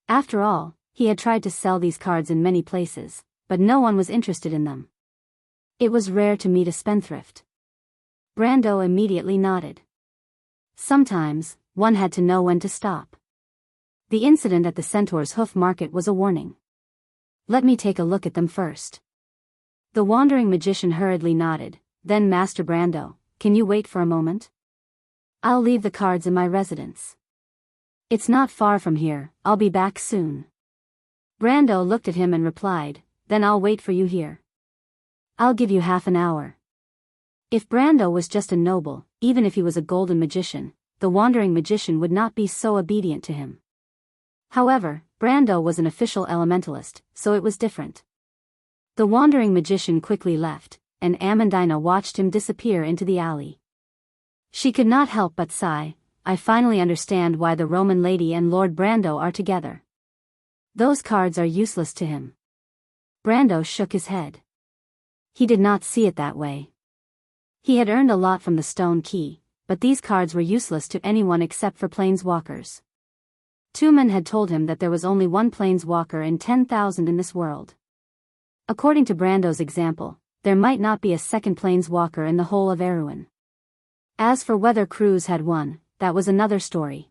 After all, he had tried to sell these cards in many places, but no one was interested in them. It was rare to meet a spendthrift. Brando immediately nodded. Sometimes, one had to know when to stop. The incident at the Centaur's Hoof Market was a warning. "Let me take a look at them first." The wandering magician hurriedly nodded. "Then Master Brando, can you wait for a moment? I'll leave the cards in my residence. It's not far from here, I'll be back soon." Brando looked at him and replied, "Then I'll wait for you here. I'll give you half an hour." If Brando was just a noble, even if he was a golden magician, the wandering magician would not be so obedient to him. However, Brando was an official elementalist, so it was different. The wandering magician quickly left, and Amandina watched him disappear into the alley. She could not help but sigh. "I finally understand why the Roman lady and Lord Brando are together. Those cards are useless to him." Brando shook his head. He did not see it that way. He had earned a lot from the stone key, but these cards were useless to anyone except for planeswalkers. 2 men had told him that there was only one planeswalker in 10,000 in this world. According to Brando's example, there might not be a second planeswalker in the whole of Erewhon. As for whether Cruz had one, that was another story.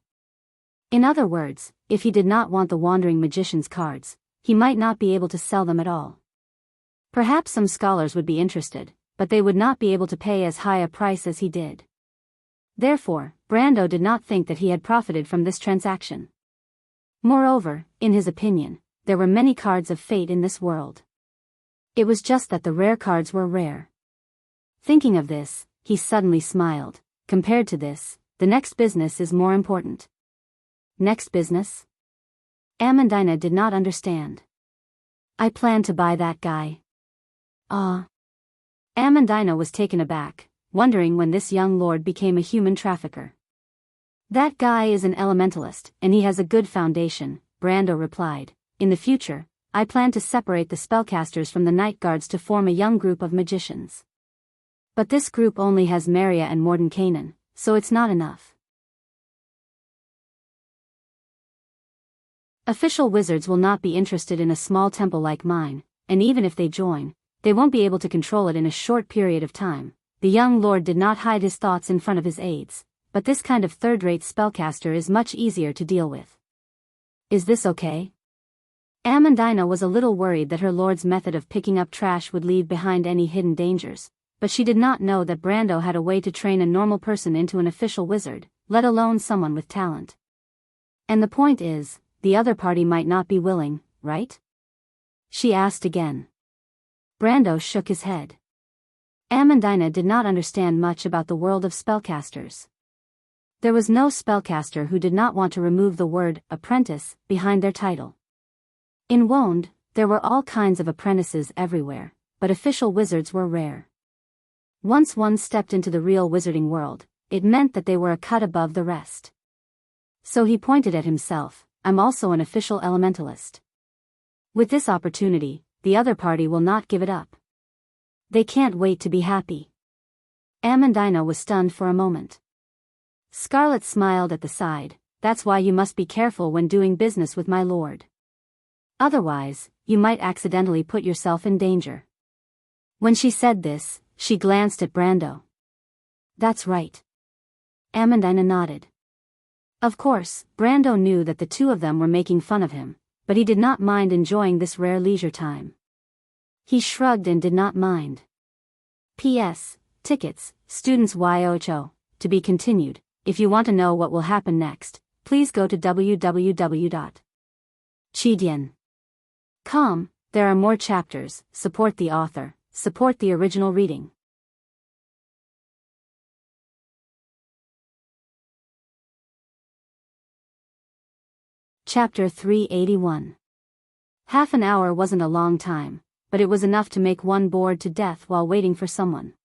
In other words, if he did not want the wandering magician's cards, he might not be able to sell them at all. Perhaps some scholars would be interested, but they would not be able to pay as high a price as he did. Therefore, Brando did not think that he had profited from this transaction. Moreover, in his opinion, there were many cards of fate in this world. It was just that the rare cards were rare. Thinking of this, he suddenly smiled. Compared to this, the next business is more important. Next business? Amandina did not understand. I plan to buy that guy. Ah. Amandina was taken aback, wondering when this young lord became a human trafficker. That guy is an elementalist, and he has a good foundation, Brando replied. In the future, I plan to separate the spellcasters from the night guards to form a young group of magicians. But this group only has Maria and Mordenkainen, so it's not enough. Official wizards will not be interested in a small temple like mine, and even if they join, they won't be able to control it in a short period of time. The young lord did not hide his thoughts in front of his aides, but this kind of third-rate spellcaster is much easier to deal with. Is this okay? Amandina was a little worried that her lord's method of picking up trash would leave behind any hidden dangers, but she did not know that Brando had a way to train a normal person into an official wizard, let alone someone with talent. And the point is, the other party might not be willing, right? She asked again. Brando shook his head. Amandina did not understand much about the world of spellcasters. There was no spellcaster who did not want to remove the word apprentice behind their title. In Wonde, there were all kinds of apprentices everywhere, but official wizards were rare. Once one stepped into the real wizarding world, it meant that they were a cut above the rest. So he pointed at himself. I'm also an official elementalist. With this opportunity, the other party will not give it up. They can't wait to be happy. Amandina was stunned for a moment. Scarlet smiled at the side. That's why you must be careful when doing business with my lord. Otherwise, you might accidentally put yourself in danger. When she said this, she glanced at Brando. That's right. Amandina nodded. Of course, Brando knew that the two of them were making fun of him, but he did not mind enjoying this rare leisure time. He shrugged and did not mind. P.S. Tickets, students YOHO, to be continued. If you want to know what will happen next, please go to www.chidian.com. There are more chapters. Support the author, support the original reading. Chapter 381. Half an hour wasn't a long time, but it was enough to make one bored to death while waiting for someone.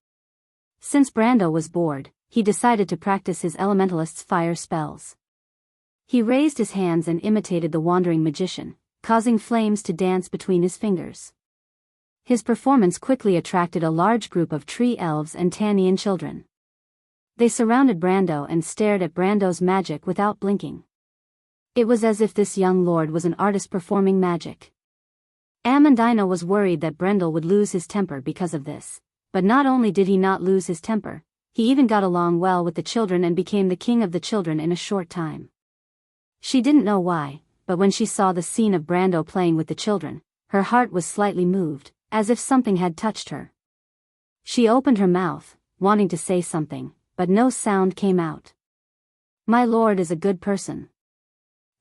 Since Brando was bored, he decided to practice his elementalist's fire spells. He raised his hands and imitated the wandering magician, causing flames to dance between his fingers. His performance quickly attracted a large group of tree elves and Tanian children. They surrounded Brando and stared at Brando's magic without blinking. It was as if this young lord was an artist performing magic. Amandina was worried that Brendel would lose his temper because of this, but not only did he not lose his temper, he even got along well with the children and became the king of the children in a short time. She didn't know why, but when she saw the scene of Brando playing with the children, her heart was slightly moved, as if something had touched her. She opened her mouth, wanting to say something, but no sound came out. My lord is a good person.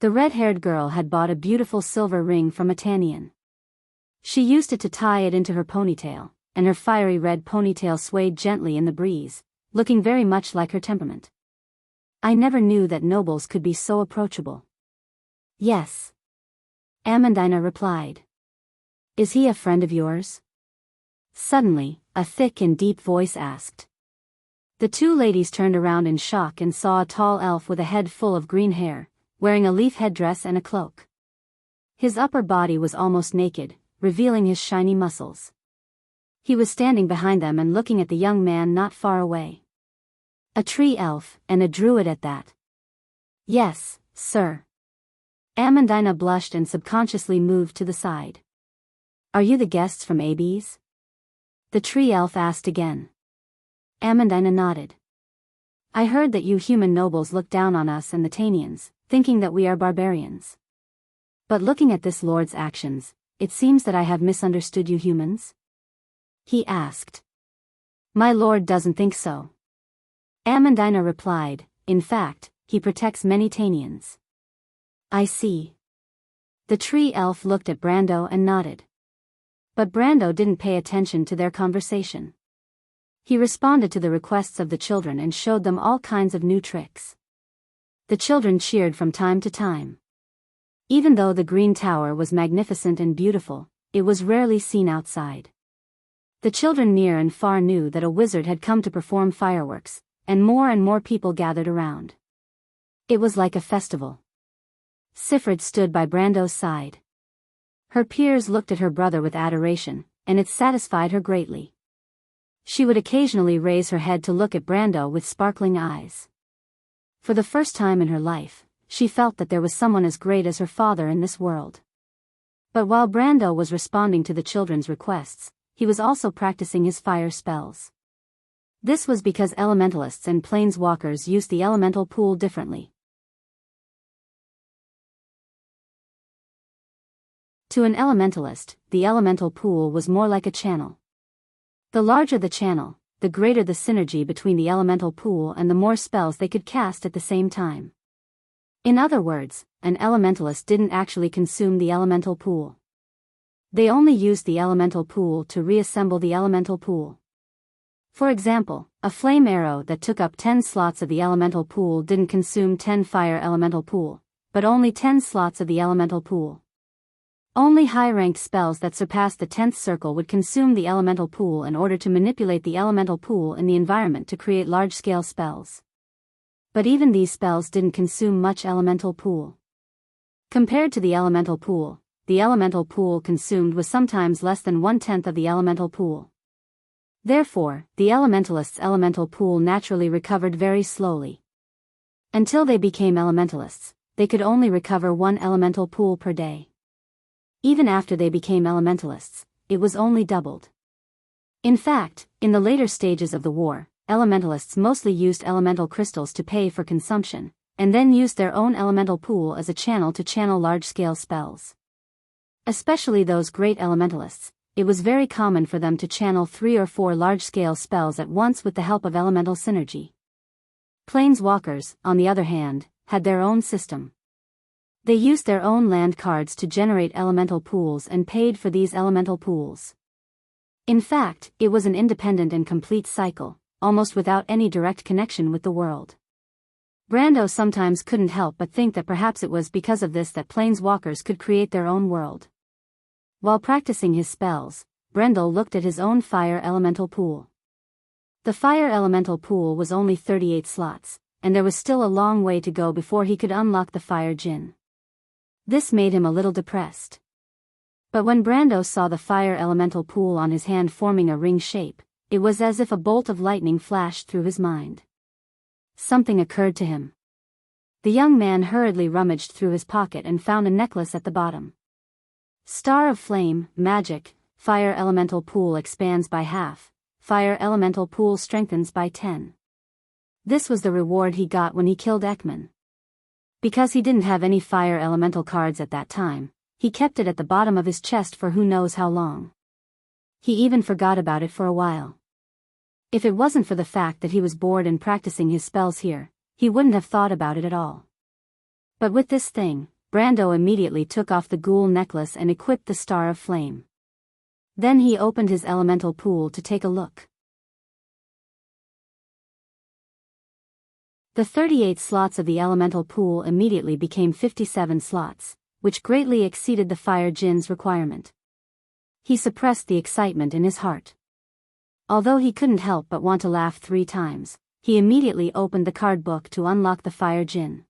The red-haired girl had bought a beautiful silver ring from a Tanian. She used it to tie it into her ponytail, and her fiery red ponytail swayed gently in the breeze, looking very much like her temperament. I never knew that nobles could be so approachable. Yes. Amandina replied. Is he a friend of yours? Suddenly, a thick and deep voice asked. The two ladies turned around in shock and saw a tall elf with a head full of green hair, wearing a leaf headdress and a cloak. His upper body was almost naked, revealing his shiny muscles. He was standing behind them and looking at the young man not far away. A tree elf, and a druid at that. Yes, sir. Amandina blushed and subconsciously moved to the side. Are you the guests from Abes? The tree elf asked again. Amandina nodded. I heard that you human nobles look down on us and the Tanians, thinking that we are barbarians. But looking at this lord's actions, it seems that I have misunderstood you humans? He asked. My lord doesn't think so. Amandina replied, in fact, he protects many Tanians. I see. The tree elf looked at Brando and nodded. But Brando didn't pay attention to their conversation. He responded to the requests of the children and showed them all kinds of new tricks. The children cheered from time to time. Even though the green tower was magnificent and beautiful, it was rarely seen outside. The children near and far knew that a wizard had come to perform fireworks, and more people gathered around. It was like a festival. Sifrid stood by Brando's side. Her peers looked at her brother with adoration, and it satisfied her greatly. She would occasionally raise her head to look at Brando with sparkling eyes. For the first time in her life, she felt that there was someone as great as her father in this world. But while Brando was responding to the children's requests, he was also practicing his fire spells. This was because elementalists and planeswalkers used the elemental pool differently. To an elementalist, the elemental pool was more like a channel. The larger the channel, the greater the synergy between the elemental pool and the more spells they could cast at the same time. In other words, an elementalist didn't actually consume the elemental pool. They only used the elemental pool to reassemble the elemental pool. For example, a flame arrow that took up 10 slots of the elemental pool didn't consume 10 fire elemental pool, but only 10 slots of the elemental pool. Only high-ranked spells that surpassed the 10th circle would consume the elemental pool in order to manipulate the elemental pool in the environment to create large-scale spells. But even these spells didn't consume much elemental pool. Compared to the elemental pool consumed was sometimes less than 1/10 of the elemental pool. Therefore, the elementalist's elemental pool naturally recovered very slowly. Until they became elementalists, they could only recover 1 elemental pool per day. Even after they became elementalists, it was only doubled. In fact, in the later stages of the war, elementalists mostly used elemental crystals to pay for consumption, and then used their own elemental pool as a channel to channel large-scale spells. Especially those great elementalists, it was very common for them to channel 3 or 4 large-scale spells at once with the help of elemental synergy. Planeswalkers, on the other hand, had their own system. They used their own land cards to generate elemental pools and paid for these elemental pools. In fact, it was an independent and complete cycle, almost without any direct connection with the world. Brando sometimes couldn't help but think that perhaps it was because of this that planeswalkers could create their own world. While practicing his spells, Brendel looked at his own fire elemental pool. The fire elemental pool was only 38 slots, and there was still a long way to go before he could unlock the fire djinn. This made him a little depressed. But when Brando saw the fire elemental pool on his hand forming a ring shape, it was as if a bolt of lightning flashed through his mind. Something occurred to him. The young man hurriedly rummaged through his pocket and found a necklace at the bottom. Star of Flame, Magic, Fire Elemental Pool expands by half, Fire Elemental Pool strengthens by 10. This was the reward he got when he killed Ekman. Because he didn't have any Fire Elemental cards at that time, he kept it at the bottom of his chest for who knows how long. He even forgot about it for a while. If it wasn't for the fact that he was bored and practicing his spells here, he wouldn't have thought about it at all. But with this thing, Brando immediately took off the ghoul necklace and equipped the Star of Flame. Then he opened his elemental pool to take a look. The 38 slots of the elemental pool immediately became 57 slots, which greatly exceeded the fire djinn's requirement. He suppressed the excitement in his heart. Although he couldn't help but want to laugh 3 times, he immediately opened the card book to unlock the fire djinn.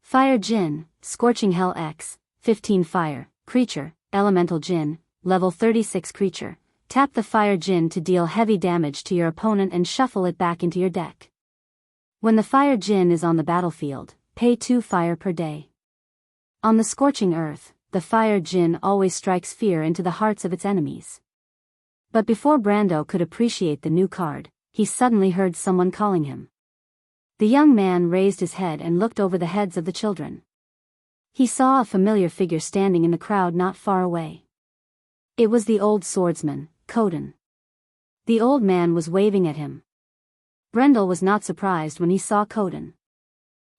Fire djinn, Scorching Hell X, 15 fire, creature, elemental djinn, level 36 creature. Tap the fire djinn to deal heavy damage to your opponent and shuffle it back into your deck. When the fire djinn is on the battlefield, pay 2 fire per day. On the scorching earth, the fire djinn always strikes fear into the hearts of its enemies. But before Brando could appreciate the new card, he suddenly heard someone calling him. The young man raised his head and looked over the heads of the children. He saw a familiar figure standing in the crowd not far away. It was the old swordsman, Coden. The old man was waving at him. Brendel was not surprised when he saw Coden.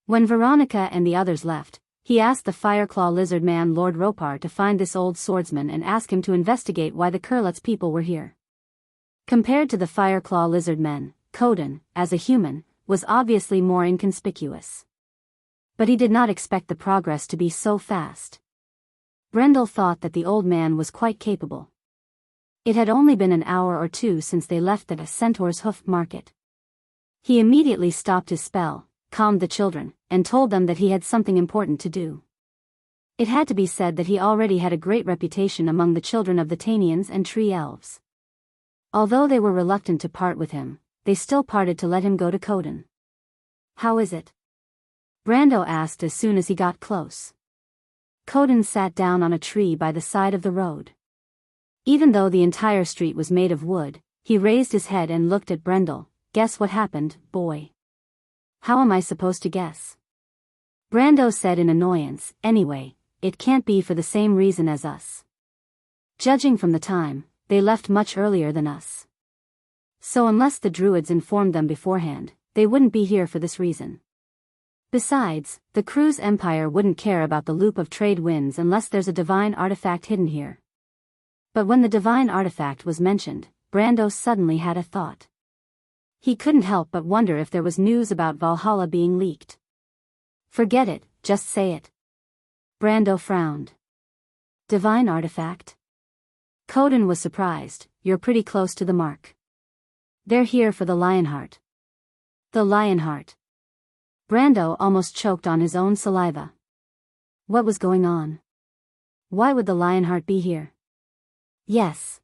When Veronica and the others left, he asked the Fireclaw lizard man Lord Ropar to find this old swordsman and ask him to investigate why the Kurlutz people were here. Compared to the Fireclaw lizard men, Coden, as a human, was obviously more inconspicuous. But he did not expect the progress to be so fast. Brendel thought that the old man was quite capable. It had only been an hour or two since they left the Centaur's Hoof market. He immediately stopped his spell, calmed the children, and told them that he had something important to do. It had to be said that he already had a great reputation among the children of the Tanians and Tree Elves. Although they were reluctant to part with him, they still parted to let him go to Coden. "How is it?" Brando asked as soon as he got close. Coden sat down on a tree by the side of the road. Even though the entire street was made of wood, he raised his head and looked at Brendel. "Guess what happened, boy?" "How am I supposed to guess?" Brando said in annoyance. "Anyway, it can't be for the same reason as us. Judging from the time, they left much earlier than us. So unless the Druids informed them beforehand, they wouldn't be here for this reason. Besides, the Crew's Empire wouldn't care about the loop of trade winds unless there's a divine artifact hidden here." But when the divine artifact was mentioned, Brando suddenly had a thought. He couldn't help but wonder if there was news about Valhalla being leaked. "Forget it, just say it." Brando frowned. "Divine artifact?" Coden was surprised. "You're pretty close to the mark. They're here for the Lionheart." "The Lionheart?" Brando almost choked on his own saliva. What was going on? Why would the Lionheart be here? "Yes.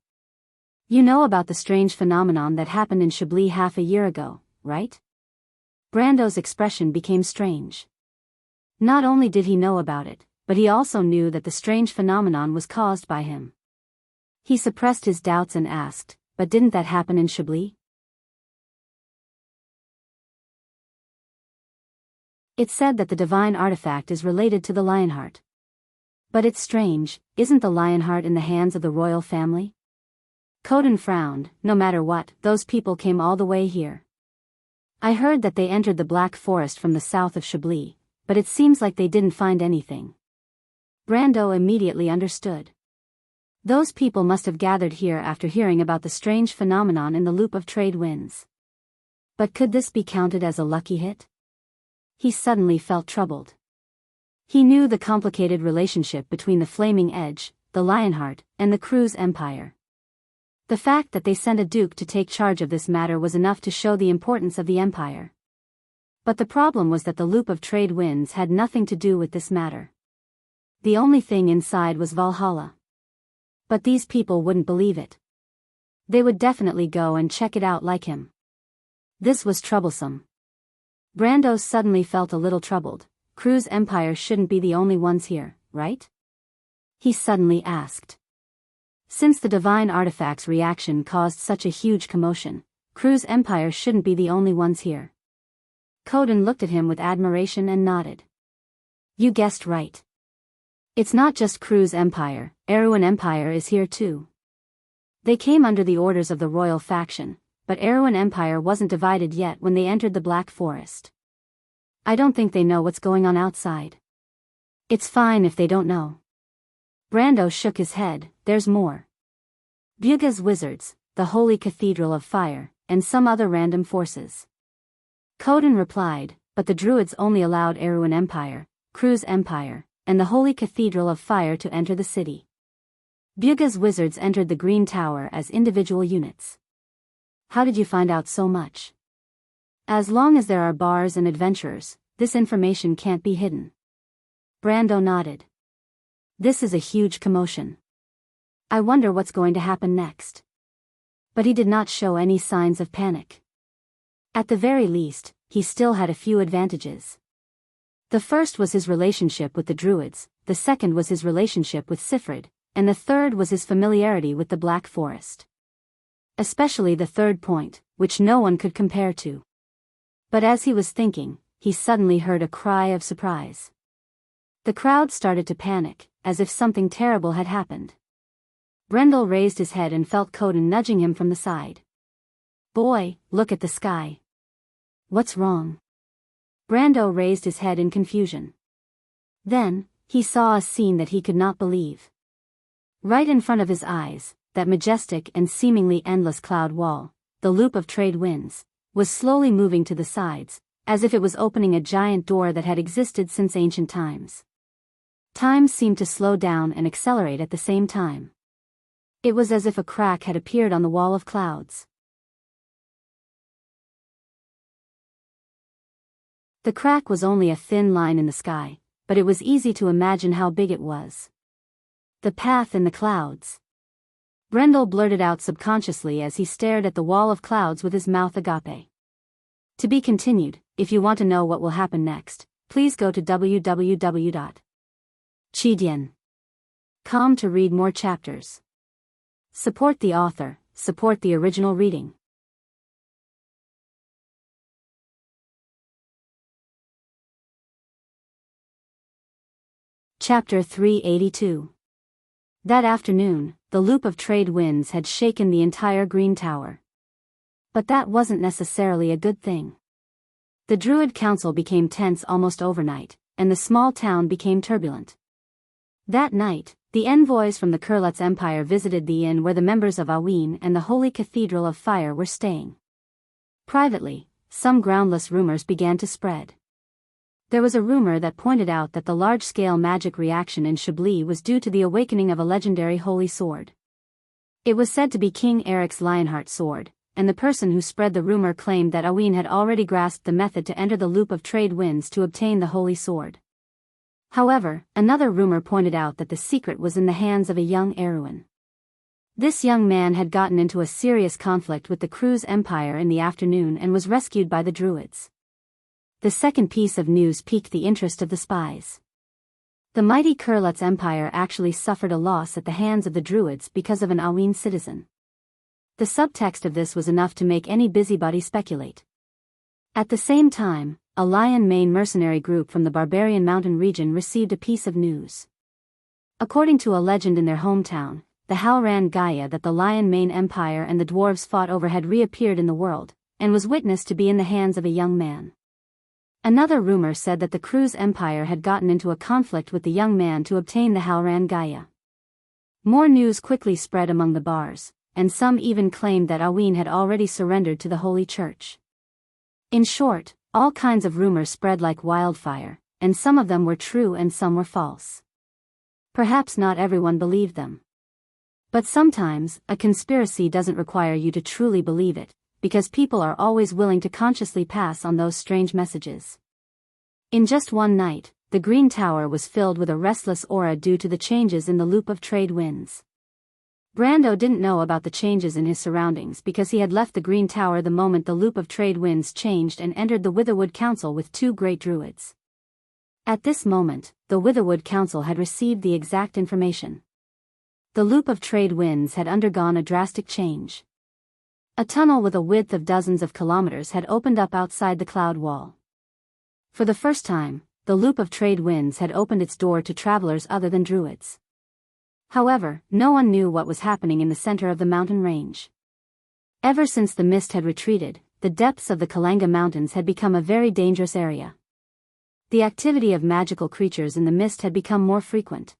You know about the strange phenomenon that happened in Chablis half a year ago, right?" Brando's expression became strange. Not only did he know about it, but he also knew that the strange phenomenon was caused by him. He suppressed his doubts and asked, "But didn't that happen in Chablis?" "It's said that the divine artifact is related to the Lionheart. But it's strange, isn't the Lionheart in the hands of the royal family?" Coden frowned. "No matter what, those people came all the way here. I heard that they entered the Black Forest from the south of Chablis, but it seems like they didn't find anything." Brando immediately understood. Those people must have gathered here after hearing about the strange phenomenon in the loop of trade winds. But could this be counted as a lucky hit? He suddenly felt troubled. He knew the complicated relationship between the Flaming Edge, the Lionheart, and the Crew's Empire. The fact that they sent a duke to take charge of this matter was enough to show the importance of the Empire. But the problem was that the loop of trade winds had nothing to do with this matter. The only thing inside was Valhalla. But these people wouldn't believe it. They would definitely go and check it out like him. This was troublesome. Brando suddenly felt a little troubled. Crew's Empire shouldn't be the only ones here, right? He suddenly asked. Since the divine artifact's reaction caused such a huge commotion, Crew's Empire shouldn't be the only ones here. Coden looked at him with admiration and nodded. "You guessed right. It's not just Crew's Empire, Erewhon Empire is here too. They came under the orders of the royal faction, but Erewhon Empire wasn't divided yet when they entered the Black Forest. I don't think they know what's going on outside. It's fine if they don't know." Brando shook his head. "There's more. Bugha's wizards, the Holy Cathedral of Fire, and some other random forces." Coden replied, "But the Druids only allowed Erewhon Empire, Crew's Empire, and the Holy Cathedral of Fire to enter the city. Bugha's wizards entered the Green Tower as individual units." "How did you find out so much?" "As long as there are bars and adventurers, this information can't be hidden." Brando nodded. "This is a huge commotion. I wonder what's going to happen next." But he did not show any signs of panic. At the very least, he still had a few advantages. The first was his relationship with the Druids, the second was his relationship with Sifrid, and the third was his familiarity with the Black Forest. Especially the third point, which no one could compare to. But as he was thinking, he suddenly heard a cry of surprise. The crowd started to panic, as if something terrible had happened. Brendel raised his head and felt Coden nudging him from the side. "Boy, look at the sky." "What's wrong?" Brando raised his head in confusion. Then, he saw a scene that he could not believe. Right in front of his eyes, that majestic and seemingly endless cloud wall, the loop of trade winds, was slowly moving to the sides, as if it was opening a giant door that had existed since ancient times. Time seemed to slow down and accelerate at the same time. It was as if a crack had appeared on the wall of clouds. The crack was only a thin line in the sky, but it was easy to imagine how big it was. The path in the clouds. Brendel blurted out subconsciously as he stared at the wall of clouds with his mouth agape. To be continued. If you want to know what will happen next, please go to www.chidian.com to read more chapters. Support the author, support the original reading. Chapter 382. That afternoon, the loop of trade winds had shaken the entire Green Tower. But that wasn't necessarily a good thing. The Druid Council became tense almost overnight, and the small town became turbulent. That night, the envoys from the Kurlutz Empire visited the inn where the members of Awin and the Holy Cathedral of Fire were staying. Privately, some groundless rumors began to spread. There was a rumor that pointed out that the large-scale magic reaction in Chablis was due to the awakening of a legendary holy sword. It was said to be King Eric's Lionheart sword, and the person who spread the rumor claimed that Awin had already grasped the method to enter the loop of trade winds to obtain the holy sword. However, another rumor pointed out that the secret was in the hands of a young Erewhon. This young man had gotten into a serious conflict with the Cruz Empire in the afternoon and was rescued by the Druids. The second piece of news piqued the interest of the spies. The mighty Kurlutz Empire actually suffered a loss at the hands of the Druids because of an Awin citizen. The subtext of this was enough to make any busybody speculate. At the same time, a Lion Mane mercenary group from the Barbarian Mountain region received a piece of news. According to a legend in their hometown, the Halran Gaia that the Lion Mane Empire and the dwarves fought over had reappeared in the world, and was witnessed to be in the hands of a young man. Another rumor said that the Cruz Empire had gotten into a conflict with the young man to obtain the Halran Gaia. More news quickly spread among the bars, and some even claimed that Awin had already surrendered to the Holy Church. In short, all kinds of rumors spread like wildfire, and some of them were true and some were false. Perhaps not everyone believed them. But sometimes, a conspiracy doesn't require you to truly believe it, because people are always willing to consciously pass on those strange messages. In just one night, the Green Tower was filled with a restless aura due to the changes in the loop of trade winds. Brando didn't know about the changes in his surroundings because he had left the Green Tower the moment the loop of trade winds changed and entered the Witherwood Council with two great druids. At this moment, the Witherwood Council had received the exact information. The loop of trade winds had undergone a drastic change. A tunnel with a width of dozens of kilometers had opened up outside the cloud wall. For the first time, the loop of trade winds had opened its door to travelers other than druids. However, no one knew what was happening in the center of the mountain range. Ever since the mist had retreated, the depths of the Kalanga Mountains had become a very dangerous area. The activity of magical creatures in the mist had become more frequent.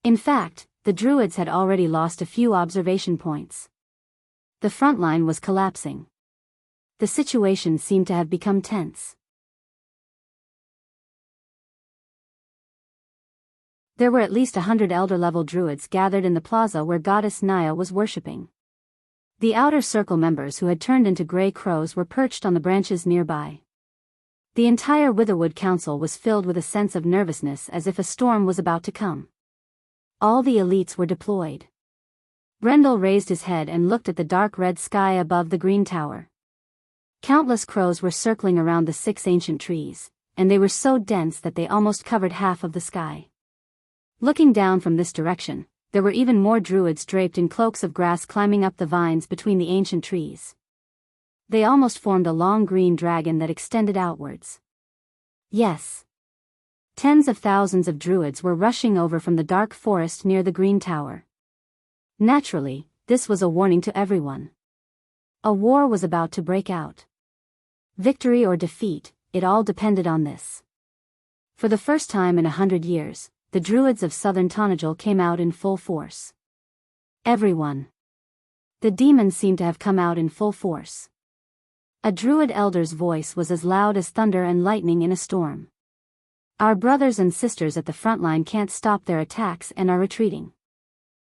In fact, the druids had already lost a few observation points. The front line was collapsing. The situation seemed to have become tense. There were at least 100 elder-level druids gathered in the plaza where goddess Naya was worshipping. The outer circle members who had turned into gray crows were perched on the branches nearby. The entire Witherwood Council was filled with a sense of nervousness as if a storm was about to come. All the elites were deployed. Brendel raised his head and looked at the dark red sky above the Green Tower. Countless crows were circling around the 6 ancient trees, and they were so dense that they almost covered half of the sky. Looking down from this direction, there were even more druids draped in cloaks of grass climbing up the vines between the ancient trees. They almost formed a long green dragon that extended outwards. Yes. Tens of thousands of druids were rushing over from the dark forest near the Green Tower. Naturally, this was a warning to everyone. A war was about to break out. Victory or defeat, it all depended on this. For the first time in 100 years, the druids of southern Tonajul came out in full force. Everyone. The demons seemed to have come out in full force. A druid elder's voice was as loud as thunder and lightning in a storm. Our brothers and sisters at the front line can't stop their attacks and are retreating.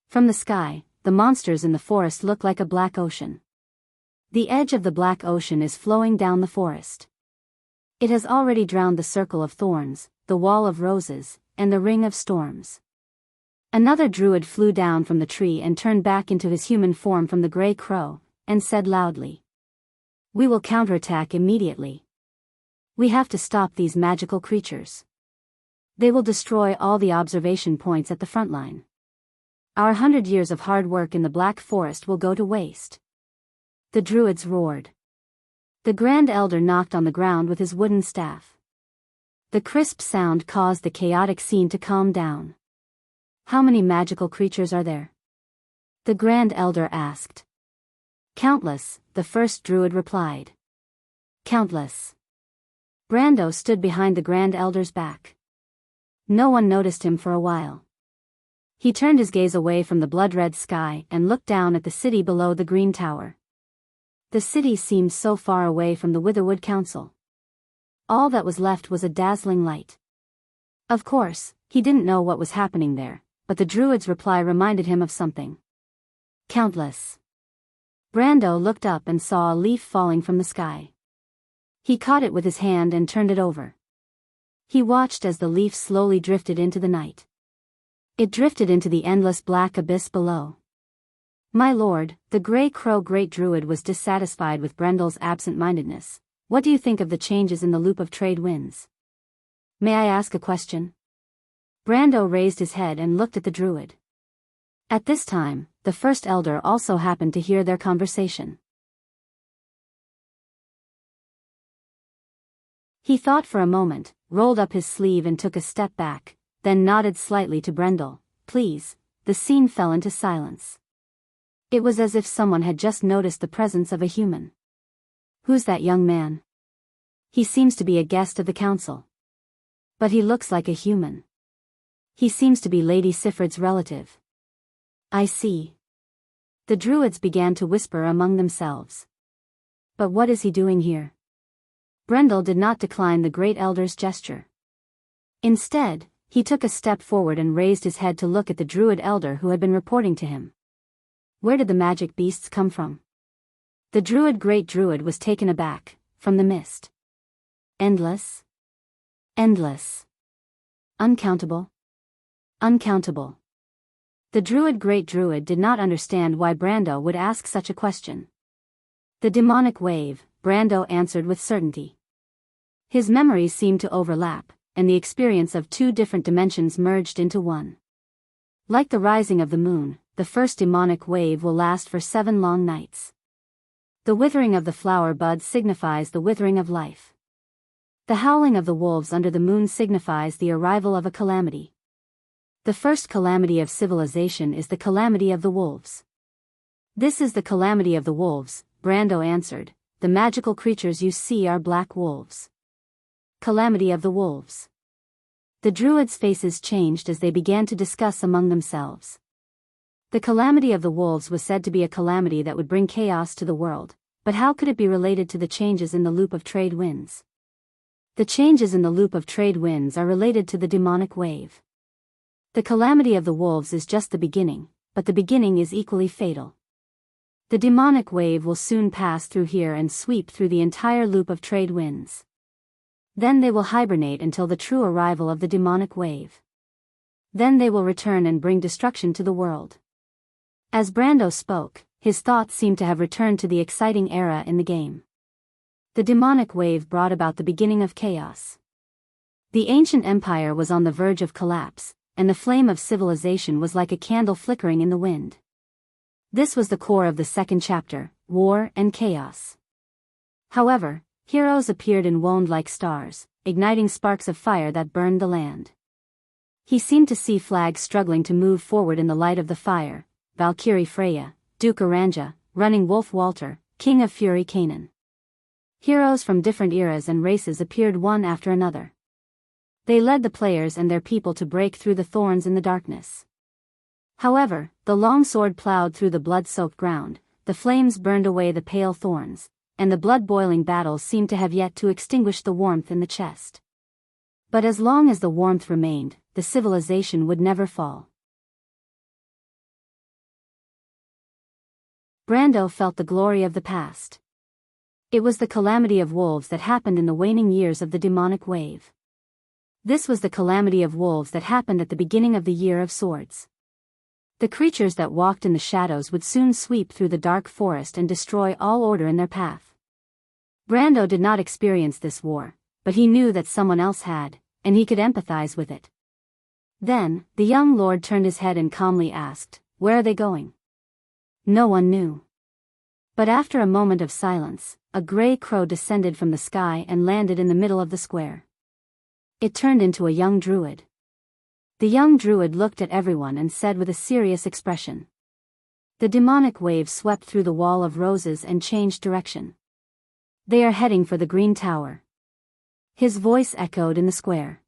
From the sky, the monsters in the forest look like a black ocean. The edge of the black ocean is flowing down the forest. It has already drowned the circle of thorns, the wall of roses, and the ring of storms. Another druid flew down from the tree and turned back into his human form from the gray crow, and said loudly, "We will counterattack immediately. We have to stop these magical creatures. They will destroy all the observation points at the front line. Our 100 years of hard work in the Black Forest will go to waste." The druids roared. The Grand Elder knocked on the ground with his wooden staff. The crisp sound caused the chaotic scene to calm down. "How many magical creatures are there?" the Grand Elder asked. "Countless," the first druid replied. "Countless." Brando stood behind the Grand Elder's back. No one noticed him for a while. He turned his gaze away from the blood-red sky and looked down at the city below the green tower. The city seemed so far away from the Witherwood Council. All that was left was a dazzling light. Of course, he didn't know what was happening there, but the druid's reply reminded him of something. "Countless." Brando looked up and saw a leaf falling from the sky. He caught it with his hand and turned it over. He watched as the leaf slowly drifted into the night. It drifted into the endless black abyss below. "My lord," the Grey Crow Great Druid was dissatisfied with Brendel's absent-mindedness. "What do you think of the changes in the loop of trade winds?" "May I ask a question?" Brando raised his head and looked at the druid. At this time, the first elder also happened to hear their conversation. He thought for a moment, rolled up his sleeve and took a step back, then nodded slightly to Brendel. "Please." The scene fell into silence. It was as if someone had just noticed the presence of a human. "Who's that young man?" "He seems to be a guest of the council. But he looks like a human. He seems to be Lady Sifrid's relative." "I see." The druids began to whisper among themselves. "But what is he doing here?" Brendel did not decline the Great Elder's gesture. Instead, he took a step forward and raised his head to look at the Druid Elder who had been reporting to him. "Where did the magic beasts come from?" The Great Druid was taken aback. "From the mist." "Endless?" "Endless." "Uncountable?" "Uncountable." The Great Druid did not understand why Brando would ask such a question. "The demonic wave," Brando answered with certainty. His memories seemed to overlap, and the experience of two different dimensions merged into one. Like the rising of the moon, the first demonic wave will last for 7 long nights. The withering of the flower bud signifies the withering of life. The howling of the wolves under the moon signifies the arrival of a calamity. The first calamity of civilization is the calamity of the wolves. "This is the calamity of the wolves," Brando answered. "The magical creatures you see are black wolves." Calamity of the wolves. The druids' faces changed as they began to discuss among themselves. The calamity of the wolves was said to be a calamity that would bring chaos to the world, but how could it be related to the changes in the loop of trade winds? The changes in the loop of trade winds are related to the demonic wave. The calamity of the wolves is just the beginning, but the beginning is equally fatal. The demonic wave will soon pass through here and sweep through the entire loop of trade winds. Then they will hibernate until the true arrival of the demonic wave. Then they will return and bring destruction to the world. As Brando spoke, his thoughts seemed to have returned to the exciting era in the game. The demonic wave brought about the beginning of chaos. The ancient empire was on the verge of collapse, and the flame of civilization was like a candle flickering in the wind. This was the core of the second chapter, War and Chaos. However, heroes appeared and wound like stars, igniting sparks of fire that burned the land. He seemed to see flags struggling to move forward in the light of the fire: Valkyrie Freya, Duke Aranja, Running Wolf Walter, King of Fury Canaan. Heroes from different eras and races appeared one after another. They led the players and their people to break through the thorns in the darkness. However, the long sword plowed through the blood-soaked ground, the flames burned away the pale thorns, and the blood-boiling battles seemed to have yet to extinguish the warmth in the chest. But as long as the warmth remained, the civilization would never fall. Brando felt the glory of the past. It was the calamity of wolves that happened in the waning years of the demonic wave. This was the calamity of wolves that happened at the beginning of the Year of Swords. The creatures that walked in the shadows would soon sweep through the dark forest and destroy all order in their path. Brando did not experience this war, but he knew that someone else had, and he could empathize with it. Then, the young lord turned his head and calmly asked, "Where are they going?" No one knew. But after a moment of silence, a gray crow descended from the sky and landed in the middle of the square. It turned into a young druid. The young druid looked at everyone and said with a serious expression. The demonic wave swept through the wall of roses and changed direction. They are heading for the Green Tower. His voice echoed in the square.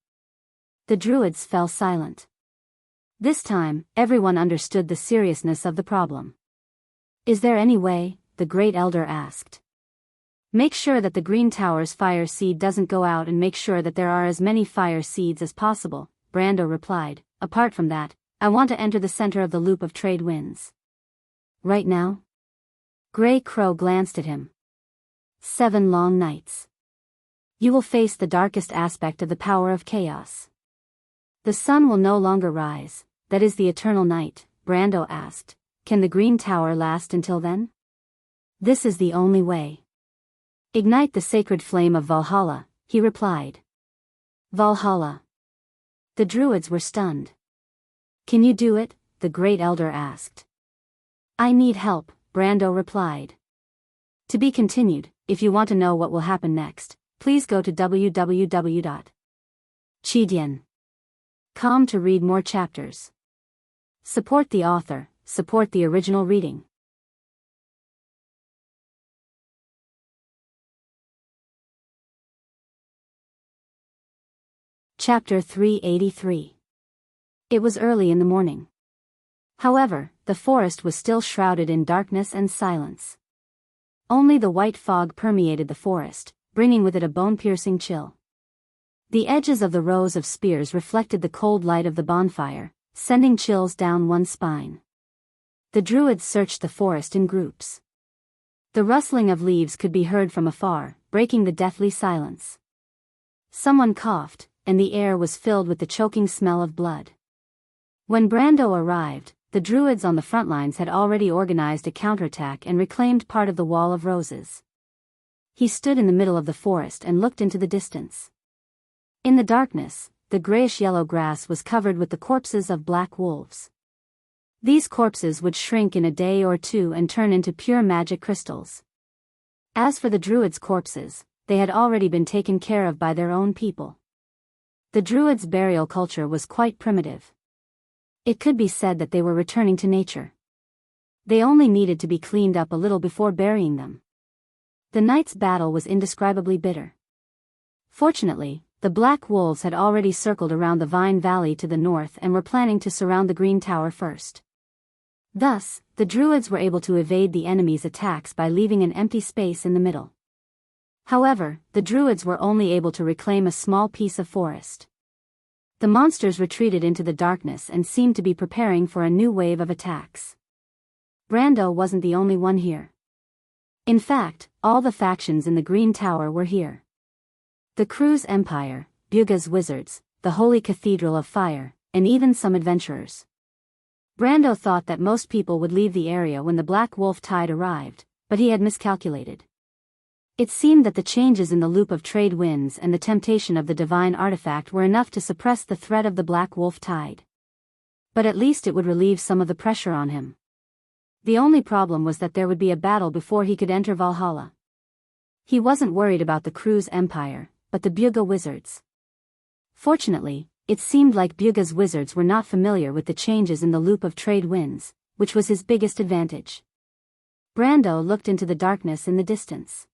The druids fell silent. This time, everyone understood the seriousness of the problem. Is there any way? The great elder asked. Make sure that the Green Tower's fire seed doesn't go out and make sure that there are as many fire seeds as possible, Brando replied. Apart from that, I want to enter the center of the loop of trade winds. Right now? Gray Crow glanced at him. 7 long nights. You will face the darkest aspect of the power of chaos. The sun will no longer rise, that is the eternal night, Brando asked. Can the Green Tower last until then? This is the only way. Ignite the sacred flame of Valhalla, he replied. Valhalla. The druids were stunned. Can you do it? The great elder asked. I need help, Brando replied. To be continued. If you want to know what will happen next, please go to www.chidian.com to read more chapters. Support the author, support the original reading. Chapter 383. It was early in the morning. However, the forest was still shrouded in darkness and silence. Only the white fog permeated the forest, bringing with it a bone-piercing chill. The edges of the rows of spears reflected the cold light of the bonfire, sending chills down one's spine. The druids searched the forest in groups. The rustling of leaves could be heard from afar, breaking the deathly silence. Someone coughed, and the air was filled with the choking smell of blood. When Brando arrived, the druids on the front lines had already organized a counterattack and reclaimed part of the wall of roses. He stood in the middle of the forest and looked into the distance. In the darkness, the grayish-yellow grass was covered with the corpses of black wolves. These corpses would shrink in a day or two and turn into pure magic crystals. As for the druids' corpses, they had already been taken care of by their own people. The druids' burial culture was quite primitive. It could be said that they were returning to nature. They only needed to be cleaned up a little before burying them. The night's battle was indescribably bitter. Fortunately, the black wolves had already circled around the Vine Valley to the north and were planning to surround the Green Tower first. Thus, the druids were able to evade the enemy's attacks by leaving an empty space in the middle. However, the druids were only able to reclaim a small piece of forest. The monsters retreated into the darkness and seemed to be preparing for a new wave of attacks. Brando wasn't the only one here. In fact, all the factions in the Green Tower were here. The Cruz Empire, Buga's Wizards, the Holy Cathedral of Fire, and even some adventurers. Brando thought that most people would leave the area when the Black Wolf tide arrived, but he had miscalculated. It seemed that the changes in the loop of trade winds and the temptation of the divine artifact were enough to suppress the threat of the Black Wolf tide. But at least it would relieve some of the pressure on him. The only problem was that there would be a battle before he could enter Valhalla. He wasn't worried about the Cruz Empire, but the Buga Wizards. Fortunately, it seemed like Buga's wizards were not familiar with the changes in the loop of trade winds, which was his biggest advantage. Brando looked into the darkness in the distance.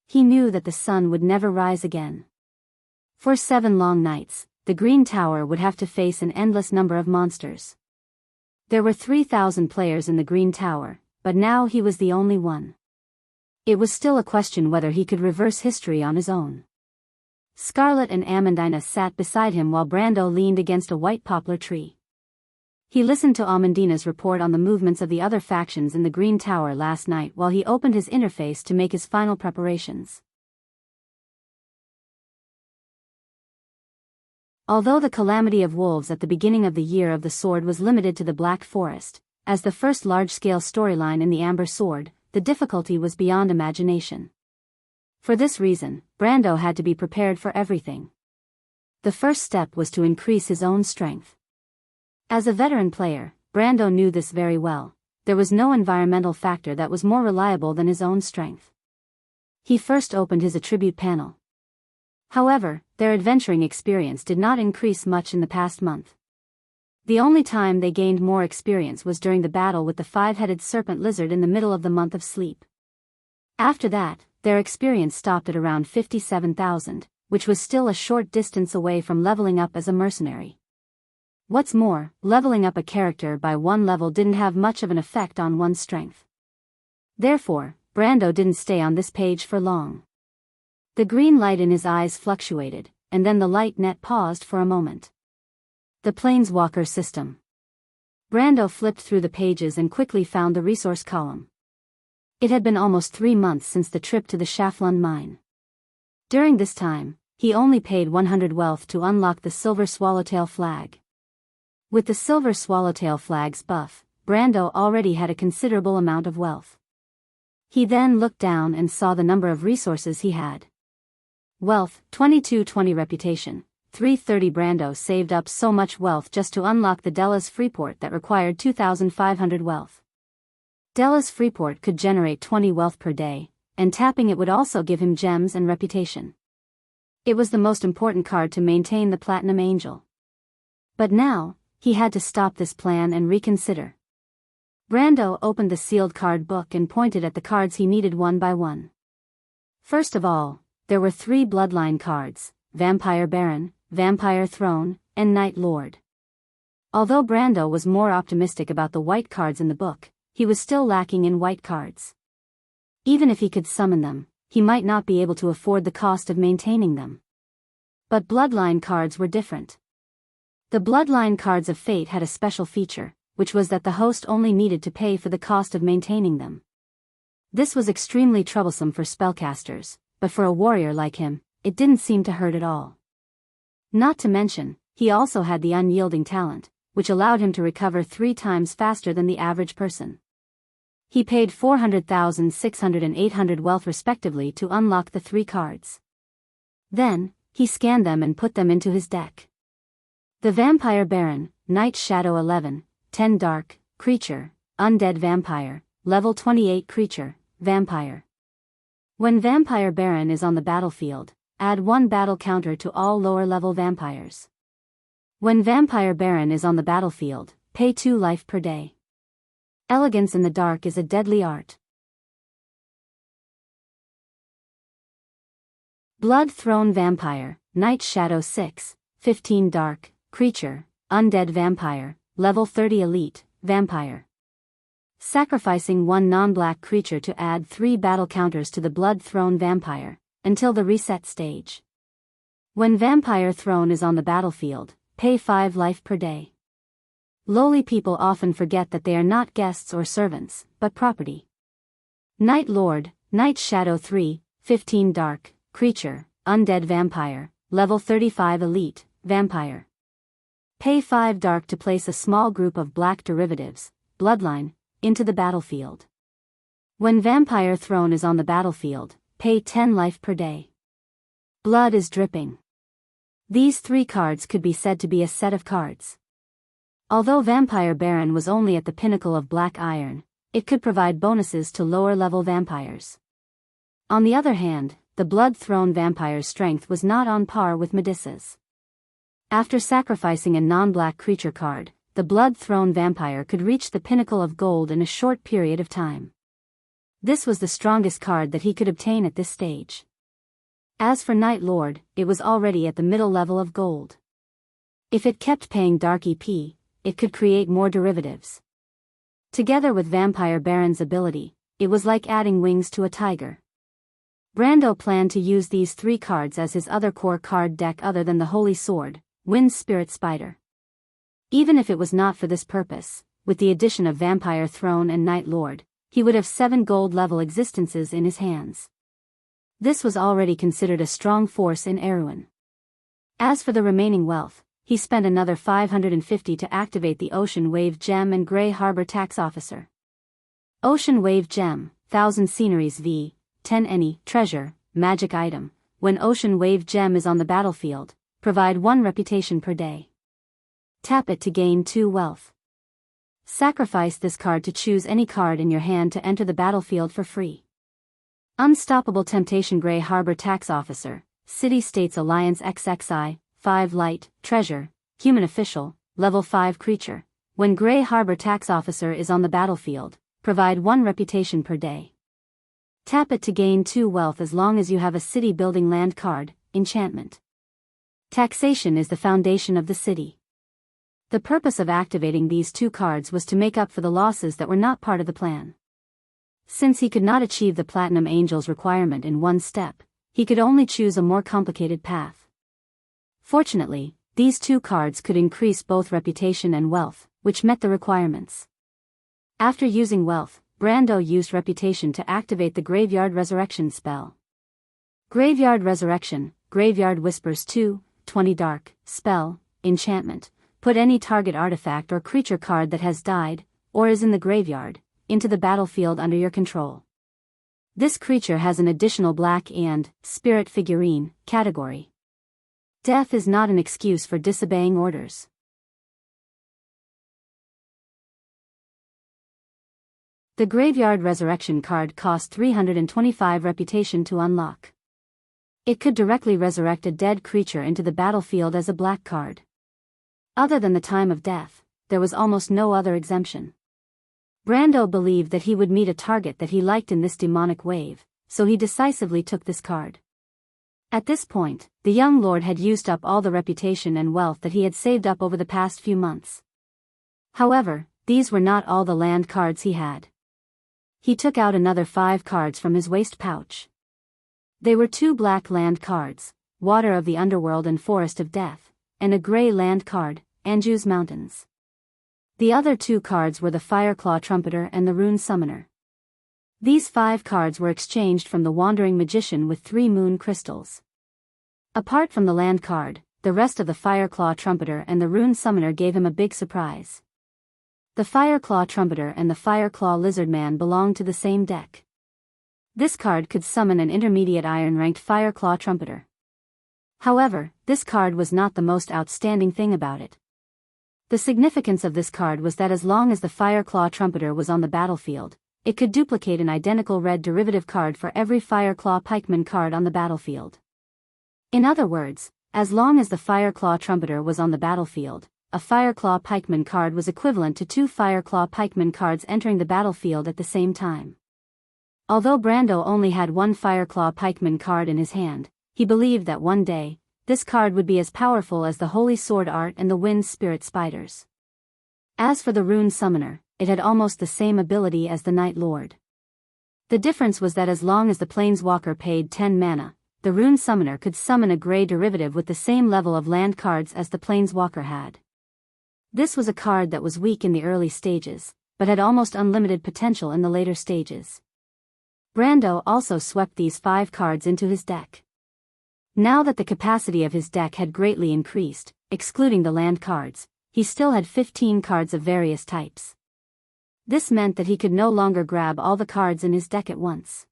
He knew that the sun would never rise again. For 7 long nights, the Green Tower would have to face an endless number of monsters. There were 3,000 players in the Green Tower, but now he was the only one. It was still a question whether he could reverse history on his own. Scarlet and Amandina sat beside him while Brando leaned against a white poplar tree. He listened to Amandina's report on the movements of the other factions in the Green Tower last night while he opened his interface to make his final preparations. Although the calamity of wolves at the beginning of the Year of the Sword was limited to the Black Forest, as the first large-scale storyline in the Amber Sword, the difficulty was beyond imagination. For this reason, Brando had to be prepared for everything. The first step was to increase his own strength. As a veteran player, Brando knew this very well. There was no environmental factor that was more reliable than his own strength. He first opened his attribute panel. However, their adventuring experience did not increase much in the past month. The only time they gained more experience was during the battle with the five-headed serpent lizard in the middle of the month of sleep. After that, their experience stopped at around 57,000, which was still a short distance away from leveling up as a mercenary. What's more, leveling up a character by one level didn't have much of an effect on one's strength. Therefore, Brando didn't stay on this page for long. The green light in his eyes fluctuated, and then the light net paused for a moment. The Planeswalker System. Brando flipped through the pages and quickly found the resource column. It had been almost 3 months since the trip to the Shaflund mine. During this time, he only paid 100 wealth to unlock the Silver Swallowtail flag. With the Silver Swallowtail flag's buff, Brando already had a considerable amount of wealth. He then looked down and saw the number of resources he had. Wealth, 2220. Reputation, 330. Brando saved up so much wealth just to unlock the Della's Freeport that required 2,500 wealth. Della's Freeport could generate 20 wealth per day, and tapping it would also give him gems and reputation. It was the most important card to maintain the Platinum Angel. But now, he had to stop this plan and reconsider. Brando opened the sealed card book and pointed at the cards he needed one by one. First of all, there were 3 bloodline cards: Vampire Baron, Vampire Throne, and Night Lord. Although Brando was more optimistic about the white cards in the book, he was still lacking in white cards. Even if he could summon them, he might not be able to afford the cost of maintaining them. But bloodline cards were different. The bloodline cards of Fate had a special feature, which was that the host only needed to pay for the cost of maintaining them. This was extremely troublesome for spellcasters, but for a warrior like him, it didn't seem to hurt at all. Not to mention, he also had the unyielding talent, which allowed him to recover 3 times faster than the average person. He paid 400,000, 600 and 800 wealth respectively to unlock the 3 cards. Then, he scanned them and put them into his deck. The Vampire Baron, Night Shadow 11, 10 Dark, Creature, Undead Vampire, Level 28 Creature, Vampire. When Vampire Baron is on the battlefield, add 1 battle counter to all lower-level vampires. When Vampire Baron is on the battlefield, pay 2 life per day. Elegance in the dark is a deadly art. Blood Throne Vampire, Night Shadow 6, 15 Dark, Creature, Undead Vampire, Level 30 Elite, Vampire. Sacrificing 1 non-black creature to add 3 battle counters to the Blood Throne Vampire, until the reset stage. When Vampire Throne is on the battlefield, pay 5 life per day. Lowly people often forget that they are not guests or servants, but property. Night Lord, Night Shadow 3, 15 Dark, Creature, Undead Vampire, Level 35 Elite, Vampire. Pay 5 dark to place a small group of black derivatives, Bloodline, into the battlefield. When Vampire Throne is on the battlefield, pay 10 life per day. Blood is dripping. These 3 cards could be said to be a set of cards. Although Vampire Baron was only at the pinnacle of Black Iron, it could provide bonuses to lower-level vampires. On the other hand, the Blood Throne Vampire's strength was not on par with Medusa's. After sacrificing a non-black creature card, the Blood Throne Vampire could reach the pinnacle of gold in a short period of time. This was the strongest card that he could obtain at this stage. As for Night Lord, it was already at the middle level of gold. If it kept paying dark EP, it could create more derivatives. Together with Vampire Baron's ability, it was like adding wings to a tiger. Brando planned to use these 3 cards as his other core card deck other than the Holy Sword, Wind Spirit Spider. Even if it was not for this purpose, with the addition of Vampire Throne and Night Lord, he would have 7 gold-level existences in his hands. This was already considered a strong force in Erewhon. As for the remaining wealth, he spent another 550 to activate the Ocean Wave Gem and Grey Harbor Tax Officer. Ocean Wave Gem, 1000 Sceneries v. 10 any treasure, magic item. When Ocean Wave Gem is on the battlefield, provide 1 reputation per day. Tap it to gain 2 wealth. Sacrifice this card to choose any card in your hand to enter the battlefield for free. Unstoppable Temptation Grey Harbor Tax Officer, City States Alliance XXI, 5 light, treasure, human official, level 5 creature. When Grey Harbor Tax Officer is on the battlefield, provide 1 reputation per day. Tap it to gain 2 wealth as long as you have a city building land card, enchantment. Taxation is the foundation of the city. The purpose of activating these 2 cards was to make up for the losses that were not part of the plan. Since he could not achieve the Platinum Angel's requirement in 1 step, he could only choose a more complicated path. Fortunately, these 2 cards could increase both reputation and wealth, which met the requirements. After using wealth, Brando used reputation to activate the Graveyard Resurrection spell. Graveyard Resurrection, Graveyard Whispers 2, 20 dark, spell, enchantment. Put any target artifact or creature card that has died, or is in the graveyard, into the battlefield under your control. This creature has an additional black and spirit figurine category. Death is not an excuse for disobeying orders. The Graveyard Resurrection card cost 325 reputation to unlock. It could directly resurrect a dead creature into the battlefield as a black card. Other than the time of death, there was almost no other exemption. Brando believed that he would meet a target that he liked in this demonic wave, so he decisively took this card. At this point, the young lord had used up all the reputation and wealth that he had saved up over the past few months. However, these were not all the land cards he had. He took out another 5 cards from his waist pouch. They were 2 black land cards, Water of the Underworld and Forest of Death, and a grey land card, Anju's Mountains. The other 2 cards were the Fireclaw Trumpeter and the Rune Summoner. These 5 cards were exchanged from the Wandering Magician with 3 moon crystals. Apart from the land card, the rest of the Fireclaw Trumpeter and the Rune Summoner gave him a big surprise. The Fireclaw Trumpeter and the Fireclaw Lizardman belonged to the same deck. This card could summon an intermediate iron-ranked Fireclaw Trumpeter. However, this card was not the most outstanding thing about it. The significance of this card was that as long as the Fireclaw Trumpeter was on the battlefield, it could duplicate an identical red derivative card for every Fireclaw Pikeman card on the battlefield. In other words, as long as the Fireclaw Trumpeter was on the battlefield, a Fireclaw Pikeman card was equivalent to 2 Fireclaw Pikeman cards entering the battlefield at the same time. Although Brando only had 1 Fireclaw Pikeman card in his hand, he believed that one day, this card would be as powerful as the Holy Sword Art and the Wind Spirit Spiders. As for the Rune Summoner, it had almost the same ability as the Night Lord. The difference was that as long as the Planeswalker paid 10 mana, the Rune Summoner could summon a grey derivative with the same level of land cards as the Planeswalker had. This was a card that was weak in the early stages, but had almost unlimited potential in the later stages. Brando also swept these 5 cards into his deck. Now that the capacity of his deck had greatly increased, excluding the land cards, he still had 15 cards of various types. This meant that he could no longer grab all the cards in his deck at once.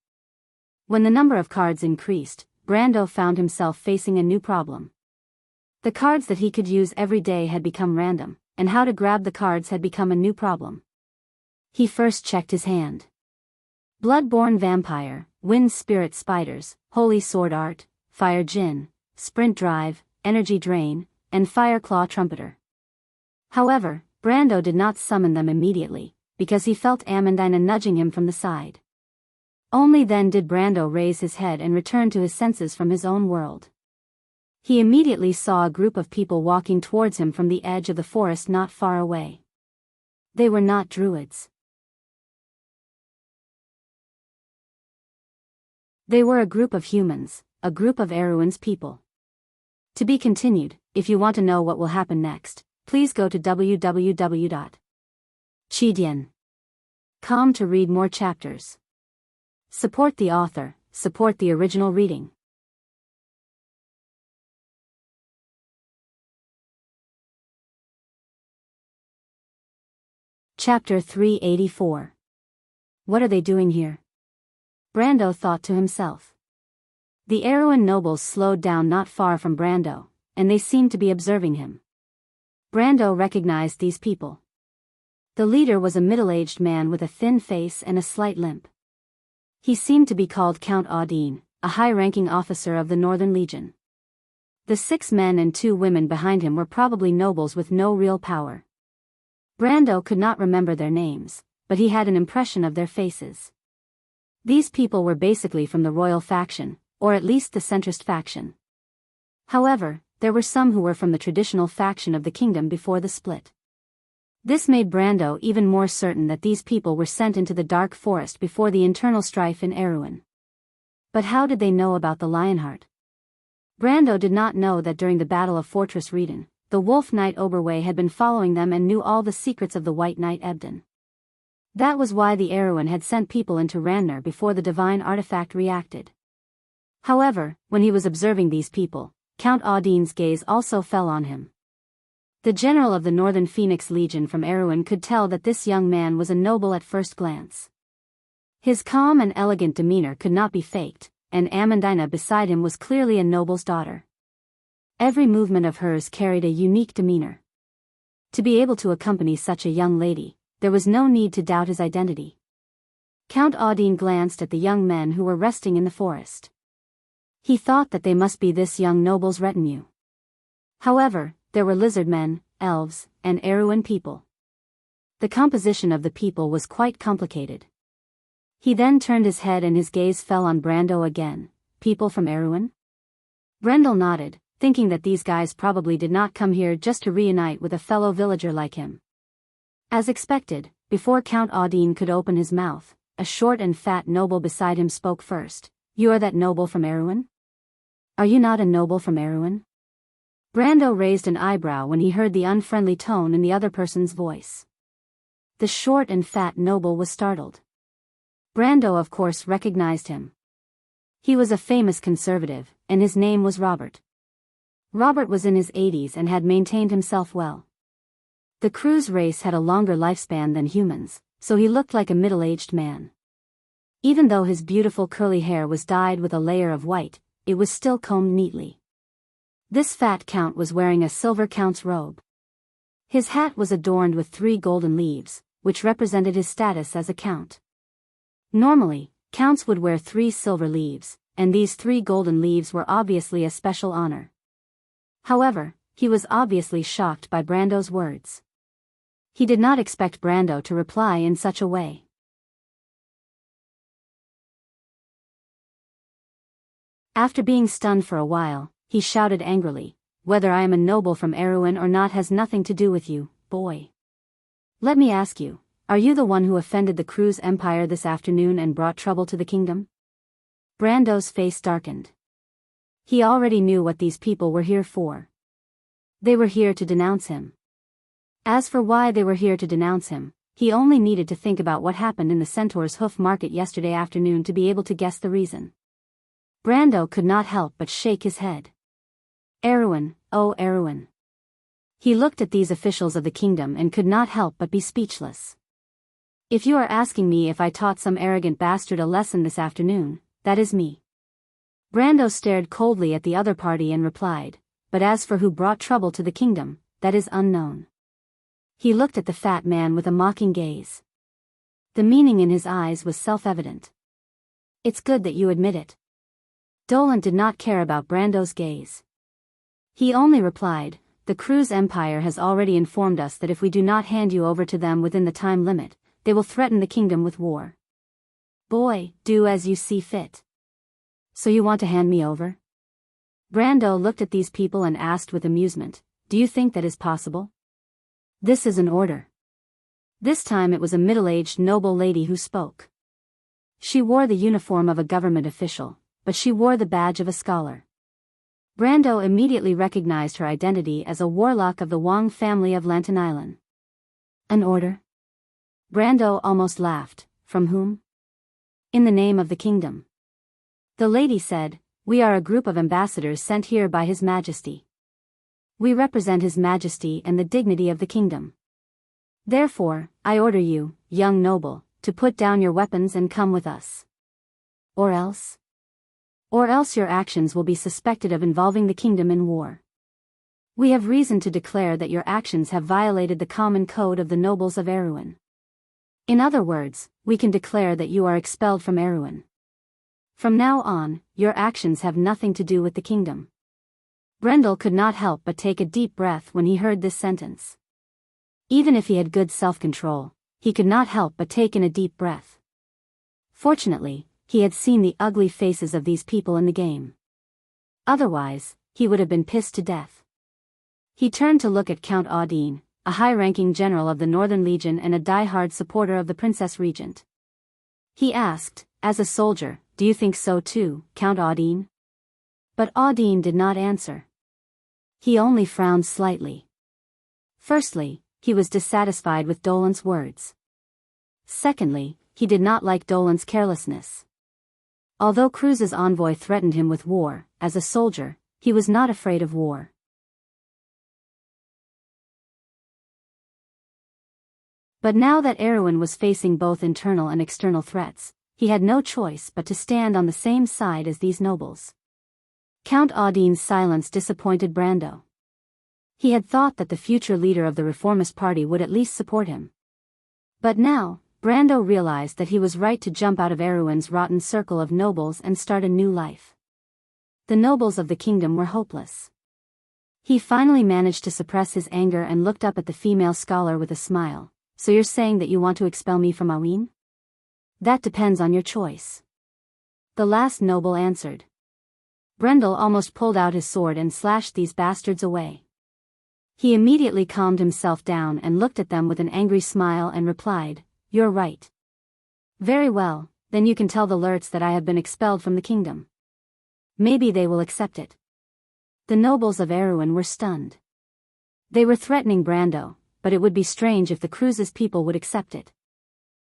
When the number of cards increased, Brando found himself facing a new problem. The cards that he could use every day had become random, and how to grab the cards had become a new problem. He first checked his hand. Bloodborne Vampire, Wind Spirit Spiders, Holy Sword Art, Fire Djinn, Sprint Drive, Energy Drain, and Fireclaw Trumpeter. However, Brando did not summon them immediately, because he felt Amandina nudging him from the side. Only then did Brando raise his head and return to his senses from his own world. He immediately saw a group of people walking towards him from the edge of the forest not far away. They were not druids. They were a group of humans, a group of Erewhon's people. To be continued. If you want to know what will happen next, please go to www.chidian.com to read more chapters. Support the author, support the original reading. Chapter 384. What are they doing here? Brando thought to himself. The Erewhon nobles slowed down not far from Brando, and they seemed to be observing him. Brando recognized these people. The leader was a middle-aged man with a thin face and a slight limp. He seemed to be called Count Audine, a high-ranking officer of the Northern Legion. The 6 men and 2 women behind him were probably nobles with no real power. Brando could not remember their names, but he had an impression of their faces. These people were basically from the royal faction, or at least the centrist faction. However, there were some who were from the traditional faction of the kingdom before the split. This made Brando even more certain that these people were sent into the dark forest before the internal strife in Erewhon. But how did they know about the Lionheart? Brando did not know that during the Battle of Fortress Reden, the Wolf Knight Oberway had been following them and knew all the secrets of the White Knight Ebden. That was why the Erewhon had sent people into Ranner before the divine artifact reacted. However, when he was observing these people, Count Audine's gaze also fell on him. The general of the Northern Phoenix Legion from Erewhon could tell that this young man was a noble at first glance. His calm and elegant demeanor could not be faked, and Amandina beside him was clearly a noble's daughter. Every movement of hers carried a unique demeanor. To be able to accompany such a young lady, there was no need to doubt his identity. Count Audine glanced at the young men who were resting in the forest. He thought that they must be this young noble's retinue. However, there were lizard men, elves, and Erewhon people. The composition of the people was quite complicated. He then turned his head and his gaze fell on Brando again. People from Erewhon? Brendel nodded, thinking that these guys probably did not come here just to reunite with a fellow villager like him. As expected, before Count Audine could open his mouth, a short and fat noble beside him spoke first. You are that noble from Erewhon? Are you not a noble from Erewhon? Brando raised an eyebrow when he heard the unfriendly tone in the other person's voice. The short and fat noble was startled. Brando of course recognized him. He was a famous conservative, and his name was Robert. Robert was in his 80s and had maintained himself well. The crew's race had a longer lifespan than humans, so he looked like a middle-aged man. Even though his beautiful curly hair was dyed with a layer of white, it was still combed neatly. This fat count was wearing a silver count's robe. His hat was adorned with 3 golden leaves, which represented his status as a count. Normally, counts would wear 3 silver leaves, and these 3 golden leaves were obviously a special honor. However, he was obviously shocked by Brando's words. He did not expect Brando to reply in such a way. After being stunned for a while, he shouted angrily, "Whether I am a noble from Erewhon or not has nothing to do with you, boy. Let me ask you, are you the one who offended the crew's empire this afternoon and brought trouble to the kingdom?" Brando's face darkened. He already knew what these people were here for. They were here to denounce him. As for why they were here to denounce him, he only needed to think about what happened in the Centaur's Hoof Market yesterday afternoon to be able to guess the reason. Brando could not help but shake his head. Erewhon, oh Erewhon. He looked at these officials of the kingdom and could not help but be speechless. If you are asking me if I taught some arrogant bastard a lesson this afternoon, that is me. Brando stared coldly at the other party and replied, but as for who brought trouble to the kingdom, that is unknown. He looked at the fat man with a mocking gaze. The meaning in his eyes was self-evident. It's good that you admit it. Dolan did not care about Brando's gaze. He only replied, the crew's empire has already informed us that if we do not hand you over to them within the time limit, they will threaten the kingdom with war. Boy, do as you see fit. So you want to hand me over? Brando looked at these people and asked with amusement, "Do you think that is possible?" "This is an order." This time it was a middle-aged noble lady who spoke. She wore the uniform of a government official, but she wore the badge of a scholar. Brando immediately recognized her identity as a warlock of the Wang family of Lantern Island. "An order?" Brando almost laughed. "From whom?" "In the name of the kingdom." The lady said, "We are a group of ambassadors sent here by His Majesty. We represent His Majesty and the dignity of the kingdom. Therefore, I order you, young noble, to put down your weapons and come with us. Or else your actions will be suspected of involving the kingdom in war. We have reason to declare that your actions have violated the common code of the nobles of Erewhon. In other words, we can declare that you are expelled from Erewhon. From now on, your actions have nothing to do with the kingdom." Brendel could not help but take a deep breath when he heard this sentence. Even if he had good self-control, he could not help but take in a deep breath. Fortunately, he had seen the ugly faces of these people in the game. Otherwise, he would have been pissed to death. He turned to look at Count Audine, a high-ranking general of the Northern Legion and a die-hard supporter of the Princess Regent. He asked, "As a soldier, do you think so too, Count Audine?" But Audine did not answer. He only frowned slightly. Firstly, he was dissatisfied with Dolan's words. Secondly, he did not like Dolan's carelessness. Although Cruz's envoy threatened him with war, as a soldier, he was not afraid of war. But now that Erewhon was facing both internal and external threats, he had no choice but to stand on the same side as these nobles. Count Audine's silence disappointed Brando. He had thought that the future leader of the Reformist Party would at least support him. But now, Brando realized that he was right to jump out of Erewhon's rotten circle of nobles and start a new life. The nobles of the kingdom were hopeless. He finally managed to suppress his anger and looked up at the female scholar with a smile. "So you're saying that you want to expel me from Awin?" "That depends on your choice," the last noble answered. Brendel almost pulled out his sword and slashed these bastards away. He immediately calmed himself down and looked at them with an angry smile and replied, "You're right. Very well, then you can tell the Lurts that I have been expelled from the kingdom. Maybe they will accept it." The nobles of Erewhon were stunned. They were threatening Brando, but it would be strange if the Cruz's people would accept it.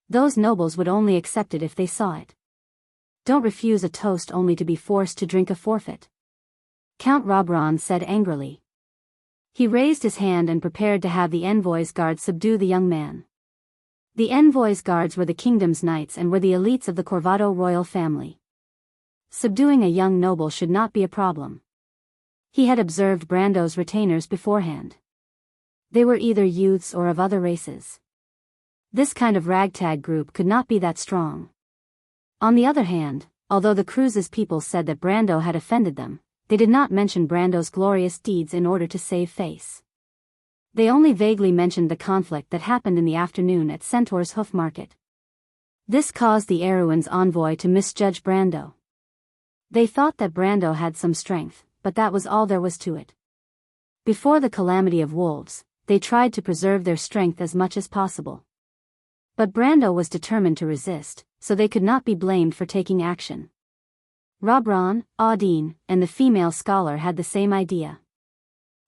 Those nobles would only accept it if they saw it. Don't refuse a toast only to be forced to drink a forfeit, Count Robron said angrily. He raised his hand and prepared to have the envoy's guards subdue the young man. The envoy's guards were the kingdom's knights and were the elites of the Corvado royal family. Subduing a young noble should not be a problem. He had observed Brando's retainers beforehand. They were either youths or of other races. This kind of ragtag group could not be that strong. On the other hand, although the Cruz's people said that Brando had offended them, they did not mention Brando's glorious deeds in order to save face. They only vaguely mentioned the conflict that happened in the afternoon at Centaur's Hoof Market. This caused the Erewhon's envoy to misjudge Brando. They thought that Brando had some strength, but that was all there was to it. Before the calamity of wolves, they tried to preserve their strength as much as possible. But Brando was determined to resist, so they could not be blamed for taking action. Robron, Audine, and the female scholar had the same idea.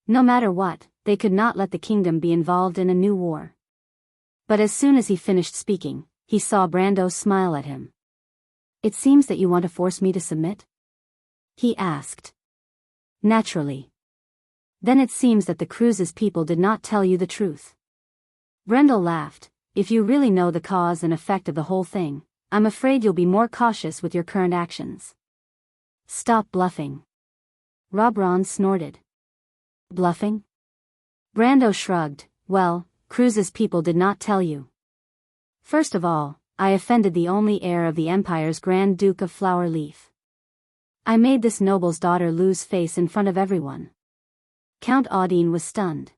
No matter what, they could not let the kingdom be involved in a new war. But as soon as he finished speaking, he saw Brando smile at him. "It seems that you want to force me to submit?" he asked. "Naturally. Then it seems that the Cruz's people did not tell you the truth." Brendel laughed. "If you really know the cause and effect of the whole thing, I'm afraid you'll be more cautious with your current actions." "Stop bluffing." Robron snorted. "Bluffing?" Brando shrugged. "Well, Cruz's people did not tell you. First of all, I offended the only heir of the Empire's Grand Duke of Flower Leaf. I made this noble's daughter lose face in front of everyone." Count Audine was stunned.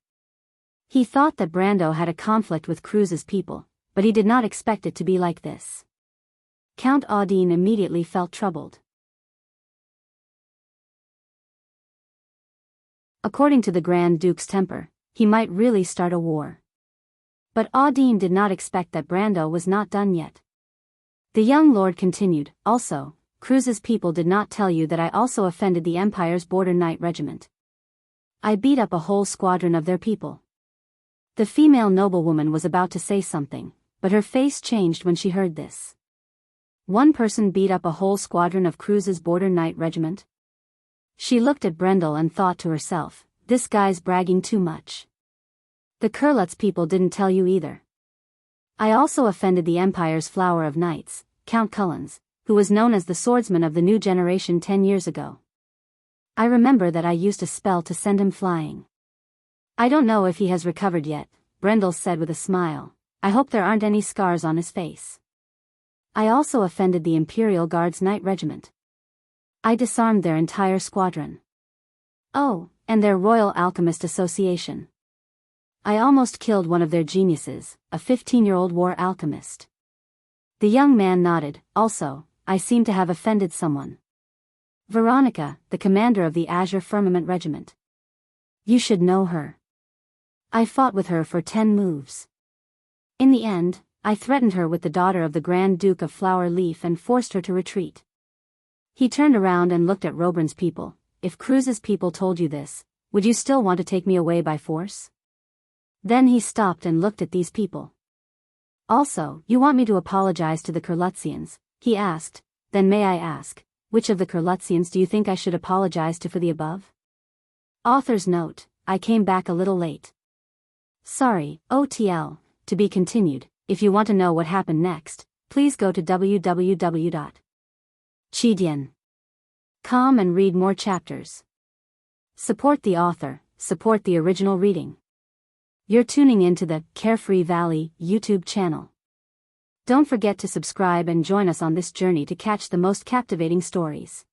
He thought that Brando had a conflict with Cruz's people, but he did not expect it to be like this. Count Audine immediately felt troubled. According to the Grand Duke's temper, he might really start a war. But Audine did not expect that Brando was not done yet. The young lord continued, also, Cruz's people did not tell you that I also offended the Empire's Border Knight Regiment. I beat up a whole squadron of their people. The female noblewoman was about to say something, but her face changed when she heard this. One person beat up a whole squadron of Cruz's Border Knight Regiment? She looked at Brendel and thought to herself, this guy's bragging too much. The Kurlutz people didn't tell you either. I also offended the Empire's flower of knights, Count Cullens, who was known as the swordsman of the new generation 10 years ago. I remember that I used a spell to send him flying. I don't know if he has recovered yet, Brendel said with a smile. I hope there aren't any scars on his face. I also offended the Imperial Guard's Knight Regiment. I disarmed their entire squadron. Oh, and their Royal Alchemist Association. I almost killed one of their geniuses, a 15-year-old war alchemist. The young man nodded. Also, I seem to have offended someone. Veronica, the commander of the Azure Firmament Regiment. You should know her. I fought with her for 10 moves. In the end, I threatened her with the daughter of the Grand Duke of Flower Leaf and forced her to retreat. He turned around and looked at Roburn's people. If Cruz's people told you this, would you still want to take me away by force? Then he stopped and looked at these people. Also, you want me to apologize to the Kurlutzians? He asked. Then may I ask, which of the Kurlutzians do you think I should apologize to for the above? Author's note, I came back a little late. Sorry, OTL, to be continued. If you want to know what happened next, please go to www.chidian.com and read more chapters. Support the author, support the original reading. You're tuning into the Carefree Valley YouTube channel. Don't forget to subscribe and join us on this journey to catch the most captivating stories.